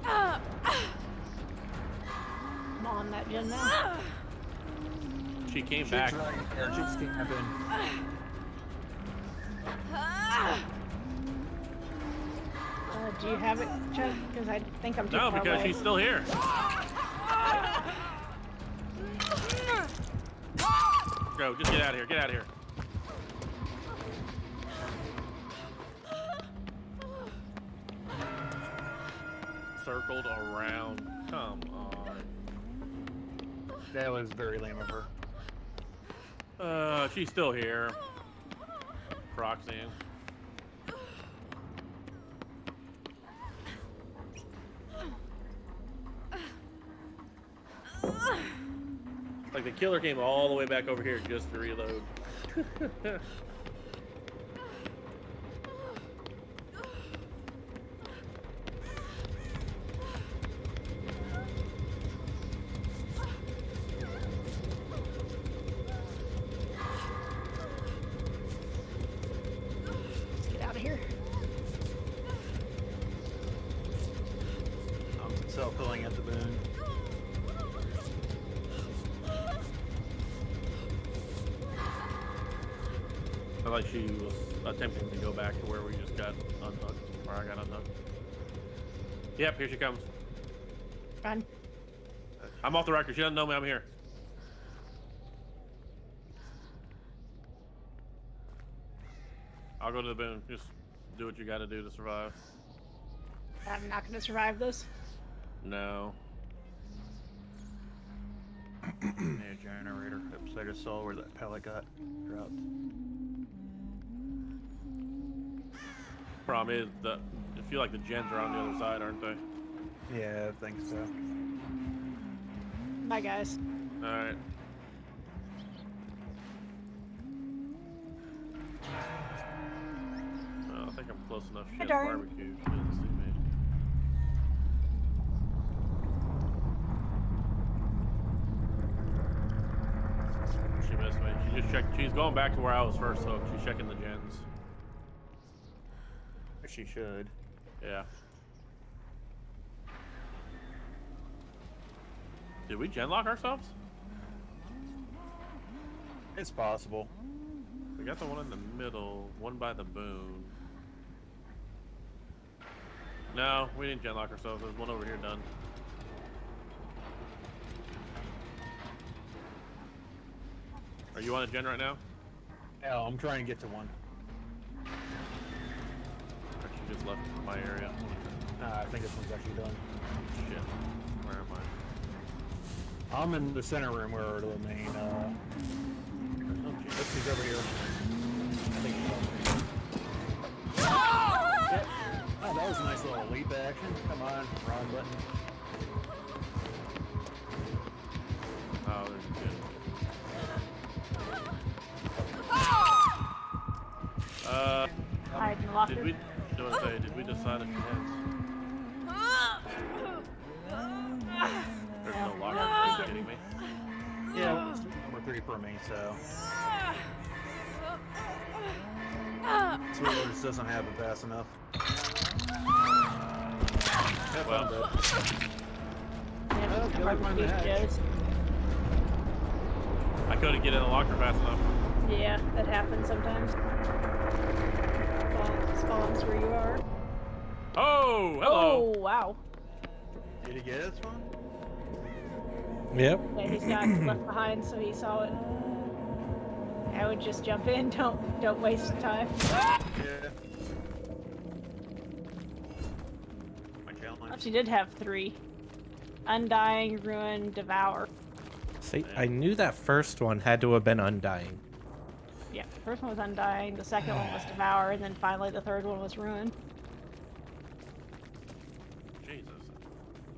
I'm on that gen now. She came back. She just came up in. Do you have it, Chuck? Because I think I'm too No, far because away. she's still here. Go, just get out of here. Get out of here. Circled around. Come on. That was very lame of her. She's still here. Proxying. Like the killer came all the way back over here just to reload. Sounds like she was attempting to go back to where we just got unhooked, or I got unhooked. Yep, here she comes. Run. I'm off the record. She doesn't know me. I'm here. I'll go to the boon. Just do what you got to do to survive. I'm not gonna survive this. No. Yeah, generator. Oops, I just saw where that pallet got dropped. Problem is that I feel like the gens are on the other side, aren't they? Yeah, I think so. Bye, guys. All right. Well, I think I'm close enough. She has darn. barbecue. She doesn't see me. She missed me. She just checked. She's going back to where I was first hooked. She's checking the gens. She should. Yeah. Did we gen lock ourselves? It's possible. We got the one in the middle, one by the boon. No, we didn't gen lock ourselves. There's one over here done. Are you on a gen right now? Oh, I'm trying to get to one. Actually, just left my area. I think this one's actually done. Shit. Where am I? I'm in the center room where the main, Oops, he's over here. I think he's over here. Yep. Oh, that was a nice little leap action. Come on, run button. Oh, there's good. Hide in the locker. Did we? Did we decide if she has? There's no locker. Are you kidding me? Yeah, it's number 3 for me, so. Sweetwater just doesn't have it fast enough. Well, I couldn't get in the locker fast enough. Yeah, that happens sometimes. Spawns where you are. Oh, hello. Oh, wow. Did he get this one? Yep. Yeah, he's got left behind, so he saw it. I would just jump in. Don't waste time. Yeah. She did have 3. Undying, Ruin, Devour. See, I knew that first one had to have been Undying. Yeah, the first one was Undying, the second one was Devour, and then finally the third one was Ruin. Jesus.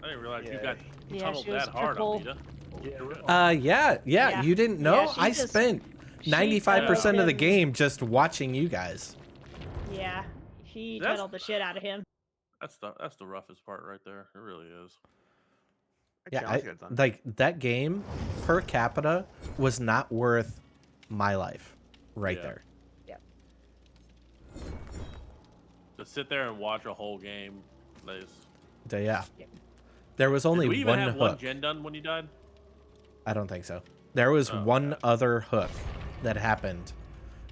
I didn't realize you Yeah. got Yeah, tunneled she was that hard, triple. Anita. Yeah, you didn't know? Yeah, she I just- spent she 95% of the tunneled game just watching you guys. Yeah, she That's- tunneled the shit out of him. That's the roughest part right there. It really is. Yeah, like that game per capita was not worth my life right Yeah. there. Yep. To sit there and watch a whole game, that is. Yeah. There was only Did we even one have hook. one gen done when you died? I don't think so. There was Oh, one other hook that happened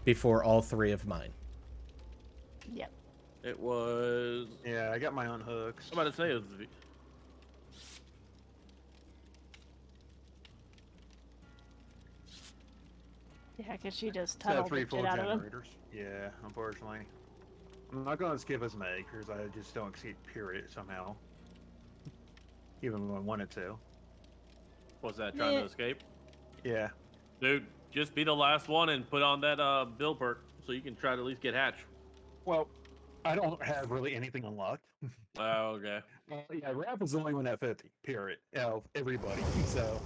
before all 3 of mine. Yep. It was. Yeah, I got my own hooks. I'm about to say it was. Yeah, because she just I had tunneled 3 the full shit out of him. generators. Yeah, unfortunately. I'm not gonna skip his Meg because I just don't exceed period somehow. Even when I wanted to. Was that trying Yeah. to escape? Yeah. Dude, just be the last one and put on that bill perk so you can try to at least get hatch. Well, I don't have really anything unlocked. Oh, okay. Yeah, Raph is the only one at 50, period. Everybody. So,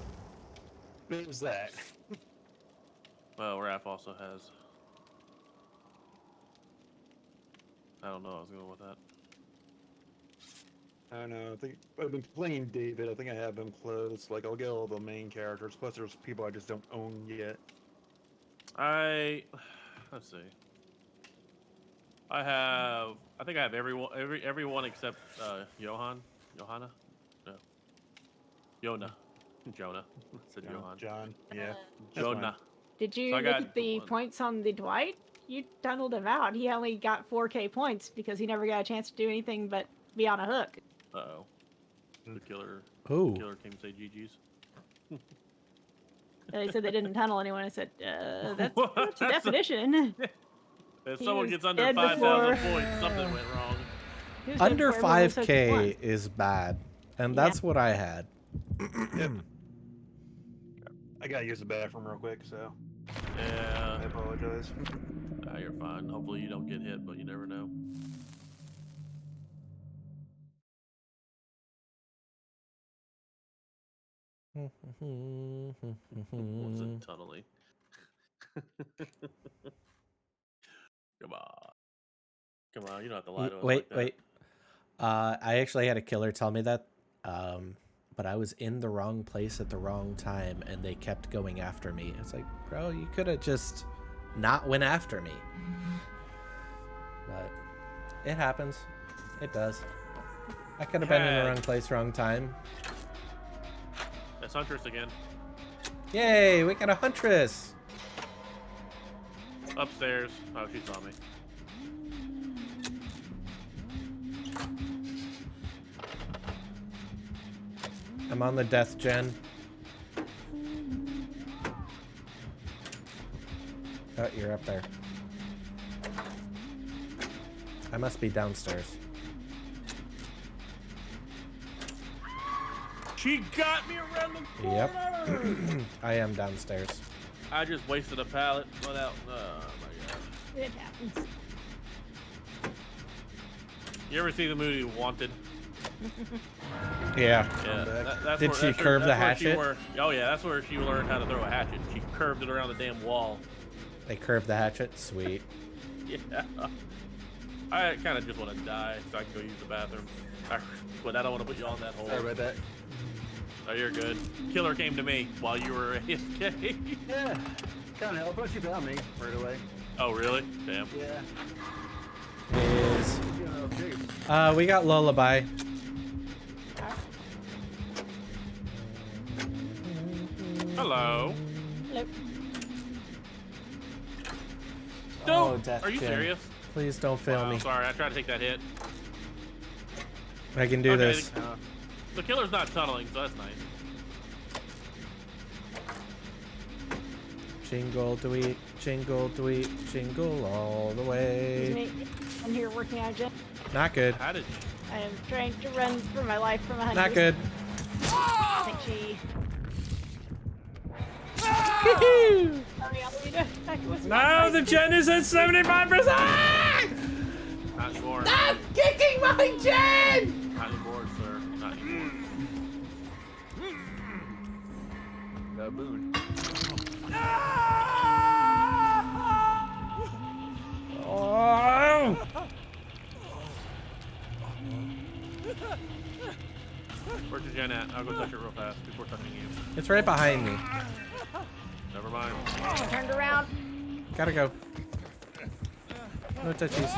there's that. Well, Raph also has. I don't know. I was going with that. I don't know. I think I've been playing David. I think I have him close. Like, I'll get all the main characters. Plus, there's people I just don't own yet. Let's see. I think I have everyone except Johanna? No. Jonah. Jonah. I said Johan. John. Yeah. Uh, That's Jonah. Did you So I look got at the points on the Dwight? you tunneled him out. He only got 4K points because he never got a chance to do anything but be on a hook. Uh-oh. The killer. Ooh. The killer came to say GG's. They said they didn't tunnel anyone. I said, that's What? the definition. If He someone was gets under dead 5,000 before- points, something went wrong. He was dead Under before everyone was hooked at 5K once. is bad, and Yeah. that's what I had. I gotta use the bathroom real quick, so Yeah. I apologize. You're fine. Hopefully you don't get hit, but you never know. What's it tunneling? Come on. Come on, you don't have to lie to us Wait, like that. wait. I actually had a killer tell me that, but I was in the wrong place at the wrong time, and they kept going after me. It's like, bro, you could have just not went after me. But it happens. It does. I could have been in the wrong place, wrong time. That's Huntress again. Yay, we got a Huntress! Upstairs. Oh, she saw me. I'm on the death gen. Oh, you're up there. I must be downstairs. She got me around the corner! Yep. I am downstairs. I just wasted a pallet without. Oh my god. It happens. You ever see the movie Wanted? Yeah. Yeah. That's Did where- she that's where- curve the that's where she hatchet? oh yeah, that's where she learned how to throw a hatchet. She curved it around the damn wall. They curved the hatchet. Sweet. Yeah. I kind of just want to die so I can go use the bathroom. But I don't want to put you on that hole. Sorry about that. Oh, you're good. Killer came to me while you were AFK. Yeah, kind of help, but she found me right away. Oh, really? Damn. Yeah. Is You know, we got Lullaby. Hello. Hello. Oh, Don't. death Are you gen. serious? Please don't fail Wow, me. sorry, I tried to take that hit. I can do Okay, this. The killer's not tunneling, so that's nice. Jingle tweet, jingle tweet, jingle all the Excuse way. me. I'm here working on a gen. Not good. How did I am trying to run for my life from a hunter. Not good. I think she. Hurry, Alita. No, the gen is at 75%! Not anymore. Stop kicking my gen! Not anymore, sir. Not anymore. Baboon. Oh! Where's your gen at? I'll go touch it real fast before touching you. It's right behind me. Never mind. Turned around. Gotta go. No touchies.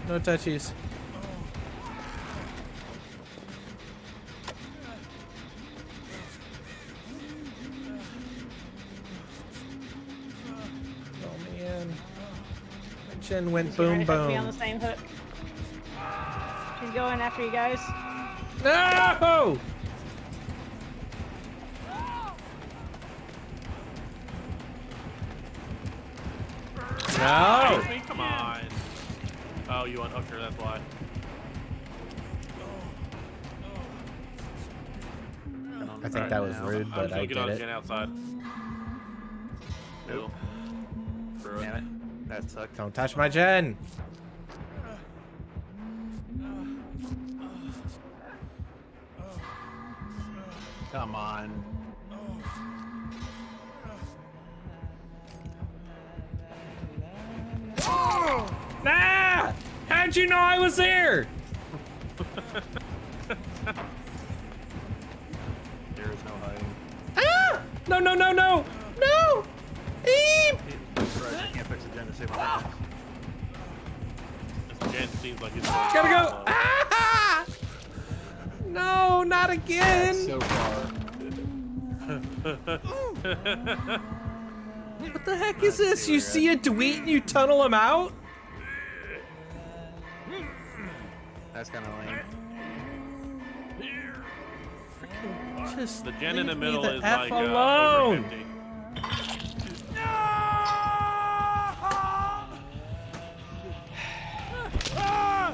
No touchies. Oh man. My chin went She's trying boom to hook me on boom. the same hook. She's going after you guys. No! No! Excuse me? Come on. Oh, you unhooked her, that's why. I think that was rude, I'm but just I gonna get on did gen it. outside. Cool. Damn it. That sucked. Don't touch my gen! Come on. Ah! How'd you know I was there? There is no hiding. Ah! No, no, no, no! No! Eep! I can't fix the gen to save my life. This gen seems like it's Gotta go! Ah! No, not again! So far. What the heck is this? You see a Dweet and you tunnel him out? That's kind of lame. Just The gen in the leave me middle the is F like alone. over 50.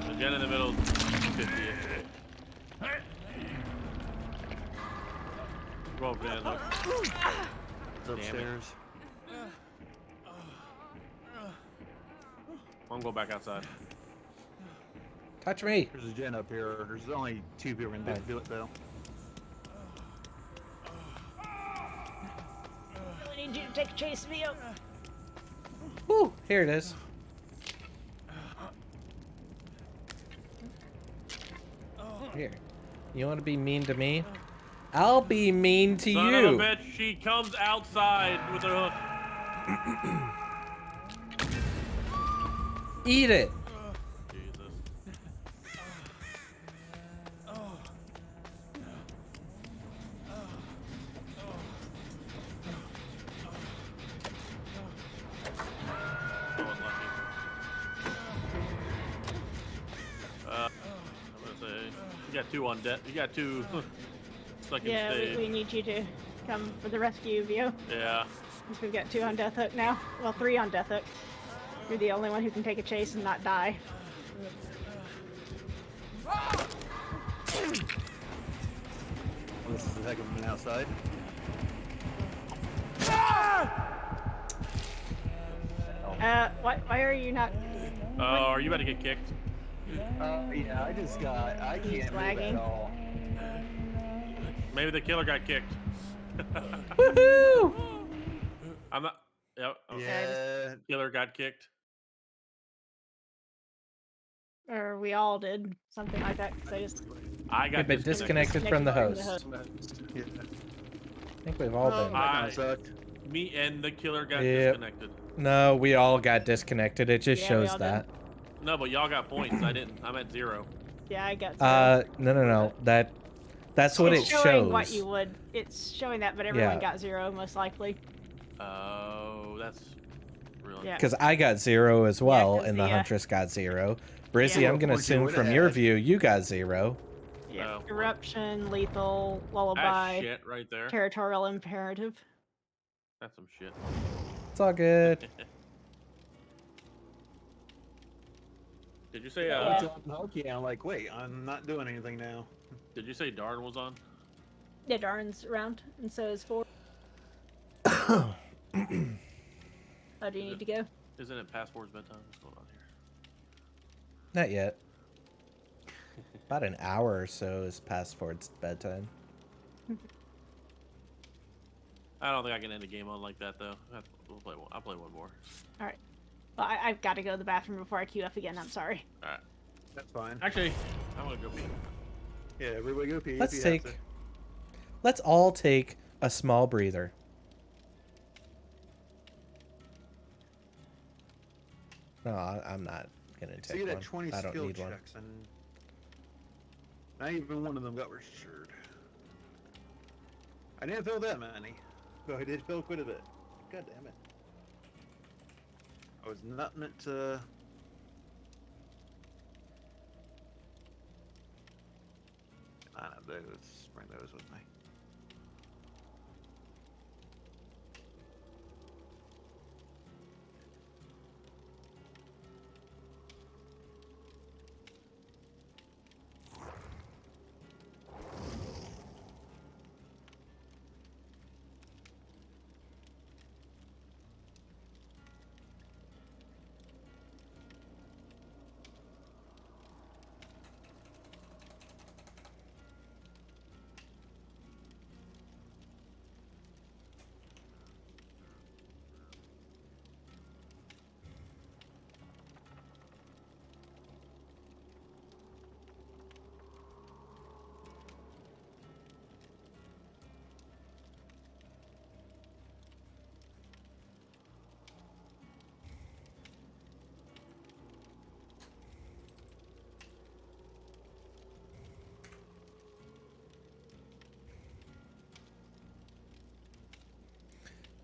The gen in the middle is 50-ish. Go over there and look. It's upstairs. I'm going back outside. Touch me. There's a gen up here. There's only 2 people can do it though. I need you to take a chase of me. Woo, here it is. Here. You want to be mean to me? I'll be mean to Son you. of a bitch, she comes outside with her hook. Eat it. Jesus. Oh, unlucky. I'm gonna say, you got 2 on deck. You got 2 stuck in Yeah, stage. we need you to come for the rescue, Vio. Yeah. Since we've got 2 on Death Hook now. Well, 3 on Death Hook. You're the only one who can take a chase and not die. This is the heck of an outside. Why are you not? Oh, are you about to get kicked? Yeah, I can't move at lagging. all. Maybe the killer got kicked. Woohoo! I'm not. Yep. Okay. Yeah. Killer got kicked. Or we all did something like that. Cause I got We've been disconnected from the host. Yeah. I think we've all been. Me and the killer got Yep. disconnected. No, we all got disconnected. It just Yeah, we shows all that. No, but y'all got points. I didn't. I'm at 0. Yeah, I got. No. That's what it it's showing shows. what you would. It's showing that, but everyone Yeah. got 0 most likely. Oh, that's really. Yeah. Because I got 0 as well, 'cause and the the, Huntress got 0. Brizzy, Yeah. I'm gonna What you assume would've from your had. view, you got 0. Yeah. Oh. Eruption, lethal, lullaby, That's shit right there. territorial imperative. That's some shit. It's all good. Did you say? Okay, I'm like, wait, I'm not doing anything now. Did you say Darn was on? Yeah, Darn's around, and so is 4. Oh, Oh, do you need to go? Isn't it past 4's bedtime? What's going on here? Not yet. About an hour or so is past Ford's bedtime. I don't think I can end a game on like that though. I'll play one more. All right. Well, I've got to go to the bathroom before I queue up again. I'm sorry. All right. That's fine. Actually, I'm gonna go pee. Yeah, everybody go pee. if Let's you have take. to. Let's all take a small breather. No, I'm not gonna So you take had one. 20 Oh, I don't skill need one. checks, and not even one of them got reassured. I didn't fail that many, but I did fail quite a bit. God damn it! I was not meant to. I know those. Bring those with me.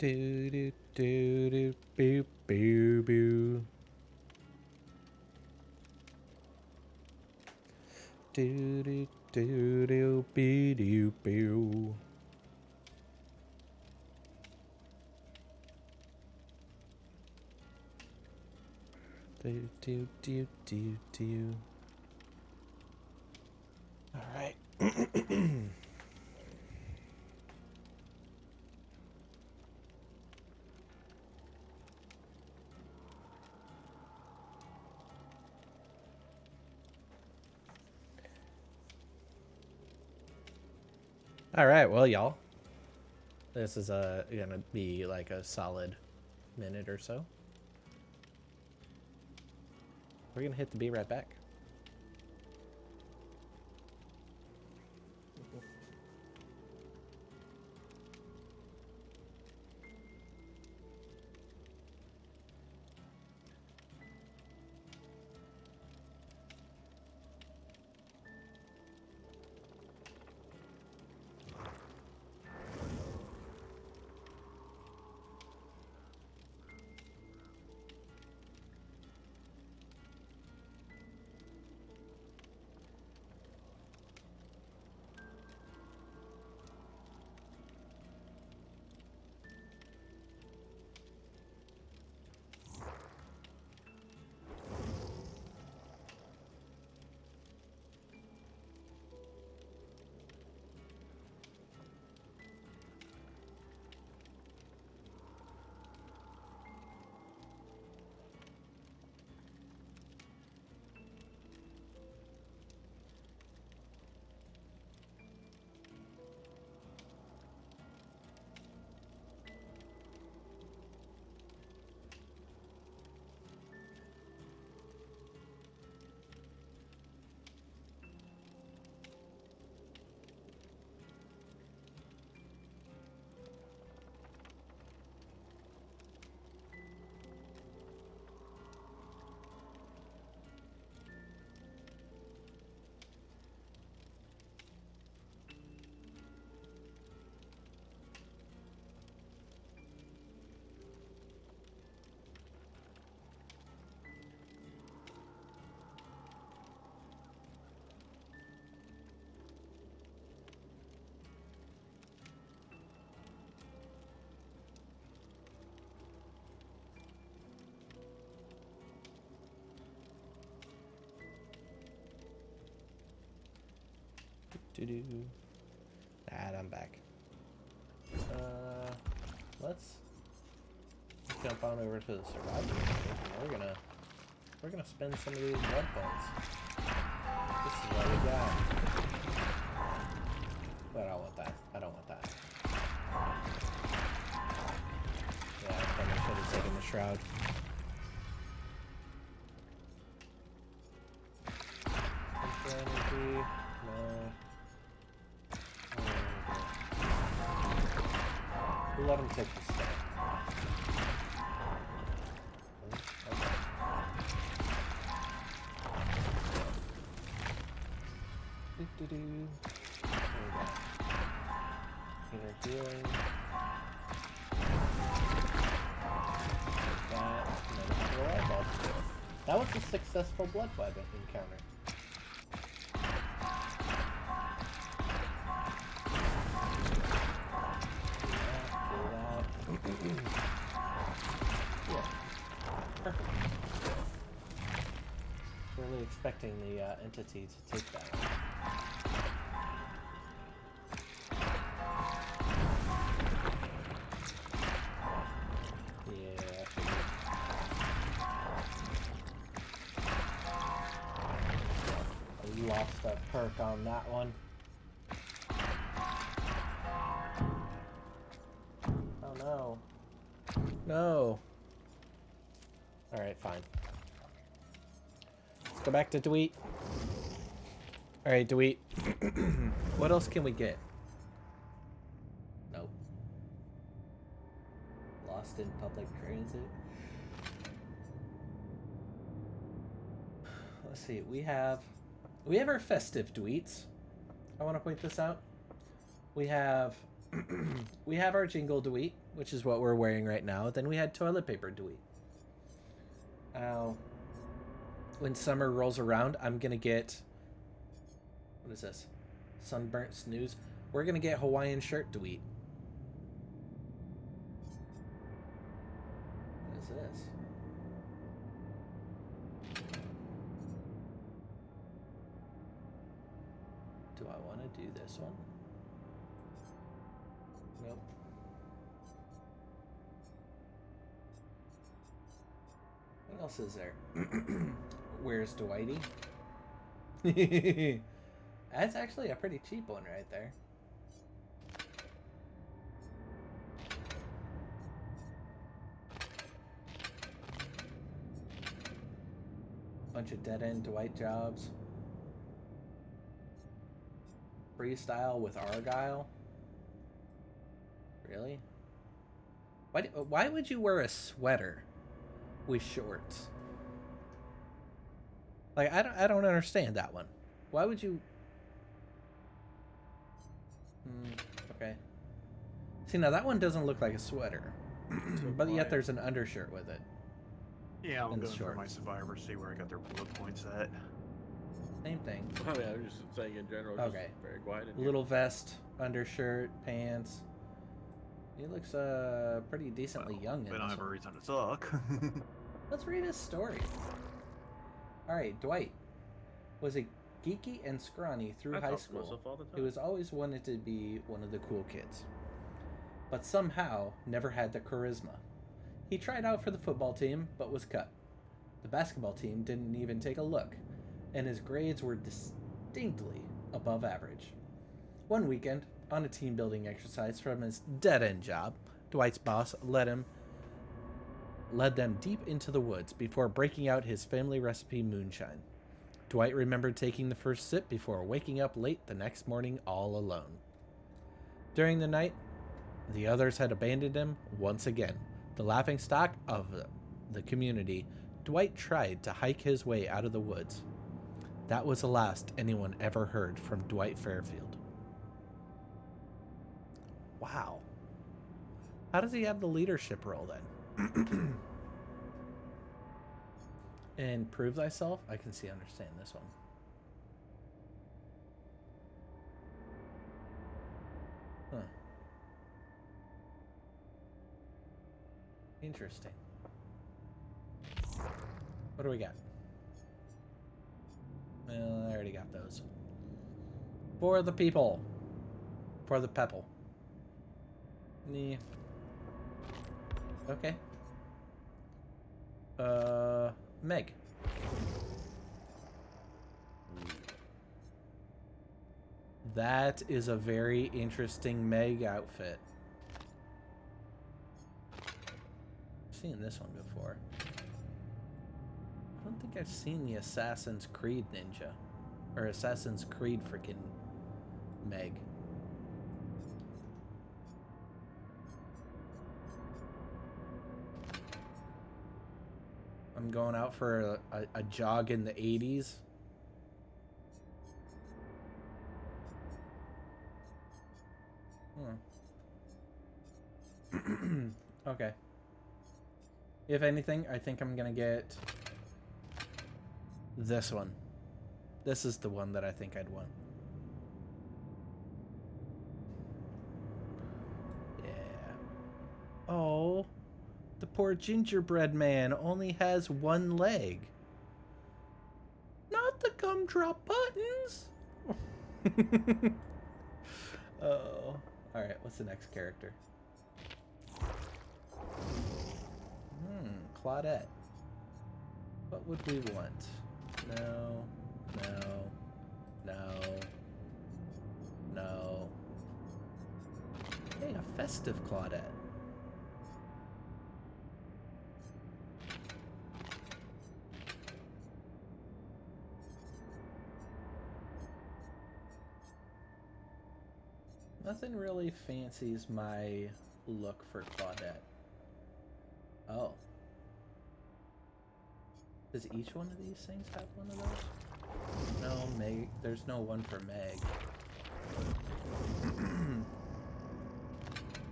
Do do do do boo boo boo. Do do do do boo doo boo. Do do do do do. All right. All right, well, y'all, this is gonna be like a solid minute or so. We're gonna hit the be right back. Do-do. And I'm back. Let's jump on over to the survivor. We're gonna spend some of these blood points. This is what we got. But I don't want that. I don't want that. Yeah, I probably should have taken the shroud. Energy. No. We'll let him take the step. Okay. Do-do-do. Inner healing. That. And then the eyeball skill. That was a successful blood web encounter. Yeah, perfect. Really expecting the entity to take that one. Yeah, I figured. I lost a perk on that one. Oh no. No. Alright, fine. Let's go back to Dweet. Alright, Dweet. What else can we get? Nope. Lost in public transit. Let's see, we have our festive Dweets. I want to point this out. We have we have our jingle Dweet, which is what we're wearing right now. Then we had toilet paper Dweet. When summer rolls around, I'm gonna get, what is this? Sunburnt Snooze. We're gonna get Hawaiian shirt Dweet. What is this? Do I want to do this one? Nope. What else is there? Where's Dwighty? That's actually a pretty cheap one right there. Bunch of dead-end Dwight jobs. Freestyle with Argyle. Really? Why would you wear a sweater with shorts? Like, I don't understand that one. Why would you... okay. See, now that one doesn't look like a sweater. But yet there's an undershirt with it. Yeah, I'm And going for shorts. my Survivor, see where I got their bullet points at. Same thing. I mean, I'm just saying in general. Just Okay. Very quiet. in here. Little vest, undershirt, pants. He looks pretty decently young in They don't this have a one. reason to suck. Let's read his story. Alright, Dwight was a geeky and scrawny through I high talk to school. myself all the He time. was always wanted to be one of the cool kids, but somehow never had the charisma. He tried out for the football team, but was cut. The basketball team didn't even take a look, and his grades were distinctly above average. One weekend, on a team building exercise from his dead-end job, Dwight's boss led them deep into the woods before breaking out his family recipe moonshine. Dwight remembered taking the first sip before waking up late the next morning all alone. During the night, the others had abandoned him once again. The laughingstock of the community, Dwight tried to hike his way out of the woods. That was the last anyone ever heard from Dwight Fairfield. Wow. How does he have the leadership role then? And prove thyself? I can understand this one. Huh. Interesting. What do we got? Well, I already got those. For the people. For the people. Nee. Okay. Meg. That is a very interesting Meg outfit. I've seen this one before. I don't think I've seen the Assassin's Creed ninja. Or Assassin's Creed freaking Meg. I'm going out for a jog in the 80s. Okay. If anything, I think I'm gonna get this one. This is the one that I think I'd want. Yeah. Oh, the poor gingerbread man only has one leg. Not the gumdrop buttons. Oh. Alright, what's the next character? Claudette. What would we want? No. No. No. No. Hey, a festive Claudette. Nothing really fancies my look for Claudette. Oh. Does each one of these things have one of those? No, Meg. There's no one for Meg.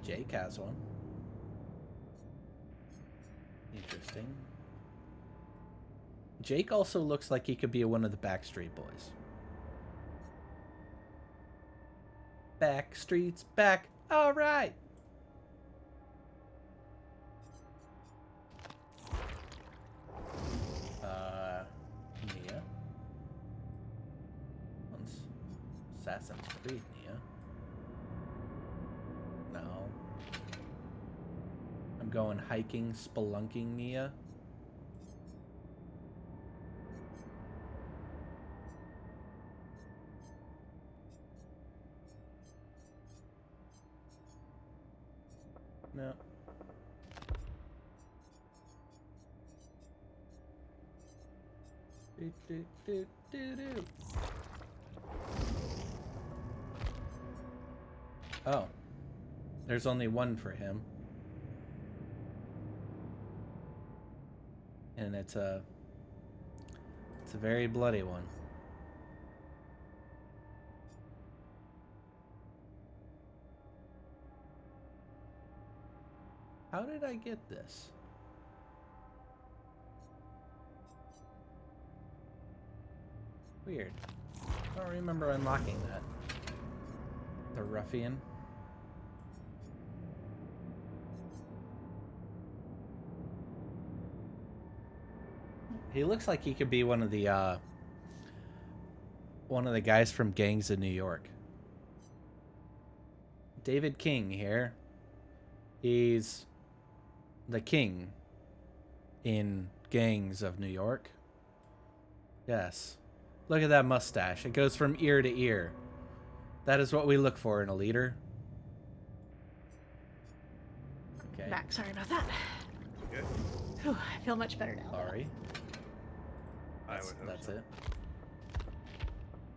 Jake has one. Interesting. Jake also looks like he could be one of the Backstreet Boys. Backstreet's back. All right. Nia. Once Assassin's Creed Nia. No. I'm going hiking, spelunking Nia. No. Do, do, do, do, do. Oh. There's only one for him. And it's a very bloody one. How did I get this? Weird. I don't remember unlocking that. The ruffian. He looks like he could be one of the guys from Gangs of New York. David King here. He's the king in Gangs of New York. Yes. Look at that mustache. It goes from ear to ear. That is what we look for in a leader. Okay. Back. Sorry about that. Good. Whew, I feel much better now. Sorry. I would hope That's so. it.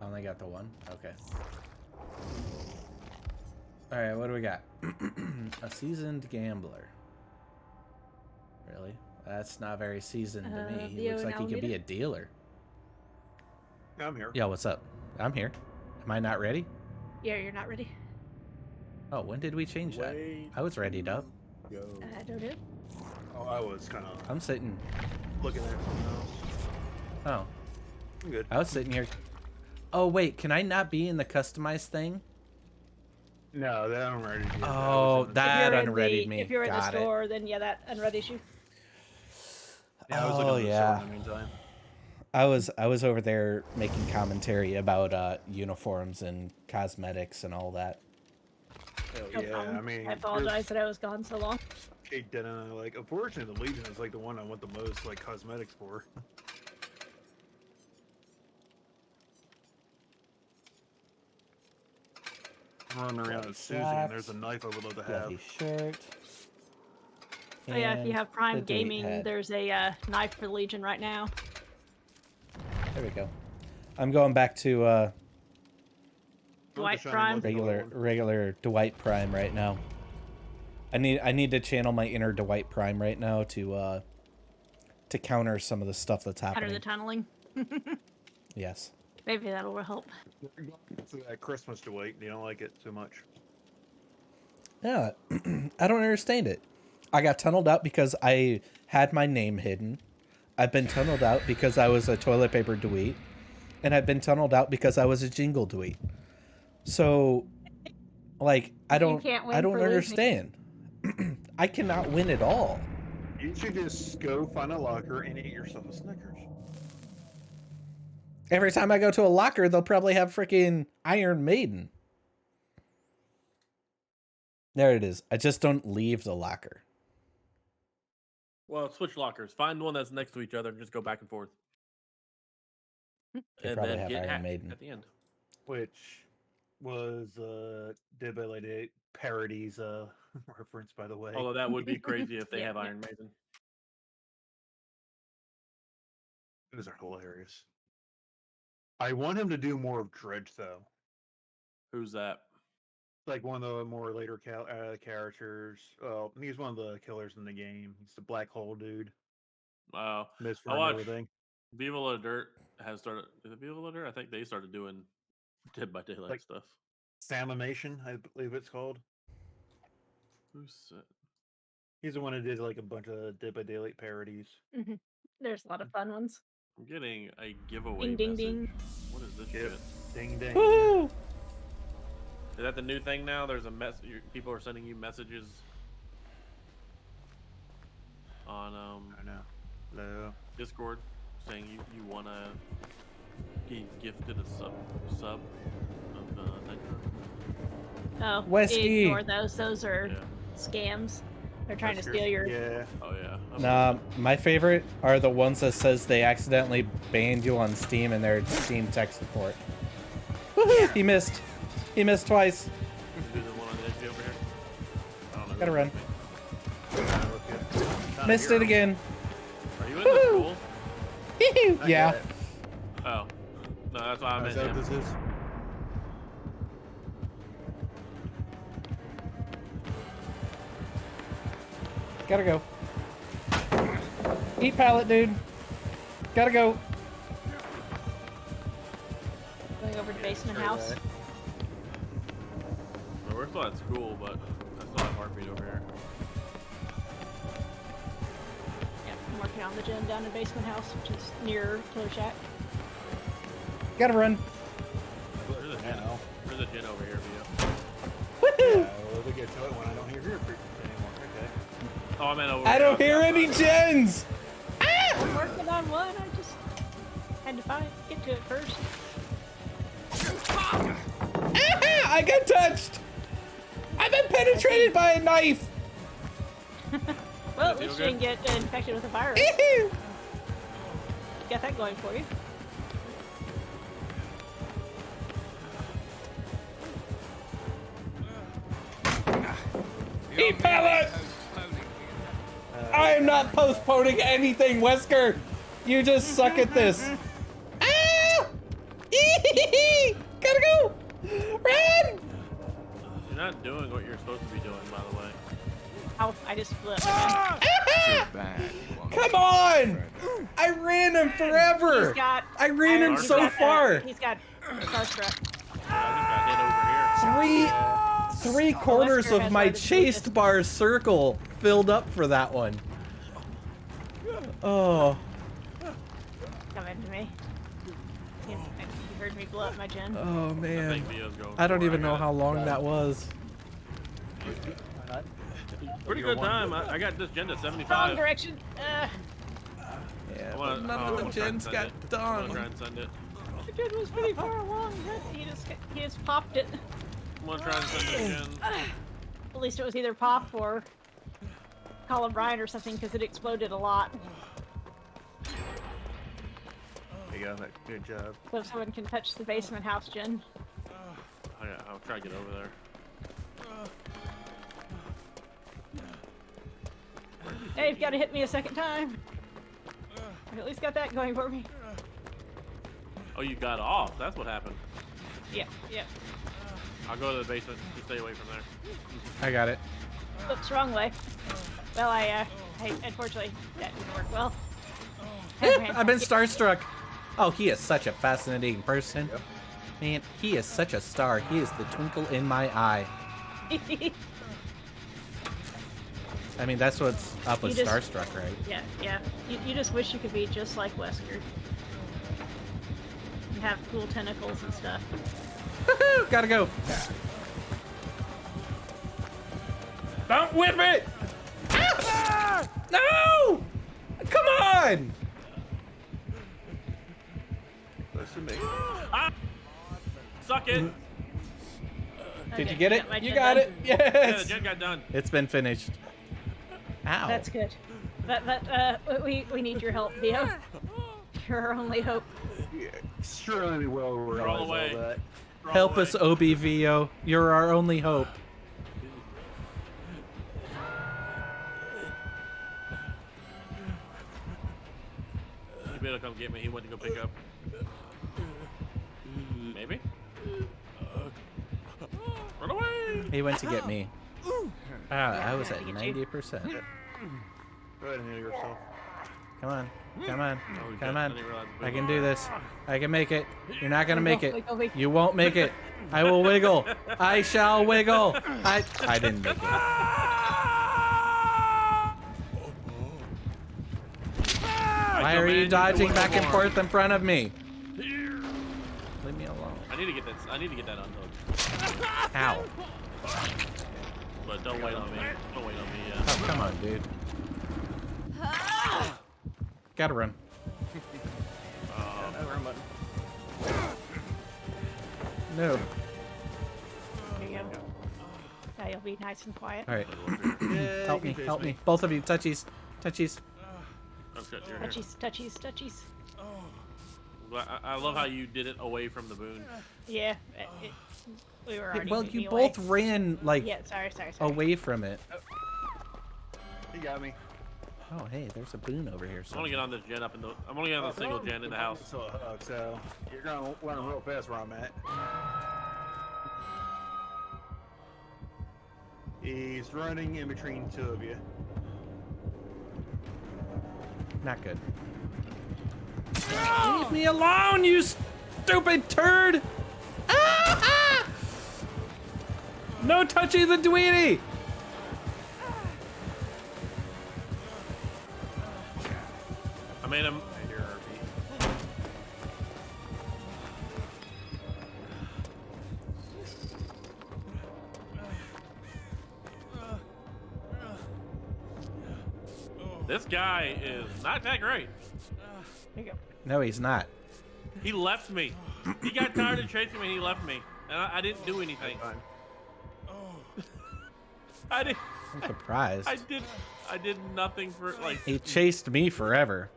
I only got the one. Okay. Alright, what do we got? A seasoned gambler. Really? That's not very seasoned to me. He Leo looks and like he could be Alameda? a dealer. I'm here. Yeah, what's up? I'm here. Am I not ready? Yeah, you're not ready. Oh, when did we change that? I was readied up. I don't know. Oh, I was kind of I'm sitting. looking at something else. Oh. I'm good. I was sitting here. Oh, wait. Can I not be in the customized thing? No, that unreadied you. Oh, that If you're in unreadied the- me. If you're in the Got it. store, then yeah, that unreadies you. Yeah, I was looking Oh, at the yeah. store in the meantime. I was over there making commentary about uniforms and cosmetics and all that. Hell No yeah, problem. I mean, I apologize that I was gone so long. Kate Denton and I, like, unfortunately, the Legion is like the one I want the most, like, cosmetics for. I'm running around as Susie, and there's a knife I would love to have. Bloody shirt. Oh yeah, if you and have Prime the delete Gaming, head. there's a knife for Legion right now. There we go. I'm going back to Dwight Prime. regular Dwight Prime right now. I need to channel my inner Dwight Prime right now to counter some of the stuff that's Out of happening. the tunneling. Yes. Maybe that'll help. It's that Christmas Dwight. You don't like it too much. Yeah, I don't understand it. I got tunneled out because I had my name hidden. I've been tunneled out because I was a toilet paper Dweet. And I've been tunneled out because I was a jingle Dweet. So, like, I don't can't win I don't for losing. understand. I cannot win at all. You should just go find a locker and eat yourself a Snickers. Every time I go to a locker, they'll probably have freaking Iron Maiden. There it is. I just don't leave the locker. Well, switch lockers. Find one that's next to each other and just go back and forth. They And probably then have get Iron hacked Maiden. at the end. Which was Dead by Lady parodies reference, by the way. Although that would be crazy if they have Iron Maiden. Those are hilarious. I want him to do more of Dredge, though. Who's that? Like one of the more later characters. Well, he's one of the killers in the game. He's the black hole dude. Wow. Miss I for watched everything. Viva La Dirt has started. Is it Viva La Dirt? I think they started doing Dead by Daylight Like- stuff. Samimation, I believe it's called. Who's it? He's the one who did like a bunch of Dead by Daylight parodies. There's a lot of fun ones. I'm getting a giveaway Ding, ding, message. ding. What is this Yep. shit? Ding ding. Woo! Is that the new thing now? There's a mess. People are sending you messages on I know. Hello. Discord saying you wanna get gifted a sub of Nitro. Oh, Whiskey. ignore those. Those are Yeah. scams. They're trying to Huskers. steal your. Yeah. Oh yeah. Nah, my favorite are the ones that says they accidentally banned you on Steam and their Steam tech support. Woohoo! He missed. He missed twice. Do the one on the edge over here. I don't know. Gotta who run. hit me. Missed it again. Are you in the school? Yeah. Oh. No, that's why I'm Is in that him. what this is? Gotta go. Eat pallet, dude. Gotta go. Going over to basement house. Well, we're still at school, but I still have heartbeat over here. Yeah, I'm working on the gym down in basement house, which is near Killer Shack. Gotta run. There's a gin. There's a gin over here for you. Woohoo! Yeah, we'll get to it when I don't hear your preaching anymore. Okay. Oh, I meant over I here. don't hear any gens. I'm working on one. I just had to get to it first. Ah, I got touched. I've been penetrated by a knife. Well, at Feel least you good? didn't get infected with a virus. Eehoo. Got that going for you. Eat pallet. I am not postponing anything, Wesker. You just suck at this. Ah! Eehee! Gotta go. Run! You're not doing what you're supposed to be doing, by the way. Oh, I just flipped. Ah! Come on! I ran him forever. He's got. I ran him he's so got, far. He's got starstruck. Three quarters Wesker of has my already chased bar circle filled up for that one. Oh. Come into me. You heard me blow up my gen. Oh man. think Vio's going I don't for it. even I know got how it. long that was. Pretty good time. I got this gen to Wrong 75. direction. Yeah, I wanna- but none oh, of I'm the gonna try and gens send got it. I'm gonna try done. and send it. The gen was pretty far along. He just popped it. I'm gonna try and send it again. At least it was either pop or Colin Bryan or something because it exploded a lot. There you go. Good job. So if someone can touch the basement house gen. I'll try to get over there. Hey, you've got to hit me a second time. I at least got that going for me. Oh, you got off. That's what happened. Yep, yep. I'll go to the basement. You stay away from there. I got it. Oops, wrong way. Well, unfortunately, that didn't work well. I've been starstruck. Oh, he is such a fascinating person. Man, he is such a star. He is the twinkle in my eye. I mean, that's what's up with You just- starstruck, right? Yeah, yeah. You just wish you could be just like Wesker. And have cool tentacles and stuff. Woohoo! Gotta go. Don't whip it! Ah! No! Come on! Listen to me. Ah! Suck it! Did you get it? my You gen got done. it? Yeah, the Yes! gen got done. It's been finished. Ow. That's good. We need your help, Theo. You're our only hope. Yeah, surely we'll realize Roll all away. that. Help us, OBVO. You're our only hope. You better come get me. He went to go pick up. Maybe? Run away! He went to get me. I was at to get you. 90%. Go ahead and heal yourself. Come on. Come on. we Come did. I on. didn't realize I can do this. I can make it. You're not gonna make it. Wiggle, wiggle. You won't make it. I will wiggle. I shall wiggle. I didn't make it. you dodging the back and window forth in front of me? Leave me alone. I need to get this. I need to get that unhooked. Ow. But don't wait on me. Don't wait on me. Oh, come on, dude. Gotta run. No. There you go. Now you'll be nice and quiet. All right. Help me. Help me. Both of you. Touchies. Touchies. Oh shit, you're here. Touchies, touchies, touchies. I love how you did it away from the boon. Yeah. We were already Well, moving you away. both ran like Yeah, sorry. away from it. He got me. Oh, hey, there's a boon over here. I want to get on this gen up in the. I'm gonna get on the single gen in the house. So you're gonna run real fast where I'm at. He's running in between two of you. Not good. Leave me alone, you stupid turd! Ah! No touchy the dweenie! I made him. This guy is not that great. There you go. No, he's not. He left me. He got tired of chasing me and he left me. And I didn't do anything. I did. I'm surprised. I did nothing for like. He chased me forever.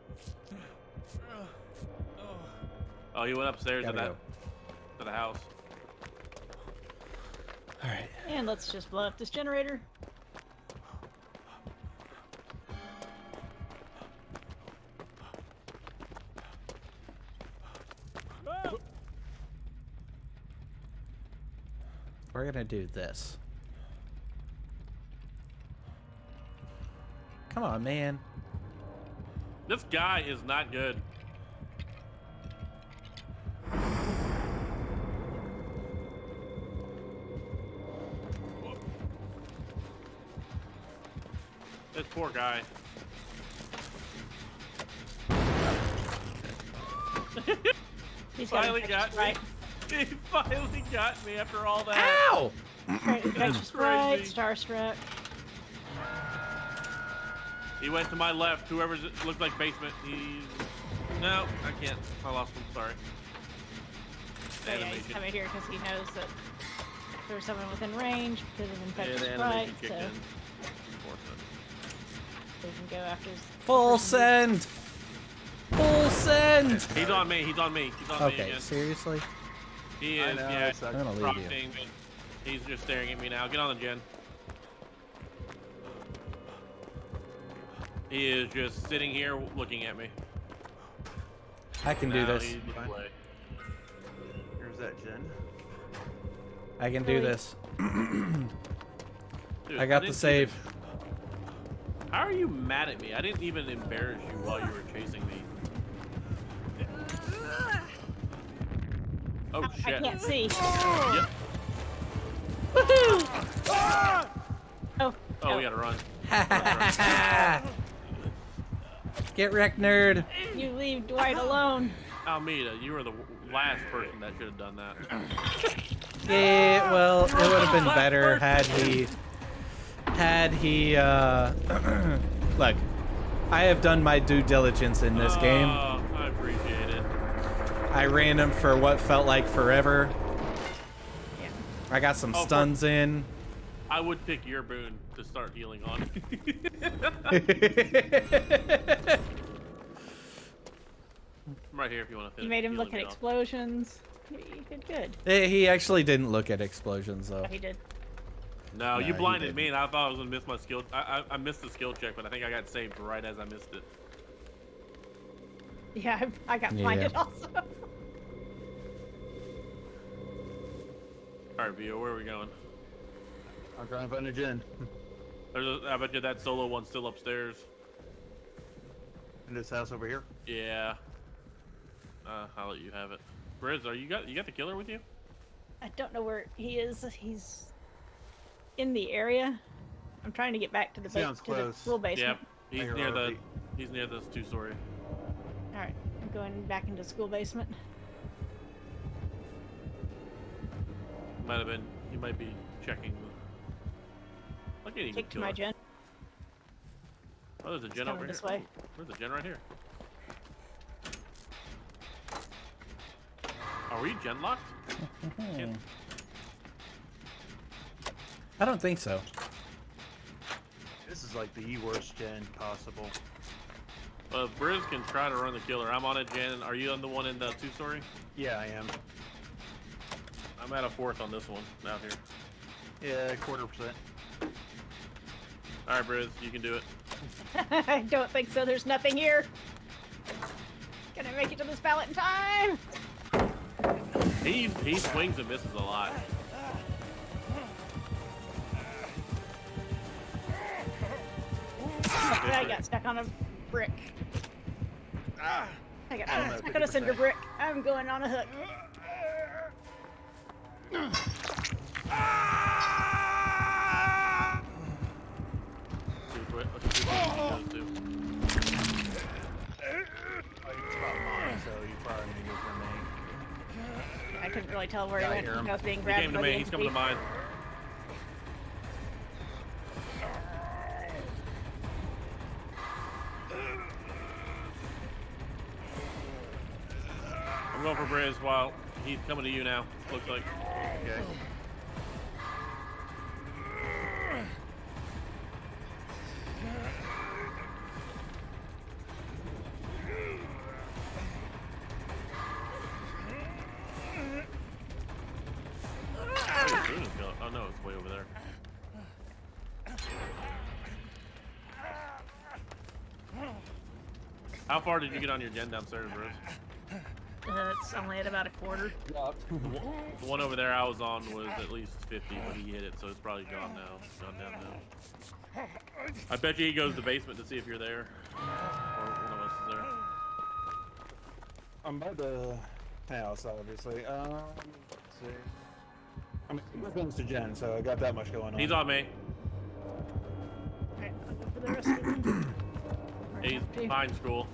Oh, he went upstairs to Gotta the house. All right. And let's just blow up this generator. We're gonna do this. Come on, man. This guy is not good. This poor guy. He's got finally got me. He finally got me after all that. Ow! Infectious Fright, Starstruck. He went to my left. Whoever's looks like basement. He's no, I can't. I lost him. Sorry. So yeah, he's coming here because he knows that there's someone within range because of Infectious the Fright. animation So kicked in. they can go after his Full send! Full send! He's on me. He's on me. He's on me Okay, again. seriously? He I is. know, Yeah. it sucks. I'm gonna leave you. proxying, but he's just staring at me now. Get on the gen. He is just sitting here looking at me. I can do Now this. he's away. Here's that gen. I can do this. Dude, I got the didn't save. even- How are you mad at me? I didn't even embarrass you while you were chasing me. Oh I shit. can't see. Yep. Oh. Oh, we gotta run. Get wrecked, nerd. You leave Dwight alone. Almeida, you were the last person that should have done that. Yeah, well, it would have been better had he, look, I have done my due diligence in this game. Oh, I appreciate it. I ran him for what felt like forever. I got some stuns in. I would pick your boon to start healing on. I'm right here if you want to. You made him look at explosions. You did good. He actually didn't look at explosions though. Oh, he did. No, No, you he blinded me, and I thought I was gonna miss my skill. I missed the skill check, but I think I got saved right as I missed it. Yeah, I got Yeah. blinded also. All right, Vio, where are we going? I'm trying to find a gen. I bet you that solo one's still upstairs. In this house over here. Yeah. I'll let you have it. Briz, you got the killer with you? I don't know where he is. He's in the area. I'm trying to get back to the Sounds to the close. pool basement. Yep. He's near the 2-story. Alright, I'm going back into school basement. Might have been. You might be checking. I can't even Take to kill my her. gen. Oh, there's a gen coming over this here. way. There's a gen right here. Are we gen locked? Can't- I don't think so. This is like the worst gen possible. Briz can try to run the killer. I'm on a gen. Are you on the one in the 2-story? Yeah, I am. I'm at a 4th on this one out here. Yeah, 1/4%. All right, Briz, you can do it. I don't think so. There's nothing here. Can I make it to this pallet in time? He swings and misses a lot. I got stuck on a brick. I got stuck on a cinder brick. I'm going on a hook. Too quick. Let's see what he goes to. So you probably need to go for me. I couldn't really tell where Yeah, I he went. hear him. I was being He grabbed came to by me. the He's coming to entity. mine. I'm going for Briz while he's coming to you now. Looks like. Okay. Oh no, it's way over there. How far did you get on your gen downstairs, Briz? It's only at about a 1/4. The one over there I was on was at least 50, but he hit it, so it's probably gone now. It's gone down now. I bet you he goes to the basement to see if you're there. Or one of us is there. I'm by the house, obviously. Let's see. I'm within the gen, so I got that much going on. He's on me. Alright, I'll go for the rest of them. He's behind school.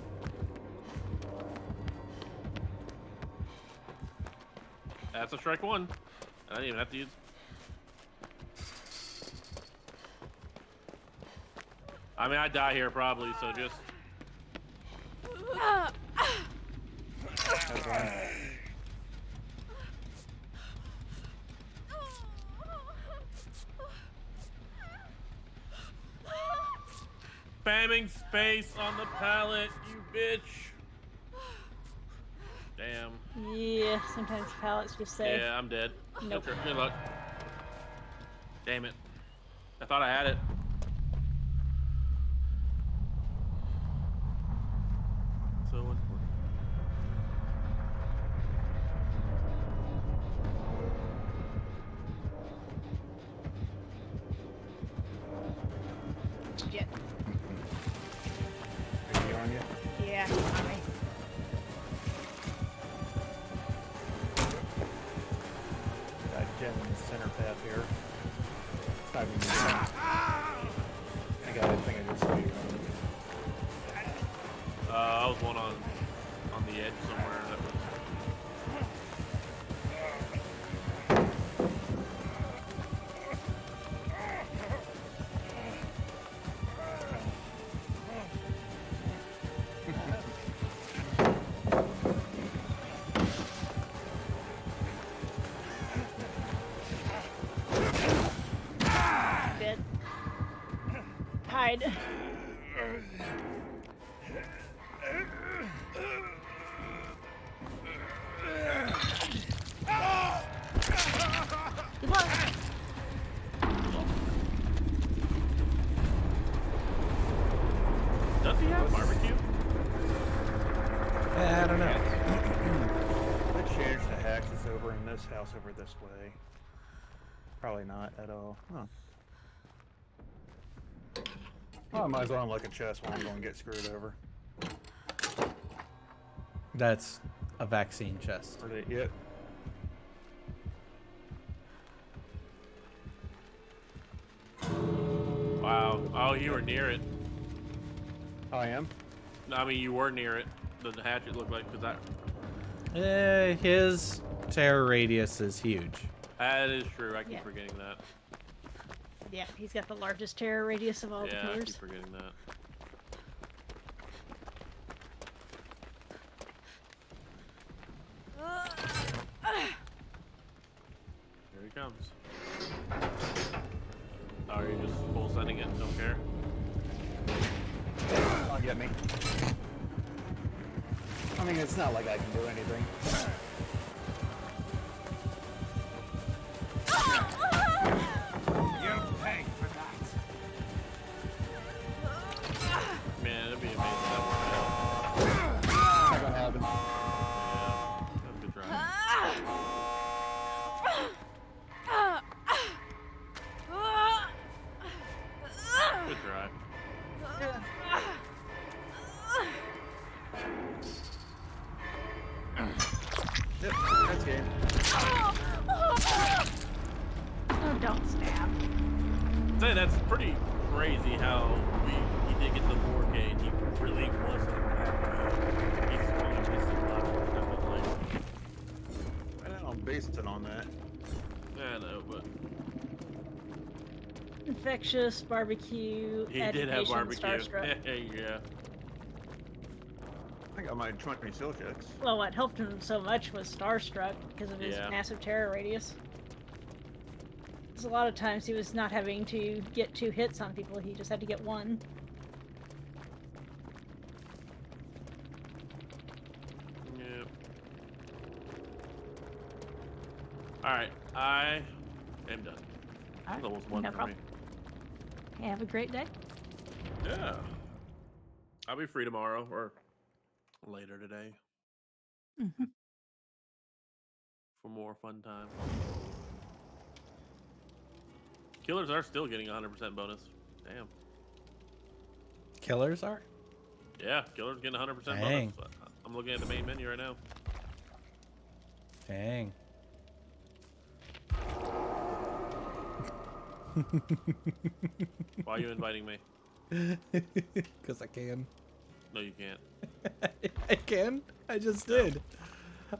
That's a strike 1. I didn't even have to use. I mean, I die here probably, so just. That's fine. Spamming space on the pallet, you bitch. Damn. Yeah, sometimes pallets just say. Yeah, I'm dead. Nope. Good luck. Damn it. I thought I had it. So unfortunate. Shit. Are you on you? Yeah, on me. Got gen in the center path here. I think I just saw you. I was one on the edge somewhere. That was. Dead. Hide. Good luck. Does he have barbecue? I don't know. I changed the axis over in this house over this way. Probably not at all. Huh. Well, I might as well unlock a chest while I'm going to get screwed over. That's a vaccine chest. Yep. Wow. Oh, you were near it. I am? No, I mean, you were near it. the hatchet look like? Because His terror radius is huge. that is true. I keep Yeah. forgetting that. Yeah, he's got the largest terror radius of all the Yeah, I keep pillars. forgetting that. Here he comes. Oh, are you just full sending it? Don't care. Don't get me. I mean, it's not like I can do anything. You pay for that. Man, it'd be amazing if that worked out. Not gonna happen. Yeah, that's a good try. Good try. Yep, that's game. Oh, don't stab. Say that's pretty crazy how he did get the 4K and he really wasn't that good. He swung and missed a lot. I don't base it on that. I know, but Infectious, barbecue, he did have education, barbecue. starstruck. Yeah. I got my 20 skill checks. Well, what helped him so much was starstruck because of his Yeah. massive terror radius. Because a lot of times he was not having to get 2 hits on people; he just had to get 1. Yep. Alright, I am done. That's almost one no for problem. me. Have a great day. Yeah. I'll be free tomorrow or later today for more fun time. Killers are still getting 100% bonus. Damn. Killers are? Yeah, Killers getting 100% Dang. bonus. I'm looking at the main menu right now. Dang. Why are you inviting me? Because I can. No, you can't. I can. I just did.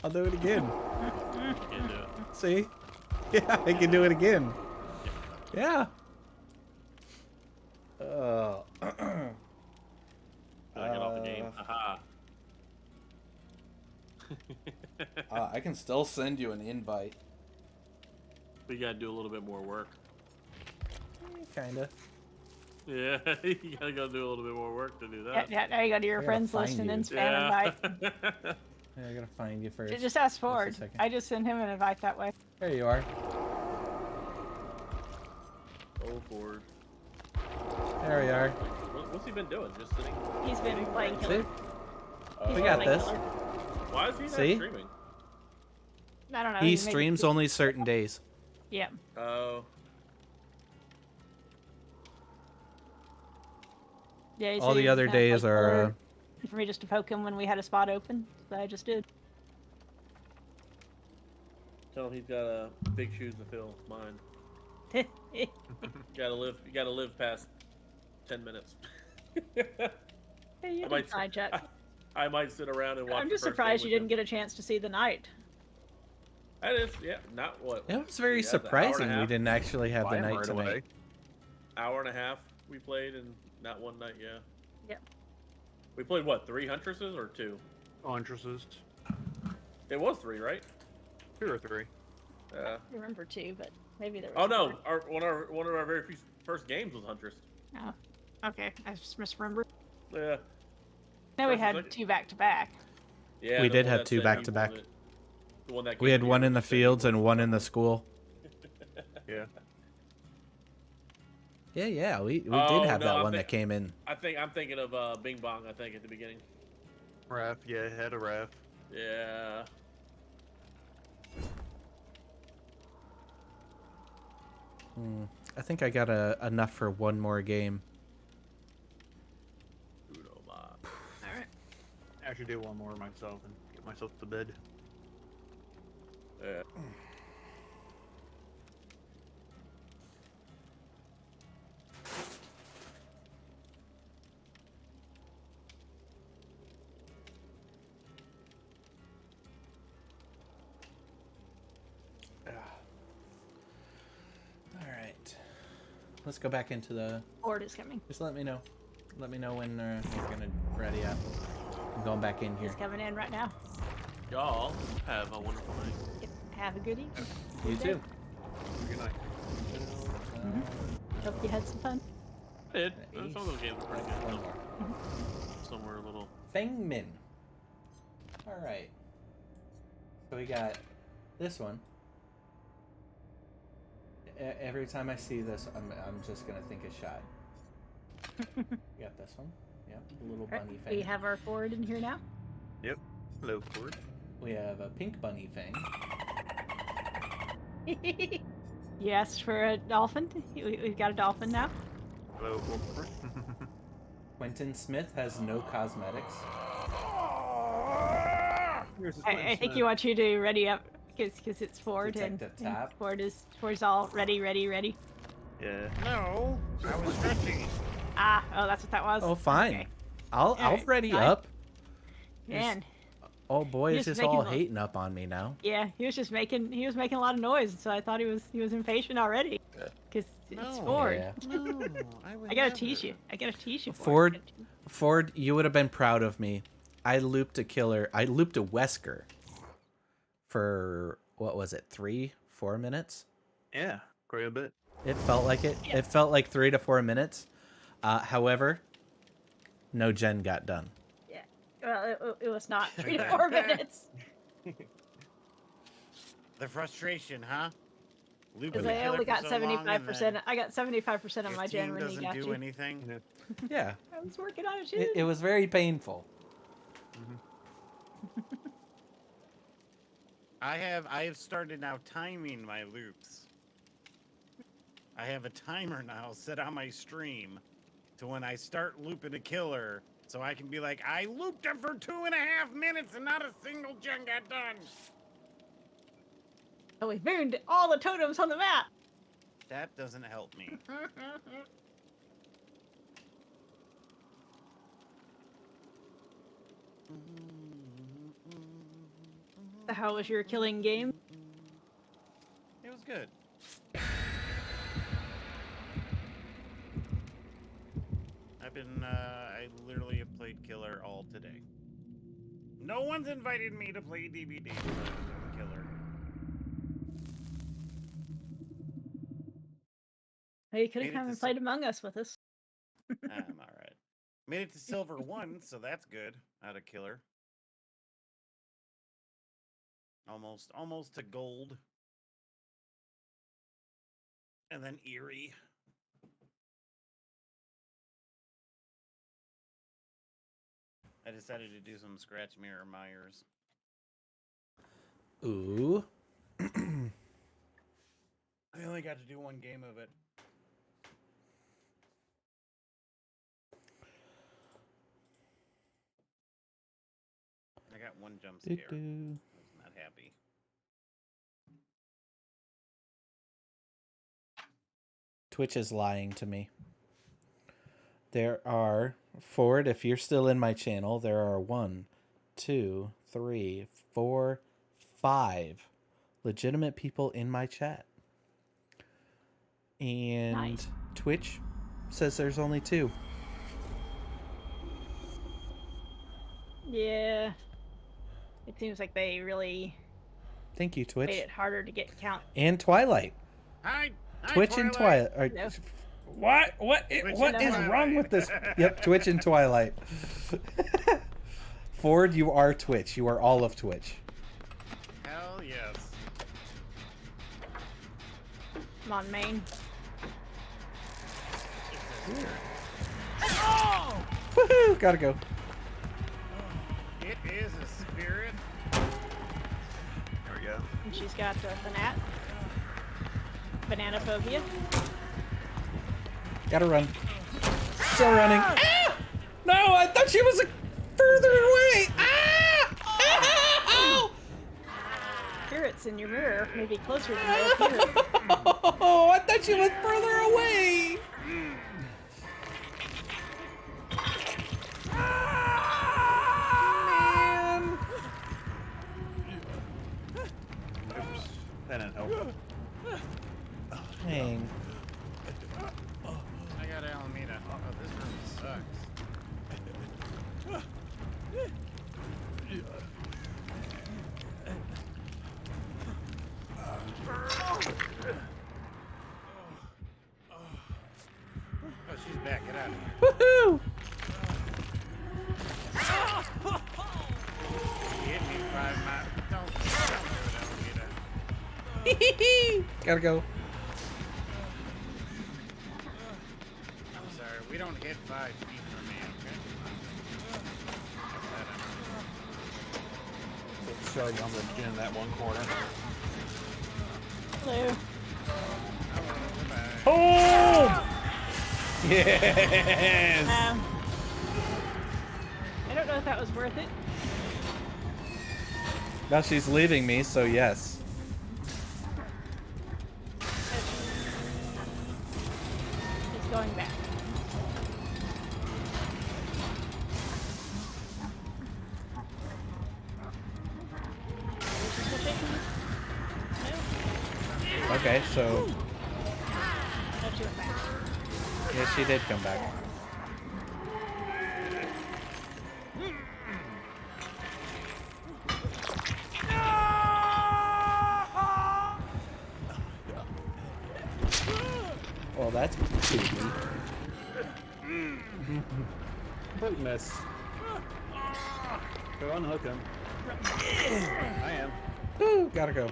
I'll do it again. You can't do it. See? Yeah, I can do it again. Yeah. Gotta get off the game. Aha. I can still send you an invite. We gotta do a little bit more work. Kinda. Yeah, you gotta go do a little bit more work to do that. Yeah, now you go to your I gotta friends find list and you. then spam invite. Yeah, I gotta find you first. Just ask Just a Ford. second. I just sent him an invite that way. There you are. Oh, Ford. There we are. What's he been doing? Just sitting? He's been playing See? Killer. We got this. Why is he not See? streaming? I don't know. He maybe- streams only certain days. Yeah. Oh. Yeah. he All said the he other was gonna days play are. Killer for me just to poke him when we had a spot open. So I just did. Tell him he's got big shoes to fill. Mine. You gotta live past 10 minutes. Hey, you I did might- fine, Jack. I might sit around and watch. I'm the just first surprised game you with didn't get a chance to see the night. That is, yeah, not what. It was very Yeah, the hour and a surprising we half. didn't actually have the I am night right tonight. away. Hour and a half we played, and not one night. Yeah. Yep. We played what? 3 Huntresses or 2? Huntresses. It was 3, right? 2 or 3. Yeah. I remember 2, but maybe there was. Oh no, more. one of our very first games was Huntress. Oh, okay. I just misremembered. Yeah. No, we First and had second. 2 back to back. Yeah. We the did one have that 2 said he back-to-back. wasn't- The one that We came had to one you in the and said he fields and wasn't one in the supposed school. Yeah. Yeah, we Oh, did have no, that I one think- that came in. I'm thinking of Bing Bong. I think at the beginning. Raf, yeah, had a Raf. Yeah. I think I got enough for one more game. Alright. I should do one more myself and get myself to bed. Yeah. let's go back into the. Ford is coming. Just let me know. Let me know when you're gonna ready up. I'm going back in here. He's coming in right now. Y'all have a wonderful night. Have a good evening. You too. Good night. Hope you had some fun. I did. Some of those games were pretty good. Some were a little. Fengmin. All right. So we got this one. Every time I see this, I'm just gonna think of Shy. We got this one. Yep, a little bunny We fang. have our Ford in here now. Yep. Hello, Ford. We have a pink bunny fang. You asked for a dolphin. We've got a dolphin now. Hello, Ford. Quentin Smith has no cosmetics. I think you want you to ready up because it's Ford Detect and a tap. Ford's all ready. Yeah. No, I was stretching. Ah, oh, that's what that was. Oh, fine. Okay. I'll Alright, ready fine. up. Man, Oh boy, He is was just all making the- hating up on me now. yeah, he was making a lot of noise, so I thought he was impatient already. Because it's No. Ford. Yeah. No, I would I gotta never. tease you. Ford, you would have been proud of me. I looped a Wesker for what was it, 3-4 minutes? Yeah, quite a bit. It felt like it. It felt like 3 to 4 minutes. However, no gen got done. Yeah. Well, it was not 3 to 4 minutes. The frustration, huh? Looping Because the I killer only for got so long and 75%. then I got 75% of your my gen team when he doesn't got do you. anything. Yeah. I was working on it too. It was very painful. I have started now timing my loops. I have a timer now set on my stream to when I start looping a killer, so I can be like, I looped him for 2.5 minutes and not a single gen got done. And we mooned all the totems on the map. That doesn't help me. So how was your killing game? It was good. I literally have played killer all today. No one's invited me to play DVD. So I'm doing killer. Hey, you could Made have it come to and played Among Us with us. I'm alright. Made it to silver 1, so that's good. Out of killer. Almost to gold. And then eerie. I decided to do some scratch mirror Myers. Ooh. I only got to do one game of it. I got one jump scare. I was not happy. Twitch is lying to me. There are, Ford, if you're still in my channel, there are 1, 2, 3, 4, 5 legitimate people in my chat. And Nice. Twitch says there's only 2. Yeah. It seems like they really Thank you, made Twitch. it harder to get count. And Twilight. Hi, Twitch and Twilight. No. What and is Twilight. wrong with this? Yep, Twitch and Twilight. Ford, you are Twitch. You are all of Twitch. Hell yes. I'm on main. Oh! Woohoo! Gotta go. It is a spirit. There we go. And she's got banana phobia. Gotta run. Still running. Ah! No, I thought she was further away. Ah! Spirits in your mirror may be closer than they appear. Oh, I thought she was further away. Man. Oops. That didn't help. Dang. Oh, she's back. Get out of here. Woohoo! She hit me 5 miles. Don't do it, Almeida. Gotta go. I'm sorry. We don't hit 5 feet from me, okay? Starting on the gym in that one corner. Hello. Oh! Yes! I don't know if that was worth it. Now she's leaving me, so yes. It's going back. Okay, so No, she went back. yes, she did come back. Well, that's creepy. Quick miss. Go unhook him. I am. Woo, gotta go.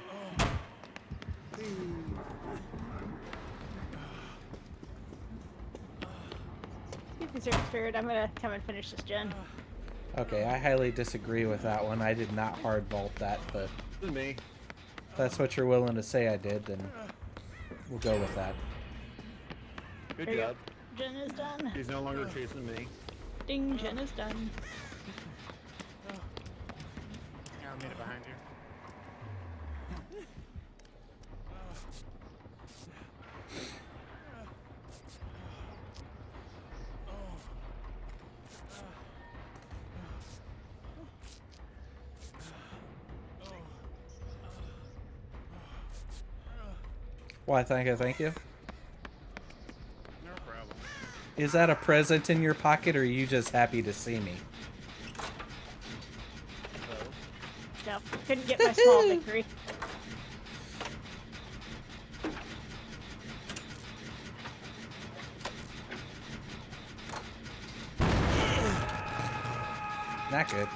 You conservative spirit. I'm gonna come and finish this gen. Okay, I highly disagree with that one. I did not hard vault that, but Me. if that's what you're willing to say I did, then we'll go with that. Good There you job. go. Gen is done. He's no longer chasing me. Ding, gen is done. Almeida behind you. Why, thank you, thank you. No problem. Is that a present in your pocket, or are you just happy to see me? No, couldn't get my small victory. Not good.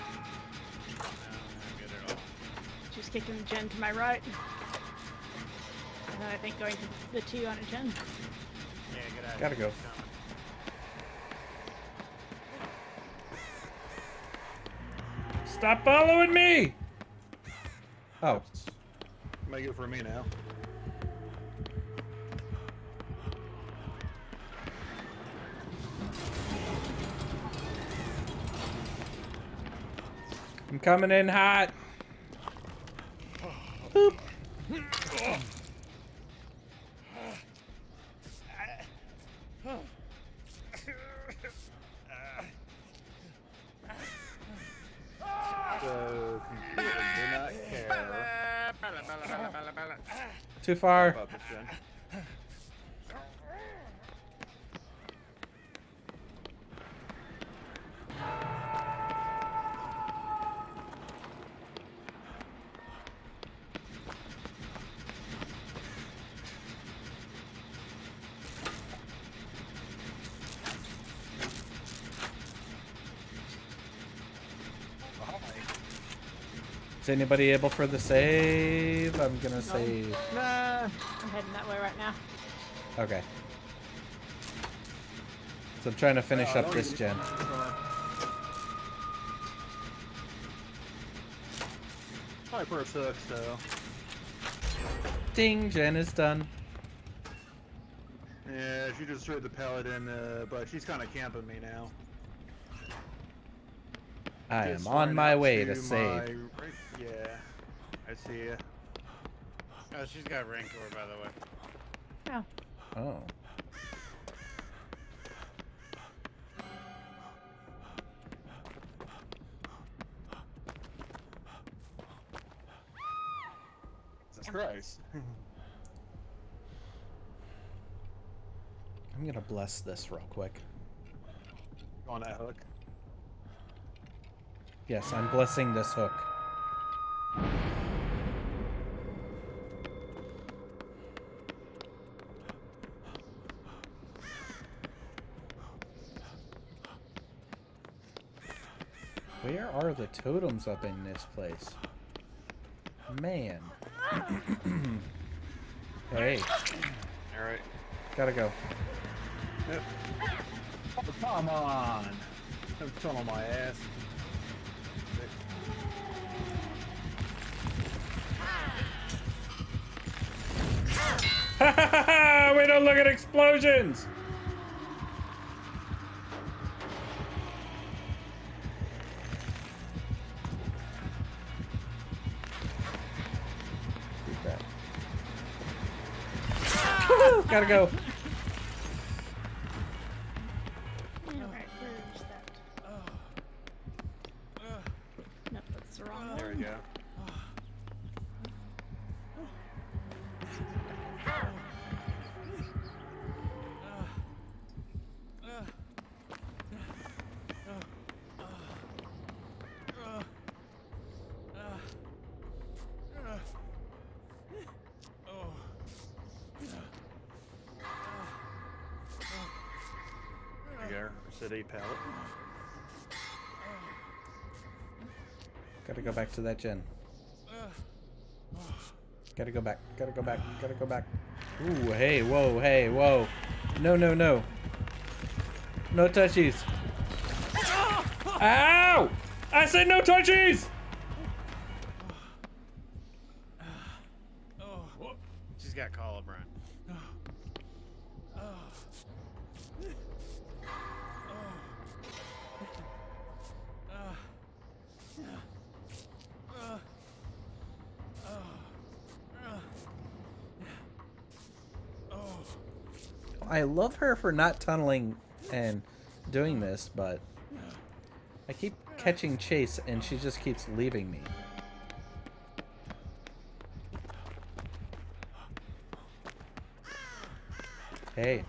Just kicking the gen to my right. And then I think going to the 2 on a gen. Yeah, get out of Gotta here. go. Stop following me! Oh. Make it for me now. I'm coming in hot. Boop. So, completely do not care. Too far. About this gen. Is anybody able for the save? I'm gonna save. I'm heading that way right now. Okay. So I'm trying to finish up this gen. Probably for a sucks though. Ding, gen is done. Yeah, she just threw the paladin, but she's kind of camping me now. I Just am on right my out way to my- save. right- yeah, I see ya. Oh, she's got Rancor, by the way. Oh. Oh. Jesus Christ. I'm gonna bless this real quick. On that hook. Yes, I'm blessing this hook. Where are the totems up in this place? Man. Hey. Alright. Gotta go. Yep. Oh, come on. Don't turn on my ass. We don't look at explosions! Gotta go. Alright, where's that? Nope, that's the wrong one. There we go. City pallet. Gotta go back to that gen. Gotta go back. Gotta go back. Gotta go back. Ooh, hey, whoa, hey, whoa. No, no, no. No touchies. Ow! I said no touchies! She's got collarbone. I love her for not tunneling and doing this, but I keep catching Chase and she just keeps leaving me. Hey.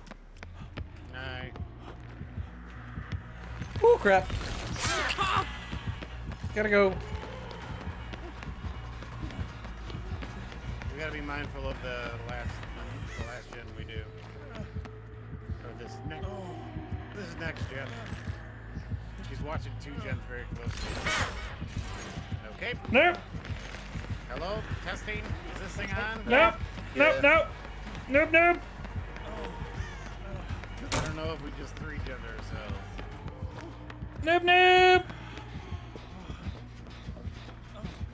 Alright. Oh crap. Gotta go. We gotta be mindful of the last gen we do. Or this is next gen. She's watching 2 gens very closely. Okay. Nope. Hello? Testing? Is this thing on? Nope. Nope. Nope. Nope. Nope. I don't know if we just 3-gen ourselves. Nope. Nope.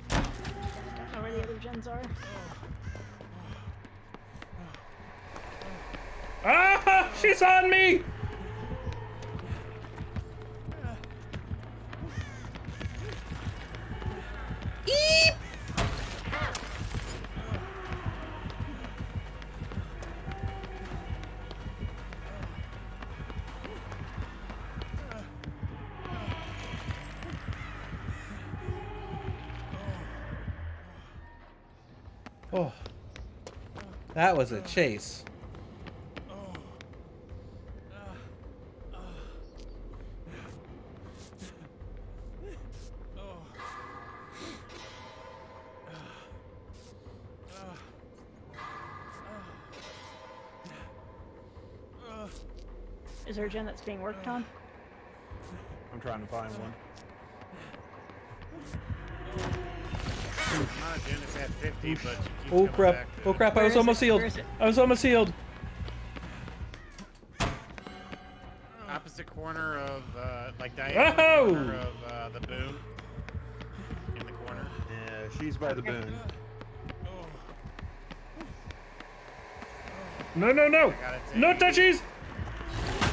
Don't know where the other gens are. Ah! She's on me! Eep! Oh. That was a chase. Is there a gen that's being worked on? I'm trying to find one. Gen is at 50, but she keeps Oh coming crap. back to Oh it. crap, I was almost healed. I was almost healed. Opposite corner of, like diagonal corner of the boom. In the corner. Yeah, she's by the boon. No, no, no. No touchies.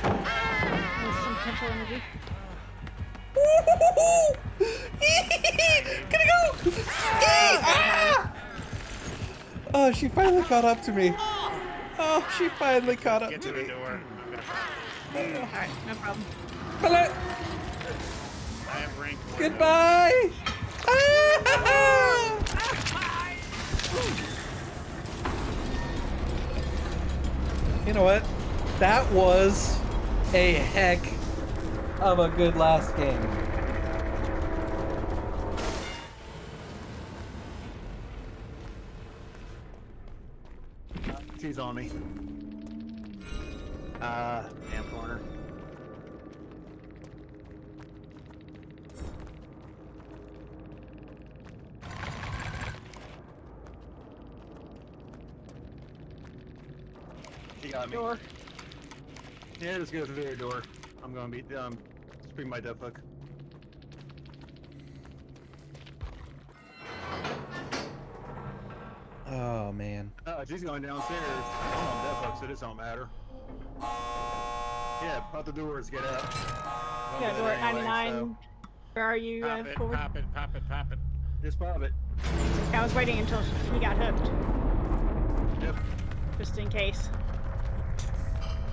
With some potential energy. Gotta go! Ah! Oh, she finally caught up to me. Oh, she finally caught up Get to to the me. door. I'm gonna Alright, no problem. Bullet. I have rank 1. Goodbye. Ah! You know what? That was a heck of a good last game. She's on me. Damn corner. She got me. Door. Yeah, just go through the door. I'm gonna be just bring my death hook. Oh man. She's going downstairs. I'm on death hook, so this don't matter. Yeah, pop the doors, get out. Yeah, door at 99. Where are you? Pop it, forward? pop it, pop it, pop it. Just pop it. I was waiting until he got hooked. Yep. Just in case.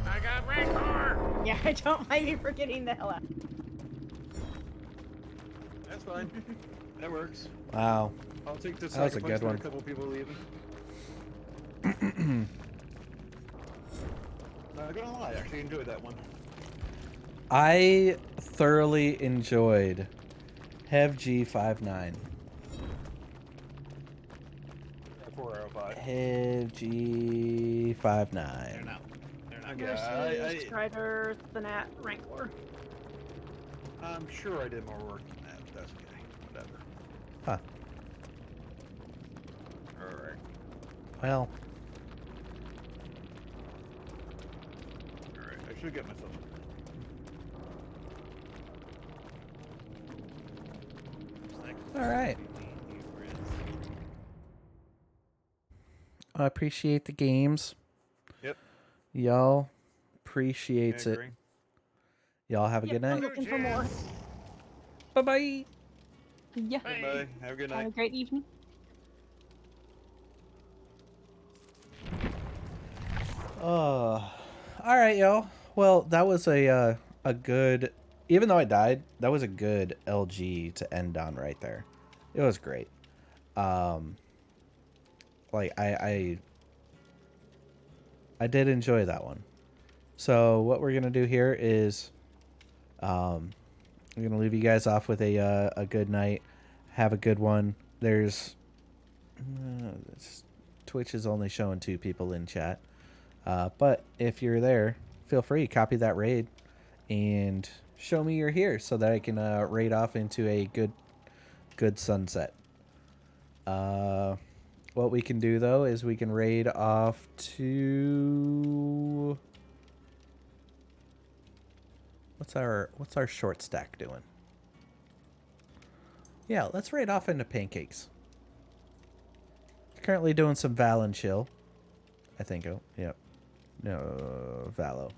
I got Rancor! Yeah, I don't mind you for getting the hell out. That's fine. That works. Wow. I'll take this. That was a good one. A couple people leaving. Not gonna lie, I actually enjoyed that one. I thoroughly enjoyed Hev G59. 405. Hev G59. They're not. Versus Strider, Thanat, Rancor. I'm sure I did more work than that, but that's okay. Whatever. Huh. Alright. Well, Alright, I should get myself. alright. I appreciate the games. Yep. Y'all appreciates I it. agree. Y'all have a good I'm night. looking for more. Bye-bye. Yeah. Bye. Have a good Have a night. great evening. All right, y'all. Well, that was a good. Even though I died, that was a good LG to end on right there. It was great. Like I did enjoy that one. So what we're gonna do here is, I'm gonna leave you guys off with a good night. Have a good one. There's Twitch is only showing 2 people in chat. But if you're there, feel free, copy that raid and show me you're here so that I can raid off into a good sunset. What we can do though is we can raid off to what's our short stack doing? Yeah, let's raid off into Pancakes. Currently doing some Val and Chill. I think. Oh, yep. No, Valo.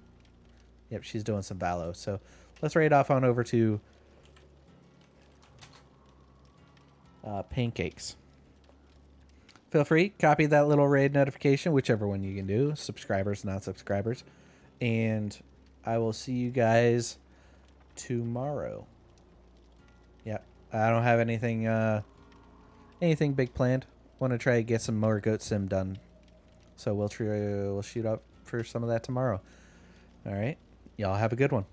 Yep, she's doing some Valo. So let's raid off on over to Pancakes. Feel free, copy that little raid notification, whichever one you can do. Subscribers, not subscribers. And I will see you guys tomorrow. Yep. I don't have anything big planned. Want to try to get some more Goat Sim done. So we'll shoot up for some of that tomorrow. All right. Y'all have a good one.